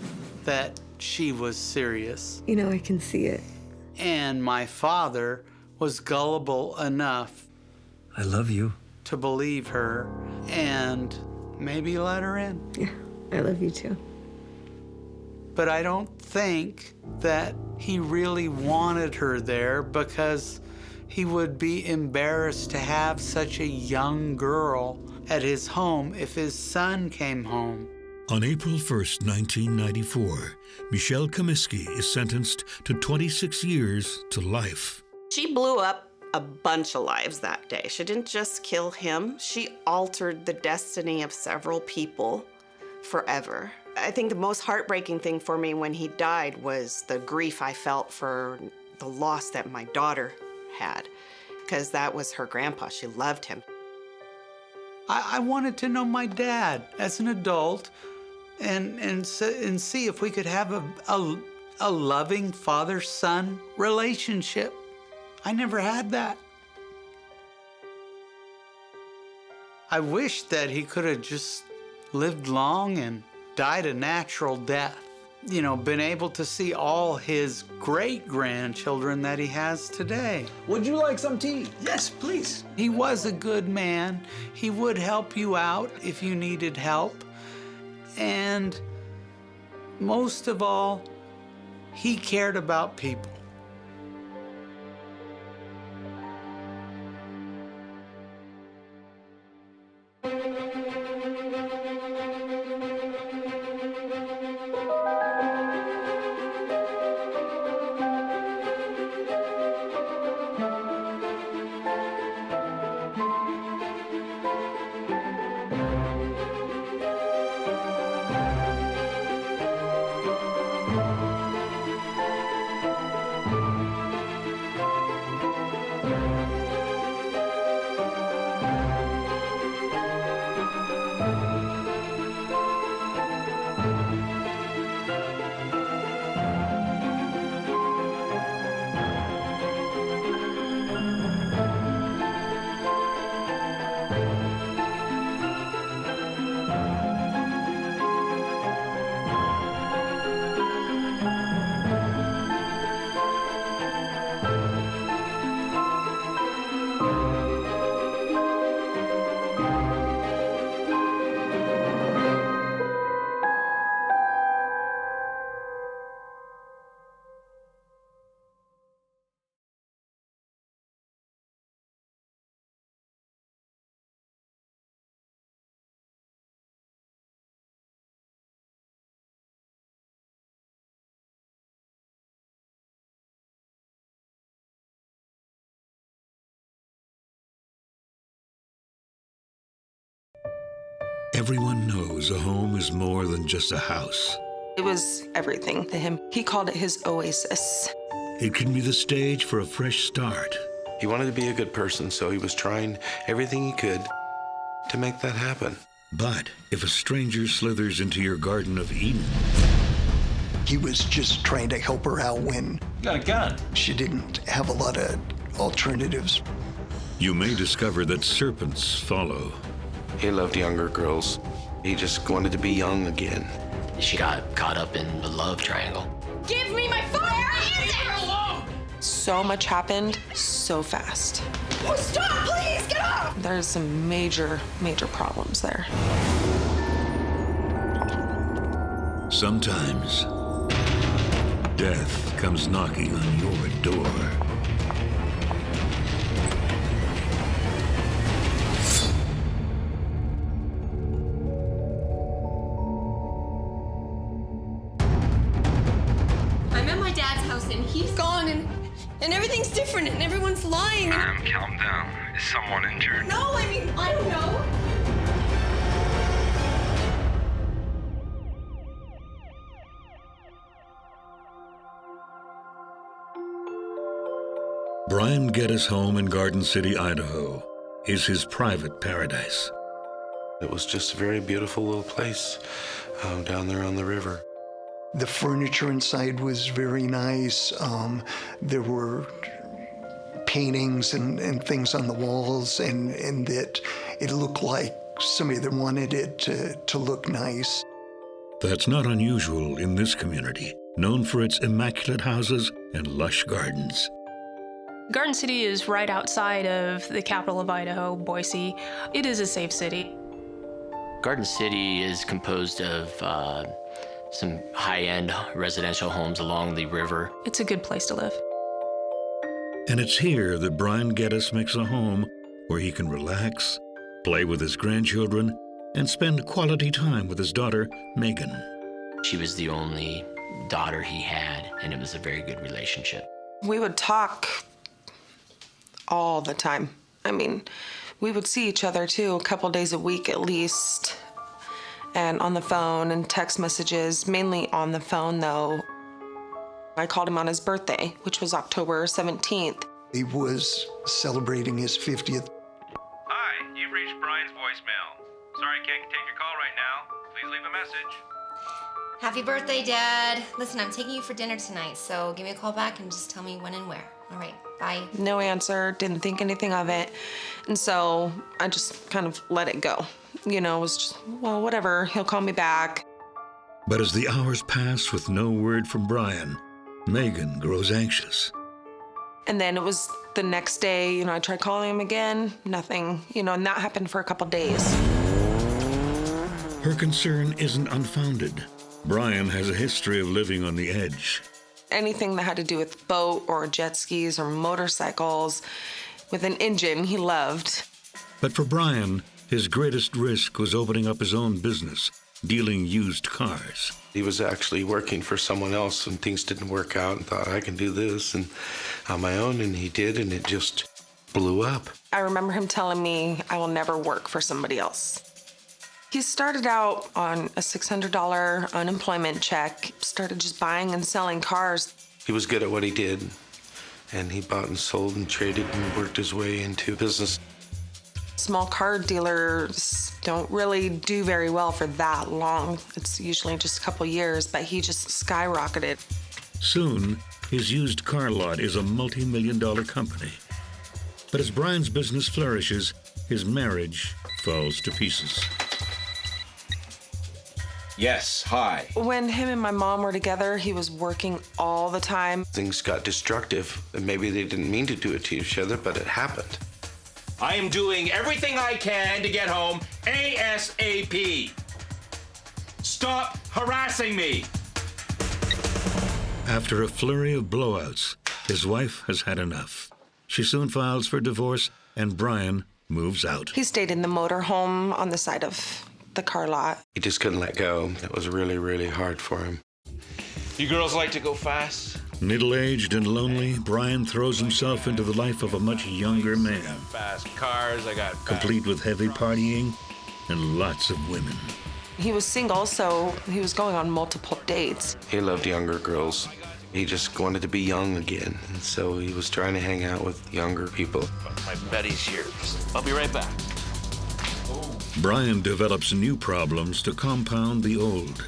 that she was serious. You know, I can see it. And my father was gullible enough I love you. To believe her and maybe let her in. Yeah, I love you too. But I don't think that he really wanted her there because he would be embarrassed to have such a young girl at his home if his son came home. On April 1st, 1994, Michelle Comiskey is sentenced to 26 years to life. She blew up a bunch of lives that day. She didn't just kill him, she altered the destiny of several people forever. I think the most heartbreaking thing for me when he died was the grief I felt for the loss that my daughter had, because that was her grandpa. She loved him. I wanted to know my dad as an adult and see if we could have a loving father-son relationship. I never had that. I wish that he could have just lived long and died a natural death. You know, been able to see all his great-grandchildren that he has today. Would you like some tea? Yes, please. He was a good man. He would help you out if you needed help. And most of all, he cared about people. Everyone knows a home is more than just a house. It was everything to him. He called it his oasis. It can be the stage for a fresh start. He wanted to be a good person, so he was trying everything he could to make that happen. But if a stranger slithers into your Garden of Eden... He was just trying to help her out when... You got a gun. She didn't have a lot of alternatives. You may discover that serpents follow. He loved younger girls. He just wanted to be young again. She got caught up in the love triangle. Give me my phone! Where is it? Alone! So much happened so fast. Oh, stop, please, get off! There's some major, major problems there. Sometimes, death comes knocking on your door. And he's gone, and everything's different, and everyone's lying. Calm down. Is someone injured? No, I mean, I don't know. Brian Geddes' home in Garden City, Idaho, is his private paradise. It was just a very beautiful little place down there on the river. The furniture inside was very nice. There were paintings and things on the walls, and that it looked like somebody that wanted it to look nice. That's not unusual in this community, known for its immaculate houses and lush gardens. Garden City is right outside of the capital of Idaho, Boise. It is a safe city. Garden City is composed of some high-end residential homes along the river. It's a good place to live. And it's here that Brian Geddes makes a home where he can relax, play with his grandchildren, and spend quality time with his daughter, Megan. She was the only daughter he had, and it was a very good relationship. We would talk all the time. I mean, we would see each other too, a couple days a week at least, and on the phone and text messages, mainly on the phone though. I called him on his birthday, which was October 17th. He was celebrating his 50th. Hi, you've reached Brian's voicemail. Sorry I can't take your call right now. Please leave a message. Happy birthday, Dad. Listen, I'm taking you for dinner tonight, so give me a call back and just tell me when and where. All right, bye. No answer, didn't think anything of it. And so I just kind of let it go. You know, it was just, well, whatever, he'll call me back. But as the hours pass with no word from Brian, Megan grows anxious. And then it was the next day, you know, I tried calling him again, nothing, you know, and that happened for a couple days. Her concern isn't unfounded. Brian has a history of living on the edge. Anything that had to do with boat or jet skis or motorcycles with an engine, he loved. But for Brian, his greatest risk was opening up his own business, dealing used cars. He was actually working for someone else and things didn't work out and thought, I can do this and on my own, and he did, and it just blew up. I remember him telling me, I will never work for somebody else. He started out on a $600 unemployment check, started just buying and selling cars. He was good at what he did, and he bought and sold and traded and worked his way into business. Small car dealers don't really do very well for that long. It's usually just a couple years, but he just skyrocketed. Soon, his used car lot is a multi-million-dollar company. But as Brian's business flourishes, his marriage falls to pieces. Yes, hi. When him and my mom were together, he was working all the time. Things got destructive, and maybe they didn't mean to do it to each other, but it happened. I am doing everything I can to get home ASAP. Stop harassing me. After a flurry of blowouts, his wife has had enough. She soon files for divorce, and Brian moves out. He stayed in the motorhome on the side of the car lot. He just couldn't let go. It was really, really hard for him. You girls like to go fast? Middle-aged and lonely, Brian throws himself into the life of a much younger man. I got fast cars, I got complete with heavy partying and lots of women. He was single, so he was going on multiple dates. He loved younger girls. He just wanted to be young again, and so he was trying to hang out with younger people. My Betty's here. I'll be right back. Brian develops new problems to compound the old.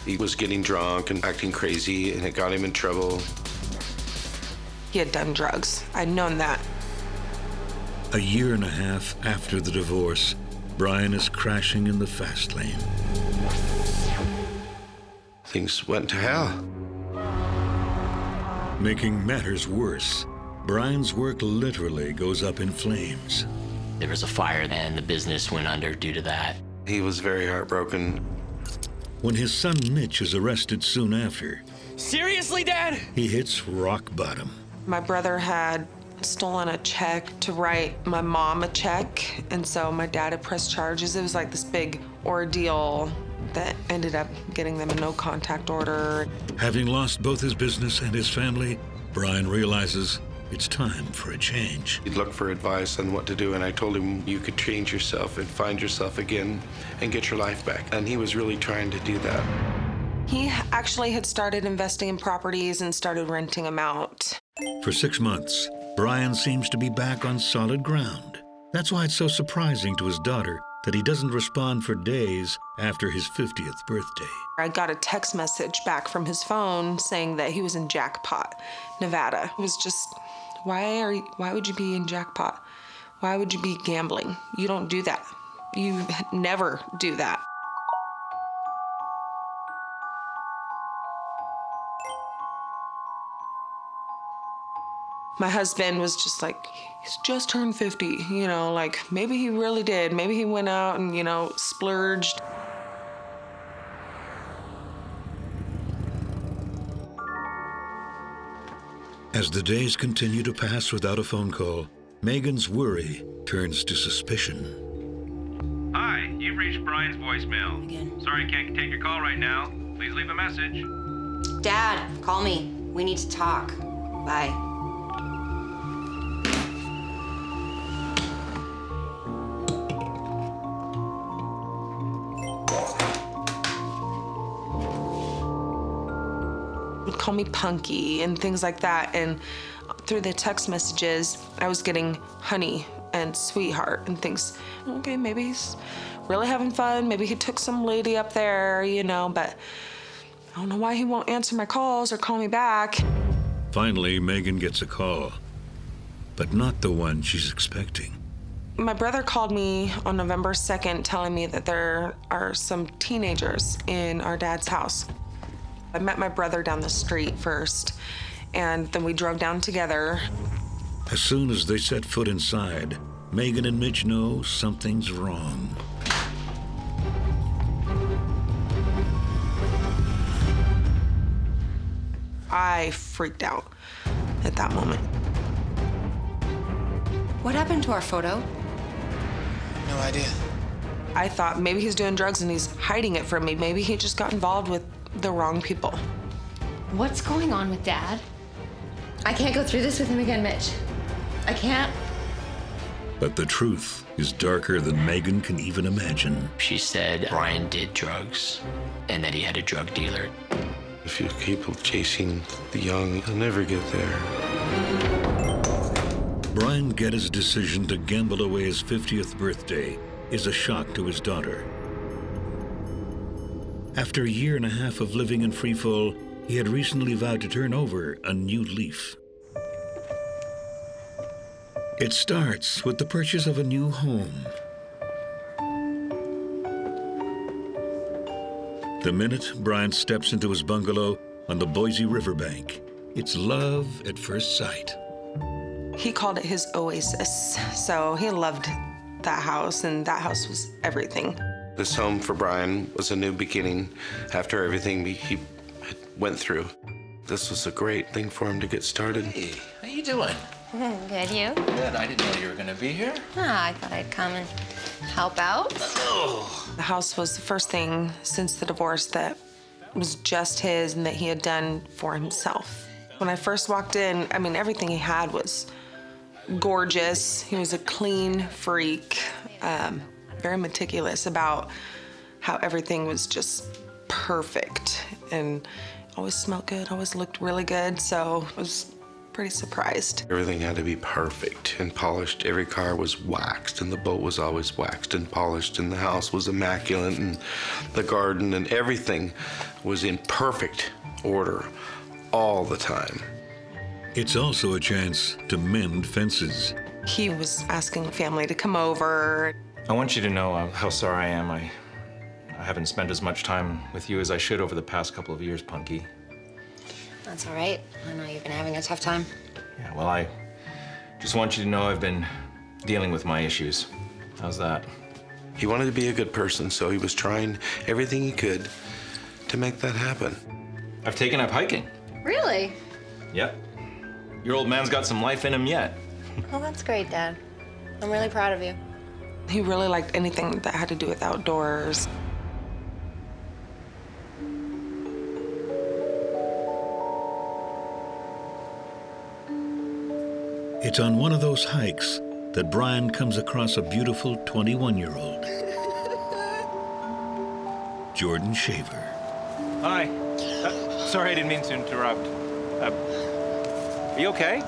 He was getting drunk and acting crazy, and it got him in trouble. He had done drugs. I'd known that. A year and a half after the divorce, Brian is crashing in the fast lane. Things went to hell. Making matters worse, Brian's work literally goes up in flames. There was a fire and the business went under due to that. He was very heartbroken. When his son Mitch is arrested soon after, seriously, Dad? He hits rock bottom. My brother had stolen a check to write my mom a check, and so my dad had pressed charges. It was like this big ordeal that ended up getting them a no-contact order. Having lost both his business and his family, Brian realizes it's time for a change. He'd look for advice on what to do, and I told him you could change yourself and find yourself again and get your life back. And he was really trying to do that. He actually had started investing in properties and started renting them out. For 6 months, Brian seems to be back on solid ground. That's why it's so surprising to his daughter that he doesn't respond for days after his 50th birthday. I got a text message back from his phone saying that he was in Jackpot, Nevada. It was just, why would you be in Jackpot? Why would you be gambling? You don't do that. You never do that. My husband was just like, he's just turned 50, you know, like maybe he really did. Maybe he went out and, you know, splurged. As the days continue to pass without a phone call, Megan's worry turns to suspicion. Hi, you've reached Brian's voicemail. Again. Sorry I can't take your call right now. Please leave a message. Dad, call me. We need to talk. Bye. Would call me punky and things like that. And through the text messages, I was getting honey and sweetheart and things. Okay, maybe he's really having fun. Maybe he took some lady up there, you know, but I don't know why he won't answer my calls or call me back. Finally, Megan gets a call, but not the one she's expecting. My brother called me on November 2nd telling me that there are some teenagers in our dad's house. I met my brother down the street first, and then we drove down together. As soon as they set foot inside, Megan and Mitch know something's wrong. I freaked out at that moment. What happened to our photo? No idea. I thought maybe he's doing drugs and he's hiding it from me. Maybe he just got involved with the wrong people. What's going on with Dad? I can't go through this with him again, Mitch. I can't. But the truth is darker than Megan can even imagine. She said Brian did drugs and that he had a drug dealer. If you keep chasing the young, you'll never get there. Brian Guetta's decision to gamble away his 50th birthday is a shock to his daughter. After a year and a half of living in freefall, he had recently vowed to turn over a new leaf. It starts with the purchase of a new home. The minute Brian steps into his bungalow on the Boise riverbank, it's love at first sight. He called it his Oasis, so he loved that house, and that house was everything. This home for Brian was a new beginning after everything he went through. This was a great thing for him to get started. Hey, how you doing? Good, you? Good. I didn't know you were going to be here. I thought I'd come and help out. The house was the first thing since the divorce that was just his and that he had done for himself. When I first walked in, I mean, everything he had was gorgeous. He was a clean freak, very meticulous about how everything was just perfect and always smelled good, always looked really good, so I was pretty surprised. Everything had to be perfect and polished. Every car was waxed, and the boat was always waxed and polished, and the house was immaculate, and the garden and everything was in perfect order all the time. It's also a chance to mend fences. He was asking family to come over. I want you to know how sorry I am. I haven't spent as much time with you as I should over the past couple of years, Punky. That's all right. I know you've been having a tough time. Yeah, well, I just want you to know I've been dealing with my issues. How's that? He wanted to be a good person, so he was trying everything he could to make that happen. I've taken up hiking. Really? Yep. Your old man's got some life in him yet. Well, that's great, Dad. I'm really proud of you. He really liked anything that had to do with outdoors. It's on one of those hikes that Brian comes across a beautiful 21-year-old. Jordan Shaver. Hi. Sorry, I didn't mean to interrupt. Are you okay?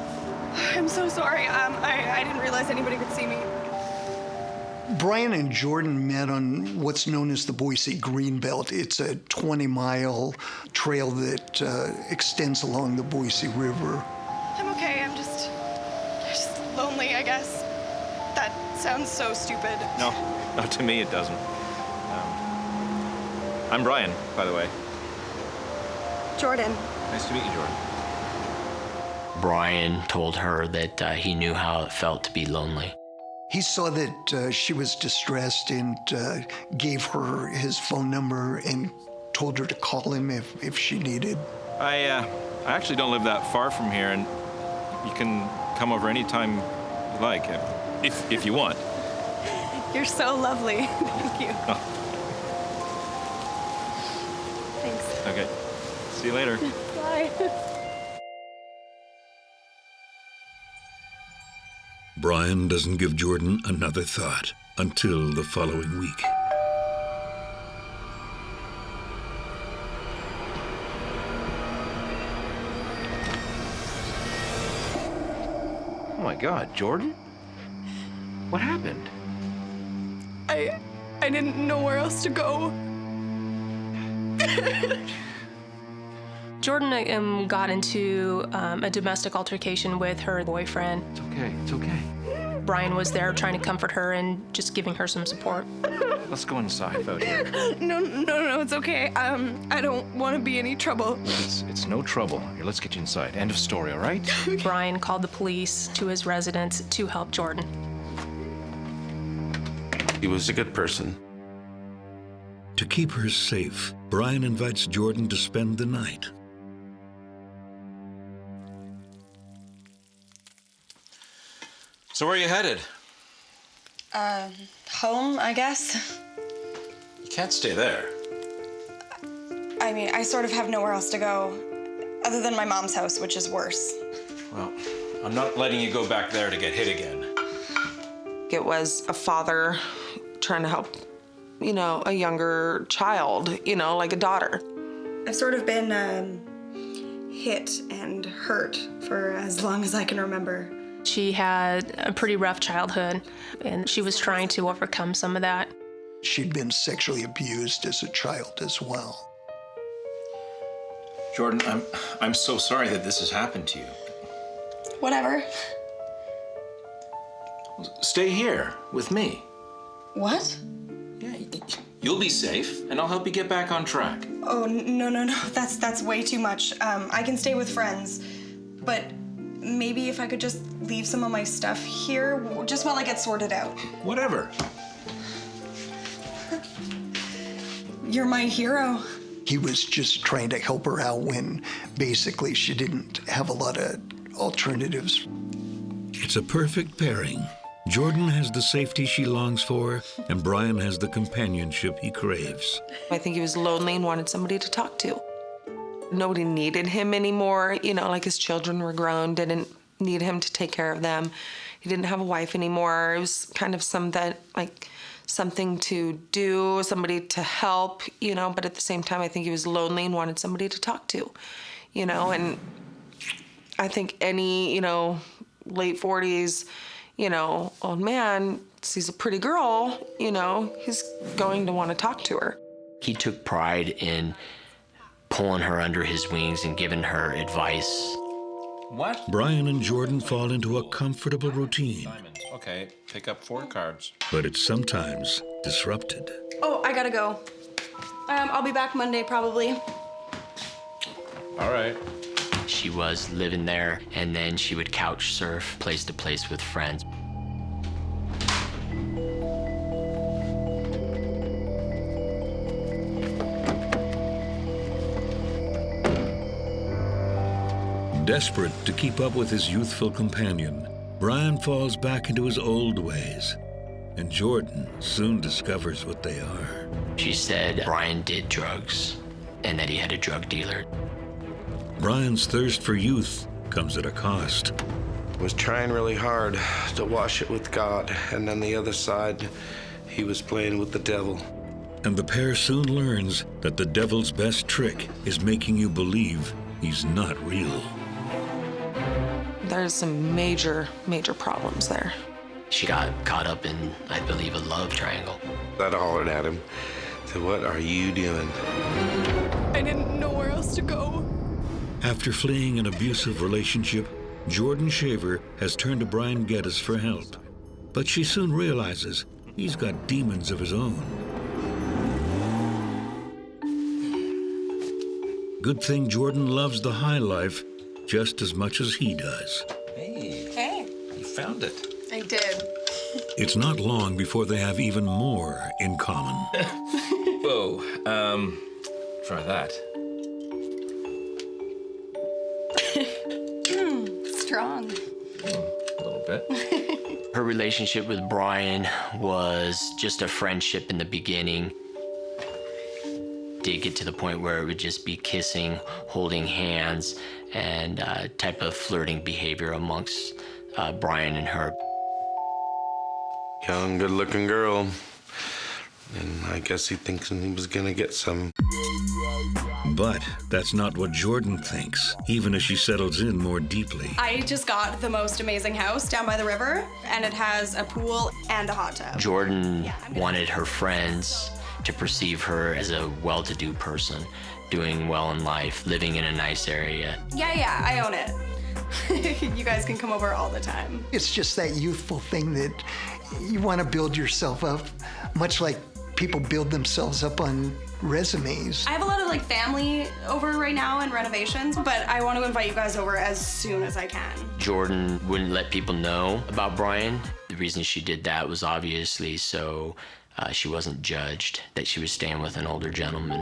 I'm so sorry. I didn't realize anybody could see me. Brian and Jordan met on what's known as the Boise Greenbelt. It's a 20-mile trail that extends along the Boise River. I'm okay. I'm just lonely, I guess. That sounds so stupid. No, to me it doesn't. I'm Brian, by the way. Jordan. Nice to meet you, Jordan. Brian told her that he knew how it felt to be lonely. He saw that she was distressed and gave her his phone number and told her to call him if she needed. I actually don't live that far from here, and you can come over anytime you like, if you want. You're so lovely. Thank you. Oh. Thanks. Okay. See you later. Bye. Brian doesn't give Jordan another thought until the following week. Oh my God, Jordan? What happened? I didn't know where else to go. Jordan got into a domestic altercation with her boyfriend. It's okay, it's okay. Brian was there trying to comfort her and just giving her some support. Let's go inside out here. No, it's okay. I don't want to be any trouble. It's no trouble. Here, let's get you inside. End of story, all right? Brian called the police to his residence to help Jordan. He was a good person. To keep her safe, Brian invites Jordan to spend the night. So where are you headed? Home, I guess. You can't stay there. I mean, I sort of have nowhere else to go, other than my mom's house, which is worse. Well, I'm not letting you go back there to get hit again. It was a father trying to help, a younger child, like a daughter. I've sort of been hit and hurt for as long as I can remember. She had a pretty rough childhood, and she was trying to overcome some of that. She'd been sexually abused as a child as well. Jordan, I'm so sorry that this has happened to you. Whatever. Stay here with me. What? Yeah, you'll be safe, and I'll help you get back on track. Oh, no. That's way too much. I can stay with friends, but maybe if I could just leave some of my stuff here, just while I get sorted out. Whatever. You're my hero. He was just trying to help her out when basically she didn't have a lot of alternatives. It's a perfect pairing. Jordan has the safety she longs for, and Brian has the companionship he craves. I think he was lonely and wanted somebody to talk to. Nobody needed him anymore, like his children were grown, didn't need him to take care of them. He didn't have a wife anymore. It was kind of something to do, somebody to help, but at the same time, I think he was lonely and wanted somebody to talk to, and I think any, late 40s, old man sees a pretty girl, he's going to want to talk to her. He took pride in pulling her under his wings and giving her advice. What? Brian and Jordan fall into a comfortable routine. Okay, pick up 4 cards. But it's sometimes disrupted. Oh, I gotta go. I'll be back Monday, probably. All right. She was living there, and then she would couch surf place to place with friends. Desperate to keep up with his youthful companion, Brian falls back into his old ways, and Jordan soon discovers what they are. She said Brian did drugs and that he had a drug dealer. Brian's thirst for youth comes at a cost. Was trying really hard to wash it with God, and on the other side, he was playing with the devil. And the pair soon learns that the devil's best trick is making you believe he's not real. There's some major problems there. She got caught up in, I believe, a love triangle. I hollered at him, said, "What are you doing?" I didn't know where else to go. After fleeing an abusive relationship, Jordan Shaver has turned to Brian Geddes for help. But she soon realizes he's got demons of his own. Good thing Jordan loves the high life just as much as he does. Hey, Hey. you found it. I did. It's not long before they have even more in common. Whoa, try that. Strong. A little bit. Her relationship with Brian was just a friendship in the beginning. Did get to the point where it would just be kissing, holding hands, and type of flirting behavior amongst Brian and her. Young, good-looking girl. And I guess he thinks he was gonna get some. But that's not what Jordan thinks, even as she settles in more deeply. I just got the most amazing house down by the river, and it has a pool and a hot tub. Jordan wanted her friends to perceive her as a well-to-do person, doing well in life, living in a nice area. Yeah, I own it. You guys can come over all the time. It's just that youthful thing that you want to build yourself up, much like people build themselves up on resumes. I have a lot of like family over right now and renovations, but I want to invite you guys over as soon as I can. Jordan wouldn't let people know about Brian. The reason she did that was obviously so she wasn't judged that she was staying with an older gentleman.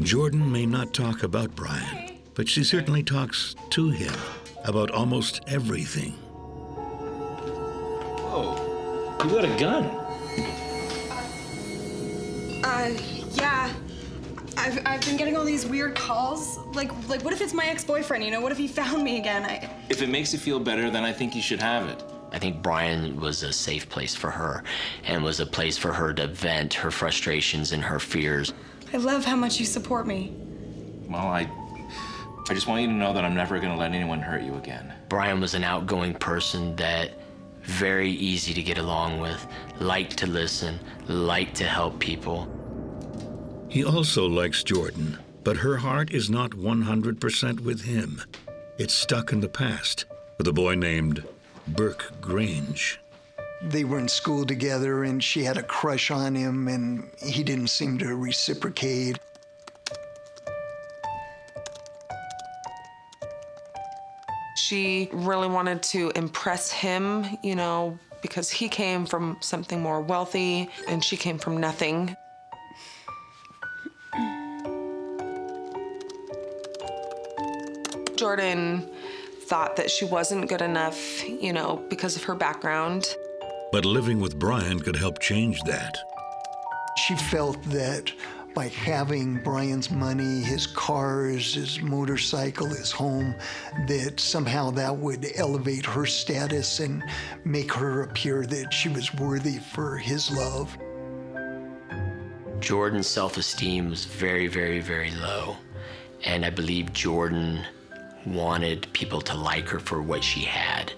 Jordan may not talk about Brian, but she certainly talks to him about almost everything. Whoa, you got a gun. Yeah. I've been getting all these weird calls. Like what if it's my ex-boyfriend, you know? What if he found me again? If it makes you feel better, then I think you should have it. I think Brian was a safe place for her and was a place for her to vent her frustrations and her fears. I love how much you support me. Well, I just want you to know that I'm never going to let anyone hurt you again. Brian was an outgoing person that very easy to get along with, liked to listen, liked to help people. He also likes Jordan, but her heart is not 100% with him. It's stuck in the past with a boy named Burke Grange. They were in school together and she had a crush on him and he didn't seem to reciprocate. She really wanted to impress him, you know, because he came from something more wealthy and she came from nothing. Jordan thought that she wasn't good enough, you know, because of her background. But living with Brian could help change that. She felt that by having Brian's money, his cars, his motorcycle, his home, that somehow that would elevate her status and make her appear that she was worthy for his love. Jordan's self-esteem was very, very, very low. And I believe Jordan wanted people to like her for what she had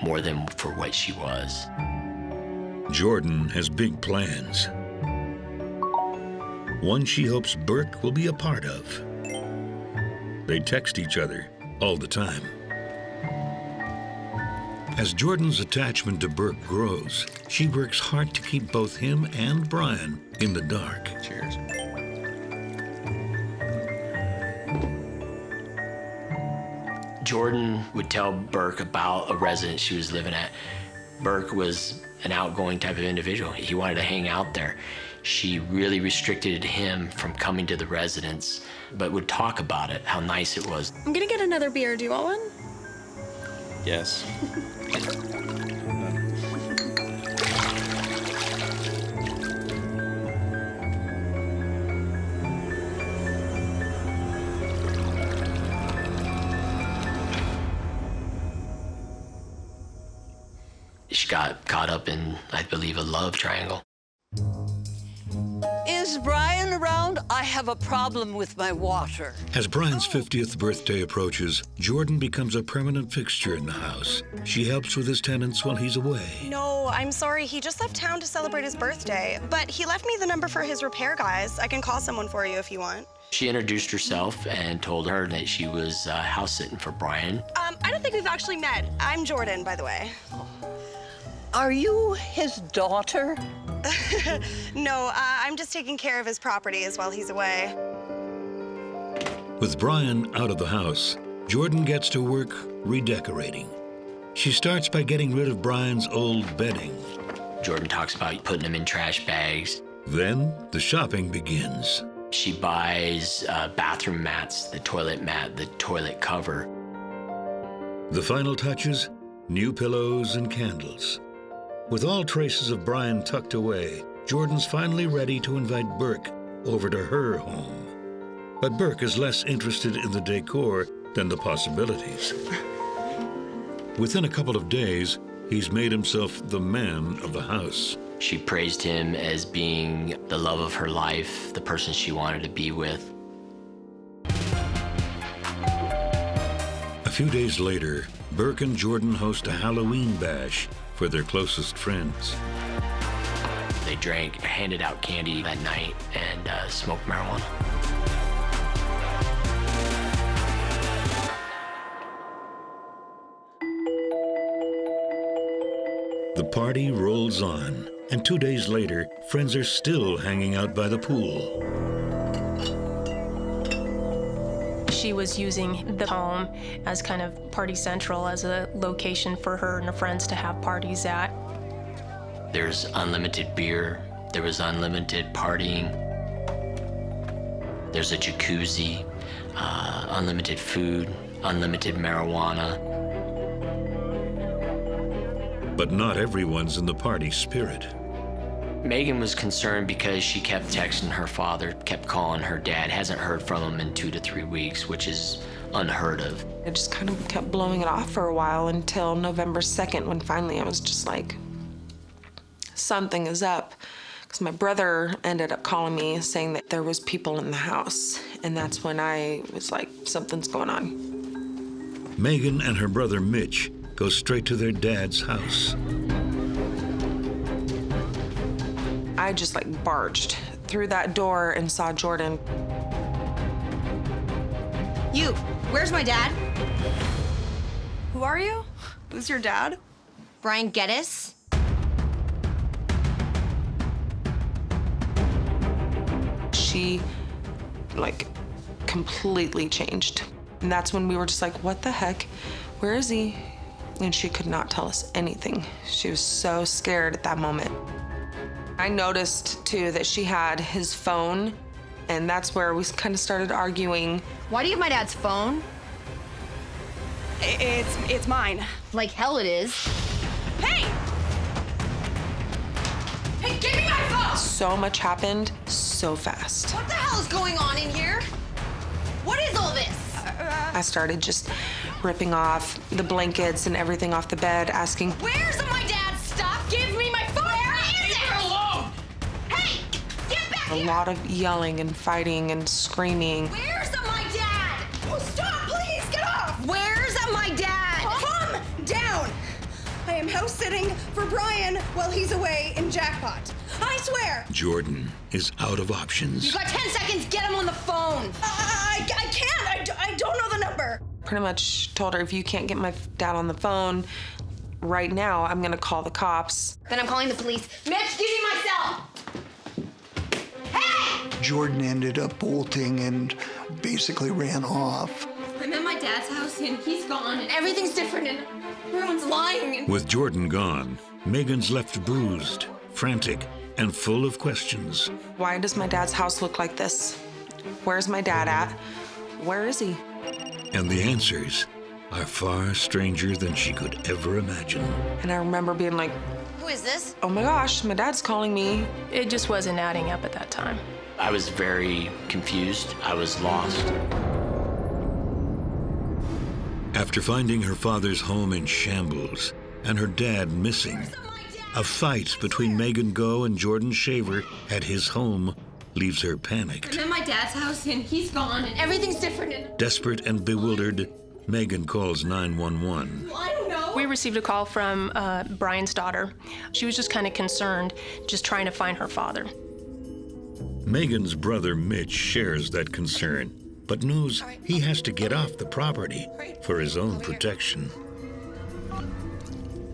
more than for what she was. Jordan has big plans. One she hopes Burke will be a part of. They text each other all the time. As Jordan's attachment to Burke grows, she works hard to keep both him and Brian in the dark. Cheers. Jordan would tell Burke about a residence she was living at. Burke was an outgoing type of individual. He wanted to hang out there. She really restricted him from coming to the residence, but would talk about it, how nice it was. I'm gonna get another beer. Do you want one? Yes. She got caught up in, I believe, a love triangle. Is Brian around? I have a problem with my water. As Brian's 50th birthday approaches, Jordan becomes a permanent fixture in the house. She helps with his tenants while he's away. No, I'm sorry. He just left town to celebrate his birthday. But he left me the number for his repair guys. I can call someone for you if you want. She introduced herself and told her that she was house sitting for Brian. I don't think we've actually met. I'm Jordan, by the way. Are you his daughter? No, I'm just taking care of his properties while he's away. With Brian out of the house, Jordan gets to work redecorating. She starts by getting rid of Brian's old bedding. Jordan talks about putting them in trash bags. Then the shopping begins. She buys bathroom mats, the toilet mat, the toilet cover. The final touches, new pillows and candles. With all traces of Brian tucked away, Jordan's finally ready to invite Burke over to her home. But Burke is less interested in the decor than the possibilities. Within a couple of days, he's made himself the man of the house. She praised him as being the love of her life, the person she wanted to be with. A few days later, Burke and Jordan host a Halloween bash for their closest friends. They drank, handed out candy that night, and smoked marijuana. The party rolls on, and 2 days later, friends are still hanging out by the pool. She was using the home as kind of party central, as a location for her and her friends to have parties at. There's unlimited beer. There was unlimited partying. There's a jacuzzi, unlimited food, unlimited marijuana. But not everyone's in the party spirit. Megan was concerned because she kept texting her father, kept calling her dad, hasn't heard from him in 2 to 3 weeks, which is unheard of. I just kind of kept blowing it off for a while until November 2nd, when finally I was just like, something is up. Because my brother ended up calling me saying that there was people in the house. And that's when I was like, something's going on. Megan and her brother Mitch go straight to their dad's house. I just like barged through that door and saw Jordan. You, where's my dad? Who are you? Who's your dad? Brian Geddes. She like completely changed. And that's when we were just like, what the heck? Where is he? And she could not tell us anything. She was so scared at that moment. I noticed too that she had his phone, and that's where we kind of started arguing. Why do you have my dad's phone? It's mine. Like hell it is. Hey! Hey, give me my phone! So much happened so fast. What the hell is going on in here? What is all this? I started just ripping off the blankets and everything off the bed, asking, Where's my dad's stuff? Give me my phone! Where is it? Leave her alone! Hey! Get back a here! lot of yelling and fighting and screaming. Where's my dad? Oh, stop, please, get off! Where's my dad? Calm down! I am house sitting for Brian while he's away in Jackpot. I swear! Jordan is out of options. You got 10 seconds, get him on the phone! I can't! I don't know the number! Pretty much told her, if you can't get my dad on the phone right now, I'm gonna call the cops. Then I'm calling the police. Mitch, give me my cell! Hey! Jordan ended up bolting and basically ran off. I'm at my dad's house and he's gone and everything's different and everyone's lying. With Jordan gone, Megan's left bruised, frantic, and full of questions. Why does my dad's house look like this? Where's my dad at? Where is he? And the answers are far stranger than she could ever imagine. And I remember being like, Who is this? oh my gosh, my dad's calling me. It just wasn't adding up at that time. I was very confused. I was lost. After finding her father's home in shambles and her dad missing, a fight between Megan Go and Jordan Shaver at his home leaves her panicked. I'm at my dad's house and he's gone and everything's different and Desperate and bewildered, Megan calls 911. I don't know. We received a call from Brian's daughter. She was just kind of concerned, just trying to find her father. Megan's brother Mitch shares that concern, but knows he has to get off the property for his own protection.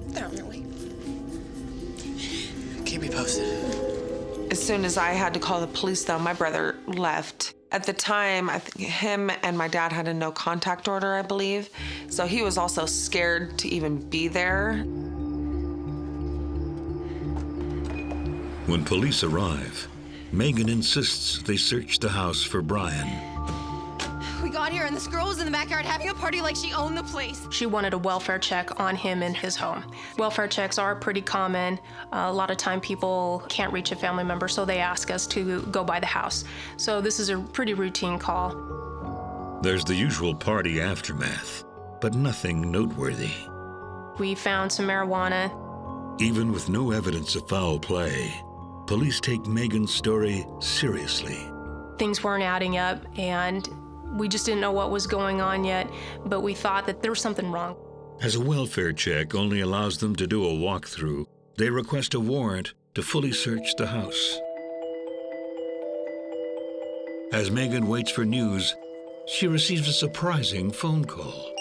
They're on their way. Keep me posted. As soon as I had to call the police, though, my brother left. At the time, I think him and my dad had a no contact order, I believe. So he was also scared to even be there. When police arrive, Megan insists they search the house for Brian. We got here and this girl was in the backyard having a party like she owned the place. She wanted a welfare check on him in his home. Welfare checks are pretty common. A lot of time people can't reach a family member, so they ask us to go by the house. So this is a pretty routine call. There's the usual party aftermath, but nothing noteworthy. We found some marijuana. Even with no evidence of foul play, police take Megan's story seriously. Things weren't adding up, and we just didn't know what was going on yet, but we thought that there was something wrong. As a welfare check only allows them to do a walkthrough, they request a warrant to fully search the house. As Megan waits for news, she receives a surprising phone call.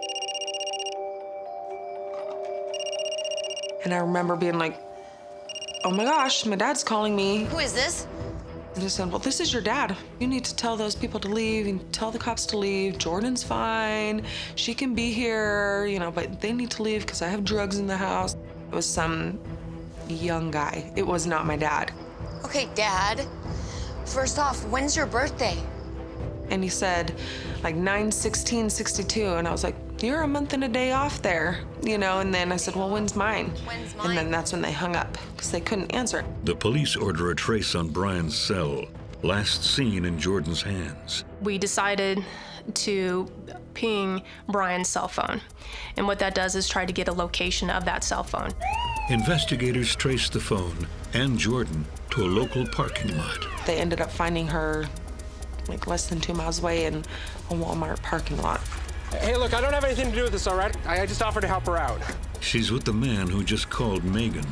And I remember being like, oh my gosh, my dad's calling me. Who is this? And I said, well, this is your dad. You need to tell those people to leave and tell the cops to leave. Jordan's fine. She can be here, but they need to leave because I have drugs in the house. It was some young guy. It was not my dad. Okay, Dad. First off, when's your birthday? And he said, like 9/16/62. And I was like, you're a month and a day off there, And then I said, well, when's mine? And then that's when they hung up because they couldn't answer. The police order a trace on Brian's cell, last seen in Jordan's hands. We decided to ping Brian's cell phone. And what that does is try to get a location of that cell phone. Investigators traced the phone and Jordan to a local parking lot. They ended up finding her like less than 2 miles away in a Walmart parking lot. Hey, look, I don't have anything to do with this, all right? I just offered to help her out. She's with the man who just called Megan.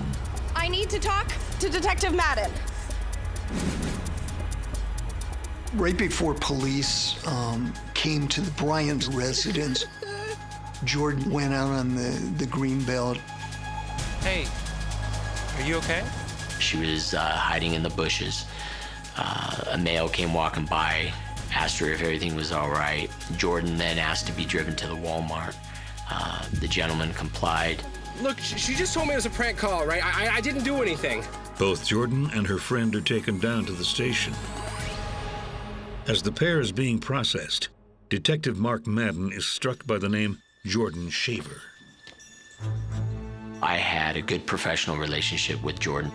I need to talk to Detective Madden. Right before police came to the Bryant residence, Jordan went out on the greenbelt. Hey, are you okay? She was hiding in the bushes. A male came walking by, asked her if everything was all right. Jordan then asked to be driven to the Walmart. The gentleman complied. Look, she just told me it was a prank call, right? I didn't do anything. Both Jordan and her friend are taken down to the station. As the pair is being processed, Detective Mark Madden is struck by the name Jordan Shaver. I had a good professional relationship with Jordan.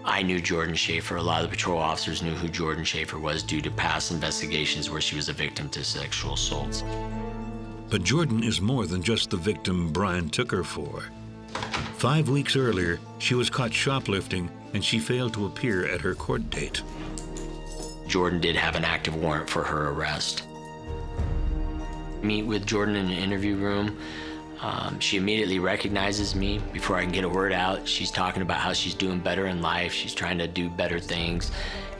I knew Jordan Schaefer. A lot of the patrol officers knew who Jordan Schaefer was due to past investigations where she was a victim to sexual assaults. But Jordan is more than just the victim Brian took her for. 5 weeks earlier, she was caught shoplifting and she failed to appear at her court date. Jordan did have an active warrant for her arrest. Meet with Jordan in an interview room. She immediately recognizes me before I can get a word out. She's talking about how she's doing better in life. She's trying to do better things,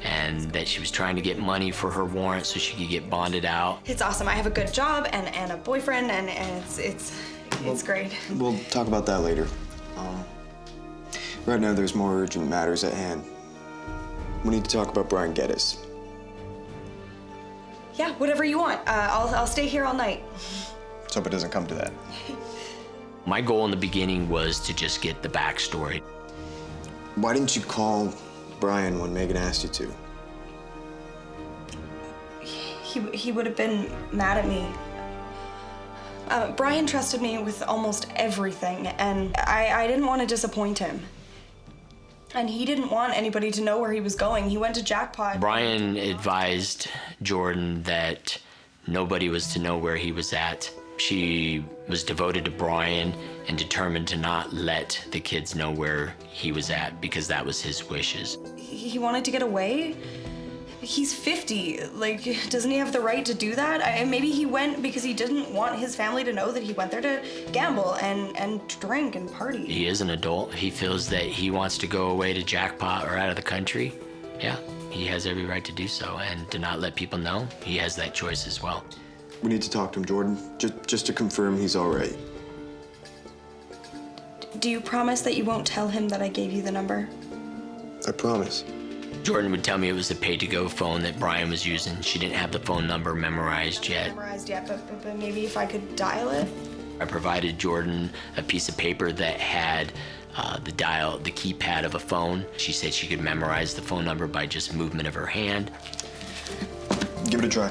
and that she was trying to get money for her warrant so she could get bonded out. It's awesome. I have a good job and a boyfriend, and it's great. We'll talk about that later. Right now, there's more urgent matters at hand. We need to talk about Brian Geddes. Yeah, whatever you want. I'll stay here all night. Let's hope it doesn't come to that. My goal in the beginning was to just get the backstory. Why didn't you call Brian when Megan asked you to? He would have been mad at me. Brian trusted me with almost everything, and I didn't want to disappoint him. And he didn't want anybody to know where he was going. He went to Jackpot. Brian advised Jordan that nobody was to know where he was at. She was devoted to Brian and determined to not let the kids know where he was at because that was his wishes. He wanted to get away? He's 50. Like, doesn't he have the right to do that? Maybe he went because he didn't want his family to know that he went there to gamble and drink and party. He is an adult. He feels that he wants to go away to Jackpot or out of the country. Yeah, he has every right to do so, and to not let people know, he has that choice as well. We need to talk to him, Jordan, just to confirm he's all right. Do you promise that you won't tell him that I gave you the number? I promise. Jordan would tell me it was a pay-to-go phone that Brian was using. She didn't have the phone number memorized yet. But maybe if I could dial it? I provided Jordan a piece of paper that had the keypad of a phone. She said she could memorize the phone number by just movement of her hand. Give it a try.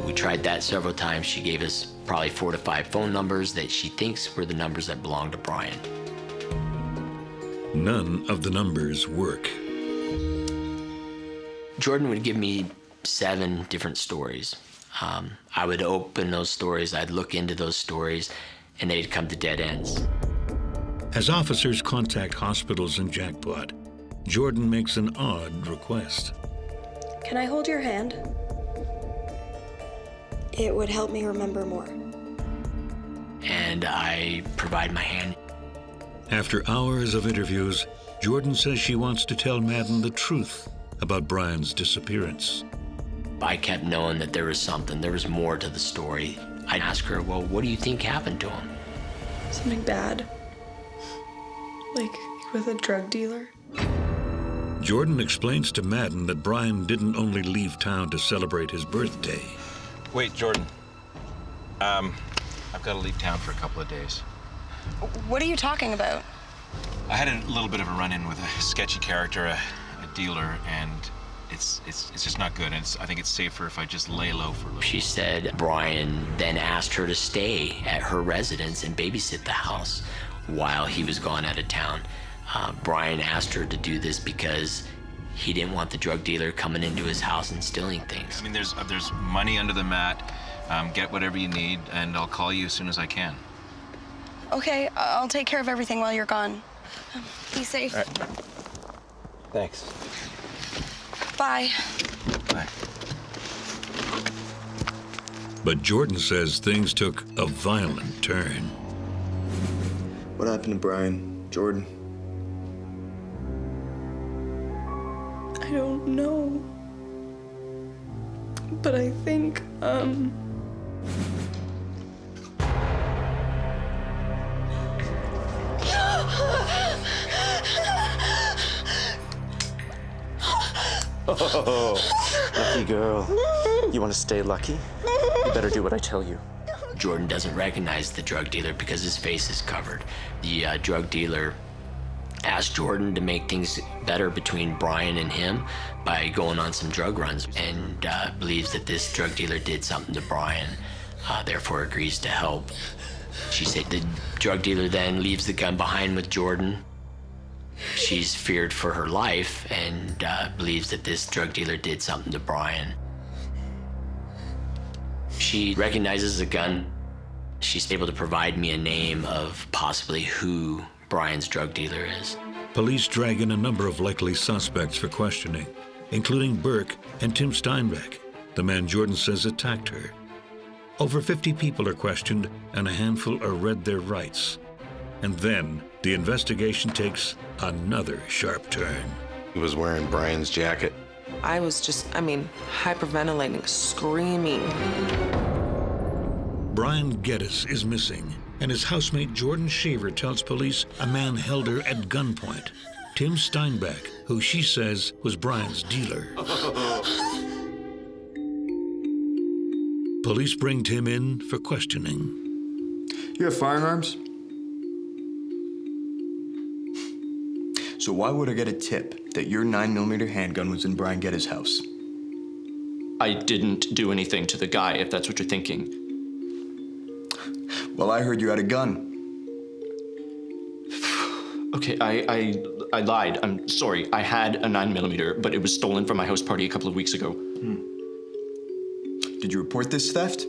We tried that several times. She gave us probably 4 to 5 phone numbers that she thinks were the numbers that belonged to Brian. None of the numbers work. Jordan would give me 7 different stories. I would open those stories, I'd look into those stories, and they'd come to dead ends. As officers contact hospitals in Jackpot, Jordan makes an odd request. Can I hold your hand? It would help me remember more. And I provide my hand. After hours of interviews, Jordan says she wants to tell Madden the truth about Brian's disappearance. I kept knowing that there was something, there was more to the story. I'd ask her, well, what do you think happened to him? Something bad. Like with a drug dealer? Jordan explains to Madden that Brian didn't only leave town to celebrate his birthday. Wait, Jordan. I've got to leave town for a couple of days. What are you talking about? I had a little bit of a run-in with a sketchy character, a dealer, and it's just not good. And I think it's safer if I just lay low for a little. She said Brian then asked her to stay at her residence and babysit the house while he was gone out of town. Brian asked her to do this because he didn't want the drug dealer coming into his house and stealing things. I mean, there's money under the mat. Get whatever you need, and I'll call you as soon as I can. Okay, I'll take care of everything while you're gone. Be safe. All right. Thanks. Bye. Bye. But Jordan says things took a violent turn. What happened to Brian, Jordan? I don't know. But I think, Oh, lucky girl. You want to stay lucky? You better do what I tell you. Jordan doesn't recognize the drug dealer because his face is covered. The drug dealer asked Jordan to make things better between Brian and him by going on some drug runs, and believes that this drug dealer did something to Brian, therefore agrees to help. She said the drug dealer then leaves the gun behind with Jordan. She's feared for her life and believes that this drug dealer did something to Brian. She recognizes the gun. She's able to provide me a name of possibly who Brian's drug dealer is. Police drag in a number of likely suspects for questioning, including Burke and Tim Steinbeck, the man Jordan says attacked her. Over 50 people are questioned, and a handful are read their rights. And then the investigation takes another sharp turn. He was wearing Brian's jacket. I was just, hyperventilating, screaming. Brian Geddes is missing, and his housemate Jordan Shaver tells police a man held her at gunpoint. Tim Steinbeck, who she says was Brian's dealer. Police bring Tim in for questioning. You have firearms? So why would I get a tip that your 9mm handgun was in Brian Geddes' house? I didn't do anything to the guy, if that's what you're thinking. Well, I heard you had a gun. Okay, I lied. I'm sorry. I had a 9mm, but it was stolen from my house party a couple of weeks ago. Did you report this theft?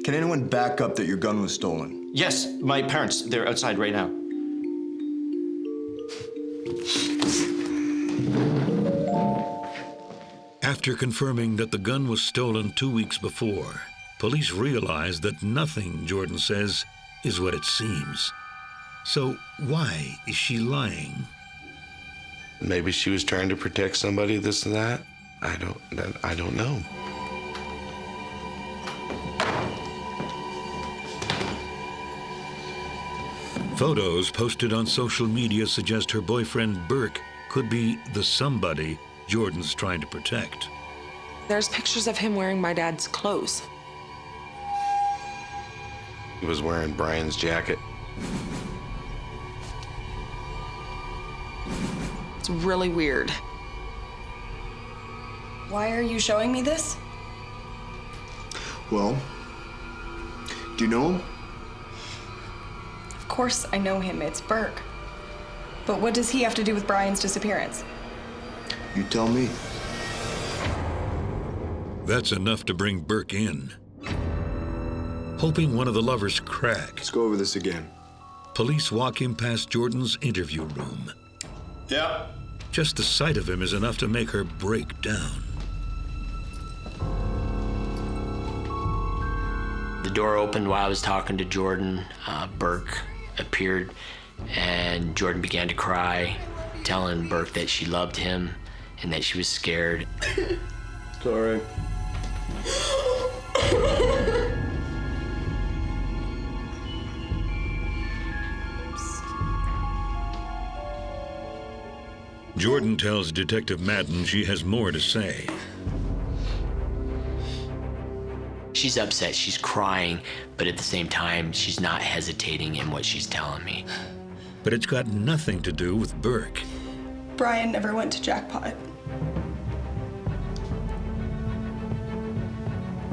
Can anyone back up that your gun was stolen? Yes, my parents. They're outside right now. After confirming that the gun was stolen 2 weeks before, police realize that nothing, Jordan says, is what it seems. So why is she lying? Maybe she was trying to protect somebody, this and that. I don't know. Photos posted on social media suggest her boyfriend Burke could be the somebody Jordan's trying to protect. There's pictures of him wearing my dad's clothes. He was wearing Brian's jacket. It's really weird. Why are you showing me this? Well, do you know him? Of course I know him. It's Burke. But what does he have to do with Brian's disappearance? You tell me. That's enough to bring Burke in. Hoping one of the lovers crack. Let's go over this again. Police walk him past Jordan's interview room. Yeah. Just the sight of him is enough to make her break down. The door opened while I was talking to Jordan. Burke appeared, and Jordan began to cry, telling Burke that she loved him and that she was scared. It's all right. Jordan tells Detective Madden she has more to say. She's upset, she's crying, but at the same time, she's not hesitating in what she's telling me. But it's got nothing to do with Burke. Brian never went to Jackpot.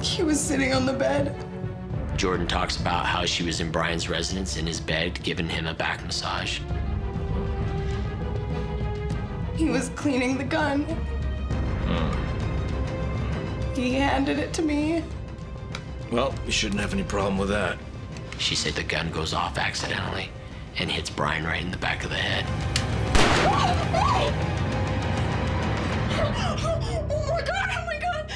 He was sitting on the bed. Jordan talks about how she was in Brian's residence in his bed, giving him a back massage. He was cleaning the gun. He handed it to me. Well, you shouldn't have any problem with that. She said the gun goes off accidentally and hits Brian right in the back of the head. Oh my God, oh my God.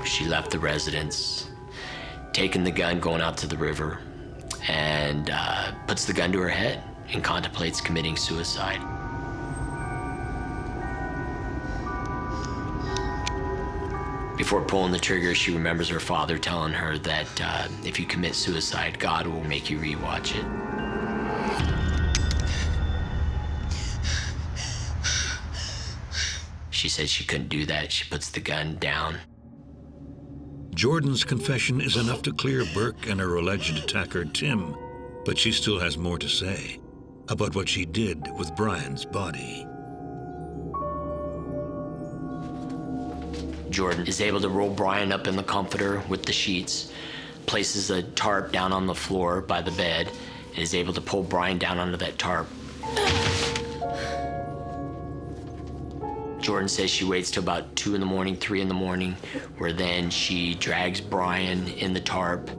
She left the residence, taking the gun, going out to the river, and puts the gun to her head and contemplates committing suicide. Before pulling the trigger, she remembers her father telling her that if you commit suicide, God will make you rewatch it. She said she couldn't do that. She puts the gun down. Jordan's confession is enough to clear Burke and her alleged attacker, Tim, but she still has more to say about what she did with Brian's body. Jordan is able to roll Brian up in the comforter with the sheets, places a tarp down on the floor by the bed, and is able to pull Brian down onto that tarp. Jordan says she waits till about 2 in the morning, 3 in the morning, where then she drags Brian in the tarp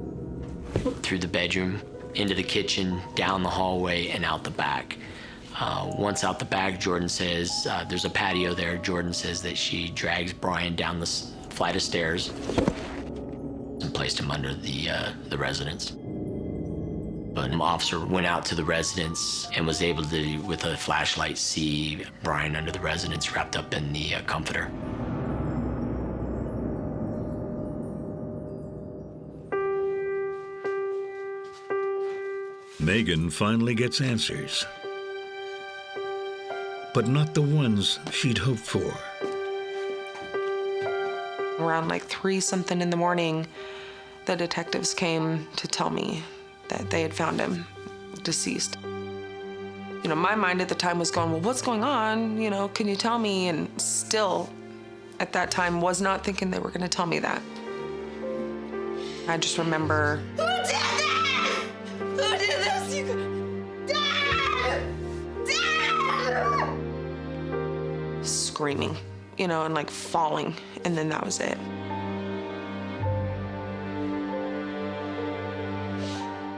through the bedroom, into the kitchen, down the hallway, and out the back. Once out the back, Jordan says, there's a patio there. Jordan says that she drags Brian down the flight of stairs and placed him under the residence. But an officer went out to the residence and was able to, with a flashlight, see Brian under the residence wrapped up in the comforter. Megan finally gets answers, but not the ones she'd hoped for. Around like 3-something in the morning, the detectives came to tell me that they had found him deceased. You know, my mind at the time was going, well, what's going on? You know, can you tell me? And still, at that time, was not thinking they were gonna tell me that. I just remember... Who did this? Who did this? Dad! Screaming, you know, and like falling, and then that was it.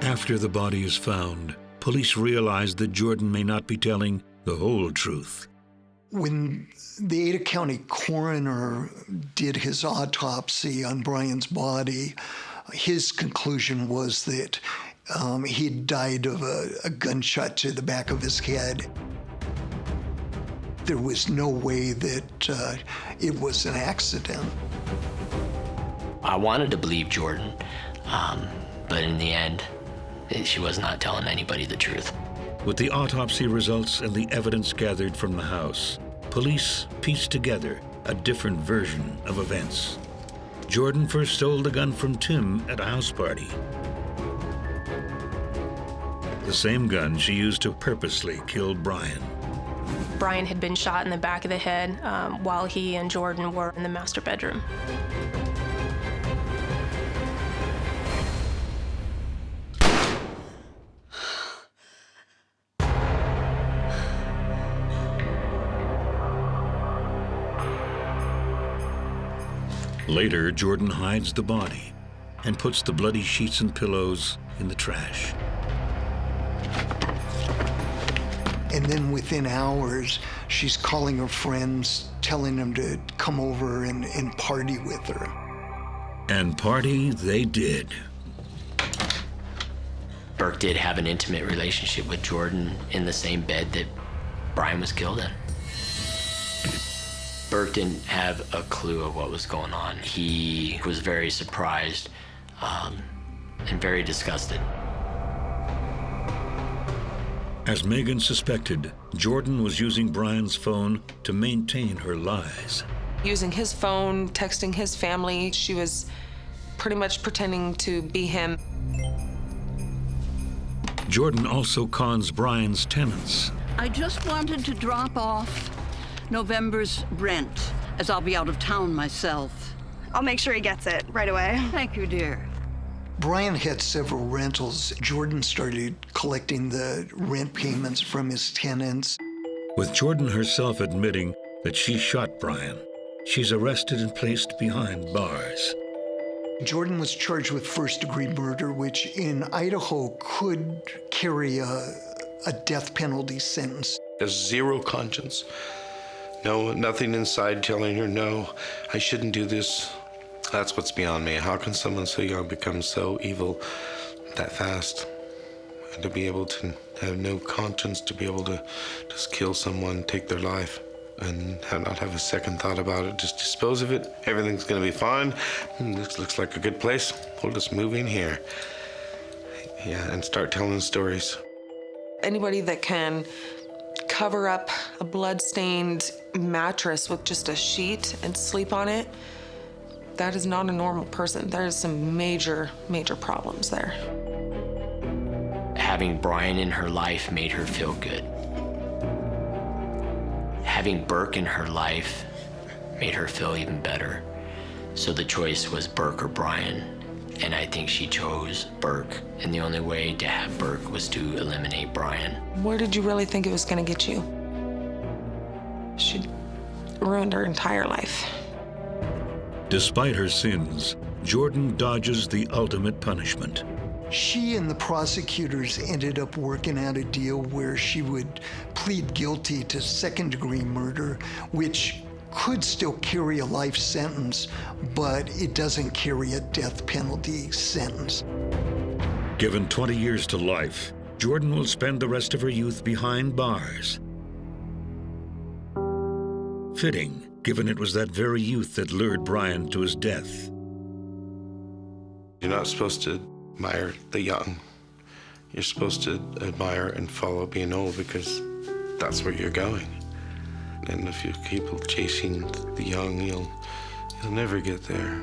After the body is found, police realize that Jordan may not be telling the whole truth. When the Ada County coroner did his autopsy on Brian's body, His conclusion was that he'd died of a gunshot to the back of his head. There was no way that it was an accident. I wanted to believe Jordan, but in the end, she was not telling anybody the truth. With the autopsy results and the evidence gathered from the house, police pieced together a different version of events. Jordan first stole the gun from Tim at a house party. The same gun she used to purposely kill Brian. Brian had been shot in the back of the head while he and Jordan were in the master bedroom. Later, Jordan hides the body and puts the bloody sheets and pillows in the trash. And then within hours, she's calling her friends, telling them to come over and party with her. And party they did. Burke did have an intimate relationship with Jordan in the same bed that Brian was killed in. Burke didn't have a clue of what was going on. He was very surprised and very disgusted. As Megan suspected, Jordan was using Brian's phone to maintain her lies. Using his phone, texting his family, she was pretty much pretending to be him. Jordan also cons Brian's tenants. I just wanted to drop off November's rent, as I'll be out of town myself. I'll make sure he gets it right away. Thank you, dear. Brian had several rentals. Jordan started collecting the rent payments from his tenants. With Jordan herself admitting that she shot Brian, she's arrested and placed behind bars. Jordan was charged with first-degree murder, which in Idaho could carry a death penalty sentence. Has zero conscience. No, nothing inside telling her, no, I shouldn't do this. That's what's beyond me. How can someone so young become so evil that fast? And to be able to have no conscience, to be able to just kill someone, take their life, and not have a second thought about it, just dispose of it. Everything's gonna be fine. This looks like a good place. We'll just move in here. Yeah, and start telling stories. Anybody that can cover up a blood-stained mattress with just a sheet and sleep on it, that is not a normal person. There is some major, major problems there. Having Brian in her life made her feel good. Having Burke in her life made her feel even better. So the choice was Burke or Brian, and I think she chose Burke. And the only way to have Burke was to eliminate Brian. Where did you really think it was gonna get you? She ruined her entire life. Despite her sins, Jordan dodges the ultimate punishment. She and the prosecutors ended up working out a deal where she would plead guilty to second-degree murder, which could still carry a life sentence, but it doesn't carry a death penalty sentence. Given 20 years to life, Jordan will spend the rest of her youth behind bars. Fitting, given it was that very youth that lured Brian to his death. You're not supposed to admire the young. You're supposed to admire and follow being old, because that's where you're going. And if you keep chasing the young, you'll never get there.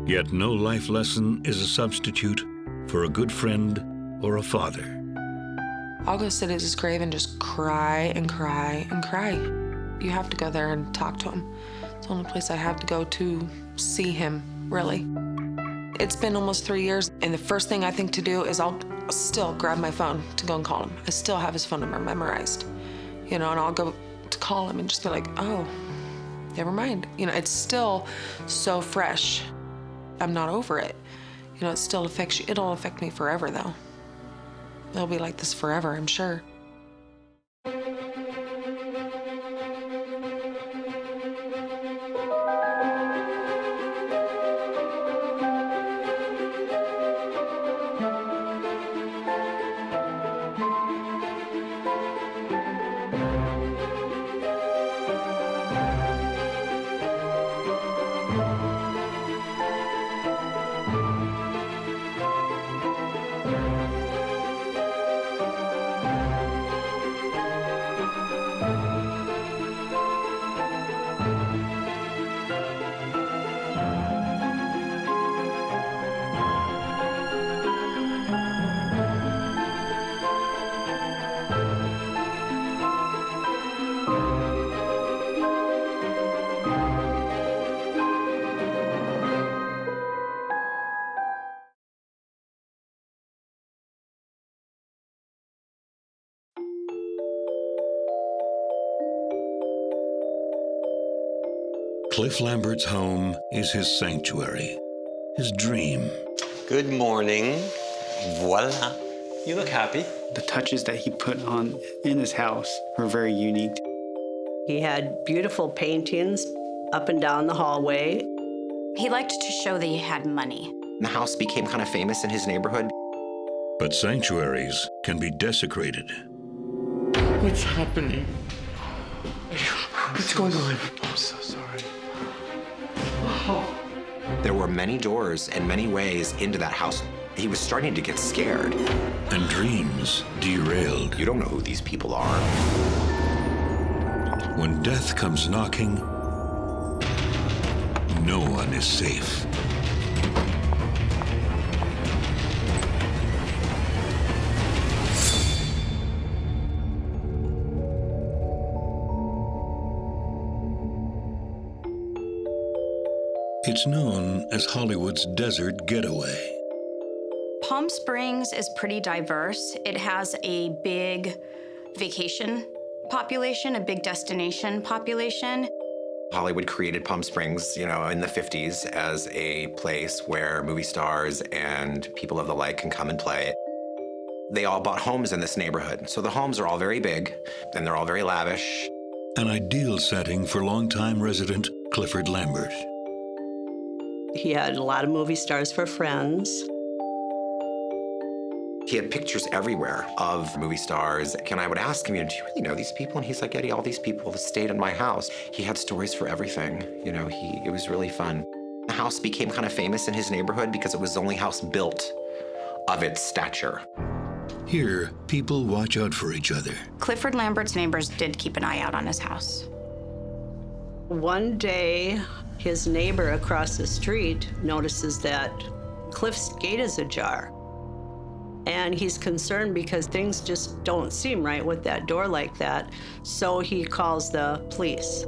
Yet no life lesson is a substitute for a good friend or a father. I'll go sit at his grave and just cry and cry and cry. You have to go there and talk to him. It's the only place I have to go to see him, really. It's been almost 3 years, and the first thing I think to do is I'll still grab my phone to go and call him. I still have his phone number memorized, and I'll go to call him and just be like, oh, never mind. It's still so fresh. I'm not over it. It still affects you. It'll affect me forever, though. It'll be like this forever, I'm sure. Cliff Lambert's home is his sanctuary, his dream. Good morning. Voila. You look happy. The touches that he put on in his house were very unique. He had beautiful paintings up and down the hallway. He liked to show that he had money. The house became kind of famous in his neighborhood. But sanctuaries can be desecrated. What's happening? What's going on? I'm so sorry. There were many doors and many ways into that house. He was starting to get scared. And dreams derailed. You don't know who these people are. When death comes knocking, no one is safe. It's known as Hollywood's desert getaway. Palm Springs is pretty diverse. It has a big vacation population, a big destination population. Hollywood created Palm Springs, in the 50s as a place where movie stars and people of the like can come and play. They all bought homes in this neighborhood. So the homes are all very big and they're all very lavish. An ideal setting for longtime resident Clifford Lambert. He had a lot of movie stars for friends. He had pictures everywhere of movie stars. And I would ask him, do you really know these people? And he's like, Eddie, all these people have stayed in my house. He had stories for everything. It was really fun. The house became kind of famous in his neighborhood because it was the only house built of its stature. Here, people watch out for each other. Clifford Lambert's neighbors did keep an eye out on his house. One day, his neighbor across the street notices that Cliff's gate is ajar. And he's concerned because things just don't seem right with that door like that. So he calls the police.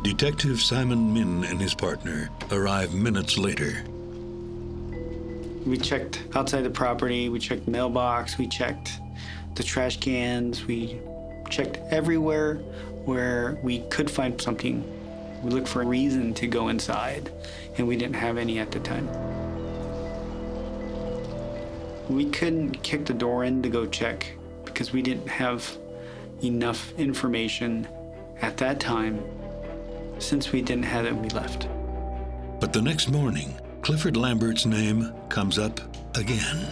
Detective Simon Min and his partner arrive minutes later. We checked outside the property, we checked the mailbox, we checked the trash cans, we checked everywhere where we could find something. We looked for a reason to go inside, and we didn't have any at the time. We couldn't kick the door in to go check because we didn't have enough information at that time. Since we didn't have it, we left. But the next morning, Clifford Lambert's name comes up again.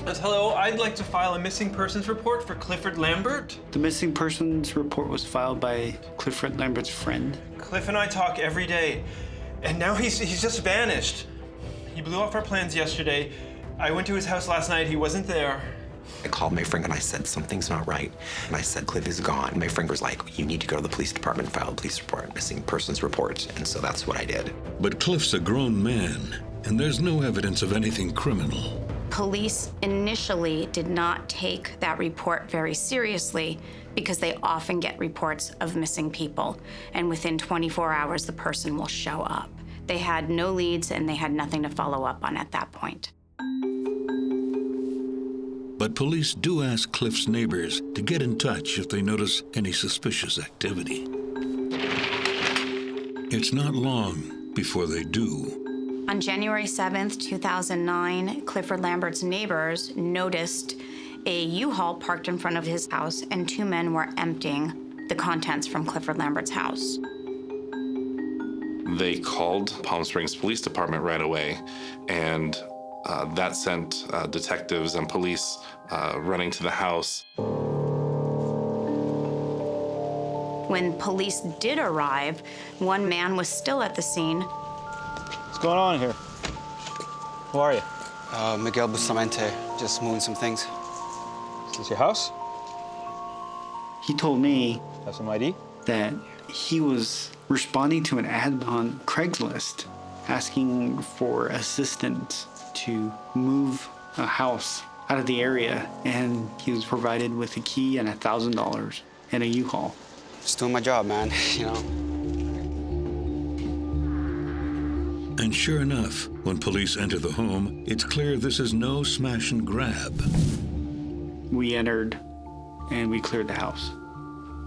Hello, I'd like to file a missing persons report for Clifford Lambert. The missing persons report was filed by Clifford Lambert's friend. Cliff and I talk every day, and now he's just vanished. He blew off our plans yesterday. I went to his house last night. He wasn't there. I called my friend and I said, something's not right. And I said, Cliff is gone. My friend was like, you need to go to the police department and file a police report, missing persons report. And so that's what I did. But Cliff's a grown man, and there's no evidence of anything criminal. Police initially did not take that report very seriously because they often get reports of missing people, and within 24 hours, the person will show up. They had no leads and they had nothing to follow up on at that point. But police do ask Cliff's neighbors to get in touch if they notice any suspicious activity. It's not long before they do. On January 7th, 2009, Clifford Lambert's neighbors noticed a U-Haul parked in front of his house and two men were emptying the contents from Clifford Lambert's house. They called Palm Springs Police Department right away, and that sent detectives and police running to the house. When police did arrive, one man was still at the scene. What's going on here? Who are you? Miguel Bustamante, just moving some things. Is this your house? He told me Have some ID? That he was responding to an ad on Craigslist asking for assistance to move a house out of the area, and he was provided with a key and $1,000 and a U-Haul. Just doing my job, man, And sure enough, when police enter the home, it's clear this is no smash and grab. We entered and we cleared the house,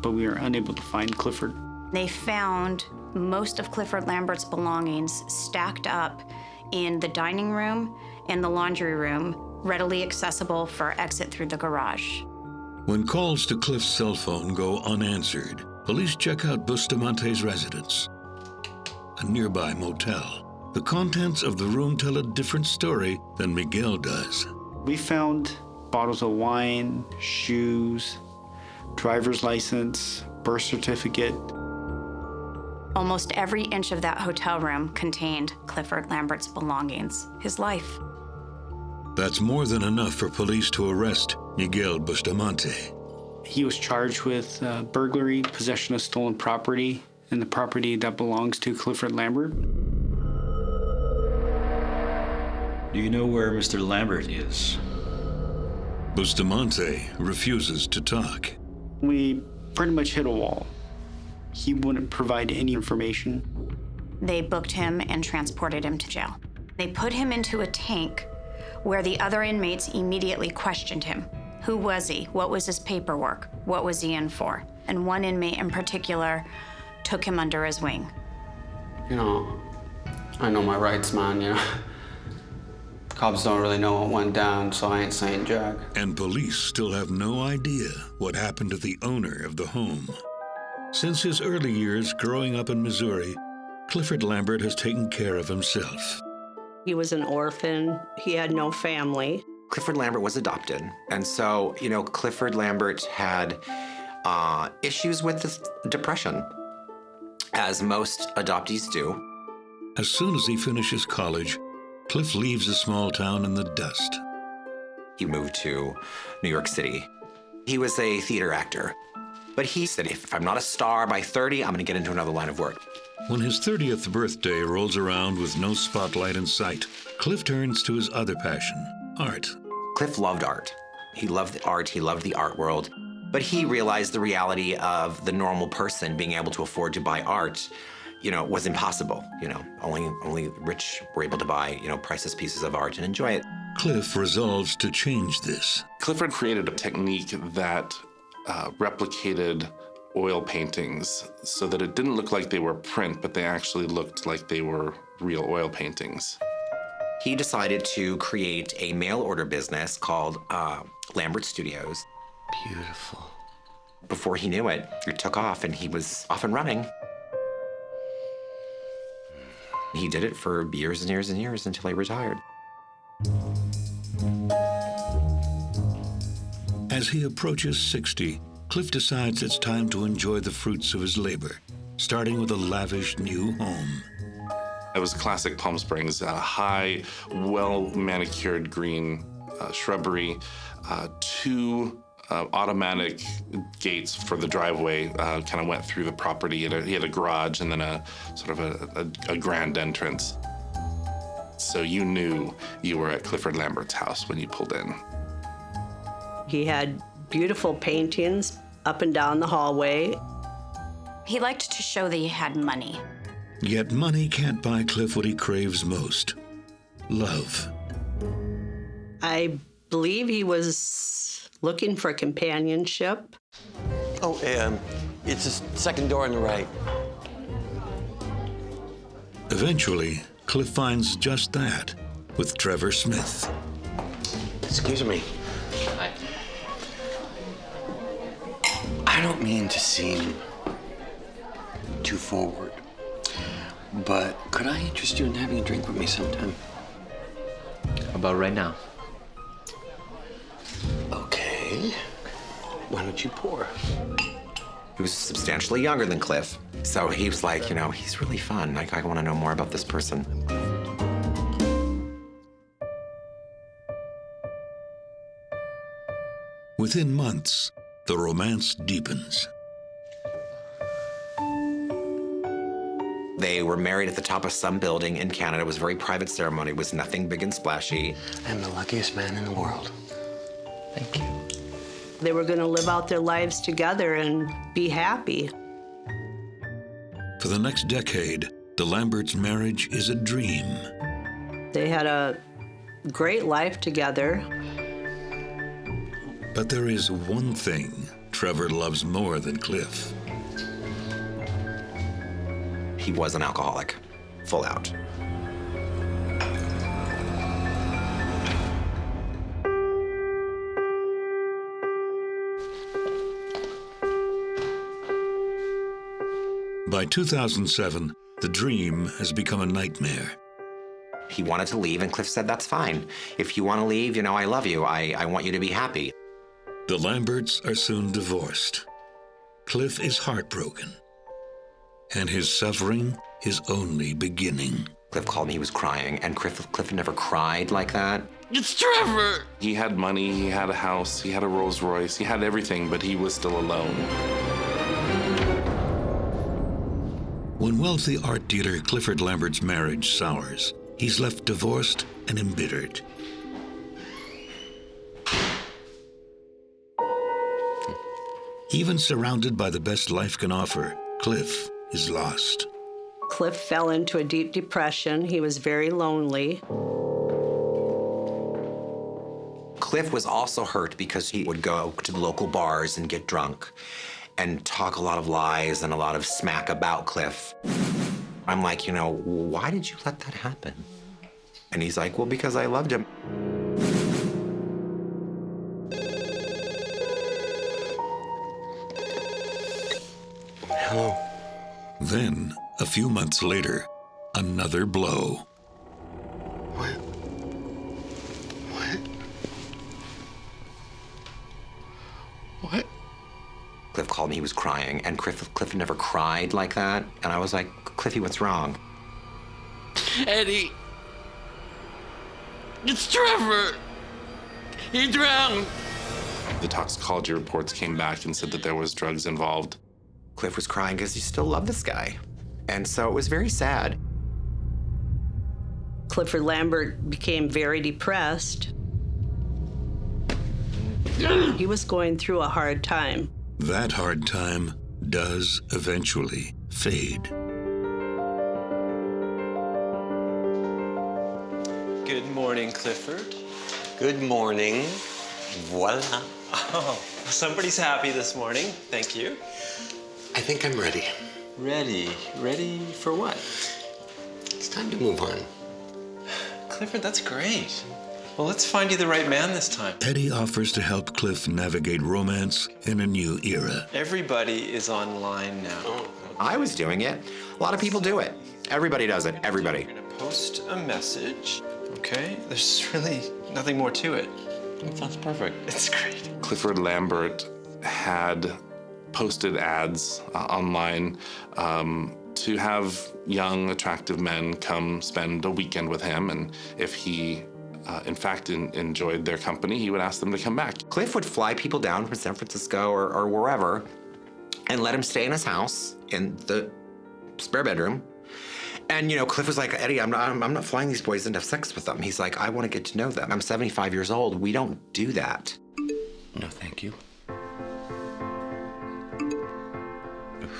but we were unable to find Clifford. They found most of Clifford Lambert's belongings stacked up in the dining room and the laundry room, readily accessible for exit through the garage. When calls to Cliff's cell phone go unanswered, police check out Bustamante's residence, a nearby motel. The contents of the room tell a different story than Miguel does. We found bottles of wine, shoes, driver's license, birth certificate. Almost every inch of that hotel room contained Clifford Lambert's belongings, his life. That's more than enough for police to arrest Miguel Bustamante. He was charged with burglary, possession of stolen property, and the property that belongs to Clifford Lambert. Do you know where Mr. Lambert is? Bustamante refuses to talk. We pretty much hit a wall. He wouldn't provide any information. They booked him and transported him to jail. They put him into a tank where the other inmates immediately questioned him. Who was he? What was his paperwork? What was he in for? And one inmate in particular took him under his wing. You know, I know my rights, man, you know. Cops don't really know what went down, so I ain't saying jack. And police still have no idea what happened to the owner of the home. Since his early years growing up in Missouri, Clifford Lambert has taken care of himself. He was an orphan. He had no family. Clifford Lambert was adopted. And so, Clifford Lambert had issues with depression, as most adoptees do. As soon as he finishes college, Cliff leaves a small town in the dust. He moved to New York City. He was a theater actor. But he said, if I'm not a star by 30, I'm going to get into another line of work. When his 30th birthday rolls around with no spotlight in sight, Cliff turns to his other passion, art. Cliff loved art. He loved the art. He loved the art world. But he realized the reality of the normal person being able to afford to buy art, was impossible. Only rich were able to buy, priceless pieces of art and enjoy it. Cliff resolves to change this. Clifford created a technique that replicated oil paintings so that it didn't look like they were print, but they actually looked like they were real oil paintings. He decided to create a mail order business called Lambert Studios. Beautiful. Before he knew it, it took off and he was off and running. He did it for years and years and years until he retired. As he approaches 60, Cliff decides it's time to enjoy the fruits of his labor, starting with a lavish new home. It was classic Palm Springs, high, well-manicured green shrubbery, 2 automatic gates for the driveway kind of went through the property. He had a garage and then a sort of a grand entrance. So you knew you were at Clifford Lambert's house when you pulled in. He had beautiful paintings up and down the hallway. He liked to show that he had money. Yet money can't buy Cliff what he craves most, love. I believe he was looking for companionship. Oh, it's the second door on the right. Eventually, Cliff finds just that with Trevor Smith. Excuse me. I don't mean to seem too forward, but could I interest you in having a drink with me sometime? About right now. Okay. Why don't you pour? He was substantially younger than Cliff, so he was like, he's really fun. Like, I want to know more about this person. Within months, the romance deepens. They were married at the top of some building in Canada. It was a very private ceremony. It was nothing big and splashy. I'm the luckiest man in the world. Thank you. They were going to live out their lives together and be happy. For the next decade, the Lamberts' marriage is a dream. They had a great life together. But there is one thing Trevor loves more than Cliff. he was an alcoholic, full out. By 2007, the dream has become a nightmare. He wanted to leave, and Cliff said, that's fine. If you want to leave, you know, I love you. I want you to be happy. The Lamberts are soon divorced. Cliff is heartbroken. And his suffering is only beginning. Cliff called me, he was crying, and Cliff never cried like that. It's Trevor! He had money, he had a house, he had a Rolls Royce, he had everything, but he was still alone. When wealthy art dealer Clifford Lambert's marriage sours, he's left divorced and embittered. Even surrounded by the best life can offer, Cliff is lost. Cliff fell into a deep depression. He was very lonely. Cliff was also hurt because he would go to the local bars and get drunk and talk a lot of lies and a lot of smack about Cliff. I'm like, you know, why did you let that happen? And he's like, well, because I loved him. Hello. Then, a few months later, another blow. What? Cliff called me, he was crying, and Cliff never cried like that. And I was like, Cliffy, what's wrong? Eddie! It's Trevor! He drowned! The toxicology reports came back and said that there was drugs involved. Cliff was crying because he still loved this guy. And so it was very sad. Clifford Lambert became very depressed. He was going through a hard time. That hard time does eventually fade. Good morning, Clifford. Good morning. Voila. Oh, somebody's happy this morning. Thank you. I think I'm ready. Ready? Ready for what? It's time to move on. Clifford, that's great. Well, let's find you the right man this time. Eddie offers to help Cliff navigate romance in a new era. Everybody is online now. I was doing it. A lot of people do it. Everybody does it. Everybody. You're gonna post a message, okay? There's really nothing more to it. That's perfect. It's great. Clifford Lambert had posted ads online to have young, attractive men come spend a weekend with him, and if he in fact enjoyed their company, he would ask them to come back. Cliff would fly people down from San Francisco or wherever and let him stay in his house in the spare bedroom. And, you know, Cliff was like, Eddie, I'm not flying these boys in to have sex with them. He's like, I want to get to know them. I'm 75 years old. We don't do that. No, thank you.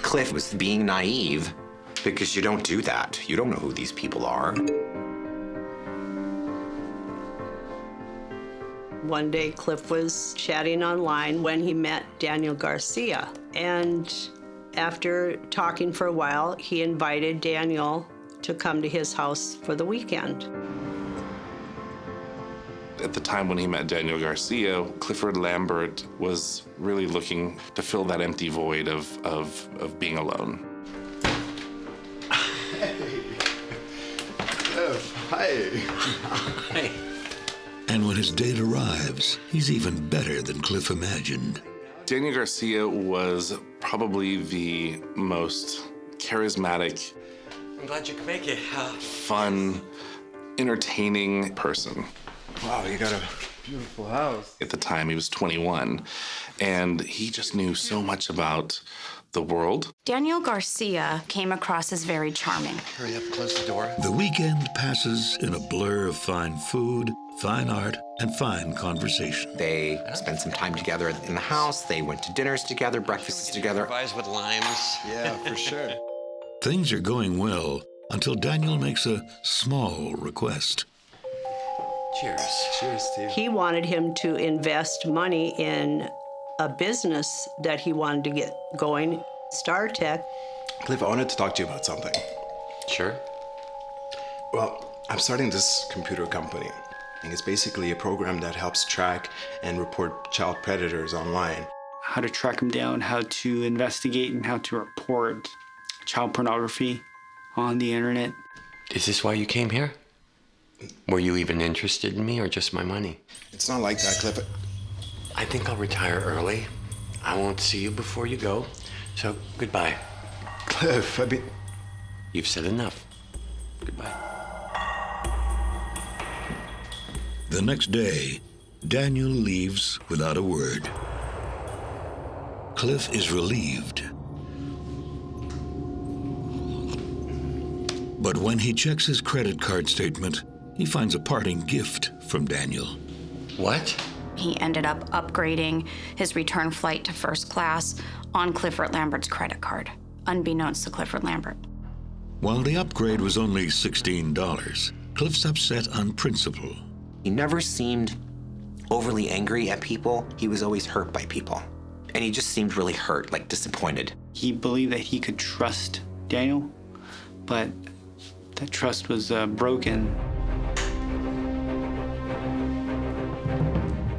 Cliff was being naive because you don't do that. You don't know who these people are. One day, Cliff was chatting online when he met Daniel Garcia. And after talking for a while, he invited Daniel to come to his house for the weekend. At the time when he met Daniel Garcia, Clifford Lambert was really looking to fill that empty void of being alone. Hey. Cliff, hi. Hi. And when his date arrives, he's even better than Cliff imagined. Daniel Garcia was probably the most charismatic, I'm glad you could make it. fun, entertaining person. Wow, you got a beautiful house. At the time, he was 21, and he just knew so much about the world. Daniel Garcia came across as very charming. Hurry up, close the door. The weekend passes in a blur of fine food, fine art, and fine conversation. They spent some time together in the house. They went to dinners together, breakfasts together. Improvise with limes. Yeah, for sure. Things are going well until Daniel makes a small request. Cheers. Cheers to you. He wanted him to invest money in a business that he wanted to get going, StarTech. Cliff, I wanted to talk to you about something. Sure. Well, I'm starting this computer company. And it's basically a program that helps track and report child predators online. How to track them down, how to investigate, and how to report child pornography on the internet. Is this why you came here? Were you even interested in me or just my money? It's not like that, Cliff. I think I'll retire early. I won't see you before you go. So, goodbye. Cliff, I mean... You've said enough. Goodbye. The next day, Daniel leaves without a word. Cliff is relieved. But when he checks his credit card statement, he finds a parting gift from Daniel. What? He ended up upgrading his return flight to first class on Clifford Lambert's credit card, unbeknownst to Clifford Lambert. While the upgrade was only $16, Cliff's upset on principle. He never seemed overly angry at people. He was always hurt by people. And he just seemed really hurt, like disappointed. He believed that he could trust Daniel, but that trust was broken.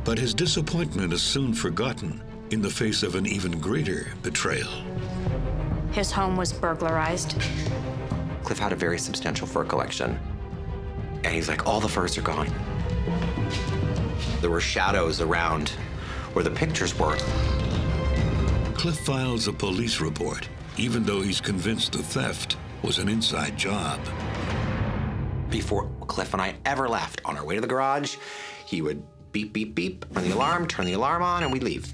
But his disappointment is soon forgotten in the face of an even greater betrayal. His home was burglarized. Cliff had a very substantial fur collection. And he's like, all the furs are gone. There were shadows around where the pictures were. Cliff files a police report, even though he's convinced the theft was an inside job. Before Cliff and I ever left, on our way to the garage, he would beep, beep, beep, run the alarm, turn the alarm on, and we'd leave.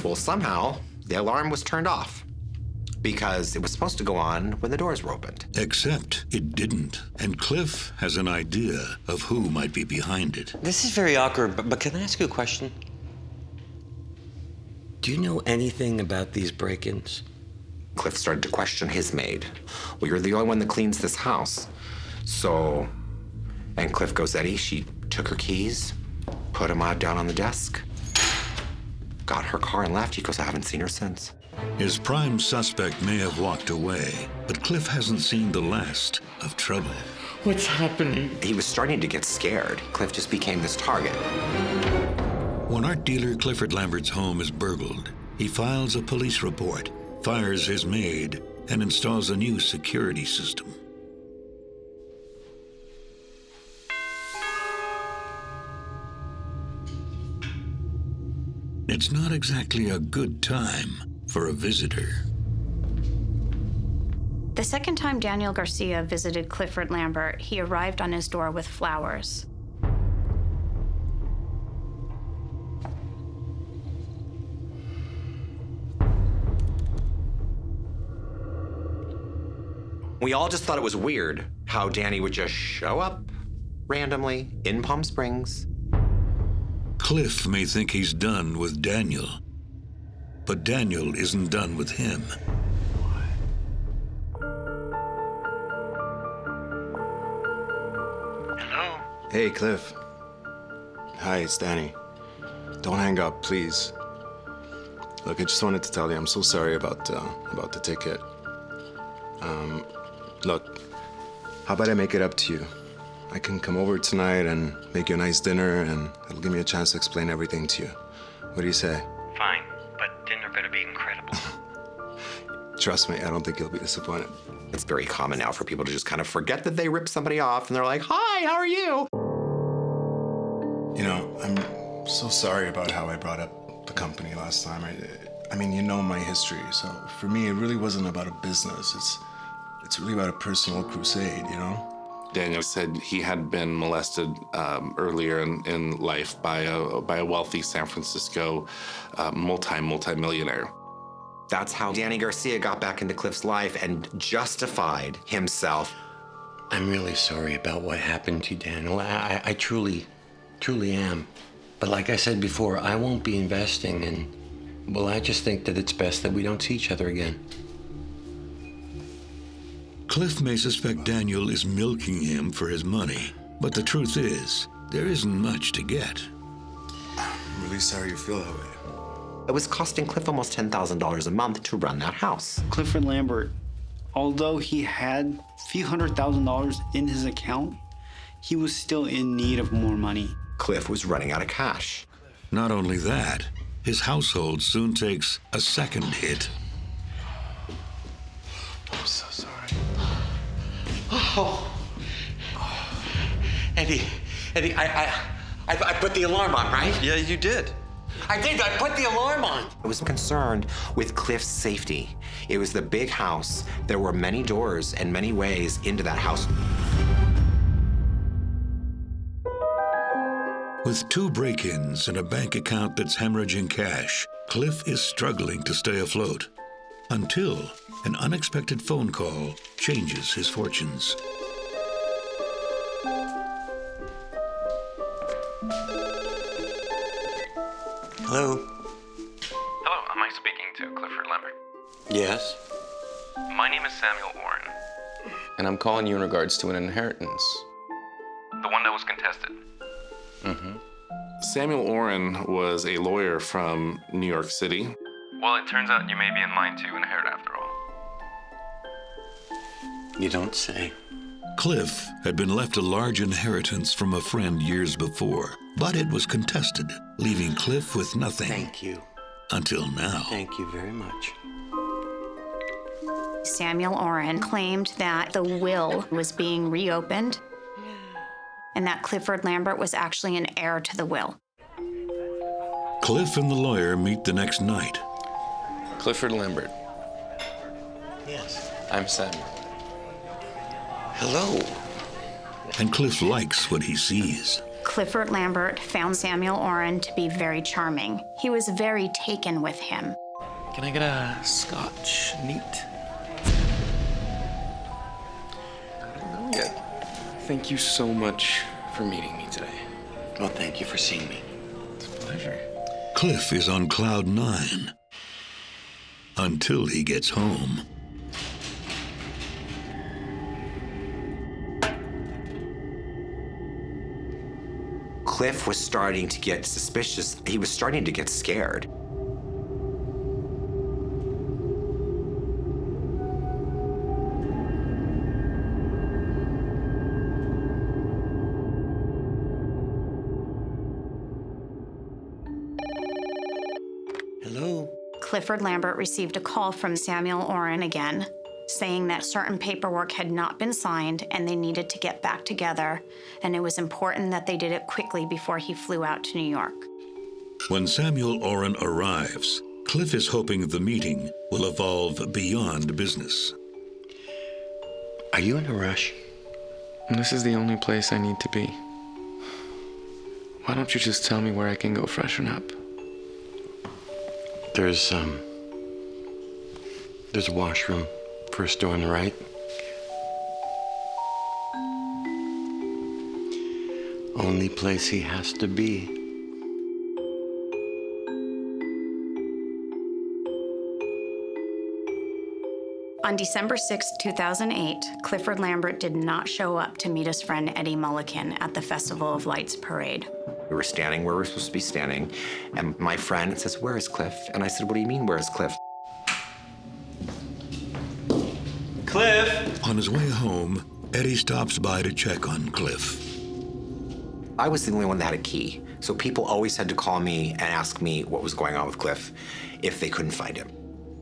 Well, somehow, the alarm was turned off because it was supposed to go on when the doors were opened. Except it didn't, and Cliff has an idea of who might be behind it. This is very awkward, but can I ask you a question? Do you know anything about these break-ins? Cliff started to question his maid. Well, you're the only one that cleans this house. So, and Cliff goes, Eddie, she took her keys, put them down on the desk, got her car and left. He goes, I haven't seen her since. His prime suspect may have walked away, but Cliff hasn't seen the last of trouble. What's happening? He was starting to get scared. Cliff just became this target. When art dealer Clifford Lambert's home is burgled, he files a police report, fires his maid, and installs a new security system. It's not exactly a good time for a visitor. The second time Daniel Garcia visited Clifford Lambert, he arrived on his door with flowers. We all just thought it was weird how Danny would just show up randomly in Palm Springs. Cliff may think he's done with Daniel, but Daniel isn't done with him. Hello? Hey, Cliff. Hi, it's Danny. Don't hang up, please. Look, I just wanted to tell you I'm so sorry about the ticket. Look, how about I make it up to you? I can come over tonight and make you a nice dinner, and it'll give me a chance to explain everything to you. What do you say? Fine, but dinner better be incredible. Trust me, I don't think you'll be disappointed. It's very common now for people to just kind of forget that they ripped somebody off, and they're like, hi, how are you? You know, I'm so sorry about how I brought up the company last time. I mean, you know my history, so for me, it really wasn't about a business. It's really about a personal crusade, you know? Daniel said he had been molested earlier in life by a wealthy San Francisco multi-millionaire. That's how Danny Garcia got back into Cliff's life and justified himself. I'm really sorry about what happened to you, Daniel. I truly am. But like I said before, I won't be investing, and, well, I just think that it's best that we don't see each other again. Cliff may suspect Daniel is milking him for his money, but the truth is, there isn't much to get. I'm really sorry you feel that way. It was costing Cliff almost $10,000 a month to run that house. Clifford Lambert Although he had a few $100,000 in his account, he was still in need of more money. Cliff was running out of cash. Not only that, his household soon takes a second hit. I'm so sorry. Oh. Eddie, I put the alarm on, right? Yeah, you did. I did. I put the alarm on. I was concerned with Cliff's safety. It was the big house. There were many doors and many ways into that house. With 2 break-ins and a bank account that's hemorrhaging cash, Cliff is struggling to stay afloat until an unexpected phone call changes his fortunes. Hello? Hello, am I speaking to Clifford Lambert? Yes? My name is Samuel Warren. And I'm calling you in regards to an inheritance. The one that was contested. Mm-hmm. Samuel Oren was a lawyer from New York City. Well, it turns out you may be in line to inherit after all. You don't say. Cliff had been left a large inheritance from a friend years before, but it was contested, leaving Cliff with nothing. Thank you. Until now. Thank you very much. Samuel Oren claimed that the will was being reopened and that Clifford Lambert was actually an heir to the will. Cliff and the lawyer meet the next night. Clifford Lambert. Yes. I'm Samuel. Hello. And Cliff likes what he sees. Clifford Lambert found Samuel Oren to be very charming. He was very taken with him. Can I get a scotch neat? I don't know yet. Thank you so much for meeting me today. Well, thank you for seeing me. It's a pleasure. Cliff is on cloud 9 until he gets home. Cliff was starting to get suspicious. He was starting to get scared. Hello? Clifford Lambert received a call from Samuel Oren again, saying that certain paperwork had not been signed and they needed to get back together, and it was important that they did it quickly before he flew out to New York. When Samuel Oren arrives, Cliff is hoping the meeting will evolve beyond business. Are you in a rush? This is the only place I need to be. Why don't you just tell me where I can go freshen up? There's a washroom. First door on the right. Only place he has to be. On December 6, 2008, Clifford Lambert did not show up to meet his friend Eddie Mulliken at the Festival of Lights parade. We were standing where we were supposed to be standing, and my friend says, "Where is Cliff?" And I said, "What do you mean, where is Cliff?" Cliff! On his way home, Eddie stops by to check on Cliff. I was the only one that had a key, so people always had to call me and ask me what was going on with Cliff if they couldn't find him.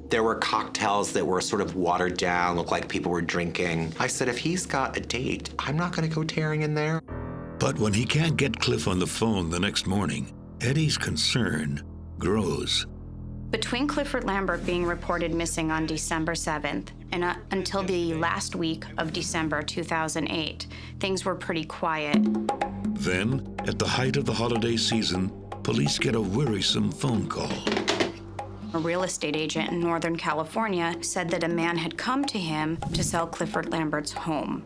There were cocktails that were sort of watered down, looked like people were drinking. I said, if he's got a date, I'm not gonna go tearing in there. But when he can't get Cliff on the phone the next morning, Eddie's concern grows. Between Clifford Lambert being reported missing on December 7th and until the last week of December 2008, things were pretty quiet. Then, at the height of the holiday season, police get a worrisome phone call. A real estate agent in Northern California said that a man had come to him to sell Clifford Lambert's home.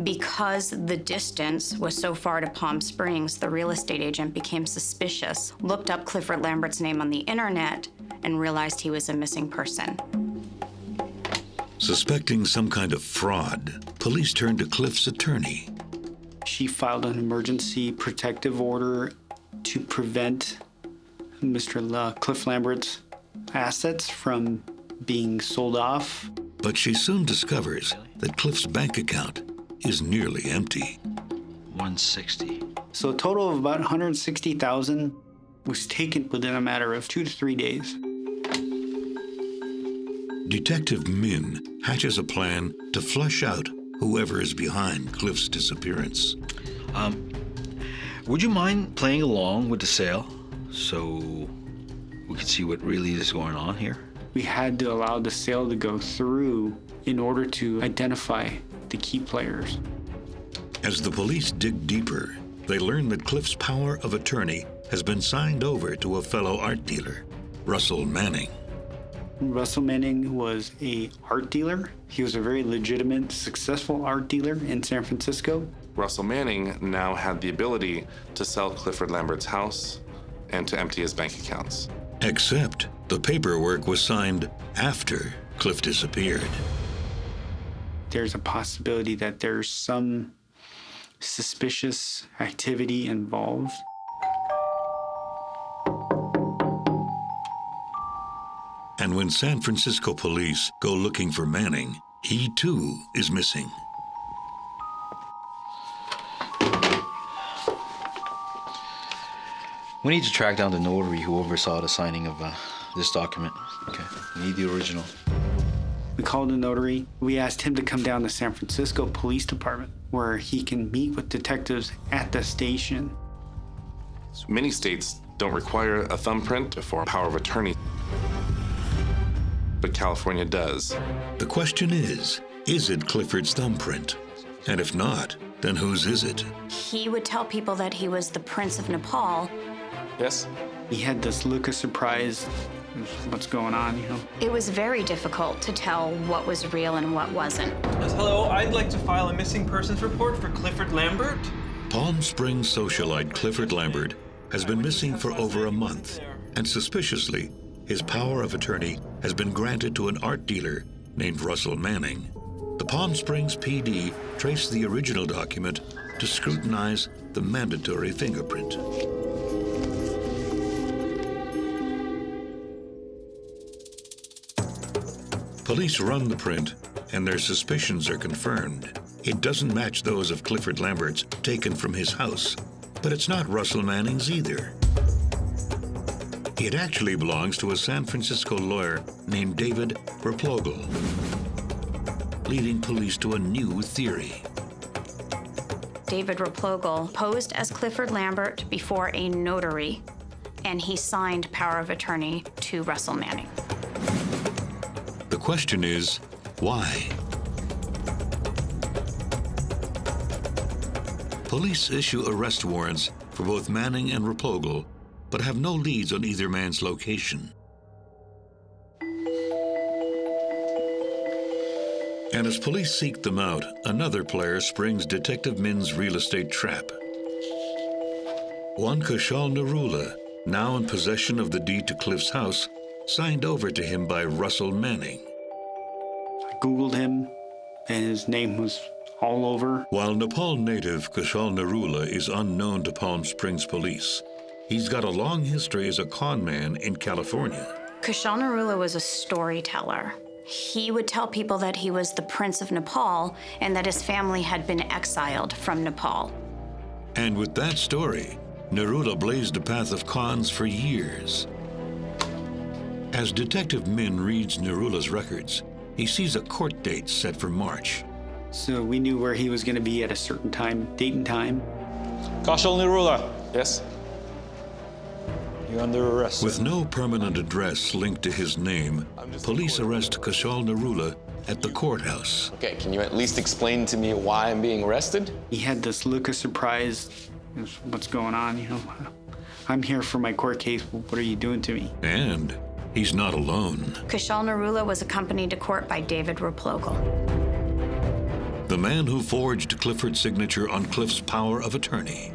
Because the distance was so far to Palm Springs, the real estate agent became suspicious, looked up Clifford Lambert's name on the internet, and realized he was a missing person. Suspecting some kind of fraud, police turned to Cliff's attorney. She filed an emergency protective order to prevent Mr. Cliff Lambert's assets from being sold off. But she soon discovers that Cliff's bank account is nearly empty. 160. So a total of about 160,000 was taken within a matter of 2 to 3 days. Detective Min hatches a plan to flush out whoever is behind Cliff's disappearance. Would you mind playing along with the sale so we could see what really is going on here? We had to allow the sale to go through in order to identify the key players. As the police dig deeper, they learn that Cliff's power of attorney has been signed over to a fellow art dealer, Russell Manning. Russell Manning was an art dealer. He was a very legitimate, successful art dealer in San Francisco. Russell Manning now had the ability to sell Clifford Lambert's house and to empty his bank accounts. Except the paperwork was signed after Cliff disappeared. There's a possibility that there's some suspicious activity involved. And when San Francisco police go looking for Manning, he too is missing. We need to track down the notary who oversaw the signing of this document. Okay, we need the original. We called the notary. We asked him to come down to San Francisco Police Department where he can meet with detectives at the station. Many states don't require a thumbprint for power of attorney, but California does. The question is it Clifford's thumbprint? And if not, then whose is it? He would tell people that he was the Prince of Nepal. Yes? He had this look of surprise. What's going on, you know? It was very difficult to tell what was real and what wasn't. Hello, I'd like to file a missing persons report for Clifford Lambert. Palm Springs socialite Clifford Lambert has been missing for over a month, and suspiciously, his power of attorney has been granted to an art dealer named Russell Manning. The Palm Springs PD traced the original document to scrutinize the mandatory fingerprint. Police run the print, and their suspicions are confirmed. It doesn't match those of Clifford Lambert's taken from his house, but it's not Russell Manning's either. It actually belongs to a San Francisco lawyer named David Replogle, leading police to a new theory. David Replogle posed as Clifford Lambert before a notary, and he signed power of attorney to Russell Manning. The question is, why? Police issue arrest warrants for both Manning and Replogle, but have no leads on either man's location. And as police seek them out, another player springs Detective Min's real estate trap. One Kushal Narula, now in possession of the deed to Cliff's house, signed over to him by Russell Manning. I Googled him, and his name was all over. While Nepal native Kushal Narula is unknown to Palm Springs police, he's got a long history as a con man in California. Kushal Narula was a storyteller. He would tell people that he was the Prince of Nepal and that his family had been exiled from Nepal. And with that story, Narula blazed a path of cons for years. As Detective Min reads Narula's records, he sees a court date set for March. So we knew where he was going to be at a certain time, date and time. Kushal Narula. Yes? You're under arrest. With no permanent address linked to his name, police arrest Kushal Narula at the courthouse. Okay, can you at least explain to me why I'm being arrested? He had this look of surprise. What's going on, you know? I'm here for my court case. What are you doing to me? And he's not alone. Kushal Narula was accompanied to court by David Replogle. The man who forged Clifford's signature on Cliff's power of attorney.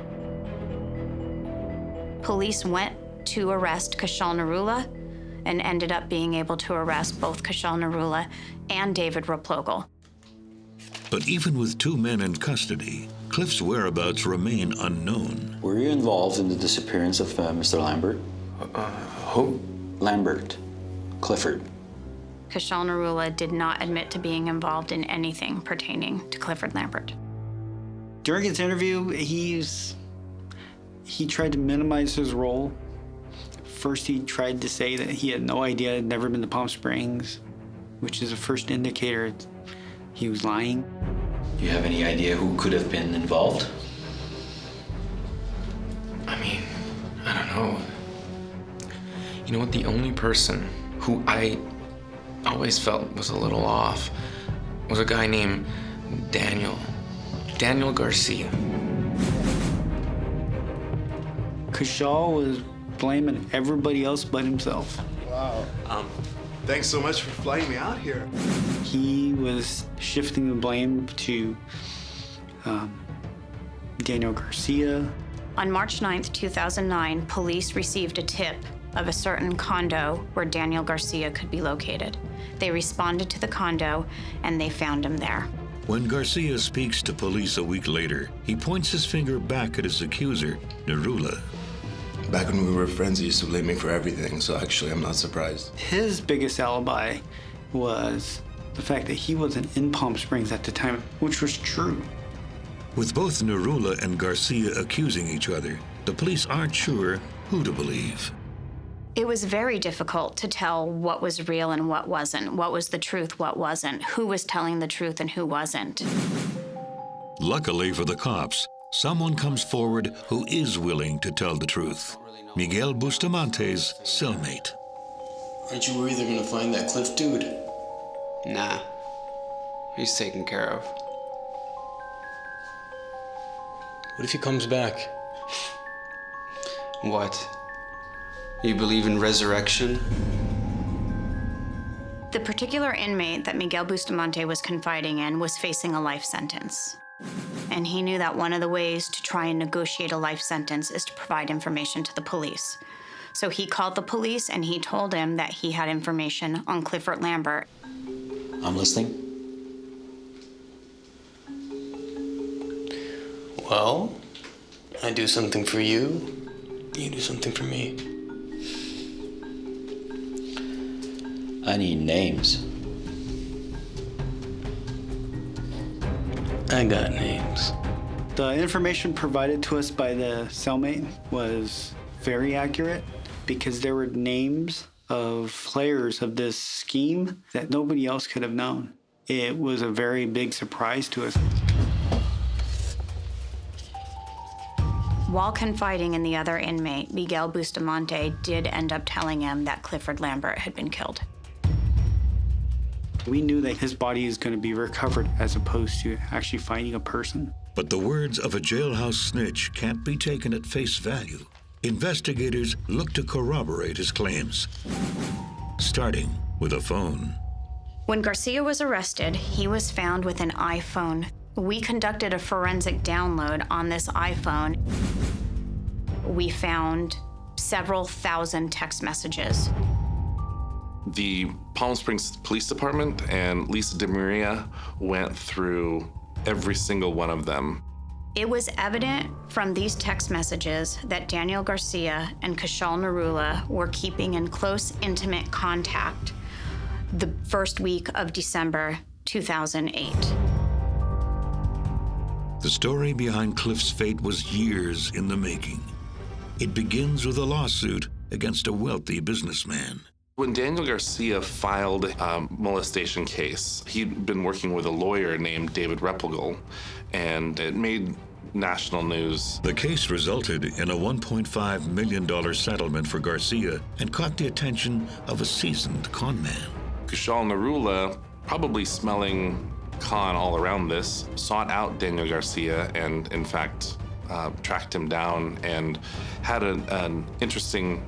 Police went to arrest Kushal Narula and ended up being able to arrest both Kushal Narula and David Replogle. But even with two men in custody, Cliff's whereabouts remain unknown. Were you involved in the disappearance of Mr. Lambert? Who? Lambert. Clifford. Kishal Narula did not admit to being involved in anything pertaining to Clifford Lambert. During his interview, he tried to minimize his role. First, he tried to say that he had no idea, had never been to Palm Springs, which is a first indicator he was lying. Do you have any idea who could have been involved? I mean, I don't know. You know what? The only person who I always felt was a little off was a guy named Daniel Garcia. Kishal was blaming everybody else but himself. Wow. Thanks so much for flying me out here. He was shifting the blame to Daniel Garcia. On March 9th, 2009, police received a tip of a certain condo where Daniel Garcia could be located. They responded to the condo and they found him there. When Garcia speaks to police a week later, he points his finger back at his accuser, Narula. Back when we were friends, he used to blame me for everything, so actually I'm not surprised. His biggest alibi was the fact that he wasn't in Palm Springs at the time, which was true. With both Narula and Garcia accusing each other, the police aren't sure who to believe. It was very difficult to tell what was real and what wasn't, what was the truth, what wasn't, who was telling the truth and who wasn't. Luckily for the cops, someone comes forward who is willing to tell the truth. Miguel Bustamante's cellmate. Aren't you worried they're gonna find that Cliff dude? Nah. He's taken care of. What if he comes back? What? You believe in resurrection? The particular inmate that Miguel Bustamante was confiding in was facing a life sentence. And he knew that one of the ways to try and negotiate a life sentence is to provide information to the police. So he called the police and he told him that he had information on Clifford Lambert. I'm listening. Well, I do something for you, you do something for me. I need names. I got names. The information provided to us by the cellmate was very accurate because there were names of players of this scheme that nobody else could have known. It was a very big surprise to us. While confiding in the other inmate, Miguel Bustamante did end up telling him that Clifford Lambert had been killed. We knew that his body is going to be recovered as opposed to actually finding a person. But the words of a jailhouse snitch can't be taken at face value. Investigators look to corroborate his claims, starting with a phone. When Garcia was arrested, he was found with an iPhone. We conducted a forensic download on this iPhone. We found several thousand text messages. The Palm Springs Police Department and Lisa DeMaria went through every single one of them. It was evident from these text messages that Daniel Garcia and Kishal Narula were keeping in close, intimate contact the first week of December 2008. The story behind Cliff's fate was years in the making. It begins with a lawsuit against a wealthy businessman. When Daniel Garcia filed a molestation case, he'd been working with a lawyer named David Replegal, and it made national news. The case resulted in a $1.5 million settlement for Garcia and caught the attention of a seasoned con man. Kishal Narula, probably smelling con all around this, sought out Daniel Garcia and, in fact, tracked him down and had an interesting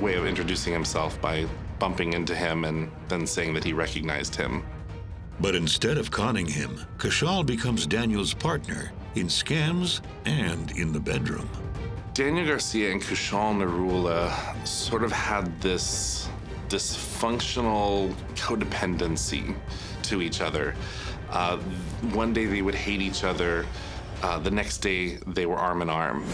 way of introducing himself by bumping into him and then saying that he recognized him. But instead of conning him, Kishal becomes Daniel's partner in scams and in the bedroom. Daniel Garcia and Kishal Narula sort of had this dysfunctional codependency to each other. One day they would hate each other. The next day they were arm in arm.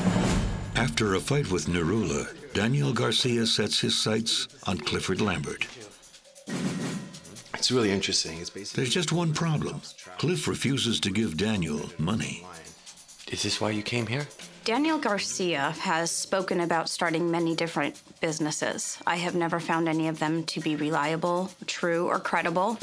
After a fight with Narula, Daniel Garcia sets his sights on Clifford Lambert. It's really interesting. It's basically... There's just one problem. Cliff refuses to give Daniel money. Is this why you came here? Daniel Garcia has spoken about starting many different businesses. I have never found any of them to be reliable, true, or credible.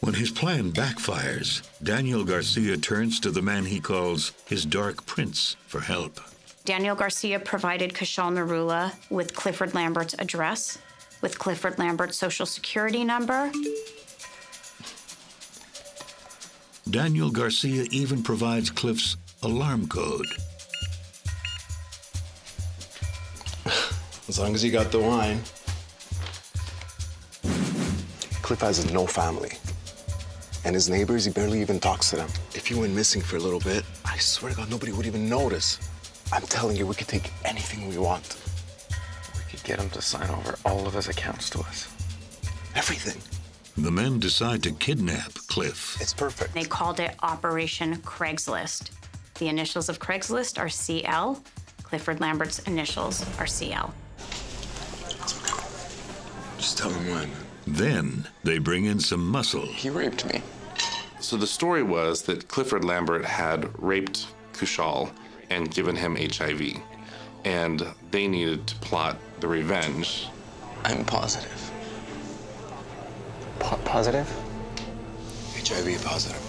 When his plan backfires, Daniel Garcia turns to the man he calls his Dark Prince for help. Daniel Garcia provided Kushal Narula with Clifford Lambert's address, with Clifford Lambert's social security number. Daniel Garcia even provides Cliff's alarm code. As long as you got the wine. Cliff has no family. And his neighbors, he barely even talks to them. If you went missing for a little bit, I swear to God, nobody would even notice. I'm telling you, we could take anything we want. We could get him to sign over all of his accounts to us. Everything. The men decide to kidnap Cliff. It's perfect. They called it Operation Craigslist. The initials of Craigslist are CL. Clifford Lambert's initials are CL. Just tell him when. Then they bring in some muscle. He raped me. So the story was that Clifford Lambert had raped Kushal and given him HIV. And they needed to plot the revenge. I'm positive. Positive? HIV positive.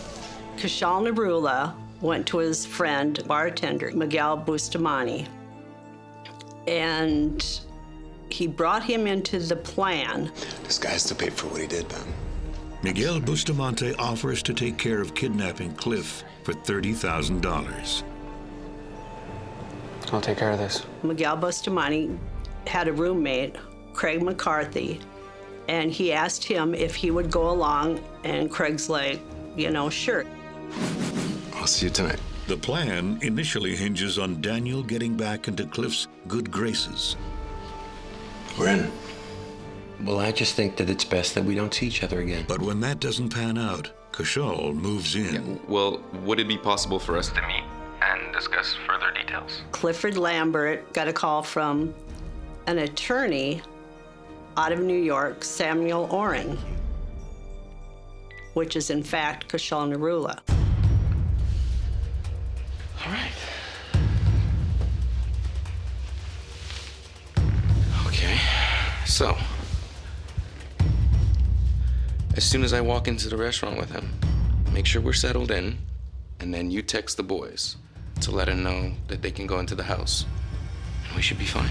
Kushal Narula went to his friend, bartender, Miguel Bustamante, and he brought him into the plan. This guy has to pay for what he did, man. Miguel Bustamante offers to take care of kidnapping Cliff for $30,000. I'll take care of this. Miguel Bustamante had a roommate, Craig McCarthy, and he asked him if he would go along, and Craig's like, sure. I'll see you tonight. The plan initially hinges on Daniel getting back into Cliff's good graces. We're in. Well, I just think that it's best that we don't see each other again. But when that doesn't pan out, Kushal moves in. Yeah, well, would it be possible for us To meet and discuss further details. Clifford Lambert got a call from an attorney out of New York, Samuel Oren, which is in fact Kushal Narula. All right. Okay, so as soon as I walk into the restaurant with him, make sure we're settled in, and then you text the boys to let them know that they can go into the house, and we should be fine.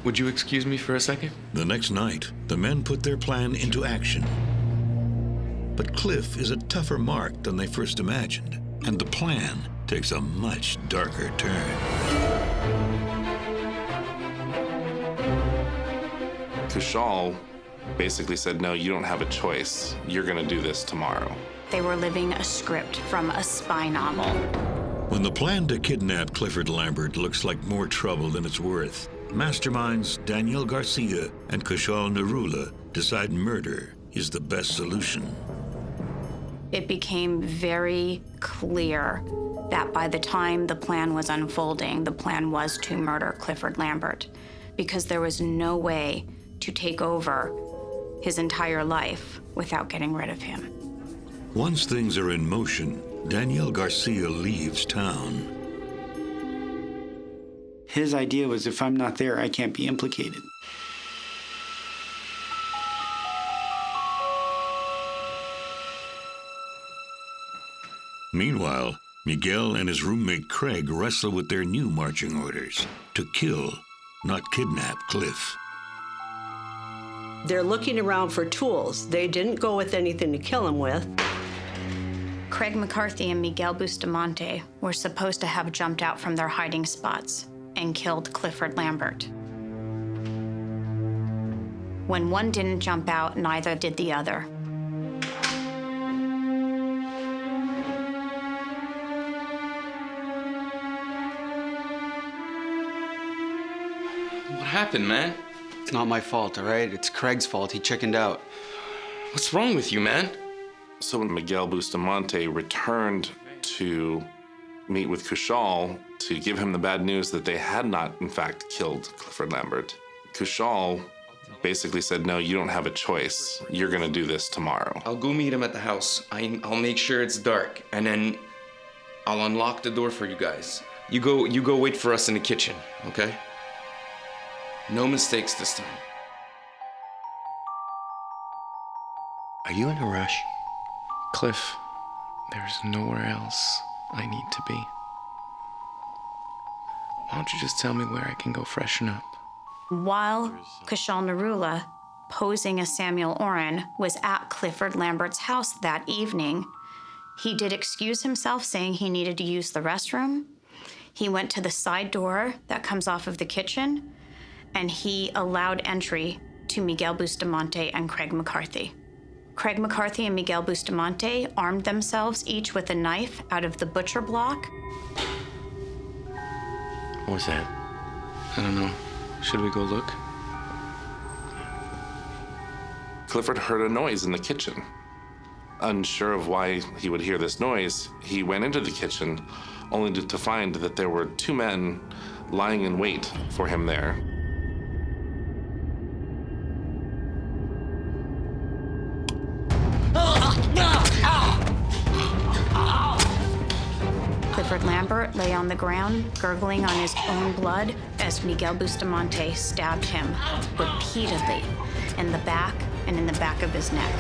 Would you excuse me for a second? The next night, the men put their plan into action. But Cliff is a tougher mark than they first imagined, and the plan takes a much darker turn. Kushal basically said, no, you don't have a choice. You're gonna do this tomorrow. They were living a script from a spy novel. When the plan to kidnap Clifford Lambert looks like more trouble than it's worth, masterminds Daniel Garcia and Kushal Narula decide murder is the best solution. It became very clear that by the time the plan was unfolding, the plan was to murder Clifford Lambert, because there was no way to take over his entire life without getting rid of him. Once things are in motion, Daniel Garcia leaves town. His idea was, if I'm not there, I can't be implicated. Meanwhile, Miguel and his roommate Craig wrestle with their new marching orders to kill, not kidnap, Cliff. They're looking around for tools. They didn't go with anything to kill him with. Craig McCarthy and Miguel Bustamante were supposed to have jumped out from their hiding spots and killed Clifford Lambert. When one didn't jump out, neither did the other. What happened, man? It's not my fault, all right? It's Craig's fault. He chickened out. What's wrong with you, man? So when Miguel Bustamante returned to meet with Kushal to give him the bad news that they had not, in fact, killed Clifford Lambert, Kushal basically said, no, you don't have a choice. You're gonna do this tomorrow. I'll go meet him at the house. I'll make sure it's dark, and then I'll unlock the door for you guys. You go wait for us in the kitchen, okay? No mistakes this time. Are you in a rush? Cliff, there's nowhere else I need to be. Why don't you just tell me where I can go freshen up? While Kushal Narula, posing as Samuel Oren, was at Clifford Lambert's house that evening, he did excuse himself, saying he needed to use the restroom. He went to the side door that comes off of the kitchen, and he allowed entry to Miguel Bustamante and Craig McCarthy. Craig McCarthy and Miguel Bustamante armed themselves each with a knife out of the butcher block. What was that? I don't know. Should we go look? Clifford heard a noise in the kitchen. Unsure of why he would hear this noise, he went into the kitchen, only to find that there were two men lying in wait for him there. Clifford Lambert lay on the ground, gurgling on his own blood as Miguel Bustamante stabbed him repeatedly in the back and in the back of his neck.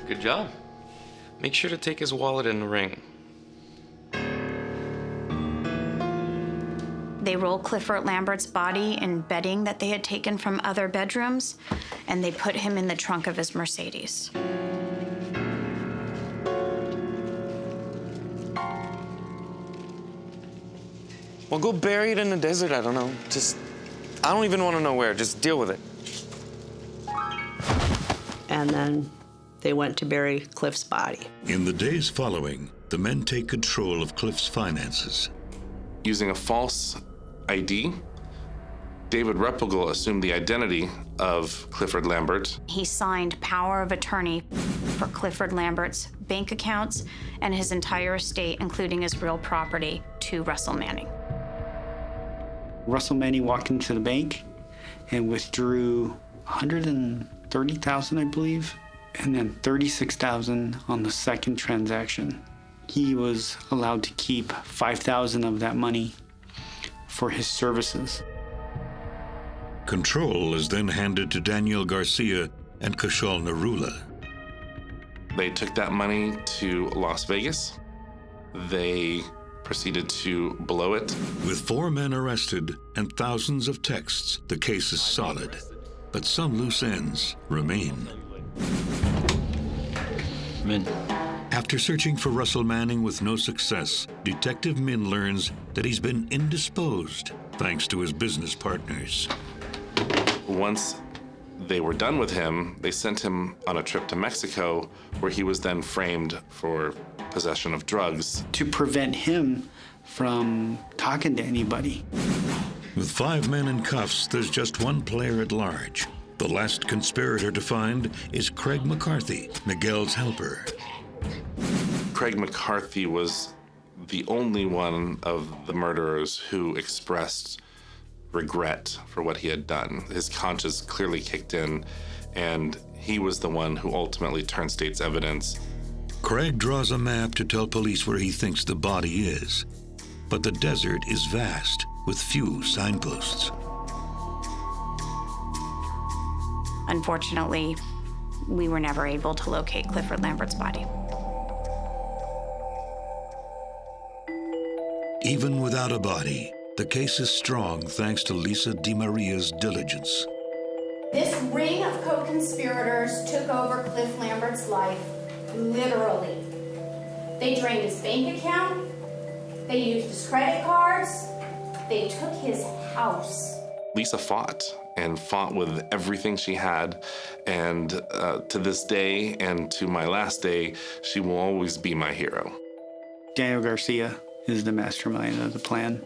Good job. Make sure to take his wallet and the ring. They rolled Clifford Lambert's body in bedding that they had taken from other bedrooms, and they put him in the trunk of his Mercedes. Well, go bury it in the desert, I don't know. I don't even want to know where. Just deal with it. And then they went to bury Cliff's body. In the days following, the men take control of Cliff's finances. Using a false ID, David Replogle assumed the identity of Clifford Lambert. He signed power of attorney for Clifford Lambert's bank accounts and his entire estate, including his real property, to Russell Manning. Russell Manning walked into the bank and withdrew $130,000, I believe, and then $36,000 on the second transaction. He was allowed to keep $5,000 of that money for his services. Control is then handed to Daniel Garcia and Kushal Narula. They took that money to Las Vegas. They proceeded to blow it. With 4 men arrested and thousands of texts, the case is solid, but some loose ends remain. Min. After searching for Russell Manning with no success, Detective Min learns that he's been indisposed thanks to his business partners. Once they were done with him, they sent him on a trip to Mexico, where he was then framed for possession of drugs. To prevent him from talking to anybody. With 5 men in cuffs, there's just one player at large. The last conspirator to find is Craig McCarthy, Miguel's helper. Craig McCarthy was the only one of the murderers who expressed regret for what he had done. His conscience clearly kicked in, and he was the one who ultimately turned state's evidence. Craig draws a map to tell police where he thinks the body is. But the desert is vast, with few signposts. Unfortunately, we were never able to locate Clifford Lambert's body. Even without a body, the case is strong thanks to Lisa DiMaria's diligence. This ring of co-conspirators took over Cliff Lambert's life, literally. They drained his bank account, they used his credit cards, they took his house. Lisa fought with everything she had, and to this day and to my last day, she will always be my hero. Daniel Garcia is the mastermind of the plan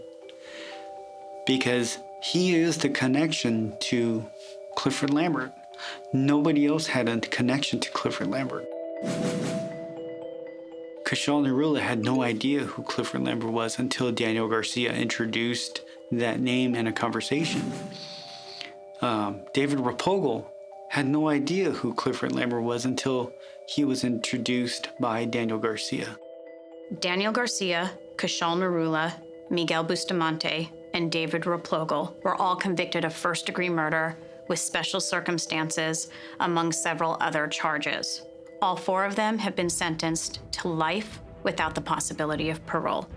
because he is the connection to Clifford Lambert. Nobody else had a connection to Clifford Lambert. Cushal Narula had no idea who Clifford Lambert was until Daniel Garcia introduced that name in a conversation. David Rapogel had no idea who Clifford Lambert was until he was introduced by Daniel Garcia. Daniel Garcia, Cushal Narula, Miguel Bustamante, and David Rapogel were all convicted of first-degree murder with special circumstances, among several other charges. All 4 of them have been sentenced to life without the possibility of parole.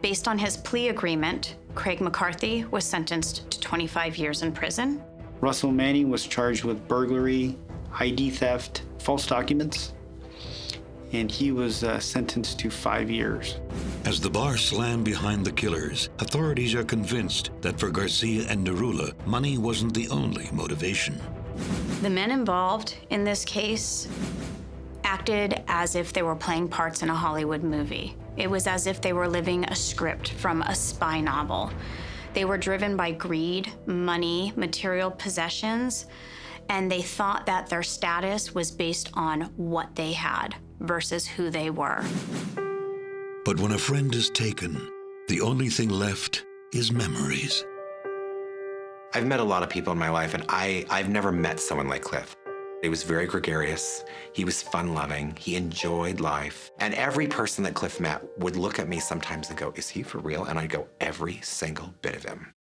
Based on his plea agreement, Craig McCarthy was sentenced to 25 years in prison. Russell Manning was charged with burglary, ID theft, false documents, and he was sentenced to 5 years. As the bar slammed behind the killers, authorities are convinced that for Garcia and Narula, money wasn't the only motivation. The men involved in this case acted as if they were playing parts in a Hollywood movie. It was as if they were living a script from a spy novel. They were driven by greed, money, material possessions, and they thought that their status was based on what they had versus who they were. But when a friend is taken, the only thing left is memories. I've met a lot of people in my life, and I've never met someone like Cliff. He was very gregarious. He was fun-loving. He enjoyed life. And every person that Cliff met would look at me sometimes and go, "Is he for real?" And I'd go, "Every single bit of him."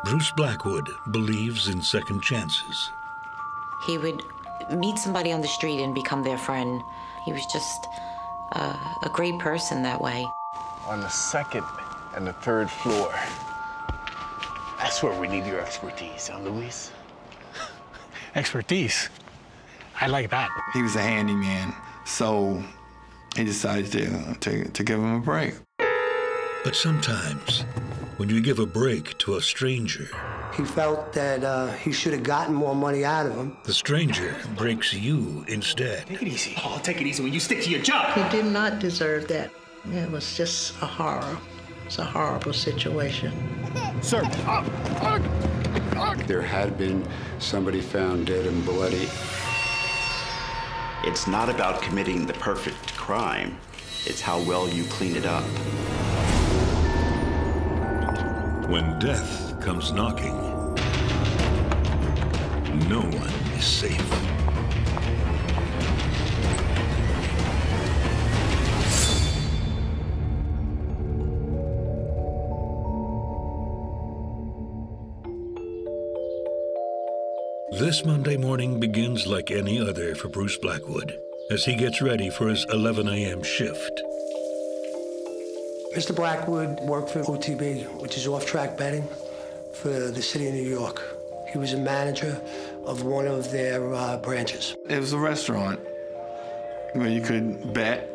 Bruce Blackwood believes in second chances. He would meet somebody on the street and become their friend. He was just a great person that way. On the second and the third floor. That's where we need your expertise, huh, Luis? Expertise? I like that. He was a handyman, so he decided to give him a break. But sometimes, when you give a break to a stranger, he felt that he should have gotten more money out of him. The stranger breaks you instead. Take it easy. Oh, take it easy when you stick to your job. He did not deserve that. It was just a horror. It's a horrible situation. Sir, There had been somebody found dead and bloody. It's not about committing the perfect crime. It's how well you clean it up. When death comes knocking, no one is safe. This Monday morning begins like any other for Bruce Blackwood as he gets ready for his 11 a.m. shift. Mr. Blackwood worked for OTB, which is off-track betting, for the city of New York. He was a manager of one of their branches. It was a restaurant where you could bet,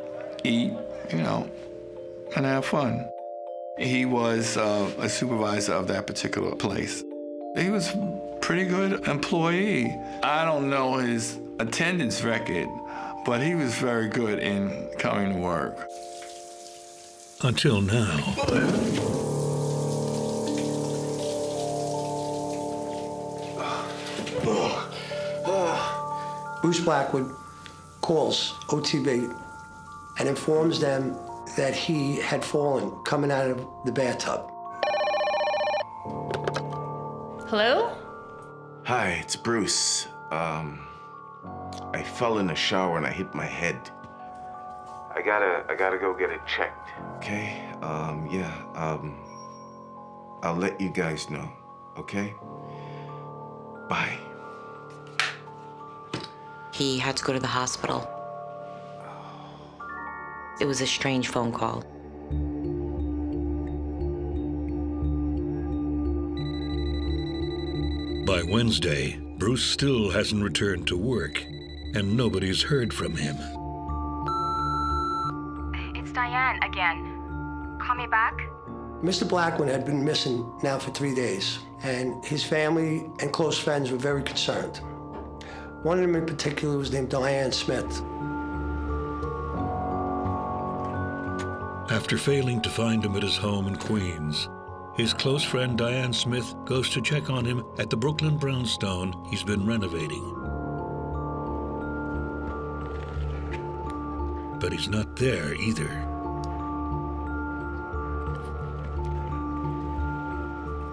eat, and have fun. He was a supervisor of that particular place. He was a pretty good employee. I don't know his attendance record, but he was very good in coming to work. Until now. Bruce Blackwood calls OTB and informs them that he had fallen coming out of the bathtub. Hello? Hi, it's Bruce. I fell in the shower and I hit my head. I gotta go get it checked. Okay? I'll let you guys know, okay? Bye. He had to go to the hospital. It was a strange phone call. By Wednesday, Bruce still hasn't returned to work, and nobody's heard from him. It's Diane again. Call me back? Mr. Blackwood had been missing now for 3 days, and his family and close friends were very concerned. One of them in particular was named Diane Smith. After failing to find him at his home in Queens, his close friend Diane Smith goes to check on him at the Brooklyn brownstone he's been renovating. But he's not there either.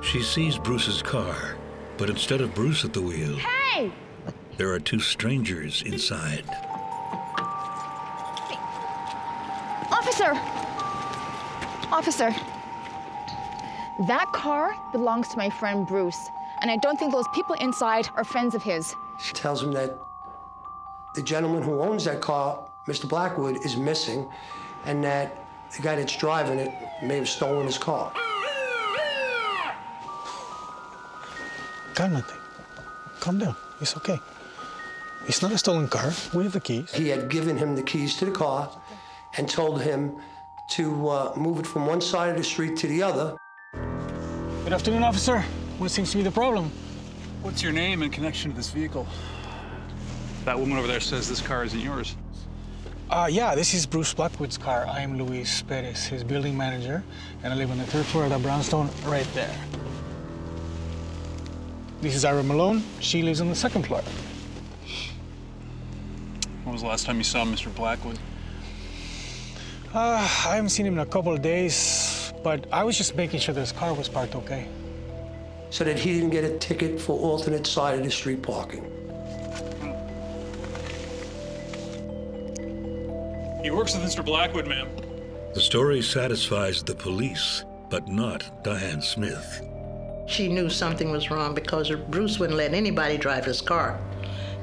She sees Bruce's car, but instead of Bruce at the wheel, Hey! there are two strangers inside. Officer! Officer, that car belongs to my friend Bruce, and I don't think those people inside are friends of his. She tells him that the gentleman who owns that car, Mr. Blackwood, is missing, and that the guy that's driving it may have stolen his car. Cálmate. Calm down. It's okay. It's not a stolen car. We have the keys. He had given him the keys to the car and told him to move it from one side of the street to the other. Good afternoon, officer. What seems to be the problem? What's your name in connection to this vehicle? That woman over there says this car isn't yours. Yeah, this is Bruce Blackwood's car. I am Luis Perez, his building manager, and I live on the 3rd floor of the brownstone right there. This is Ira Malone. She lives on the 2nd floor. When was the last time you saw Mr. Blackwood? I haven't seen him in a couple of days, but I was just making sure that his car was parked okay. So that he didn't get a ticket for alternate side of the street parking. He works with Mr. Blackwood, ma'am. The story satisfies the police, but not Diane Smith. She knew something was wrong because Bruce wouldn't let anybody drive his car.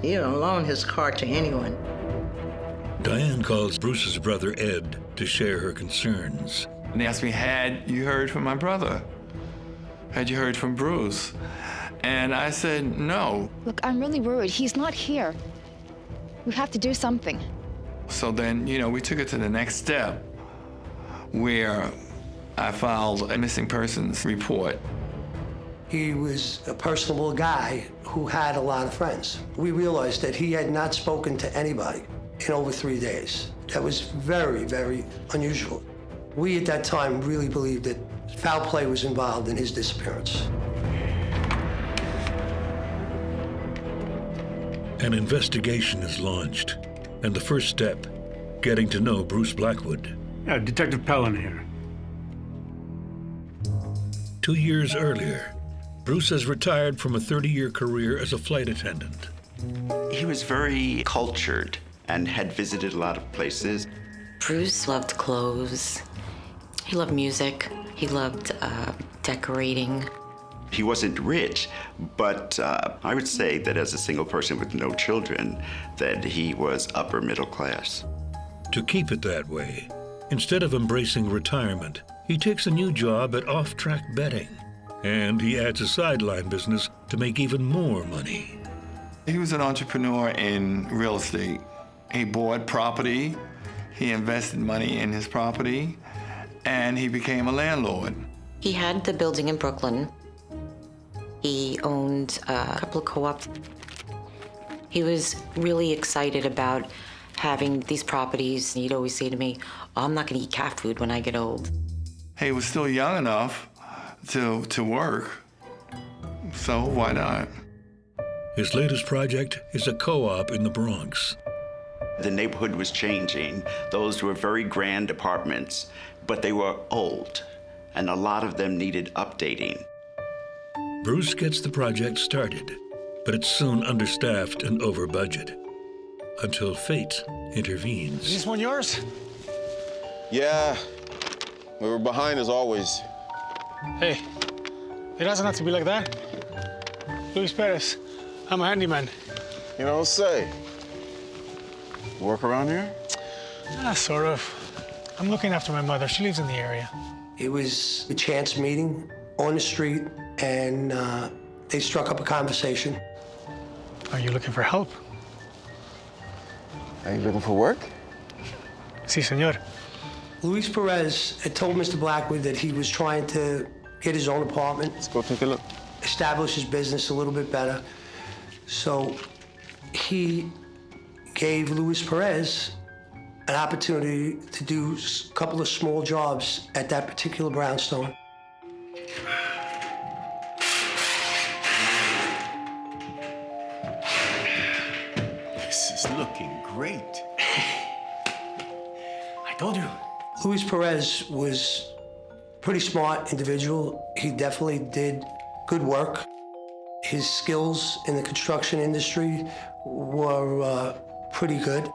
He didn't loan his car to anyone. Diane calls Bruce's brother Ed to share her concerns. And they asked me, had you heard from my brother? Had you heard from Bruce? And I said, no. Look, I'm really worried. He's not here. We have to do something. So then, we took it to the next step where I filed a missing persons report. He was a personable guy who had a lot of friends. We realized that he had not spoken to anybody in over 3 days. That was very, very unusual. We at that time really believed that foul play was involved in his disappearance. An investigation is launched, and the first step, getting to know Bruce Blackwood. Yeah, Detective Pellin here. 2 years earlier, Bruce has retired from a 30-year career as a flight attendant. He was very cultured and had visited a lot of places. Bruce loved clothes. He loved music. He loved decorating. He wasn't rich, but I would say that as a single person with no children, that he was upper middle class. To keep it that way, instead of embracing retirement, he takes a new job at off-track betting. And he adds a sideline business to make even more money. He was an entrepreneur in real estate. He bought property, he invested money in his property, and he became a landlord. He had the building in Brooklyn. He owned a couple of co-ops. He was really excited about having these properties. He'd always say to me, "Oh, I'm not going to eat cat food when I get old." He was still young enough to work, so why not? His latest project is a co-op in the Bronx. The neighborhood was changing. Those were very grand apartments, but they were old, and a lot of them needed updating. Bruce gets the project started, but it's soon understaffed and over budget. Until fate intervenes. Is this one yours? Yeah, we were behind as always. Hey, it doesn't have to be like that. Luis Perez, I'm a handyman. You don't say. Work around here? Sort of. I'm looking after my mother. She lives in the area. It was a chance meeting on the street, and they struck up a conversation. Are you looking for help? Are you looking for work? Si, senor. Luis Perez had told Mr. Blackwood that he was trying to get his own apartment. Let's go take a look. Establish his business a little bit better. So he gave Luis Perez an opportunity to do a couple of small jobs at that particular brownstone. This is looking great. I told you. Luis Perez was a pretty smart individual. He definitely did good work. His skills in the construction industry were pretty good.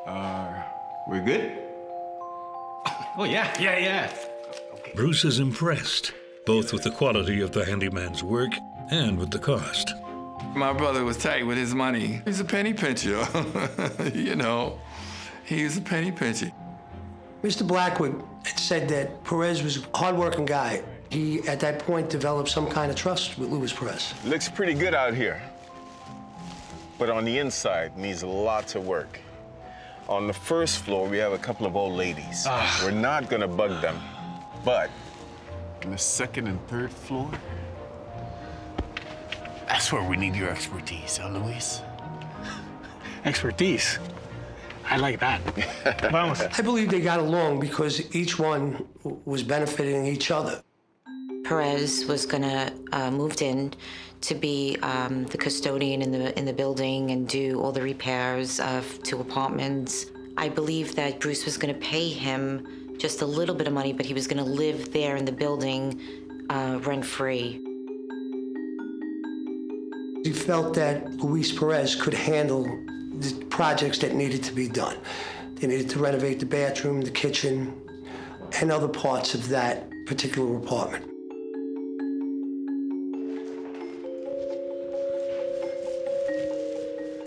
We're good? Oh, yeah. Bruce is impressed, both with the quality of the handyman's work and with the cost. My brother was tight with his money. He's a penny pincher. You know, he's a penny pincher. Mr. Blackwood had said that Perez was a hardworking guy. He, at that point, developed some kind of trust with Luis Perez. Looks pretty good out here. But on the inside, needs lots of work. On the first floor, we have a couple of old ladies. We're not gonna bug them, but On the second and third floor? That's where we need your expertise, huh, Luis? Expertise. I like that. Vamos. I believe they got along because each one was benefiting each other. Perez was gonna moved in to be the custodian in the building and do all the repairs to apartments. I believe that Bruce was gonna pay him just a little bit of money, but he was gonna live there in the building rent-free. He felt that Luis Perez could handle the projects that needed to be done. They needed to renovate the bathroom, the kitchen, and other parts of that particular apartment.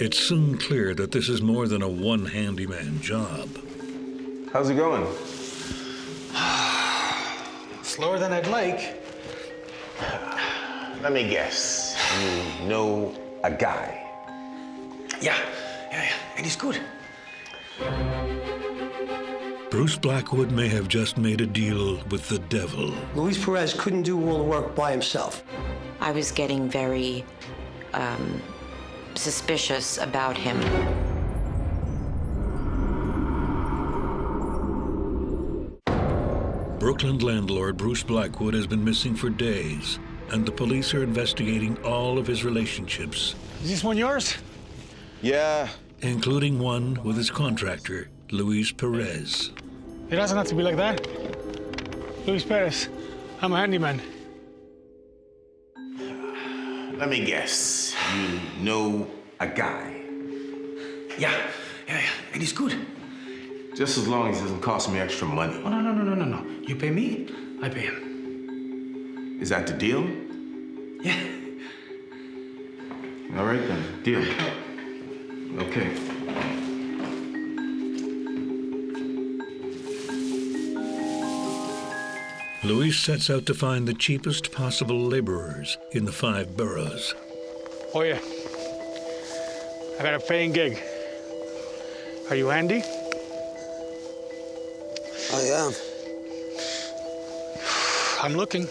It's soon clear that this is more than a one handyman job. how's it going? Slower than I'd like. Let me guess. You know a guy. Yeah. And he's good. Bruce Blackwood may have just made a deal with the devil. Luis Perez couldn't do all the work by himself. I was getting very suspicious about him. Brooklyn landlord Bruce Blackwood has been missing for days, and the police are investigating all of his relationships. Is this one yours? Yeah. Including one with his contractor, Luis Perez. It doesn't have to be like that. Luis Perez, I'm a handyman. Let me guess. You know a guy. Yeah. And he's good. Just as long as it doesn't cost me extra money. Oh, no. You pay me, I pay him. Is that the deal? Yeah. All right then, deal. Okay. Luis sets out to find the cheapest possible laborers in the 5 boroughs. Oh, yeah. I got a paying gig. Are you handy? I am. I'm looking.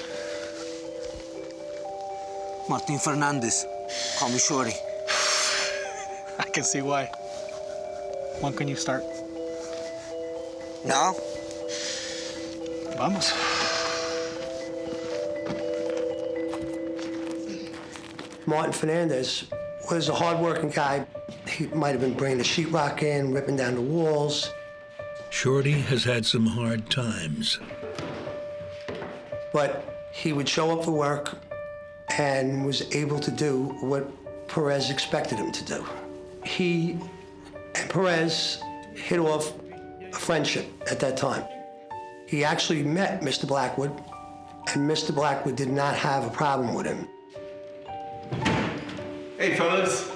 Martin Fernandez. Call me Shorty. I can see why. When can you start? Now? Vamos. Martin Fernandez was a hard-working guy. He might have been bringing the sheetrock in, ripping down the walls. Shorty has had some hard times. But he would show up for work and was able to do what Perez expected him to do. He and Perez hit off a friendship at that time. He actually met Mr. Blackwood, and Mr. Blackwood did not have a problem with him. Hey, fellas.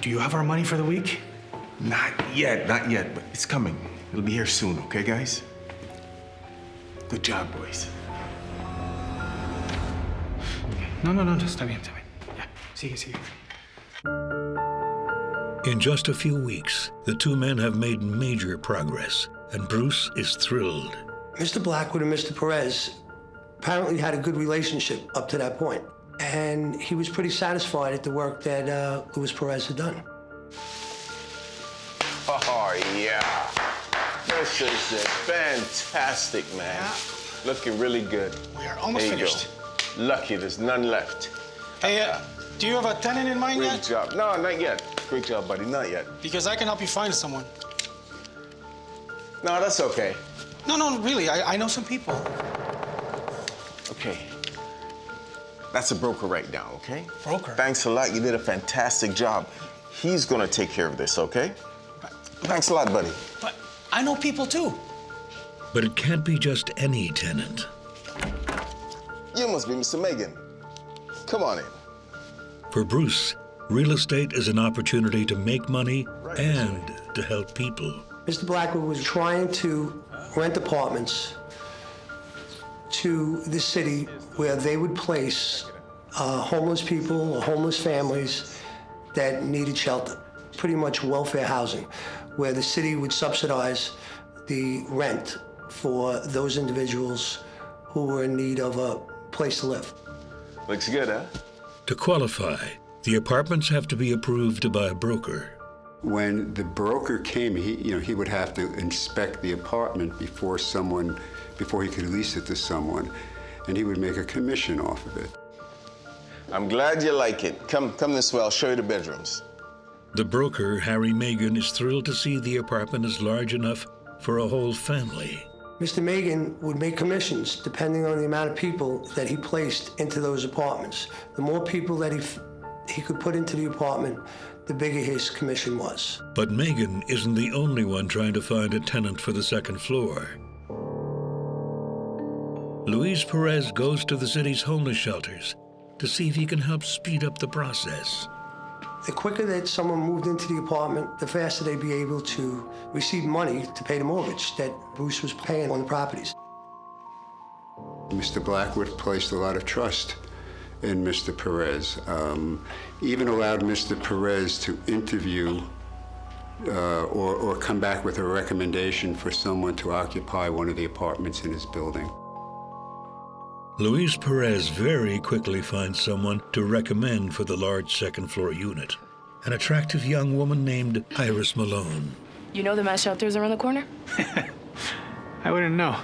Do you have our money for the week? Not yet, but it's coming. It'll be here soon, okay, guys? Good job, boys. No, está bien. Ya, sigue. In just a few weeks, the two men have made major progress, and Bruce is thrilled. Mr. Blackwood and Mr. Perez apparently had a good relationship up to that point, and he was pretty satisfied at the work that Luis Perez had done. Oh, yeah. This is fantastic, man. Yeah. Looking really good. We are almost finished. Go. Lucky there's none left. Hey, do you have a tenant in mind yet? Great job. No, not yet. Great job, buddy. Not yet. Because I can help you find someone. No, that's okay. No, really. I know some people. Okay. That's a broker right now, okay? Broker? Thanks a lot. You did a fantastic job. He's gonna take care of this, okay? Thanks a lot, buddy. But I know people too. But it can't be just any tenant. You must be Mr. Megan. Come on in. For Bruce, real estate is an opportunity to make money and to help people. Mr. Blackwood was trying to rent apartments to the city where they would place homeless people or homeless families that needed shelter. Pretty much welfare housing, where the city would subsidize the rent for those individuals who were in need of a place to live. Looks good, huh? To qualify, the apartments have to be approved by a broker. When the broker came, he would have to inspect the apartment before he could lease it to someone, and he would make a commission off of it. I'm glad you like it. Come this way, I'll show you the bedrooms. The broker, Harry Megan, is thrilled to see the apartment is large enough for a whole family. Mr. Megan would make commissions depending on the amount of people that he placed into those apartments. The more people that he could put into the apartment, the bigger his commission was. But Megan isn't the only one trying to find a tenant for the second floor. Luis Perez goes to the city's homeless shelters to see if he can help speed up the process. The quicker that someone moved into the apartment, the faster they'd be able to receive money to pay the mortgage that Bruce was paying on the properties. Mr. Blackwood placed a lot of trust in Mr. Perez. Even allowed Mr. Perez to interview or come back with a recommendation for someone to occupy one of the apartments in his building. Luis Perez very quickly finds someone to recommend for the large second-floor unit, an attractive young woman named Iris Malone. You know the mass shelters around the corner? I wouldn't know.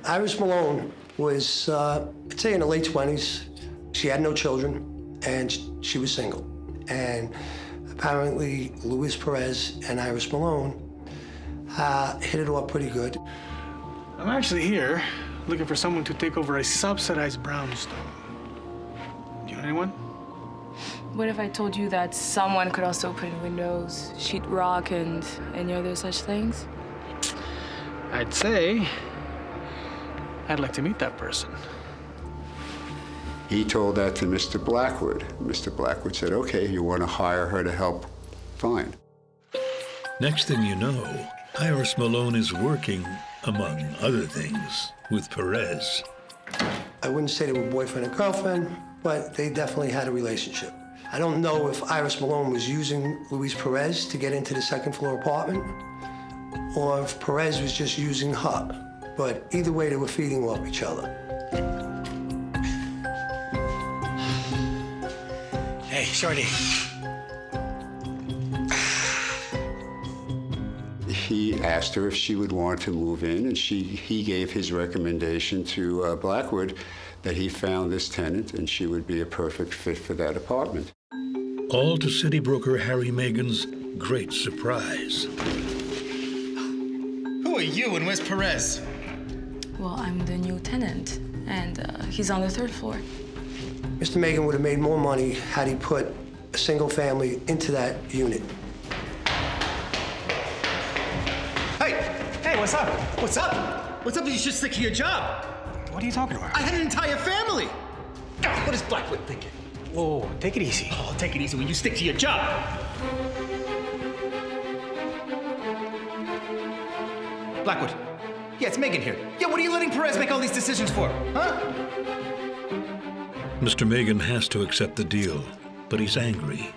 Iris Malone was, I'd say in her late 20s. She had no children, and she was single. And apparently, Luis Perez and Iris Malone hit it off pretty good. I'm actually here looking for someone to take over a subsidized brownstone. Do you know anyone? What if I told you that someone could also put in windows, sheetrock, and any other such things? I'd say I'd like to meet that person. He told that to Mr. Blackwood. Mr. Blackwood said, okay, you want to hire her to help? Fine. Next thing you know, Iris Malone is working, among other things, with Perez. I wouldn't say they were boyfriend and girlfriend, but they definitely had a relationship. I don't know if Iris Malone was using Luis Perez to get into the second-floor apartment, or if Perez was just using her. But either way, they were feeding off each other. Hey, Shorty. he asked her if she would want to move in, and he gave his recommendation to Blackwood that he found this tenant and she would be a perfect fit for that apartment. All to city broker Harry Megan's great surprise. Who are you and where's Perez? Well, I'm the new tenant, and he's on the 3rd floor. Mr. Megan would have made more money had he put a single family into that unit. Hey, what's up? What's up? What's up? You should stick to your job. What are you talking about? I had an entire family. What is Blackwood thinking? Whoa, take it easy. Oh, take it easy when you stick to your job. Blackwood. Yeah, it's Megan here. Yeah, what are you letting Perez make all these decisions for, huh? Mr. Megan has to accept the deal, but he's angry.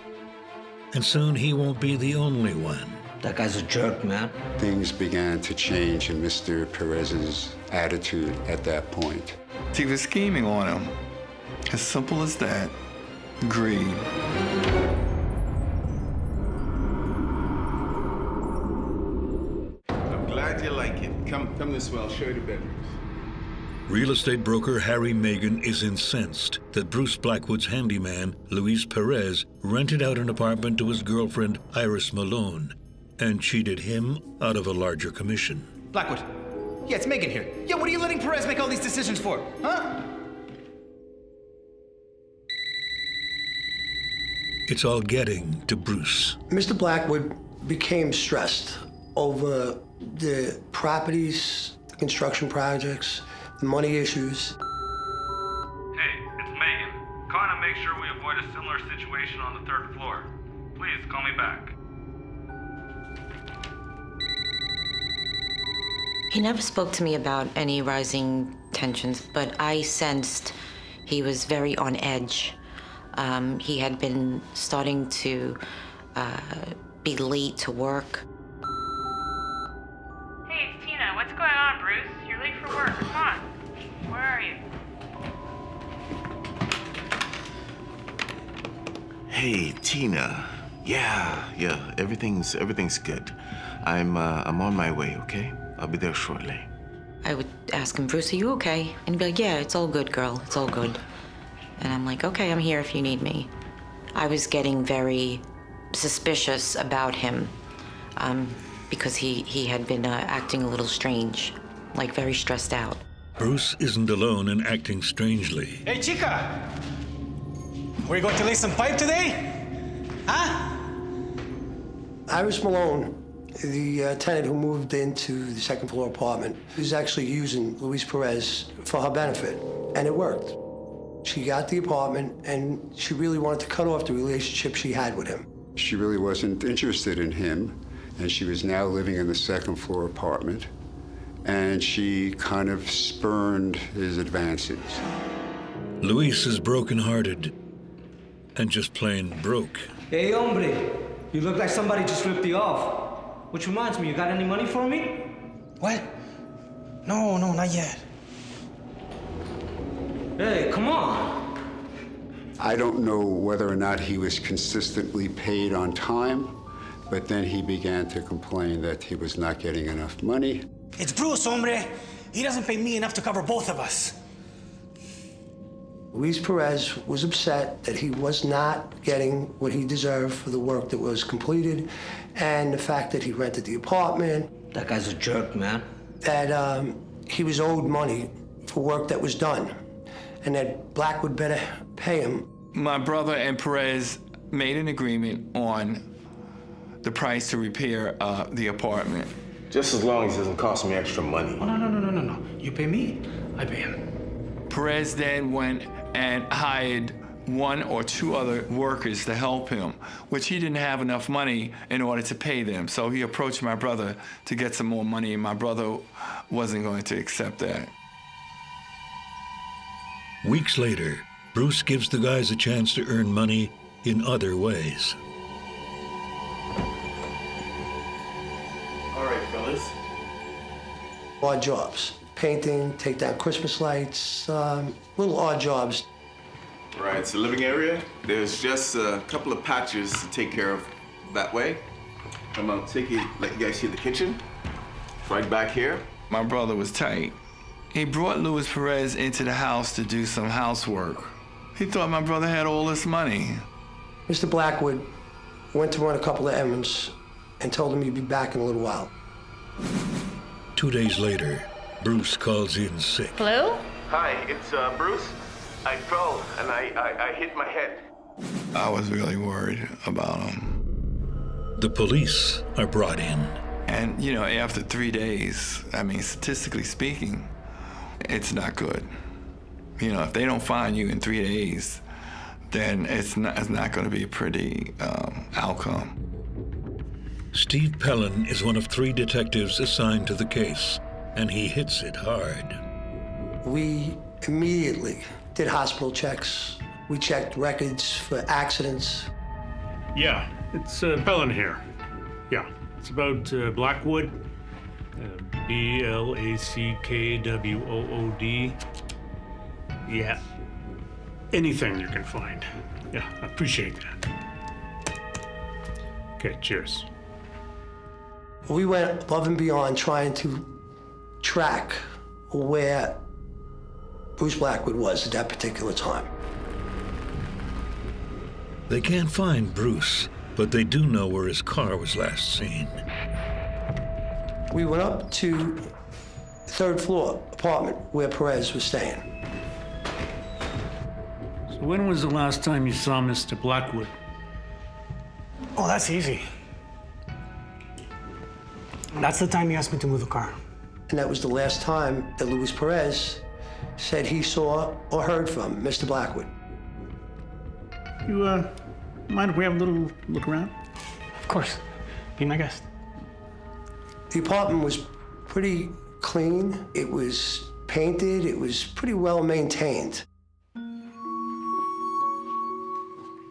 And soon he won't be the only one. That guy's a jerk, man. Things began to change in Mr. Perez's attitude at that point. She was scheming on him. As simple as that. Greed. I'm glad you like it. Come this way, I'll show you the bedrooms. Real estate broker Harry Megan is incensed that Bruce Blackwood's handyman, Luis Perez, rented out an apartment to his girlfriend, Iris Malone, and cheated him out of a larger commission. Blackwood. Yeah, it's Megan here. Yeah, what are you letting Perez make all these decisions for, huh? It's all getting to Bruce. Mr. Blackwood became stressed over the properties, the construction projects, the money issues. Hey, it's Megan. Calling to make sure we avoid a similar situation on the 3rd floor. Please call me back. He never spoke to me about any rising tensions, but I sensed he was very on edge. He had been starting to be late to work. Hey, it's Tina. What's going on, Bruce? You're late for work. Come on. Where are you? Hey, Tina. Yeah, everything's good. I'm on my way, okay? I'll be there shortly. I would ask him, Bruce, are you okay? And he'd be like, yeah, it's all good, girl. It's all good. And I'm like, okay, I'm here if you need me. I was getting very suspicious about him because he had been acting a little strange, like very stressed out. Bruce isn't alone in acting strangely. Hey, chica! We're going to lay some pipe today? Huh? Iris Malone, the tenant who moved into the 2nd floor apartment, was actually using Luis Perez for her benefit, and it worked. She got the apartment, and she really wanted to cut off the relationship she had with him. She really wasn't interested in him, and she was now living in the 2nd floor apartment, and she kind of spurned his advances. Luis is broken-hearted and just plain broke. Hey, hombre. You look like somebody just ripped you off. Which reminds me, you got any money for me? What? No, not yet. Hey, come on. I don't know whether or not he was consistently paid on time, but then he began to complain that he was not getting enough money. It's Bruce, hombre. He doesn't pay me enough to cover both of us. Luis Perez was upset that he was not getting what he deserved for the work that was completed, and the fact that he rented the apartment. That guy's a jerk, man. That he was owed money for work that was done, and that Blackwood better pay him. My brother and Perez made an agreement on the price to repair the apartment. Just as long as it doesn't cost me extra money. Oh, no. You pay me, I pay him. Perez then went and hired 1 or 2 other workers to help him, which he didn't have enough money in order to pay them. So he approached my brother to get some more money, and my brother wasn't going to accept that. Weeks later, Bruce gives the guys a chance to earn money in other ways. All right, fellas. Odd jobs. Painting, take down Christmas lights, little odd jobs. Right, so living area, there's just a couple of patches to take care of that way. I'm gonna take it, let you guys see the kitchen. Right back here? My brother was tight. He brought Luis Perez into the house to do some housework. He thought my brother had all this money. Mr. Blackwood went to run a couple of errands and told him he'd be back in a little while. 2 days later, Bruce calls in sick. Hello? Hi, it's Bruce. I fell and I hit my head. I was really worried about him. The police are brought in. And, you know, after 3 days, I mean, statistically speaking, it's not good. You know, if they don't find you in 3 days, then it's not going to be a pretty outcome. Steve Pellin is one of 3 detectives assigned to the case, and he hits it hard. We immediately did hospital checks. We checked records for accidents. Yeah, it's Pellin here. Yeah, it's about Blackwood, Blackwood. Yeah, anything you can find. Yeah, I appreciate that. Okay, cheers. We went above and beyond trying to track where Bruce Blackwood was at that particular time. They can't find Bruce, but they do know where his car was last seen. We went up to the 3rd floor apartment where Perez was staying. So when was the last time you saw Mr. Blackwood? Oh, that's easy. That's the time he asked me to move the car. And that was the last time that Luis Perez said he saw or heard from Mr. Blackwood. You, mind if we have a little look around? Of course. Be my guest. The apartment was pretty clean. It was painted. It was pretty well maintained.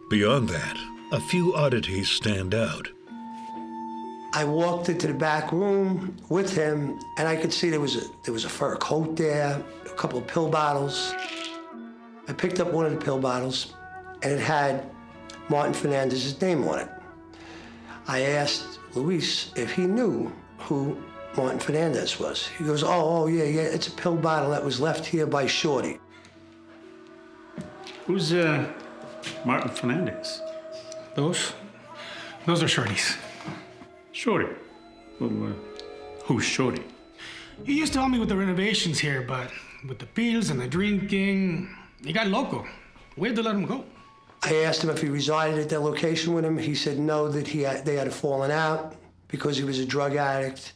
Beyond that, a few oddities stand out. I walked into the back room with him, and I could see there was a fur coat there, a couple of pill bottles. I picked up one of the pill bottles, and it had Martin Fernandez's name on it. I asked Luis if he knew who Martin Fernandez was. He goes, oh, yeah, it's a pill bottle that was left here by Shorty. Who's, Martin Fernandez? Those are Shorty's. Shorty? Well, who's Shorty? He used to help me with the renovations here, but with the pills and the drinking, he got loco. We had to let him go. I asked him if he resided at that location with him. He said no, that they had fallen out because he was a drug addict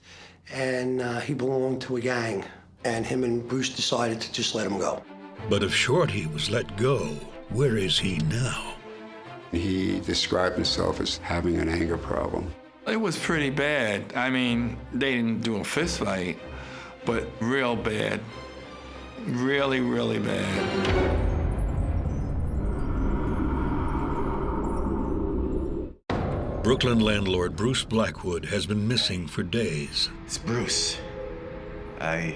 and he belonged to a gang. And him and Bruce decided to just let him go. But if Shorty was let go, where is he now? He described himself as having an anger problem. It was pretty bad. I mean, they didn't do a fist fight, but real bad. Really, really bad. Brooklyn landlord Bruce Blackwood has been missing for days. It's Bruce. I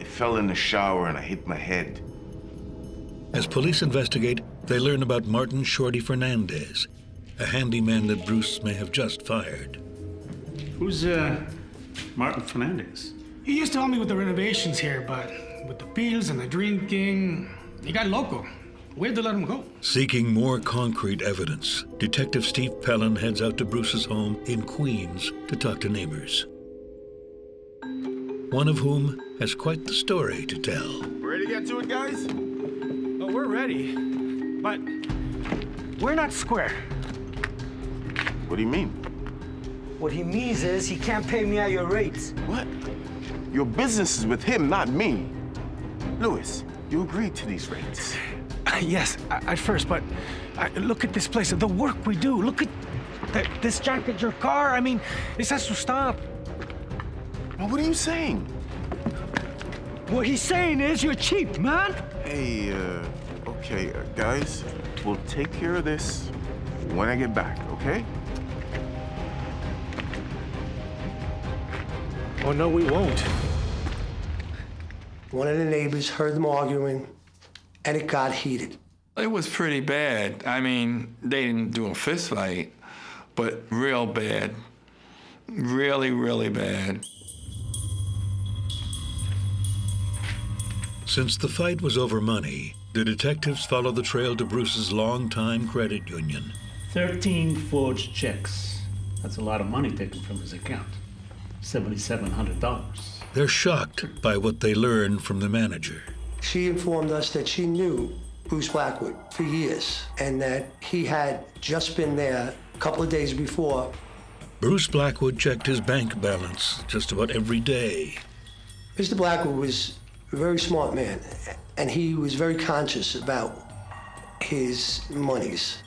fell in the shower and I hit my head. As police investigate, they learn about Martin Shorty Fernandez, a handyman that Bruce may have just fired. Who's, Martin Fernandez? He used to help me with the renovations here, but with the pills and the drinking, he got loco. We had to let him go. Seeking more concrete evidence, Detective Steve Pellin heads out to Bruce's home in Queens to talk to neighbors. One of whom has quite the story to tell. Ready to get to it, guys? Oh, we're ready, but we're not square. What do you mean? What he means is he can't pay me at your rates. What? Your business is with him, not me. Louis, you agreed to these rates. Yes, at first, but look at this place, the work we do. Look at this junk at your car. I mean, this has to stop. Well, what are you saying? What he's saying is you're cheap, man. Hey, okay, guys, we'll take care of this when I get back, okay? Oh, no, we won't. One of the neighbors heard them arguing, and it got heated. It was pretty bad. I mean, they didn't do a fist fight, but real bad. Really, really bad. Since the fight was over money, the detectives follow the trail to Bruce's longtime credit union. 13 forged checks. That's a lot of money taken from his account. $7,700. They're shocked by what they learn from the manager. She informed us that she knew Bruce Blackwood for years and that he had just been there a couple of days before. Bruce Blackwood checked his bank balance just about every day. Mr. Blackwood was a very smart man, and he was very conscious about his monies.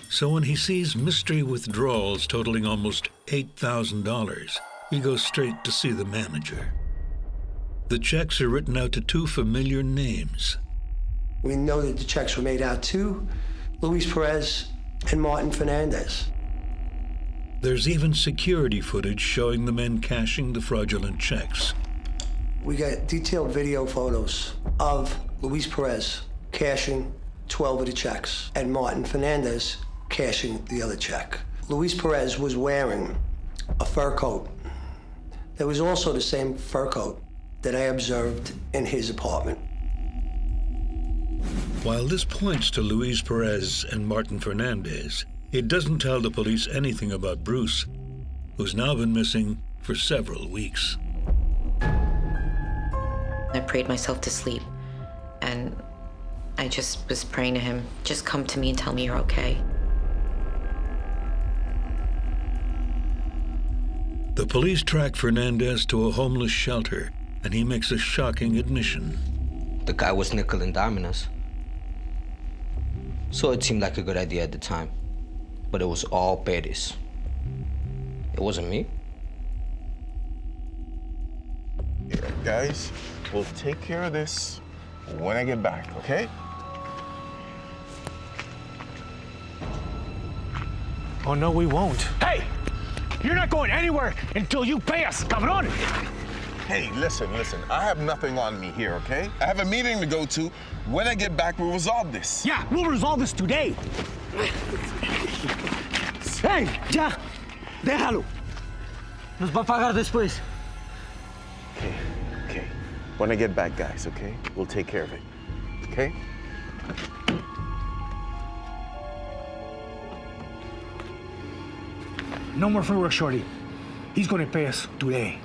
So when he sees mystery withdrawals totaling almost $8,000, he goes straight to see the manager. The checks are written out to two familiar names. We know that the checks were made out to Luis Perez and Martin Fernandez. There's even security footage showing the men cashing the fraudulent checks. We got detailed video photos of Luis Perez cashing 12 of the checks and Martin Fernandez cashing the other check. Luis Perez was wearing a fur coat. There was also the same fur coat that I observed in his apartment. While this points to Luis Perez and Martin Fernandez, it doesn't tell the police anything about Bruce, who's now been missing for several weeks. I prayed myself to sleep, and I just was praying to him, just come to me and tell me you're okay. The police track Fernandez to a homeless shelter, and he makes a shocking admission. The guy was nickel and diming us. So it seemed like a good idea at the time. But it was all Perez. It wasn't me. Yeah, guys, we'll take care of this when I get back, okay? Oh, no, we won't. Hey! You're not going anywhere until you pay us, cabrón! Hey, listen. I have nothing on me here, okay? I have a meeting to go to. When I get back, we'll resolve this. Yeah, we'll resolve this today. Hey, ya, déjalo. Nos va a pagar después. Okay. When I get back, guys, okay? We'll take care of it, okay? No more free work, Shorty. He's gonna pay us today.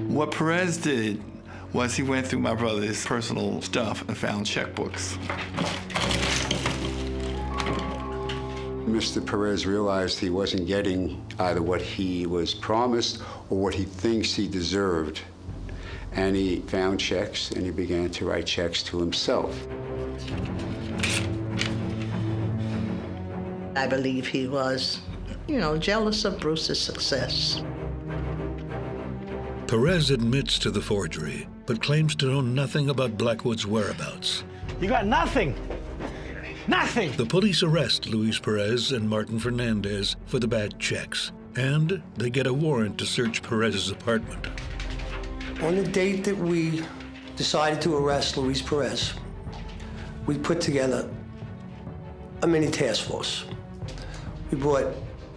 What Perez did was he went through my brother's personal stuff and found checkbooks. Mr. Perez realized he wasn't getting either what he was promised or what he thinks he deserved. And he found checks and he began to write checks to himself. I believe he was, jealous of Bruce's success. Perez admits to the forgery, but claims to know nothing about Blackwood's whereabouts. You got nothing. Nothing! The police arrest Luis Perez and Martin Fernandez for the bad checks, and they get a warrant to search Perez's apartment. On the date that we decided to arrest Luis Perez, we put together a mini task force. We brought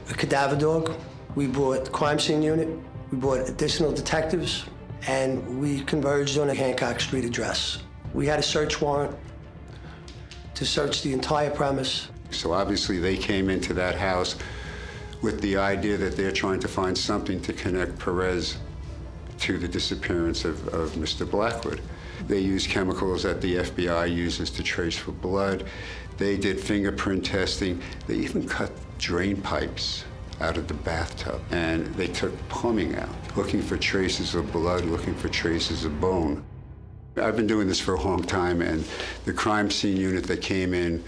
a cadaver dog, we brought the crime scene unit, we brought additional detectives, and we converged on a Hancock Street address. We had a search warrant to search the entire premise. So obviously they came into that house with the idea that they're trying to find something to connect Perez to the disappearance of Mr. Blackwood. They used chemicals that the FBI uses to trace for blood. They did fingerprint testing. They even cut drain pipes out of the bathtub, and they took plumbing out, looking for traces of blood, looking for traces of bone. I've been doing this for a long time, and the crime scene unit that came in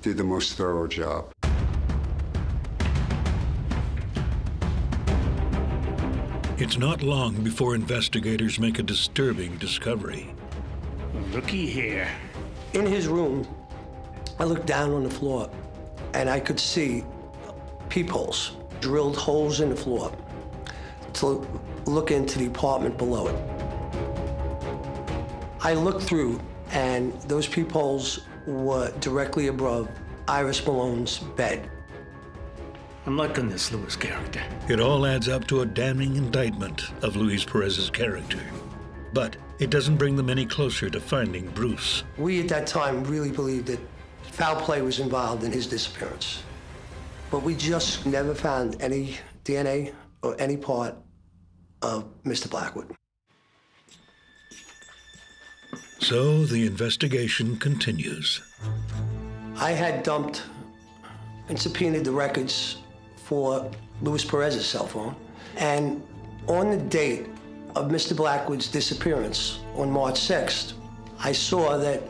did the most thorough job. It's not long before investigators make a disturbing discovery. Looky here. In his room, I looked down on the floor, and I could see peepholes, drilled holes in the floor to look into the apartment below it. I looked through, and those peepholes were directly above Iris Malone's bed. I'm liking this Lewis character. It all adds up to a damning indictment of Luis Perez's character. But it doesn't bring them any closer to finding Bruce. We at that time really believed that foul play was involved in his disappearance. But we just never found any DNA or any part of Mr. Blackwood. So the investigation continues. I had dumped and subpoenaed the records for Luis Perez's cell phone. And on the date of Mr. Blackwood's disappearance on March 6th, I saw that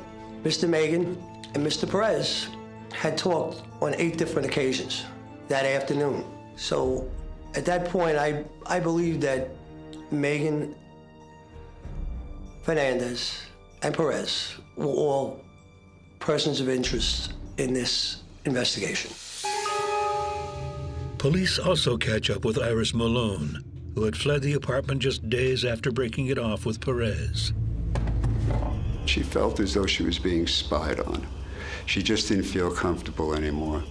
Mr. Megan and Mr. Perez had talked on 8 different occasions that afternoon. So at that point, I believed that Megan, Fernandez, and Perez were all persons of interest in this investigation. Police also catch up with Iris Malone, who had fled the apartment just days after breaking it off with Perez. She felt as though she was being spied on. She just didn't feel comfortable anymore.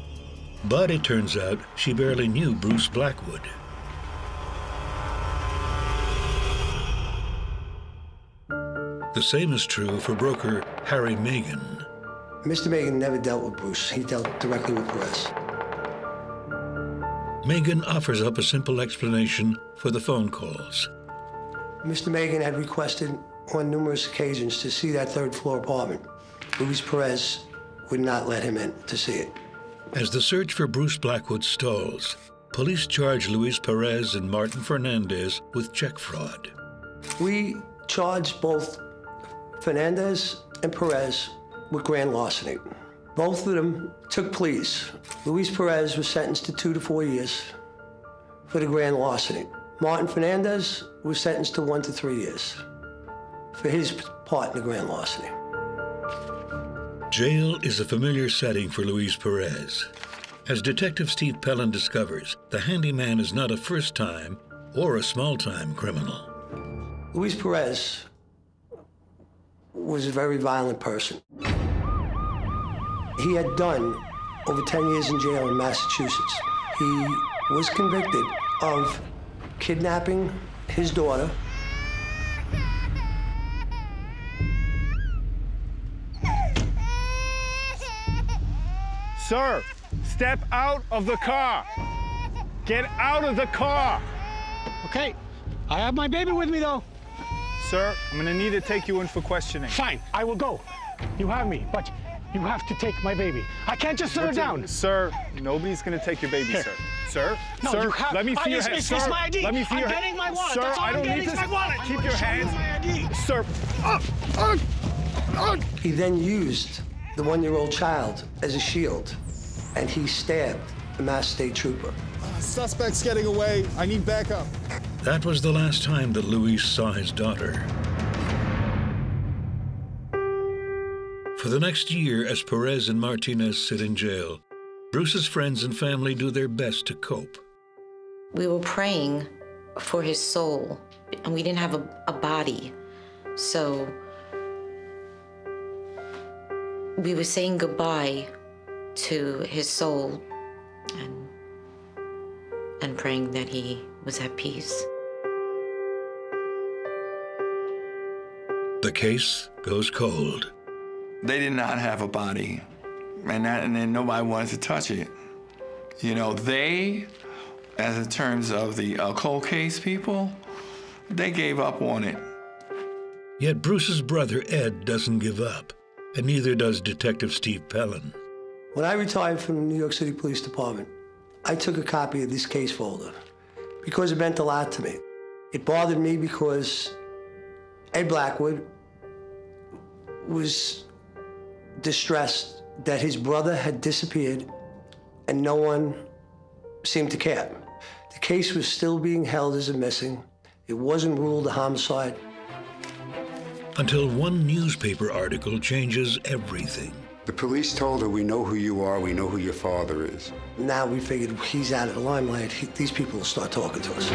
But it turns out she barely knew Bruce Blackwood. The same is true for broker Harry Megan. Mr. Megan never dealt with Bruce. He dealt directly with Perez. Megan offers up a simple explanation for the phone calls. Mr. Megan had requested on numerous occasions to see that third-floor apartment. Luis Perez would not let him in to see it. As the search for Bruce Blackwood stalls, police charge Luis Perez and Martin Fernandez with check fraud. We charged both Fernandez and Perez with grand larceny. Both of them took pleas. Luis Perez was sentenced to 2 to 4 years for the grand larceny. Martin Fernandez was sentenced to 1 to 3 years for his part in the grand larceny. Jail is a familiar setting for Luis Perez. As Detective Steve Pellin discovers, the handyman is not a first-time or a small-time criminal. Luis Perez was a very violent person. He had done over 10 years in jail in Massachusetts. He was convicted of kidnapping his daughter. Sir, step out of the car. Get out of the car. Okay, I have my baby with me though. Sir, I'm gonna need to take you in for questioning. Fine, I will go. You have me, but you have to take my baby. I can't just let her down. Sir, nobody's gonna take your baby, Here. sir. Sir, No, sir, you have. let me see your hands. It's Sir, my ID. let me see I'm your getting my wallet. Sir, That's all I I'm don't getting need is this. my wallet. Keep your hands. Sir. He then used the 1-year-old child as a shield, and he stabbed the Mass State Trooper. Suspect's getting away. I need backup. That was the last time that Luis saw his daughter. For the next year, as Perez and Martinez sit in jail, Bruce's friends and family do their best to cope. We were praying for his soul, and we didn't have a body. So we were saying goodbye to his soul and praying that he was at peace. The case goes cold. They did not have a body, and then nobody wanted to touch it. You know, they, as in terms of the cold case people, they gave up on it. Yet Bruce's brother Ed doesn't give up, and neither does Detective Steve Pellin. When I retired from the New York City Police Department, I took a copy of this case folder because it meant a lot to me. It bothered me because Ed Blackwood was distressed that his brother had disappeared and no one seemed to care. The case was still being held as a missing. It wasn't ruled a homicide. Until one newspaper article changes everything. The police told her, we know who you are, we know who your father is. Now we figured he's out of the limelight. These people will start talking to us.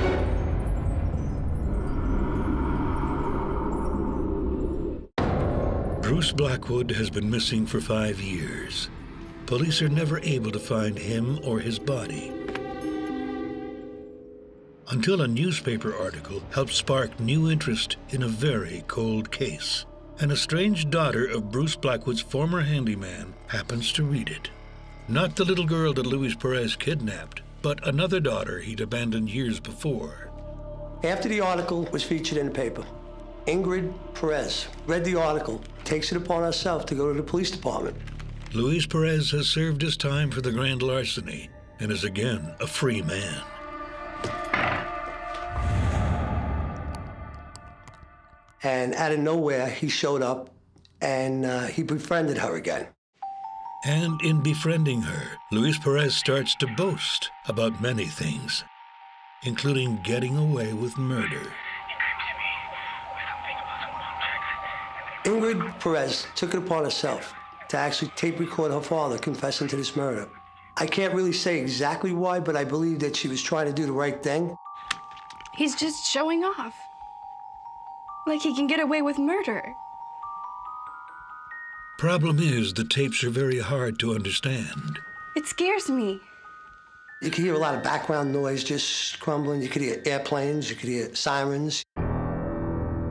Bruce Blackwood has been missing for 5 years. Police are never able to find him or his body. until a newspaper article helped spark new interest in a very cold case. An estranged daughter of Bruce Blackwood's former handyman happens to read it. Not the little girl that Luis Perez kidnapped, but another daughter he'd abandoned years before. After the article was featured in the paper, Ingrid Perez read the article, takes it upon herself to go to the police department. Luis Perez has served his time for the grand larceny and is again a free man. And out of nowhere, he showed up and he befriended her again. And in befriending her, Luis Perez starts to boast about many things, including getting away with murder. Ingrid Perez took it upon herself to actually tape record her father confessing to this murder. I can't really say exactly why, but I believe that she was trying to do the right thing. He's just showing off. Like he can get away with murder. Problem is, the tapes are very hard to understand. It scares me. You could hear a lot of background noise just crumbling. You could hear airplanes, you could hear sirens.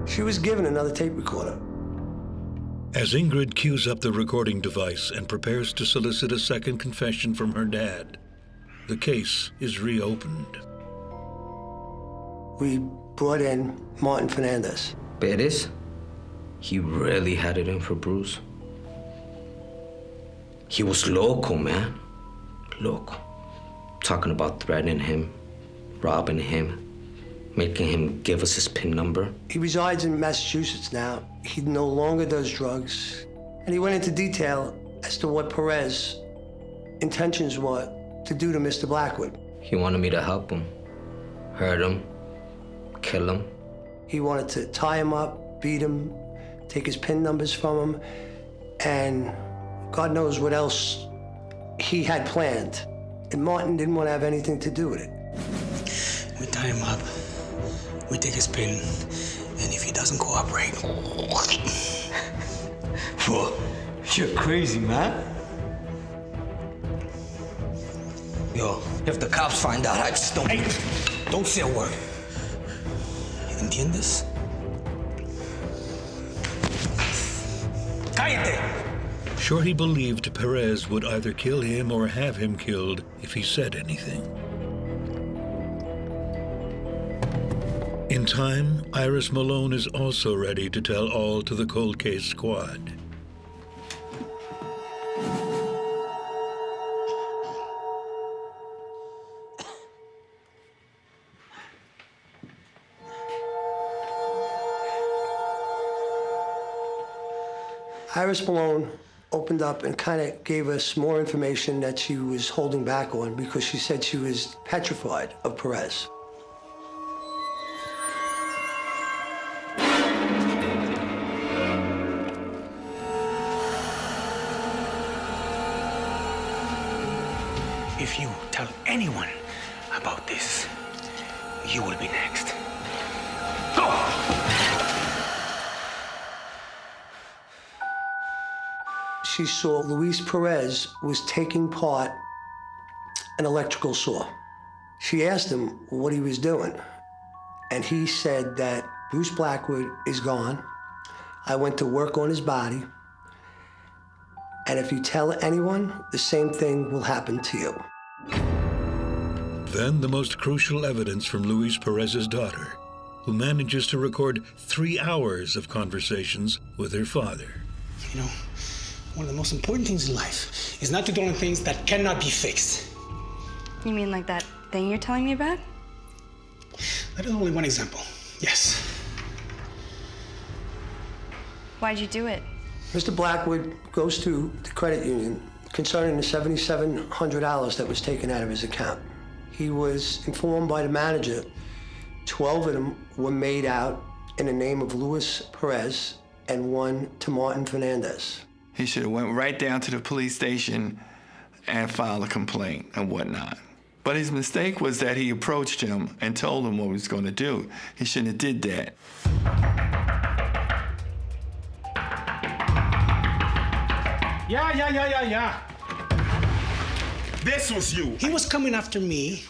She was given another tape recorder. As Ingrid cues up the recording device and prepares to solicit a second confession from her dad, the case is reopened. We brought in Martin Fernandez. Perez? He really had it in for Bruce. He was loco, man. Loco. Talking about threatening him, robbing him, making him give us his PIN number. He resides in Massachusetts now. He no longer does drugs. And he went into detail as to what Perez's intentions were to do to Mr. Blackwood. He wanted me to help him, hurt him, kill him. He wanted to tie him up, beat him, take his PIN numbers from him, and God knows what else he had planned. And Martin didn't want to have anything to do with it. We tie him up, we take his PIN, and if he doesn't cooperate... Whoa, you're crazy, man. Yo, if the cops find out, I just don't... Hey, don't say a word. ¿Entiendes? ¡Cállate! Shorty believed Perez would either kill him or have him killed if he said anything. In time, Iris Malone is also ready to tell all to the cold case squad. Iris Malone opened up and kind of gave us more information that she was holding back on because she said she was petrified of Perez. If you tell anyone about this, you will be next. Go! She saw Luis Perez was taking part in electrical saw. She asked him what he was doing, and he said that Bruce Blackwood is gone. I went to work on his body, and if you tell anyone, the same thing will happen to you. Then the most crucial evidence from Luis Perez's daughter, who manages to record 3 hours of conversations with her father. You know, one of the most important things in life is not to dwell on things that cannot be fixed. You mean like that thing you're telling me about? That is only one example, yes. Why'd you do it? Mr. Blackwood goes to the credit union concerning the $7,700 that was taken out of his account. He was informed by the manager 12 of them were made out in the name of Luis Perez and 1 to Martin Fernandez. He should have went right down to the police station and filed a complaint and whatnot. But his mistake was that he approached him and told him what he was going to do. He shouldn't have did that. Yeah. This was you. He was coming after me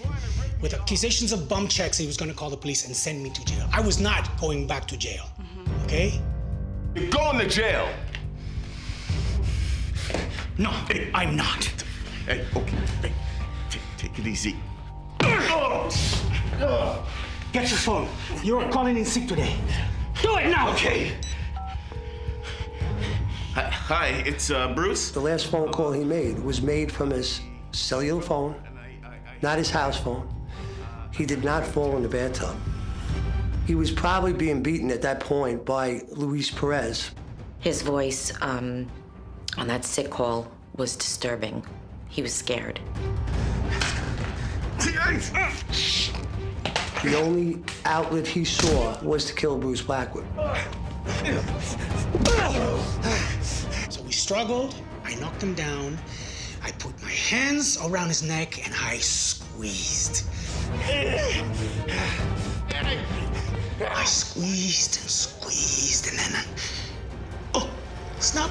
With accusations of bum checks, he was gonna call the police and send me to jail. I was not going back to jail, okay? You're going to jail. No, I'm not. Hey, okay. Hey, take it easy. Get your phone. You're calling in sick today. Do it now! Okay. Hi, it's Bruce. The last phone call he made was made from his cellular phone, not his house phone. He did not fall in the bathtub. He was probably being beaten at that point by Luis Perez. His voice on that sick call was disturbing. He was scared. The only outlet he saw was to kill Bruce Blackwood. So we struggled, I knocked him down, I put my hands around his neck and I squeezed. I squeezed and squeezed and then, oh, snap.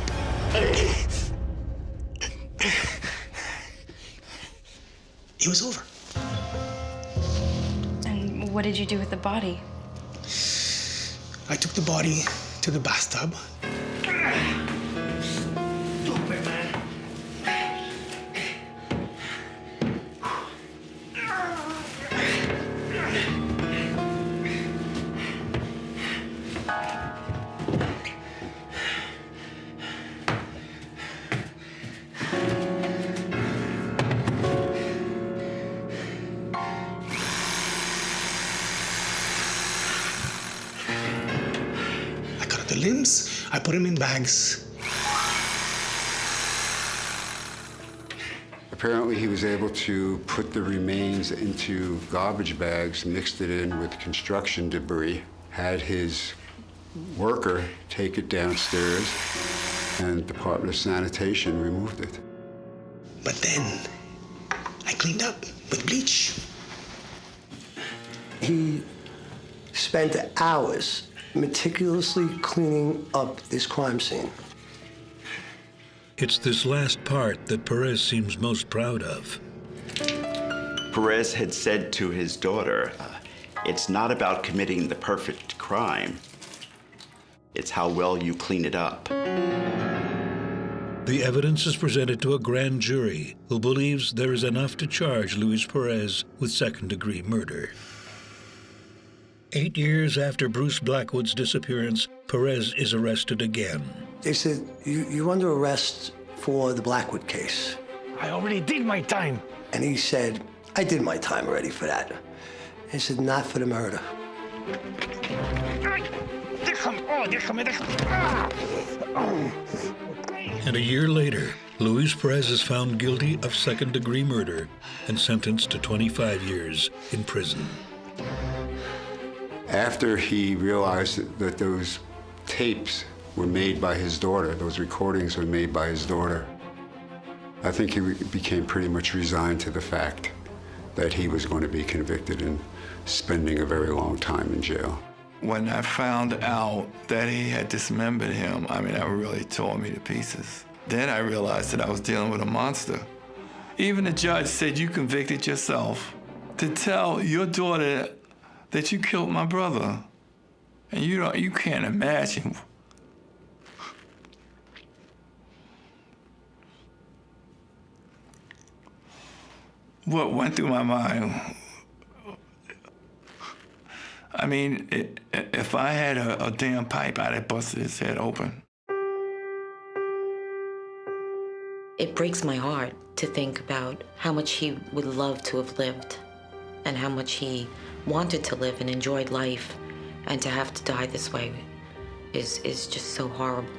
It was over. And what did you do with the body? I took the body to the bathtub. Stupid, man. The limbs, I put them in bags. Apparently he was able to put the remains into garbage bags, mixed it in with construction debris, had his worker take it downstairs, and Department of Sanitation removed it. But then I cleaned up with bleach. He spent hours meticulously cleaning up this crime scene. It's this last part that Perez seems most proud of. Perez had said to his daughter, it's not about committing the perfect crime. It's how well you clean it up. The evidence is presented to a grand jury who believes there is enough to charge Luis Perez with second-degree murder. 8 years after Bruce Blackwood's disappearance, Perez is arrested again. They said, you're under arrest for the Blackwood case. I already did my time. And he said, I did my time already for that. He said, not for the murder. And a year later, Luis Perez is found guilty of second-degree murder and sentenced to 25 years in prison. After he realized that those tapes were made by his daughter, those recordings were made by his daughter, I think he became pretty much resigned to the fact that he was going to be convicted and spending a very long time in jail. When I found out that he had dismembered him, I mean, that really tore me to pieces. Then I realized that I was dealing with a monster. Even the judge said, you convicted yourself to tell your daughter that you killed my brother. And you can't imagine what went through my mind. I mean, if I had a damn pipe, I'd have busted his head open. It breaks my heart to think about how much he would love to have lived and how much he wanted to live and enjoyed life, and to have to die this way is just so horrible.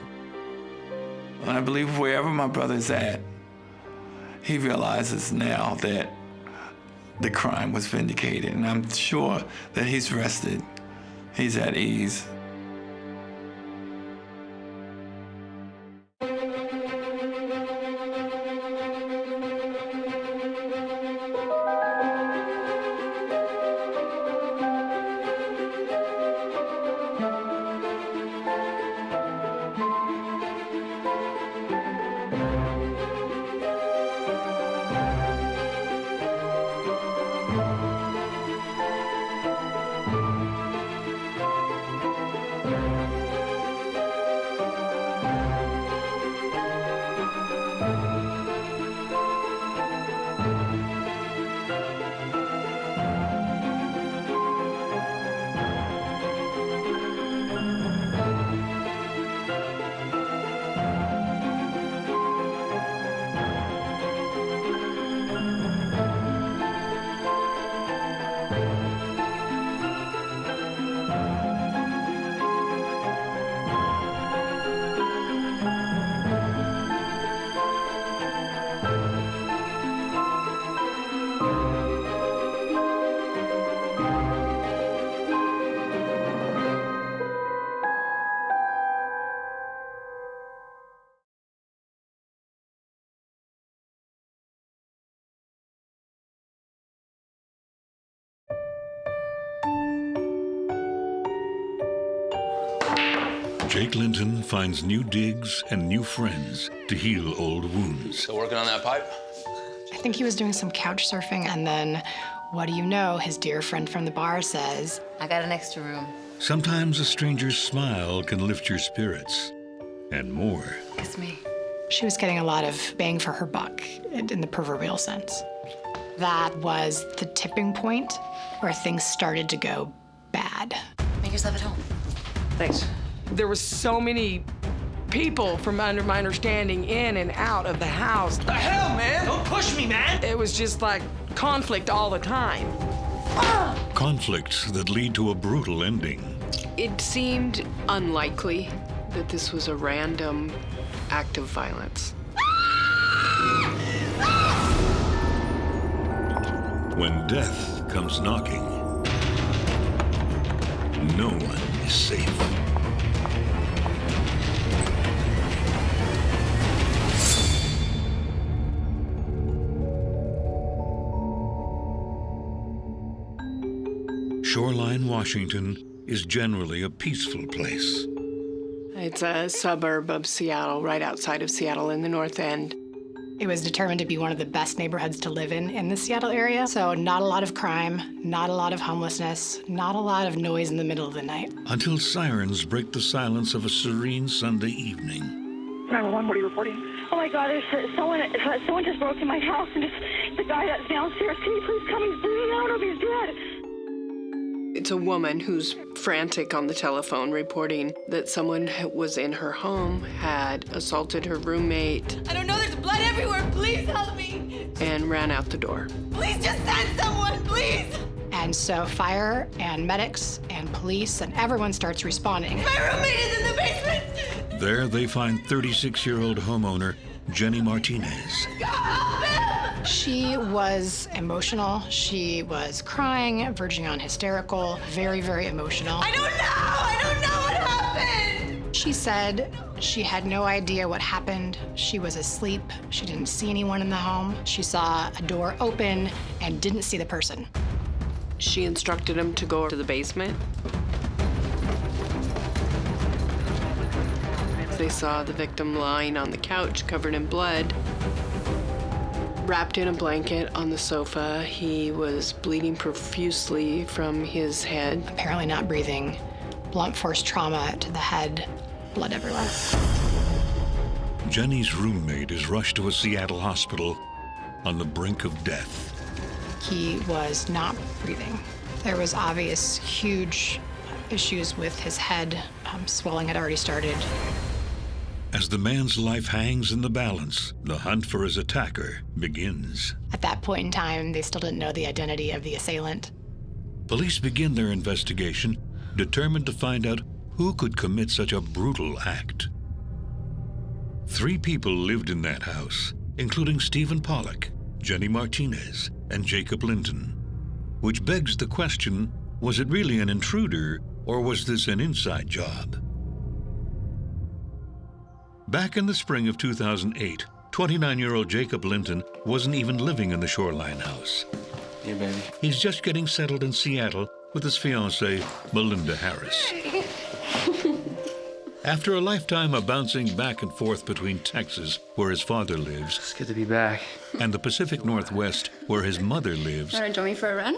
And I believe wherever my brother's at, he realizes now that the crime was vindicated, and I'm sure that he's rested. He's at ease. Jake Linton finds new digs and new friends to heal old wounds. Still working on that pipe? I think he was doing some couch surfing, and then, what do you know, his dear friend from the bar says, I got an extra room. Sometimes a stranger's smile can lift your spirits, and more. Kiss me. She was getting a lot of bang for her buck, in the proverbial sense. That was the tipping point where things started to go bad. Make yourself at home. Thanks. There were so many people, from under my understanding, in and out of the house. The hell, man? Don't push me, man! It was just like conflict all the time. Conflicts that lead to a brutal ending. It seemed unlikely that this was a random act of violence. When death comes knocking, no one is safe. Shoreline, Washington is generally a peaceful place. It's a suburb of Seattle, right outside of Seattle in the North End. It was determined to be one of the best neighborhoods to live in the Seattle area. So not a lot of crime, not a lot of homelessness, not a lot of noise in the middle of the night. Until sirens break the silence of a serene Sunday evening. 911, what are you reporting? Oh my God, there's someone just broke in my house, and it's the guy that's downstairs. Can you please come? He's bleeding out or he's dead. It's a woman who's frantic on the telephone reporting that someone was in her home, had assaulted her roommate. I don't know, there's blood everywhere. Please help me. And ran out the door. Please just send someone, please. And so fire and medics and police and everyone starts responding. My roommate is in the basement. There they find 36-year-old homeowner Jenny Martinez. She was emotional. She was crying, verging on hysterical, very, very emotional. I don't know what happened. She said she had no idea what happened. She was asleep. She didn't see anyone in the home. She saw a door open and didn't see the person. She instructed him to go to the basement. They saw the victim lying on the couch, covered in blood. Wrapped in a blanket on the sofa, he was bleeding profusely from his head. Apparently not breathing, blunt force trauma to the head, blood everywhere. Jenny's roommate is rushed to a Seattle hospital on the brink of death. He was not breathing. There was obvious huge issues with his head. Swelling had already started. As the man's life hangs in the balance, the hunt for his attacker begins. At that point in time, they still didn't know the identity of the assailant. Police begin their investigation, determined to find out who could commit such a brutal act. 3 people lived in that house, including Stephen Pollock, Jenny Martinez, and Jacob Linton. Which begs the question, was it really an intruder, or was this an inside job? Back in the spring of 2008, 29-year-old Jacob Linton wasn't even living in the Shoreline house. Yeah, baby. He's just getting settled in Seattle with his fiancée, Melinda Harris. After a lifetime of bouncing back and forth between Texas, where his father lives, It's good to be back, and the Pacific Northwest, where his mother lives, Want to join me for a run?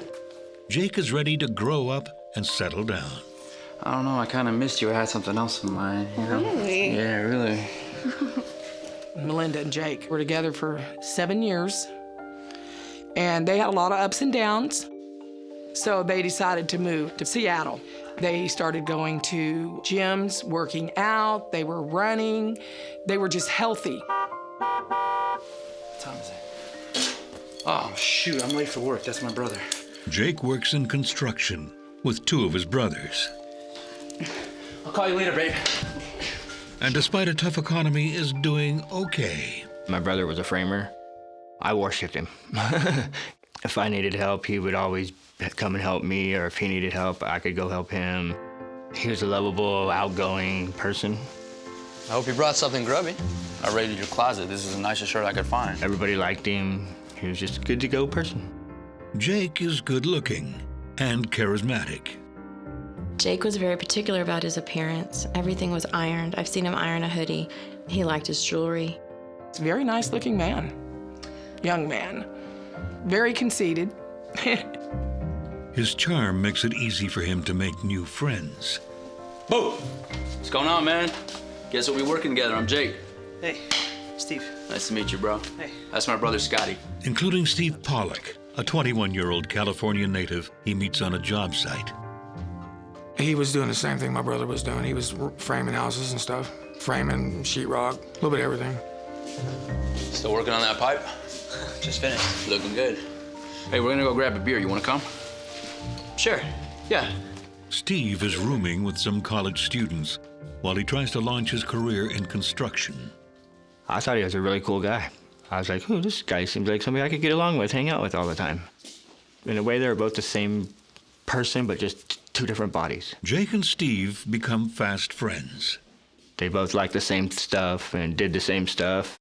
Jake is ready to grow up and settle down. I don't know, I kind of missed you. I had something else in mind, you know? Really? Yeah, really. Melinda and Jake were together for 7 years, and they had a lot of ups and downs, so they decided to move to Seattle. They started going to gyms, working out, they were running, they were just healthy. What time is it? Oh, shoot, I'm late for work. That's my brother. Jake works in construction with 2 of his brothers. I'll call you later, babe. And despite a tough economy, is doing okay. My brother was a framer. I worshipped him. If I needed help, he would always come and help me, or if he needed help, I could go help him. He was a lovable, outgoing person. I hope you brought something grubby. I raided your closet. This is the nicest shirt I could find. Everybody liked him. He was just a good-to-go person. Jake is good-looking and charismatic. Jake was very particular about his appearance. Everything was ironed. I've seen him iron a hoodie. He liked his jewelry. He's a very nice looking man, young man, very conceited. His charm makes it easy for him to make new friends. Boo! What's going on, man? Guess we'll be working together. I'm Jake. Hey, Steve. Nice to meet you, bro. Hey. That's my brother, Scotty. Including Steve Pollock, a 21-year-old California native he meets on a job site. He was doing the same thing my brother was doing. He was framing houses and stuff, framing sheetrock, a little bit of everything. Still working on that pipe? Just finished. Looking good. Hey, we're gonna go grab a beer. You wanna come? Sure, yeah. Steve is rooming with some college students while he tries to launch his career in construction. I thought he was a really cool guy. I was like, this guy seems like somebody I could get along with, hang out with all the time. In a way, they were both the same person, but just two different bodies. Jake and Steve become fast friends. They both liked the same stuff and did the same stuff.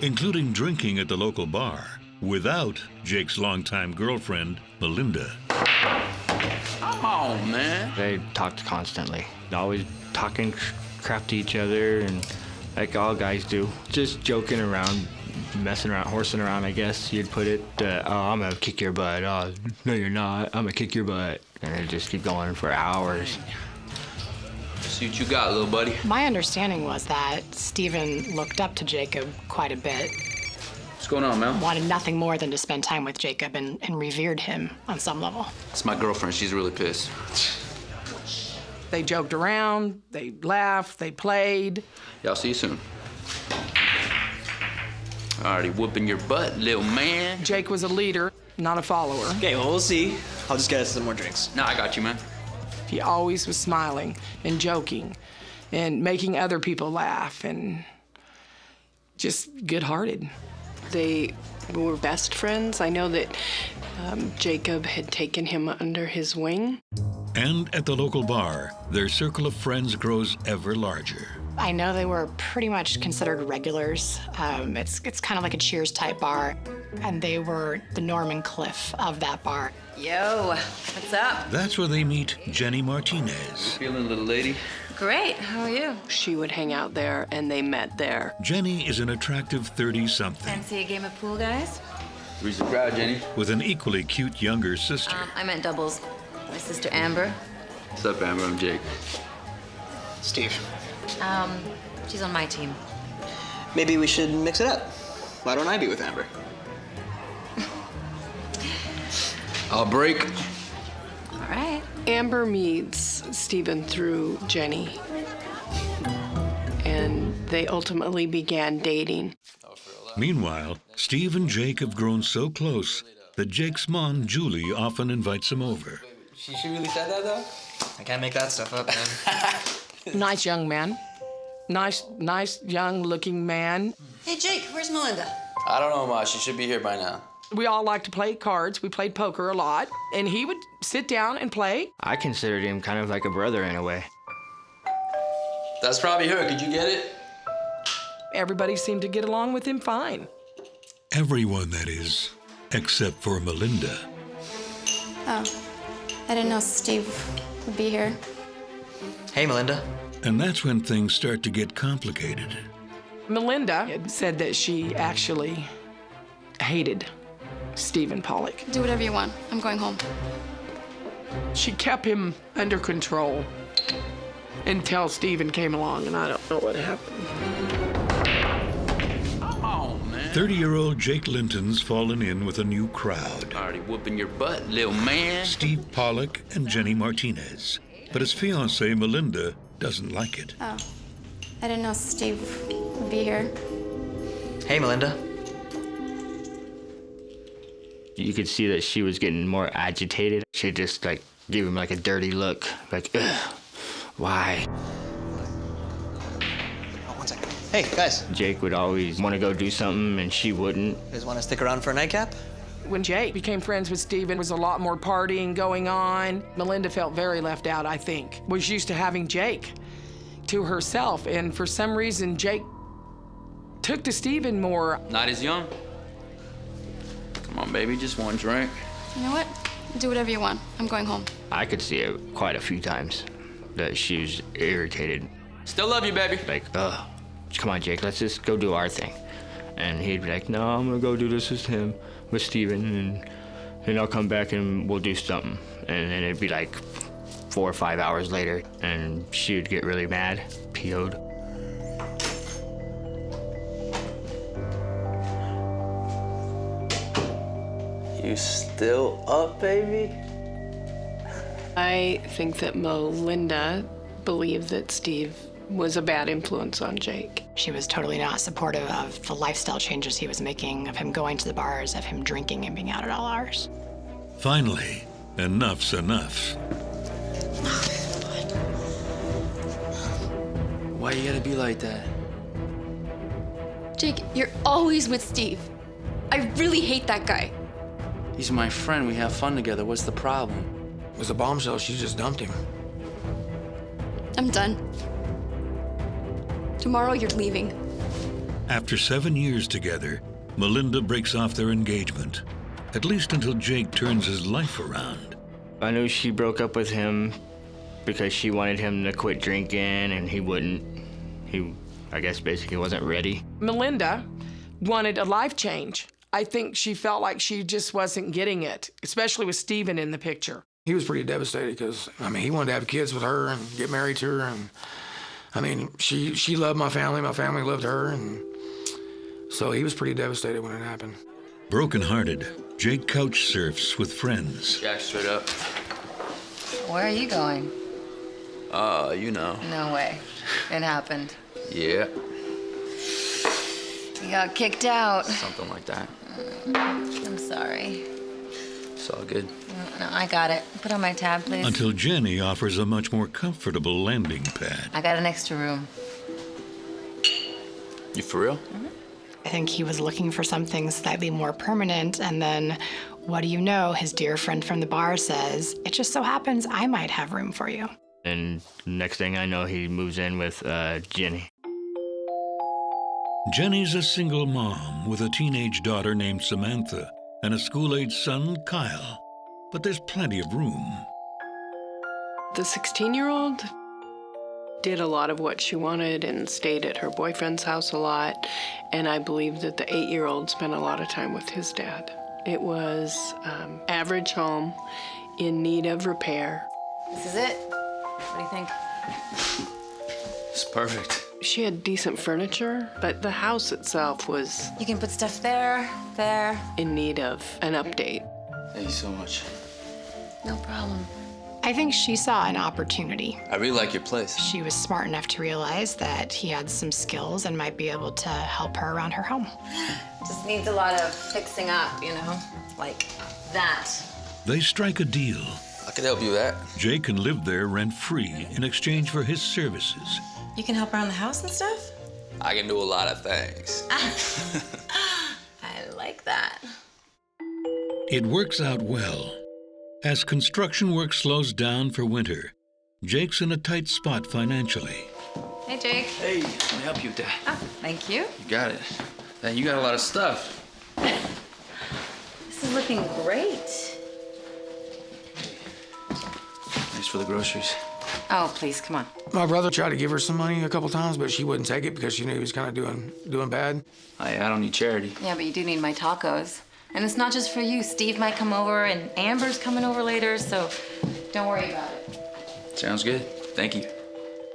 Including drinking at the local bar without Jake's longtime girlfriend, Melinda. Come on, man. They talked constantly, always talking crap to each other, and like all guys do. Just joking around, messing around, horsing around, I guess you'd put it. I'm gonna kick your butt. Oh, no, you're not. I'm gonna kick your butt. And they just keep going for hours. See what you got, little buddy. My understanding was that Stephen looked up to Jacob quite a bit. What's going on, Mel? Wanted nothing more than to spend time with Jacob and revered him on some level. It's my girlfriend. She's really pissed. They joked around, they laughed, they played. Yeah, I'll see you soon. Already whooping your butt, little man. Jake was a leader, not a follower. Okay, well, we'll see. I'll just get us some more drinks. No, I got you, man. He always was smiling and joking and making other people laugh and just good-hearted. They were best friends. I know that Jacob had taken him under his wing. And at the local bar, their circle of friends grows ever larger. I know they were pretty much considered regulars. It's kind of like a Cheers type bar, and they were the Norm and Cliff of that bar. Yo, what's up? That's where they meet Jenny Martinez. You feeling, little lady? Great, how are you? She would hang out there, and they met there. Jenny is an attractive 30-something. Fancy a game of pool, guys? Three's the crowd, Jenny. With an equally cute younger sister. I meant doubles. My sister Amber. What's up, Amber? I'm Jake. Steve. She's on my team. Maybe we should mix it up. Why don't I be with Amber? I'll break. All right. Amber meets Stephen through Jenny. And they ultimately began dating. Meanwhile, Steve and Jake have grown so close that Jake's mom, Julie, often invites him over. She really said that, though? I can't make that stuff up, man. Nice young man. Nice young-looking man. Hey, Jake, where's Melinda? I don't know much. She should be here by now. We all like to play cards. We played poker a lot. And he would sit down and play. I considered him kind of like a brother in a way. That's probably her. Could you get it? Everybody seemed to get along with him fine. Everyone, that is, except for Melinda. Oh, I didn't know Steve would be here. Hey, Melinda. And that's when things start to get complicated. Melinda had said that she actually hated Stephen Pollock. Do whatever you want. I'm going home. She kept him under control until Stephen came along, and I don't know what happened. Come on, man. 30-year-old Jake Linton's fallen in with a new crowd. Already whooping your butt, little man. Steve Pollock and Jenny Martinez. But his fiancée, Melinda, doesn't like it. Oh, I didn't know Steve would be here. Hey, Melinda. You could see that she was getting more agitated. She just like gave him like a dirty look, like, ugh, why? Oh, 1 second. Hey, guys. Jake would always want to go do something and she wouldn't. You guys want to stick around for a nightcap? When Jake became friends with Stephen, there was a lot more partying going on. Melinda felt very left out, I think. Was used to having Jake to herself, and for some reason, Jake took to Stephen more. Night is young. Come on, baby, just one drink. You know what? Do whatever you want. I'm going home. I could see it quite a few times that she was irritated. Still love you, baby. Like, oh, come on, Jake, let's just go do our thing. And he'd be like, no, I'm gonna go do this with Steven, and I'll come back and we'll do something. And then it'd be like 4 or 5 hours later, and she would get really mad, PO'd. You still up, baby? I think that Melinda believed that Steve was a bad influence on Jake. She was totally not supportive of the lifestyle changes he was making, of him going to the bars, of him drinking and being out at all hours. Finally, enough's enough. Why you gotta be like that? Jake, you're always with Steve. I really hate that guy. He's my friend. We have fun together. What's the problem? It was a bombshell. She just dumped him. I'm done. Tomorrow you're leaving. After 7 years together, Melinda breaks off their engagement, at least until Jake turns his life around. I knew she broke up with him because she wanted him to quit drinking, and he wouldn't. He, I guess, basically wasn't ready. Melinda wanted a life change. I think she felt like she just wasn't getting it, especially with Steven in the picture. He was pretty devastated because, I mean, he wanted to have kids with her and get married to her. And, I mean, she loved my family loved her. And so he was pretty devastated when it happened. Broken-hearted, Jake couch surfs with friends. Jack, straight up. Where are you going? You know. No way. It happened. Yeah. You got kicked out. Something like that. I'm sorry. It's all good. No, I got it. Put on my tab, please. Until Jenny offers a much more comfortable landing pad. I got an extra room. You for real? I think he was looking for something slightly more permanent, and then, what do you know, his dear friend from the bar says, it just so happens I might have room for you. And next thing I know, he moves in with Jenny. Jenny's a single mom with a teenage daughter named Samantha and a school-age son, Kyle. But there's plenty of room. The 16-year-old did a lot of what she wanted and stayed at her boyfriend's house a lot. And I believe that the 8-year-old spent a lot of time with his dad. It was average home in need of repair. This is it. What do you think? It's perfect. She had decent furniture, but the house itself was... You can put stuff there, there. ...in need of an update. Thank you so much. No problem. I think she saw an opportunity. I really like your place. She was smart enough to realize that he had some skills and might be able to help her around her home. Just needs a lot of fixing up, you know? Like that. They strike a deal. I could help you with that. Jake can live there rent-free in exchange for his services. You can help around the house and stuff? I can do a lot of things. I like that. It works out well. As construction work slows down for winter, Jake's in a tight spot financially. Hey, Jake. Hey, let me help you with that. Oh, thank you. You got it. Man, you got a lot of stuff. This is looking great. Thanks for the groceries. Oh, please, come on. My brother tried to give her some money a couple times, but she wouldn't take it because she knew he was kind of doing bad. I don't need charity. Yeah, but you do need my tacos. And it's not just for you. Steve might come over, and Amber's coming over later, so don't worry about it. Sounds good. Thank you.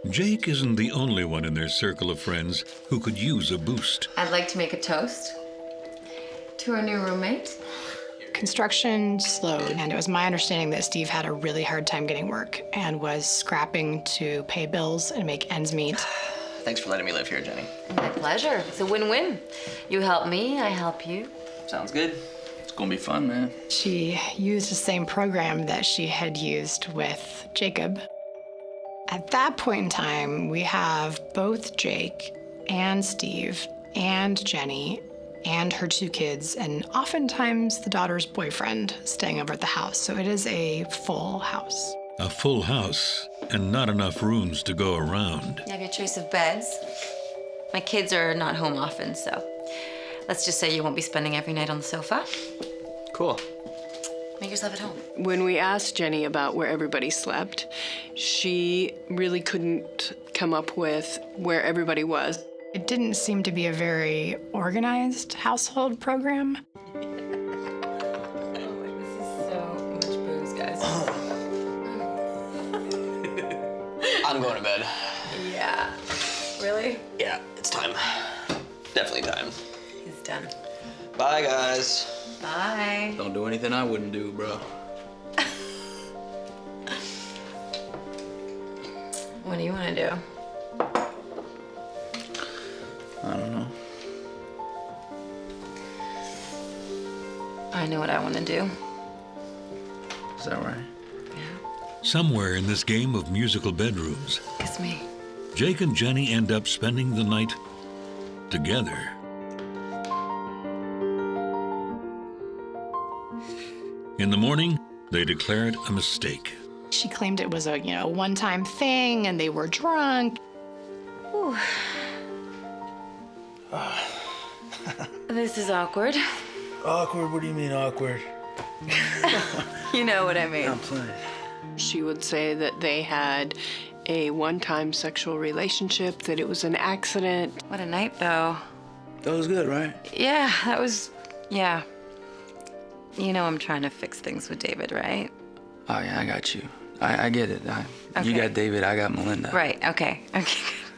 Jake isn't the only one in their circle of friends who could use a boost. I'd like to make a toast to our new roommate. Construction slowed, and it was my understanding that Steve had a really hard time getting work and was scrapping to pay bills and make ends meet. Thanks for letting me live here, Jenny. My pleasure. It's a win-win. You help me, I help you. Sounds good. It's gonna be fun, man. She used the same program that she had used with Jacob. At that point in time, we have both Jake and Steve and Jenny and her 2 kids, and oftentimes the daughter's boyfriend staying over at the house. So it is a full house. A full house and not enough rooms to go around. You have your choice of beds. My kids are not home often, so let's just say you won't be spending every night on the sofa. Cool. Make yourself at home. When we asked Jenny about where everybody slept, she really couldn't come up with where everybody was. It didn't seem to be a very organized household program. So much booze, guys. I'm going to bed. Yeah. Really? Yeah, it's time. Definitely time. He's done. Bye, guys. Bye. Don't do anything I wouldn't do, bro. What do you want to do? I don't know. I know what I want to do. Is that right? Somewhere in this game of musical bedrooms, Kiss me. Jake and Jenny end up spending the night together. In the morning, they declare it a mistake. She claimed it was a, one-time thing and they were drunk. Ooh. This is awkward. Awkward? What do you mean awkward? You know what I mean. I'm playing. She would say that they had a one-time sexual relationship, that it was an accident. What a night, though. That was good, right? Yeah, that was, yeah. You know I'm trying to fix things with David, right? Oh, yeah, I got you. I get it. Okay. You got David, I got Melinda. Right, okay.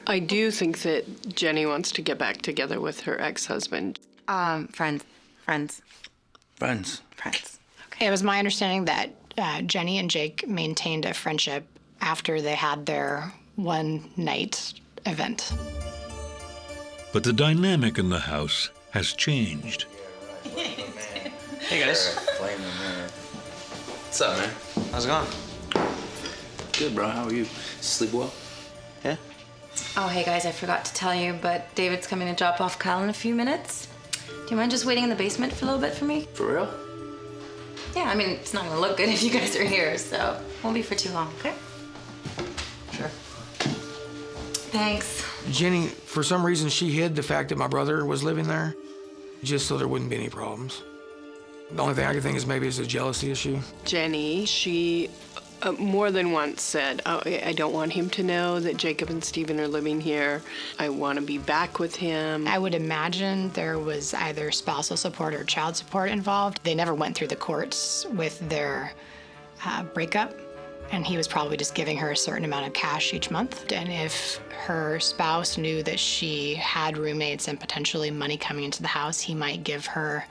I do think that Jenny wants to get back together with her ex-husband. Friends. It was my understanding that Jenny and Jake maintained a friendship after they had their one-night event. But the dynamic in the house has changed. Hey, guys. What's up, man? How's it going? Good, bro. How are you? Sleep well? Yeah? Oh, hey, guys, I forgot to tell you, but David's coming to drop off Kyle in a few minutes. Do you mind just waiting in the basement for a little bit for me? For real? Yeah, I mean, it's not gonna look good if you guys are here, so won't be for too long, okay? Sure. Thanks. Jenny, for some reason, she hid the fact that my brother was living there, just so there wouldn't be any problems. The only thing I can think is maybe it's a jealousy issue. Jenny, she more than once said, oh, I don't want him to know that Jacob and Stephen are living here. I want to be back with him. I would imagine there was either spousal support or child support involved. They never went through the courts with their breakup, and he was probably just giving her a certain amount of cash each month. And if her spouse knew that she had roommates and potentially money coming into the house, he might give her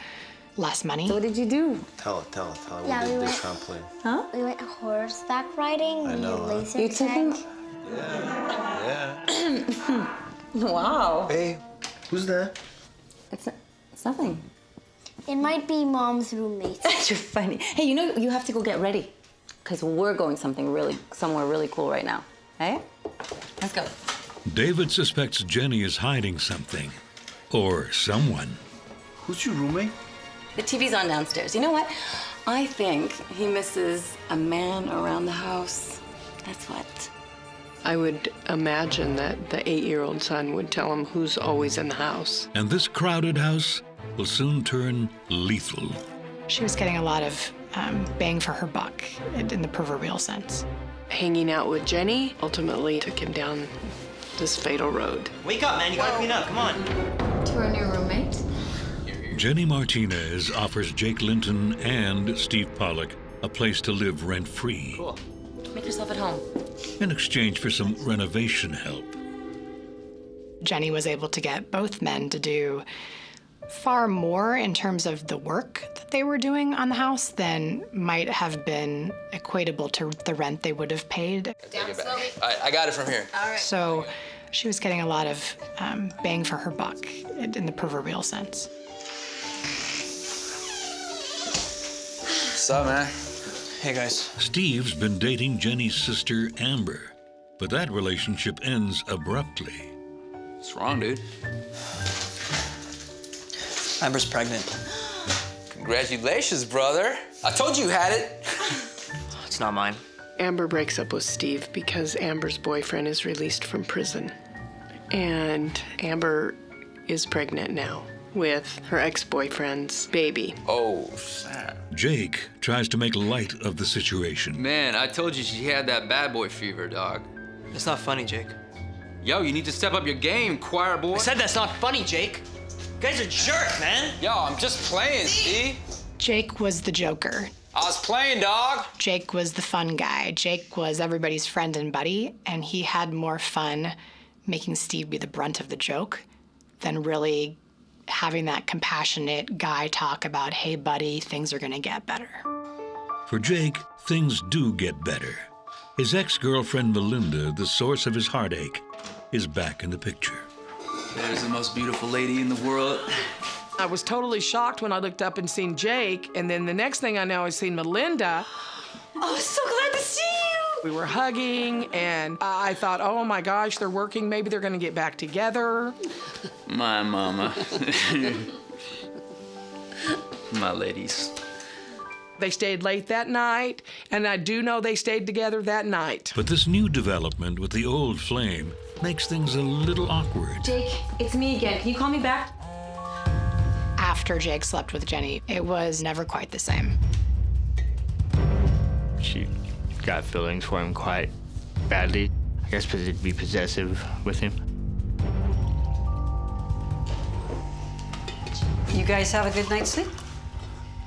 less money. So what did you do? Tell her. Yeah, We did we the went- trampoline. Huh? We went horseback riding. I know, We huh? laser You tag. took him? Yeah. Wow. Hey, who's that? It's nothing. It might be Mom's roommate. You're funny. Hey, you have to go get ready, because we're going somewhere really cool right now. Hey? Let's go. David suspects Jenny is hiding something. Or someone. Who's your roommate? The TV's on downstairs. You know what? I think he misses a man around the house. That's what. I would imagine that the 8-year-old son would tell him who's always in the house. And this crowded house will soon turn lethal. She was getting a lot of bang for her buck in the proverbial sense. Hanging out with Jenny ultimately took him down this fatal road. Wake up, man. You gotta clean up. Come on. To our new roommate. Jenny Martinez offers Jake Linton and Steve Pollock a place to live rent-free. Cool. Make yourself at home. In exchange for some renovation help. Jenny was able to get both men to do far more in terms of the work that they were doing on the house than might have been equatable to the rent they would have paid. Take it back. I got it from here. All right. So she was getting a lot of bang for her buck in the proverbial sense. What's up, man? Hey, guys. Steve's been dating Jenny's sister, Amber, but that relationship ends abruptly. What's wrong, dude? Amber's pregnant. Congratulations, brother. I told you had it. It's not mine. Amber breaks up with Steve because Amber's boyfriend is released from prison. And Amber is pregnant now with her ex-boyfriend's baby. Oh, sad. Jake tries to make light of the situation. Man, I told you she had that bad boy fever, dog. It's not funny, Jake. Yo, you need to step up your game, choir boy. I said that's not funny, Jake. You guys are jerk, man. Yo, I'm just playing, Steve. Jake was the joker. I was playing, dog. Jake was the fun guy. Jake was everybody's friend and buddy, and he had more fun making Steve be the brunt of the joke than really having that compassionate guy talk about, hey, buddy, things are gonna get better. For Jake, things do get better. His ex-girlfriend Melinda, the source of his heartache, is back in the picture. There's the most beautiful lady in the world. I was totally shocked when I looked up and seen Jake, and then the next thing I know, I seen Melinda. Oh, so glad to see you. We were hugging, and I thought, oh my gosh, they're working. Maybe they're gonna get back together. My mama. My ladies. They stayed late that night, and I do know they stayed together that night. But this new development with the old flame makes things a little awkward. Jake, it's me again. Can you call me back? After Jake slept with Jenny, it was never quite the same. She got feelings for him quite badly. I guess because it'd be possessive with him. You guys have a good night's sleep?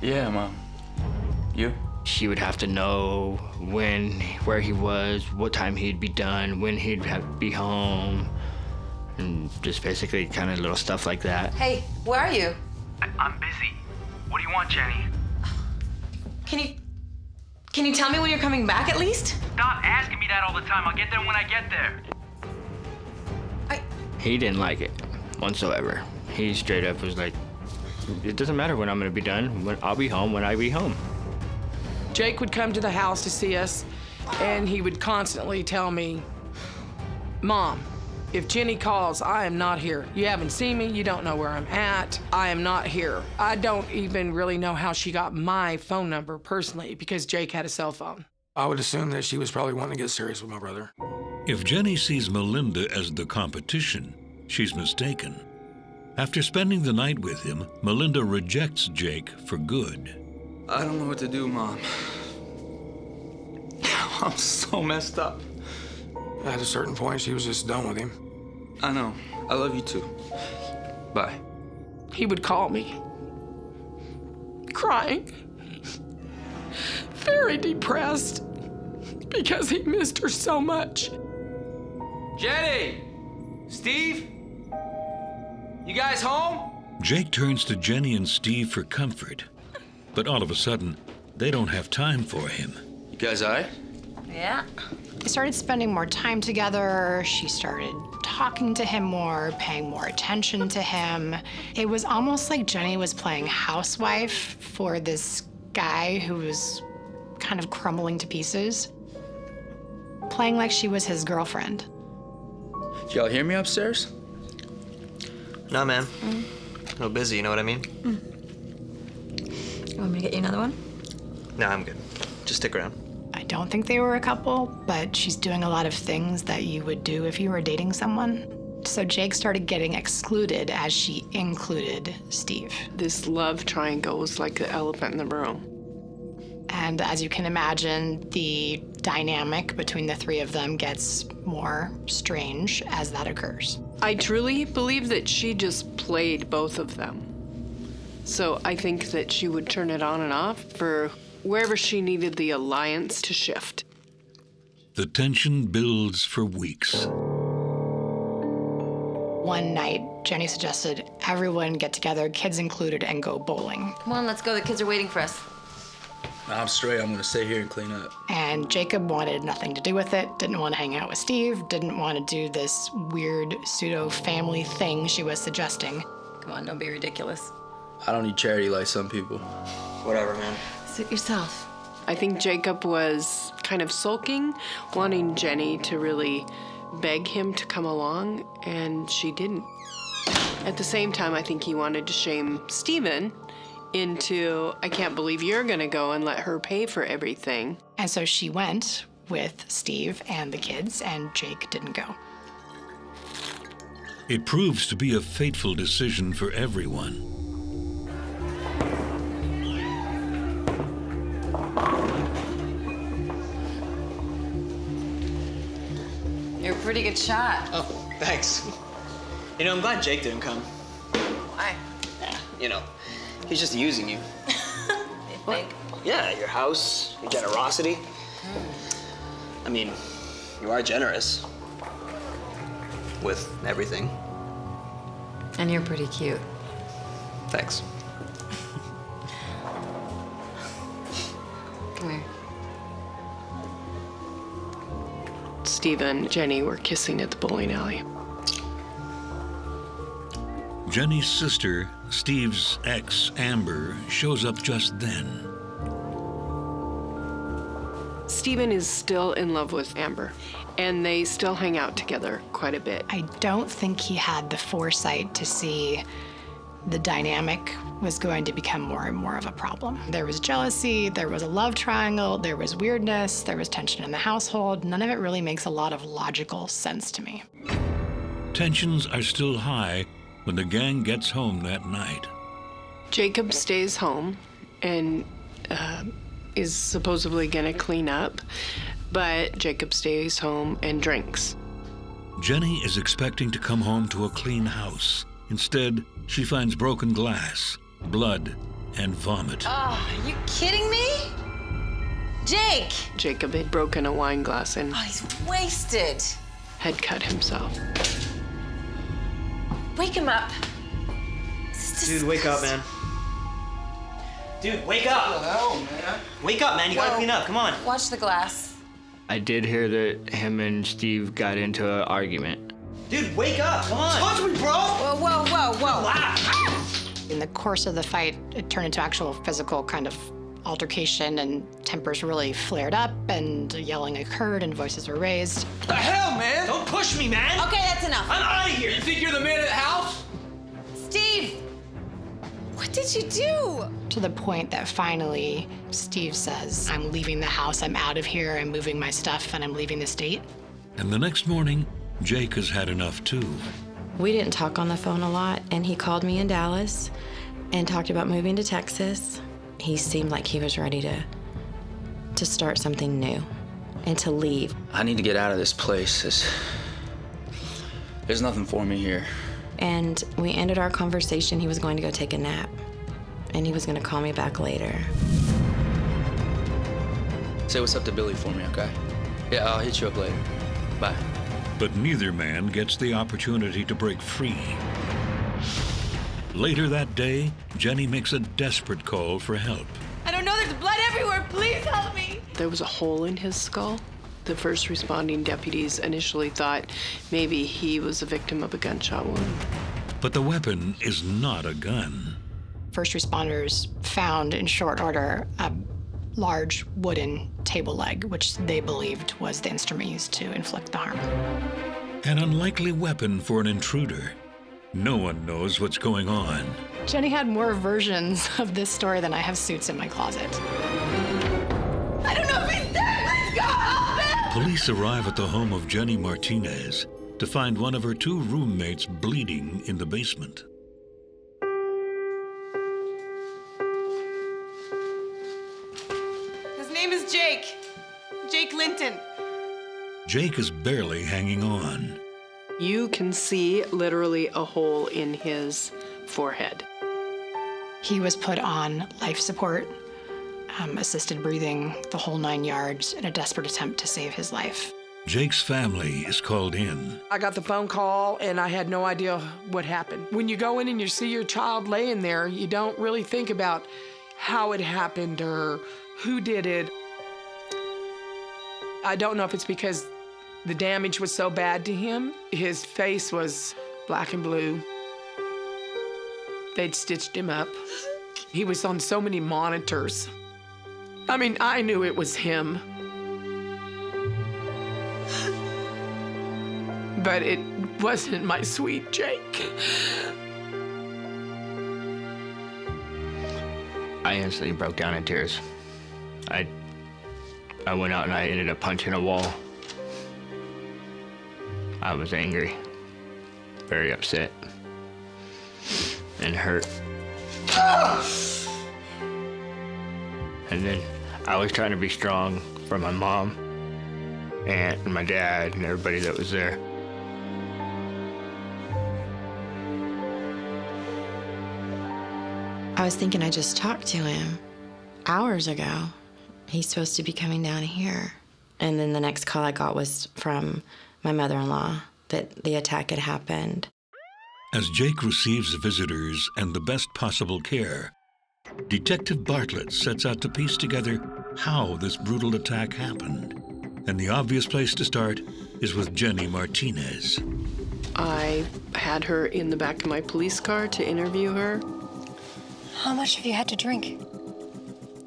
Yeah, Mom. You? She would have to know when, where he was, what time he'd be done, when he'd have to be home, and just basically kind of little stuff like that. Hey, where are you? I'm busy. What do you want, Jenny? Can you tell me when you're coming back at least? Stop asking me that all the time. I'll get there when I get there. He didn't like it whatsoever. He straight up was like, it doesn't matter when I'm gonna be done. I'll be home when I be home. Jake would come to the house to see us, and he would constantly tell me, Mom, if Jenny calls, I am not here. You haven't seen me, you don't know where I'm at, I am not here. I don't even really know how she got my phone number personally, because Jake had a cell phone. I would assume that she was probably wanting to get serious with my brother. If Jenny sees Melinda as the competition, she's mistaken. After spending the night with him, Melinda rejects Jake for good. I don't know what to do, Mom. I'm so messed up. At a certain point, she was just done with him. I know. I love you too. Bye. He would call me, crying, very depressed, because he missed her so much. Jenny! Steve? You guys home? Jake turns to Jenny and Steve for comfort, but all of a sudden, they don't have time for him. You guys all right? Yeah. They started spending more time together. She started talking to him more, paying more attention to him. It was almost like Jenny was playing housewife for this guy who was kind of crumbling to pieces, playing like she was his girlfriend. Did y'all hear me upstairs? No, man. A little busy, you know what I mean? You want me to get you another one? No, I'm good. Just stick around. I don't think they were a couple, but she's doing a lot of things that you would do if you were dating someone. So Jake started getting excluded as she included Steve. This love triangle was like the elephant in the room. And as you can imagine, the dynamic between the three of them gets more strange as that occurs. I truly believe that she just played both of them. So I think that she would turn it on and off for wherever she needed the alliance to shift. The tension builds for weeks. One night, Jenny suggested everyone get together, kids included, and go bowling. Come on, let's go. The kids are waiting for us. I'm straight. I'm gonna stay here and clean up. And Jacob wanted nothing to do with it, didn't want to hang out with Steve, didn't want to do this weird pseudo-family thing she was suggesting. Come on, don't be ridiculous. I don't need charity like some people. Whatever, man. Suit yourself. I think Jacob was kind of sulking, wanting Jenny to really beg him to come along, and she didn't. At the same time, I think he wanted to shame Steven into, I can't believe you're gonna go and let her pay for everything. And so she went with Steve and the kids, and Jake didn't go. It proves to be a fateful decision for everyone. You're a pretty good shot. Oh, thanks. You know, I'm glad Jake didn't come. Why? Yeah, you know, he's just using you. You think? Yeah, your house, your generosity. I mean, you are generous. With everything. And you're pretty cute. Thanks. Come here. Steve and Jenny were kissing at the bowling alley. Jenny's sister, Steve's ex, Amber, shows up just then. Steven is still in love with Amber, and they still hang out together quite a bit. I don't think he had the foresight to see the dynamic was going to become more and more of a problem. There was jealousy, there was a love triangle, there was weirdness, there was tension in the household. None of it really makes a lot of logical sense to me. Tensions are still high when the gang gets home that night. Jacob stays home and is supposedly gonna clean up, but Jacob stays home and drinks. Jenny is expecting to come home to a clean house. Instead, she finds broken glass, blood, and vomit. Oh, are you kidding me? Jake! Jacob had broken a wine glass and he's wasted. had cut himself. Wake him up. Dude, wake up, man. Dude, wake up! What the hell, man? Wake up, man. You gotta clean up. Come on. Watch the glass. I did hear that him and Steve got into an argument. Dude, wake up. Come on. Touch me, bro. Whoa, whoa, whoa, whoa. Relax. In the course of the fight, it turned into actual physical kind of altercation, and tempers really flared up, and yelling occurred, and voices were raised. The hell, man? Don't push me, man. Okay, that's enough. I'm out of here. You think you're the man of the house? Steve! What did you do? To the point that finally Steve says, I'm leaving the house, I'm out of here, I'm moving my stuff, and I'm leaving the state. And the next morning, Jake has had enough too. We didn't talk on the phone a lot, and he called me in Dallas and talked about moving to Texas. He seemed like he was ready to start something new and to leave. I need to get out of this place. There's nothing for me here. And we ended our conversation. He was going to go take a nap, and he was going to call me back later. Say what's up to Billy for me, okay? Yeah, I'll hit you up later. Bye. But neither man gets the opportunity to break free. Later that day, Jenny makes a desperate call for help. I don't know, there's blood everywhere. Please help me. There was a hole in his skull. The first responding deputies initially thought maybe he was a victim of a gunshot wound. But the weapon is not a gun. First responders found in short order a large wooden table leg, which they believed was the instrument used to inflict the harm. An unlikely weapon for an intruder. No one knows what's going on. Jenny had more versions of this story than I have suits in my closet. I don't know if he's dead. Let's go. Help him. Police arrive at the home of Jenny Martinez to find one of her two roommates bleeding in the basement. His name is Jake. Jake Linton. Jake is barely hanging on. You can see literally a hole in his forehead. He was put on life support, assisted breathing, the whole 9 yards, in a desperate attempt to save his life. Jake's family is called in. I got the phone call, and I had no idea what happened. When you go in and you see your child laying there, you don't really think about how it happened or who did it. I don't know if it's because the damage was so bad to him. His face was black and blue. They'd stitched him up. He was on so many monitors. I mean, I knew it was him. But it wasn't my sweet Jake. I instantly broke down in tears. I went out and I ended up punching a wall. I was angry, very upset, and hurt. And then I was trying to be strong for my mom. aunt and my dad and everybody that was there. I was thinking I just talked to him hours ago. He's supposed to be coming down here. And then the next call I got was from my mother-in-law that the attack had happened. As Jake receives visitors and the best possible care, Detective Bartlett sets out to piece together how this brutal attack happened. And the obvious place to start is with Jenny Martinez. I had her in the back of my police car to interview her. How much have you had to drink?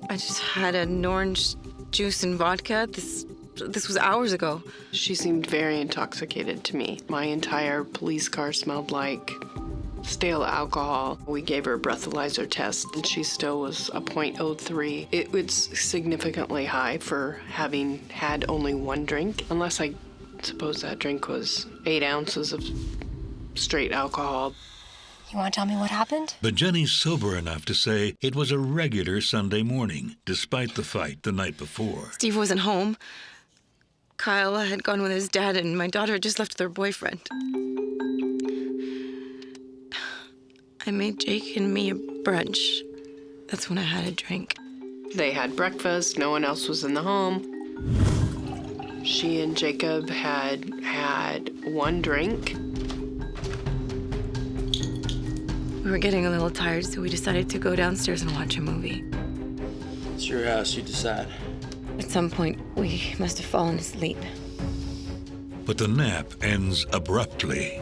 I just had an orange juice and vodka. This was hours ago. She seemed very intoxicated to me. My entire police car smelled like stale alcohol. We gave her a breathalyzer test, and she still was a .03. It was significantly high for having had only one drink, unless I suppose that drink was 8 ounces of straight alcohol. You want to tell me what happened? But Jenny's sober enough to say it was a regular Sunday morning, despite the fight the night before. Steve wasn't home. Kyle had gone with his dad, and my daughter had just left with her boyfriend. I made Jake and me a brunch. That's when I had a drink. They had breakfast. No one else was in the home. She and Jacob had one drink. We were getting a little tired, so we decided to go downstairs and watch a movie. It's your house, you decide. At some point, we must have fallen asleep. But the nap ends abruptly.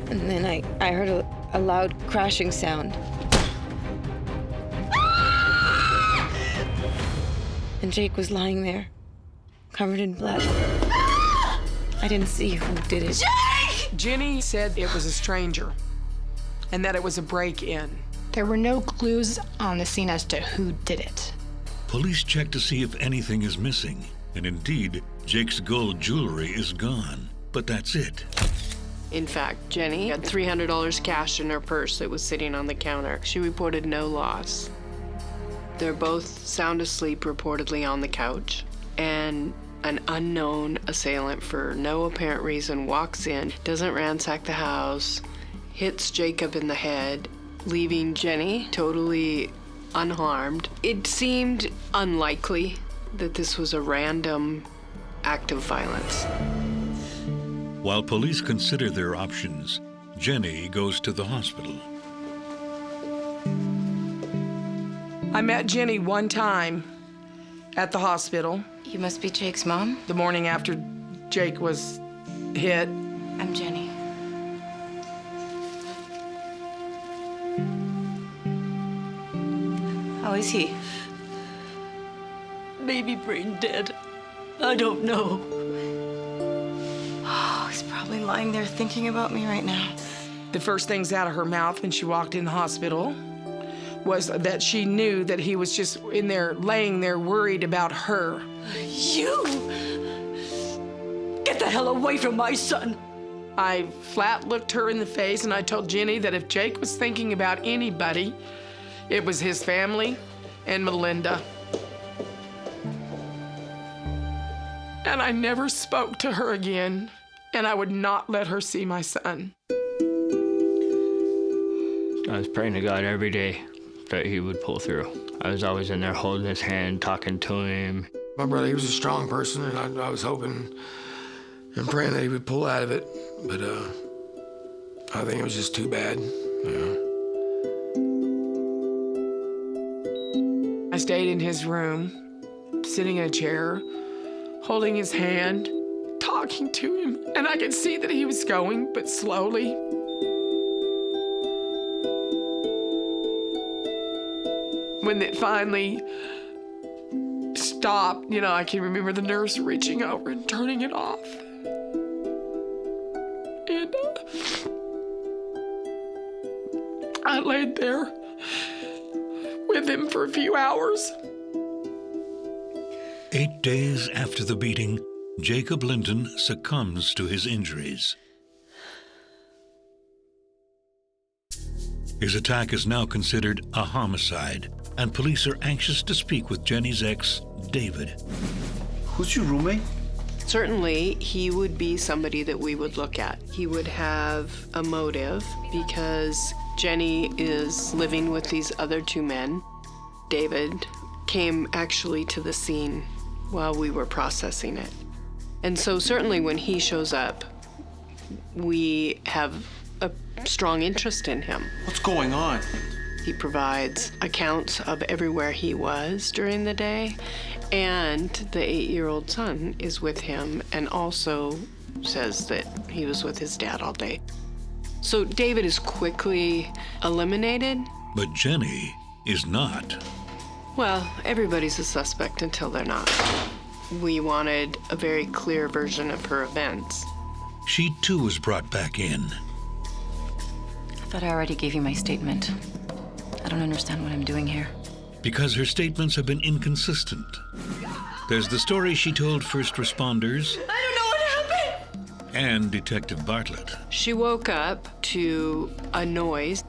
And then I heard a loud crashing sound. And Jake was lying there, covered in blood. I didn't see who did it. Jenny said it was a stranger and that it was a break-in. There were no clues on the scene as to who did it. Police check to see if anything is missing. And indeed, Jake's gold jewelry is gone. But that's it. In fact, Jenny had $300 cash in her purse that was sitting on the counter. She reported no loss. They're both sound asleep, reportedly on the couch. And an unknown assailant, for no apparent reason, walks in, doesn't ransack the house, hits Jacob in the head, leaving Jenny totally unharmed. It seemed unlikely that this was a random act of violence. While police consider their options, Jenny goes to the hospital. I met Jenny one time at the hospital. You must be Jake's mom? The morning after Jake was hit. I'm Jenny. How is he? Maybe brain dead. I don't know. Oh, he's probably lying there thinking about me right now. The first things out of her mouth when she walked in the hospital was that she knew that he was just in there, laying there, worried about her. You! Get the hell away from my son! I flat looked her in the face and I told Jenny that if Jake was thinking about anybody, it was his family and Melinda. And I never spoke to her again, and I would not let her see my son. I was praying to God every day that he would pull through. I was always in there holding his hand, talking to him. My brother, he was a strong person, and I was hoping and praying that he would pull out of it. But I think it was just too bad. I stayed in his room, sitting in a chair, holding his hand, talking to him, and I could see that he was going, but slowly. When it finally stopped, I can remember the nurse reaching over and turning it off. And I laid there with him for a few hours. 8 days after the beating, Jacob Linton succumbs to his injuries. His attack is now considered a homicide, and police are anxious to speak with Jenny's ex, David. Who's your roommate? Certainly, he would be somebody that we would look at. He would have a motive because Jenny is living with these other two men. David came actually to the scene while we were processing it. And so certainly when he shows up, we have a strong interest in him. What's going on? He provides accounts of everywhere he was during the day, and the 8-year-old son is with him and also says that he was with his dad all day. So David is quickly eliminated. But Jenny is not. Well, everybody's a suspect until they're not. We wanted a very clear version of her events. She too was brought back in. I thought I already gave you my statement. I don't understand what I'm doing here. Because her statements have been inconsistent. There's the story she told first responders. I don't know what happened. And Detective Bartlett. She woke up to a noise.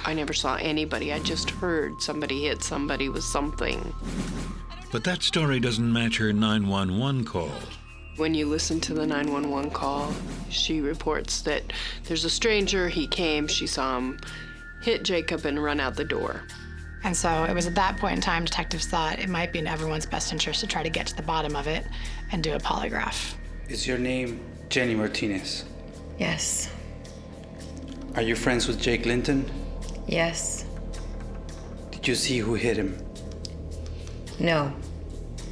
I never saw anybody. I just heard somebody hit somebody with something. But that story doesn't match her 911 call. When you listen to the 911 call, she reports that there's a stranger. He came, she saw him hit Jacob and run out the door. And so it was at that point in time, detectives thought it might be in everyone's best interest to try to get to the bottom of it and do a polygraph. Is your name Jenny Martinez? Yes. Are you friends with Jake Linton? Yes. Did you see who hit him? No.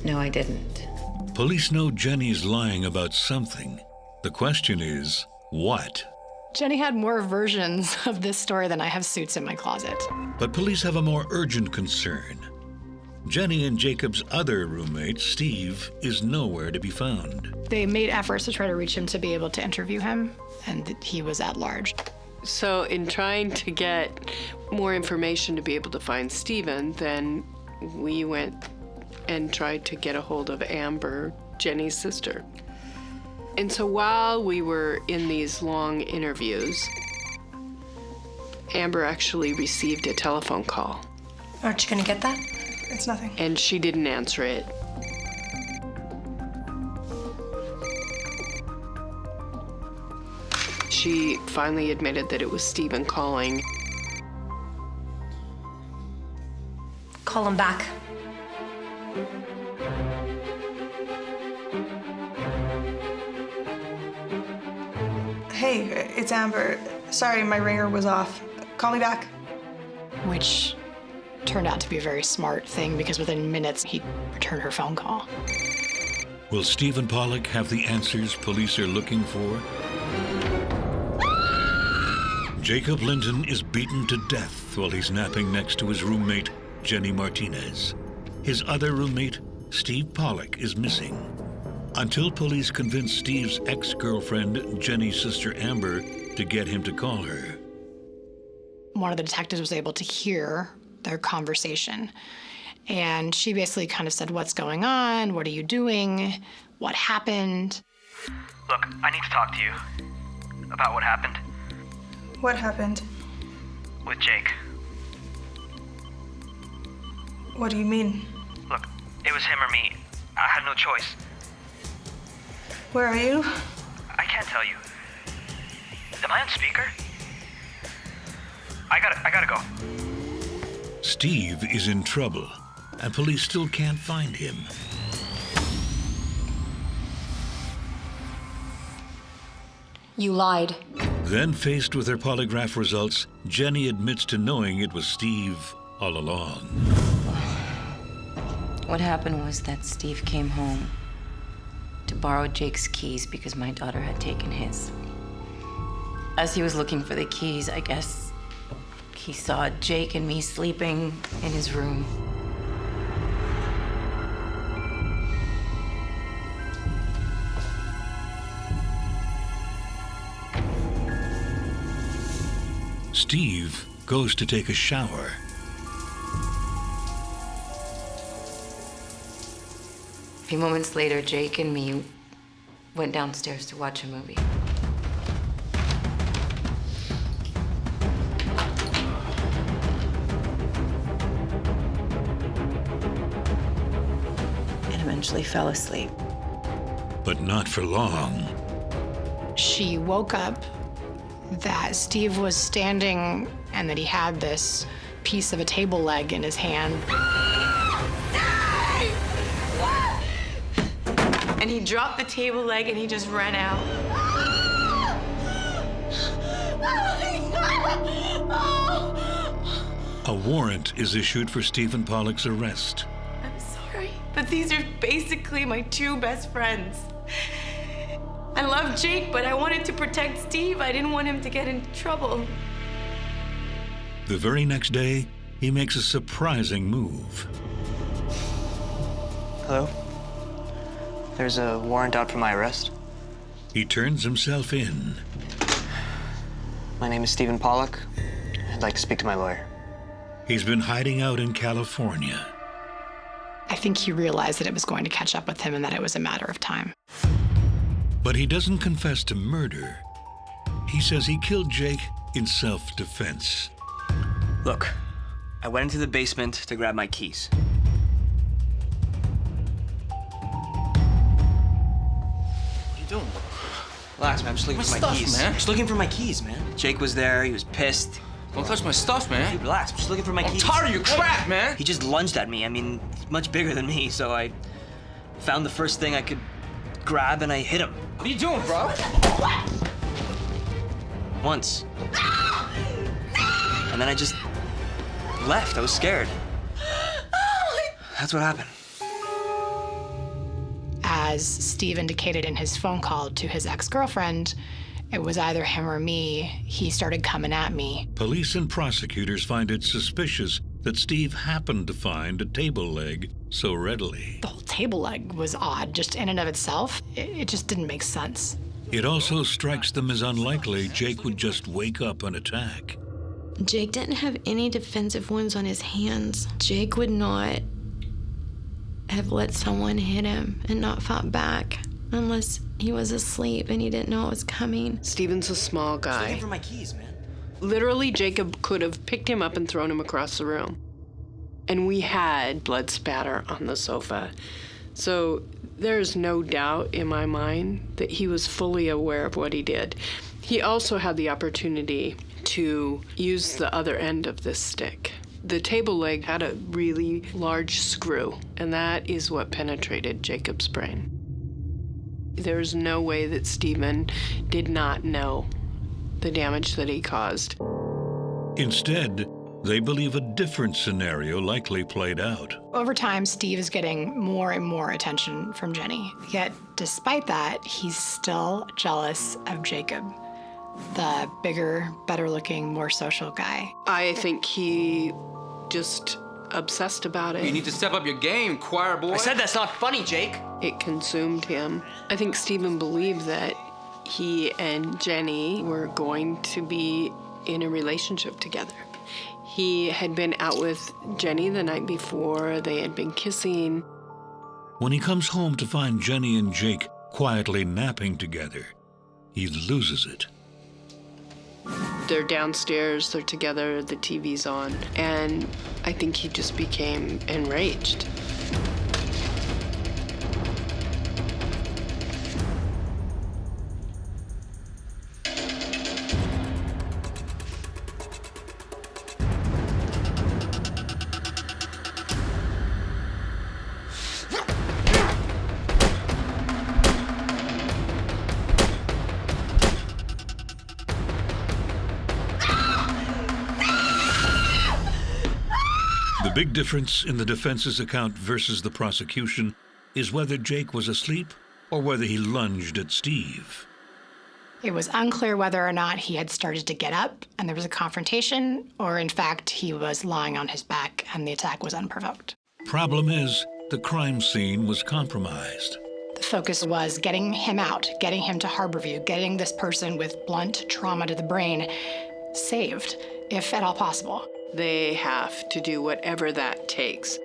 No, I didn't. Police know Jenny's lying about something. The question is, what? Jenny had more versions of this story than I have suits in my closet. But police have a more urgent concern. Jenny and Jacob's other roommate, Steve, is nowhere to be found. They made efforts to try to reach him to be able to interview him, and he was at large. So in trying to get more information to be able to find Stephen, then we went and tried to get a hold of Amber, Jenny's sister. And so while we were in these long interviews, Amber actually received a telephone call. Aren't you gonna get that? It's nothing. And she didn't answer it. She finally admitted that it was Stephen calling. Call him back. Hey, it's Amber. Sorry, my ringer was off. Call me back. Which turned out to be a very smart thing because within minutes he returned her phone call. Will Stephen Pollock have the answers police are looking for? Jacob Linton is beaten to death while he's napping next to his roommate, Jenny Martinez. His other roommate, Steve Pollock, is missing. Until police convince Steve's ex-girlfriend, Jenny's sister Amber, to get him to call her. One of the detectives was able to hear their conversation. And she basically kind of said, what's going on? What are you doing? What happened? Look, I need to talk to you about what happened What happened? with Jake. What do you mean? Look, it was him or me. I had no choice. Where are you? I can't tell you. Am I on speaker? I gotta go. Steve is in trouble, and police still can't find him. You lied. Then, faced with her polygraph results, Jenny admits to knowing it was Steve all along. What happened was that Steve came home to borrow Jake's keys because my daughter had taken his. As he was looking for the keys, I guess he saw Jake and me sleeping in his room. Steve goes to take a shower. A few moments later, Jake and me went downstairs to watch a movie. And eventually fell asleep. But not for long. She woke up that Steve was standing and that he had this piece of a table leg in his hand. And he dropped the table leg and he just ran out. A warrant is issued for Stephen Pollock's arrest. I'm sorry, but these are basically my two best friends. I love Jake, but I wanted to protect Steve. I didn't want him to get in trouble. The very next day, he makes a surprising move. Hello? There's a warrant out for my arrest. He turns himself in. My name is Stephen Pollock. I'd like to speak to my lawyer. He's been hiding out in California. I think he realized that it was going to catch up with him and that it was a matter of time. But he doesn't confess to murder. He says he killed Jake in self-defense. Look, I went into the basement to grab my keys. What are you doing? Relax, man. I'm just looking for my keys. Man. Just looking for my keys, man. Jake was there. He was pissed. Don't touch my stuff, man. Dude, relax. I'm just looking for my keys. I'm tired of your crap, man. He just lunged at me. I mean, he's much bigger than me, so I found the first thing I could grab and I hit him. What are you doing, bro? Once. And then I just left. I was scared. That's what happened. As Steve indicated in his phone call to his ex-girlfriend, it was either him or me. He started coming at me. Police and prosecutors find it suspicious that Steve happened to find a table leg so readily. The whole table leg was odd, just in and of itself. It just didn't make sense. It also strikes them as unlikely Jake would just wake up and attack. Jake didn't have any defensive wounds on his hands. Jake would not have let someone hit him and not fought back unless he was asleep and he didn't know it was coming. Steven's a small guy. Looking for my keys, man. Literally, Jacob could have picked him up and thrown him across the room. And we had blood spatter on the sofa. So there's no doubt in my mind that he was fully aware of what he did. He also had the opportunity to use the other end of this stick. The table leg had a really large screw, and that is what penetrated Jacob's brain. There's no way that Stephen did not know the damage that he caused. Instead, they believe a different scenario likely played out. Over time, Steve is getting more and more attention from Jenny. Yet, despite that, he's still jealous of Jacob, the bigger, better-looking, more social guy. I think he just obsessed about it. You need to step up your game, choir boy. I said that's not funny, Jake. It consumed him. I think Stephen believed that he and Jenny were going to be in a relationship together. He had been out with Jenny the night before. They had been kissing. When he comes home to find Jenny and Jake quietly napping together, he loses it. They're downstairs, they're together, the TV's on, and I think he just became enraged. The big difference in the defense's account versus the prosecution is whether Jake was asleep or whether he lunged at Steve. It was unclear whether or not he had started to get up and there was a confrontation, or in fact, he was lying on his back and the attack was unprovoked. Problem is, the crime scene was compromised. The focus was getting him out, getting him to Harborview, getting this person with blunt trauma to the brain saved, if at all possible. They have to do whatever that takes.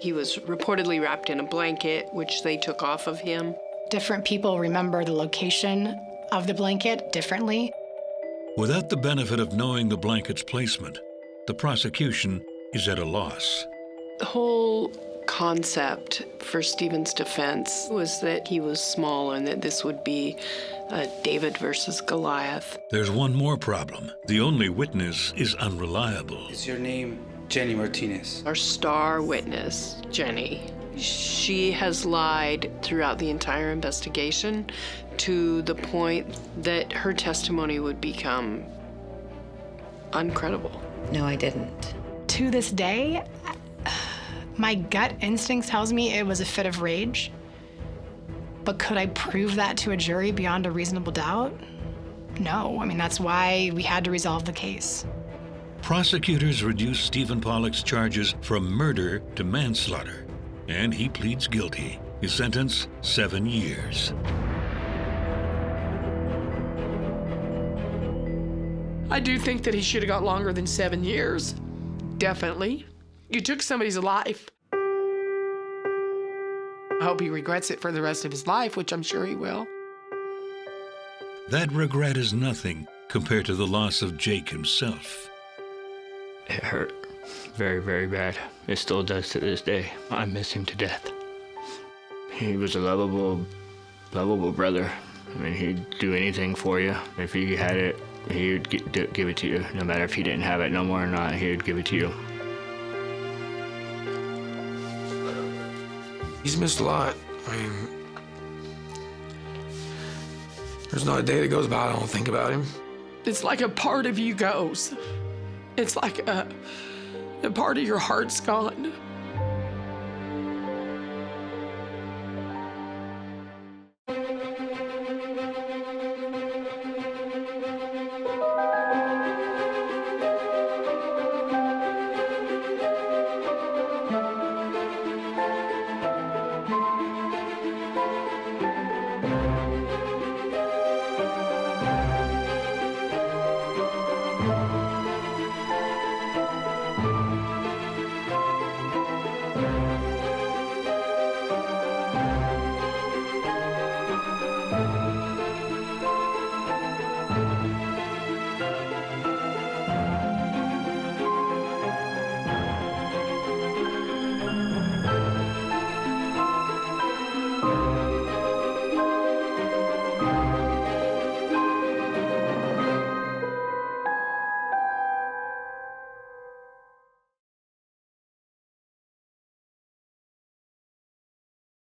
He was reportedly wrapped in a blanket, which they took off of him. Different people remember the location of the blanket differently. Without the benefit of knowing the blanket's placement, the prosecution is at a loss. The whole concept for Stephen's defense was that he was small and that this would be David versus Goliath. There's one more problem. The only witness is unreliable. Is your name Jenny Martinez? Our star witness, Jenny, she has lied throughout the entire investigation to the point that her testimony would become uncredible. No, I didn't. To this day, my gut instinct tells me it was a fit of rage. But could I prove that to a jury beyond a reasonable doubt? No. I mean, that's why we had to resolve the case. Prosecutors reduced Stephen Pollock's charges from murder to manslaughter, and he pleads guilty. His sentence, 7 years. I do think that he should have got longer than 7 years. Definitely. You took somebody's life. I hope he regrets it for the rest of his life, which I'm sure he will. That regret is nothing compared to the loss of Jake himself. It hurt very, very bad. It still does to this day. I miss him to death. He was a lovable brother. I mean, he'd do anything for you. If he had it, he would give it to you. No matter if he didn't have it no more or not, he would give it to you. He's missed a lot. I mean, there's not a day that goes by I don't think about him. It's like a part of you goes. It's like a part of your heart's gone.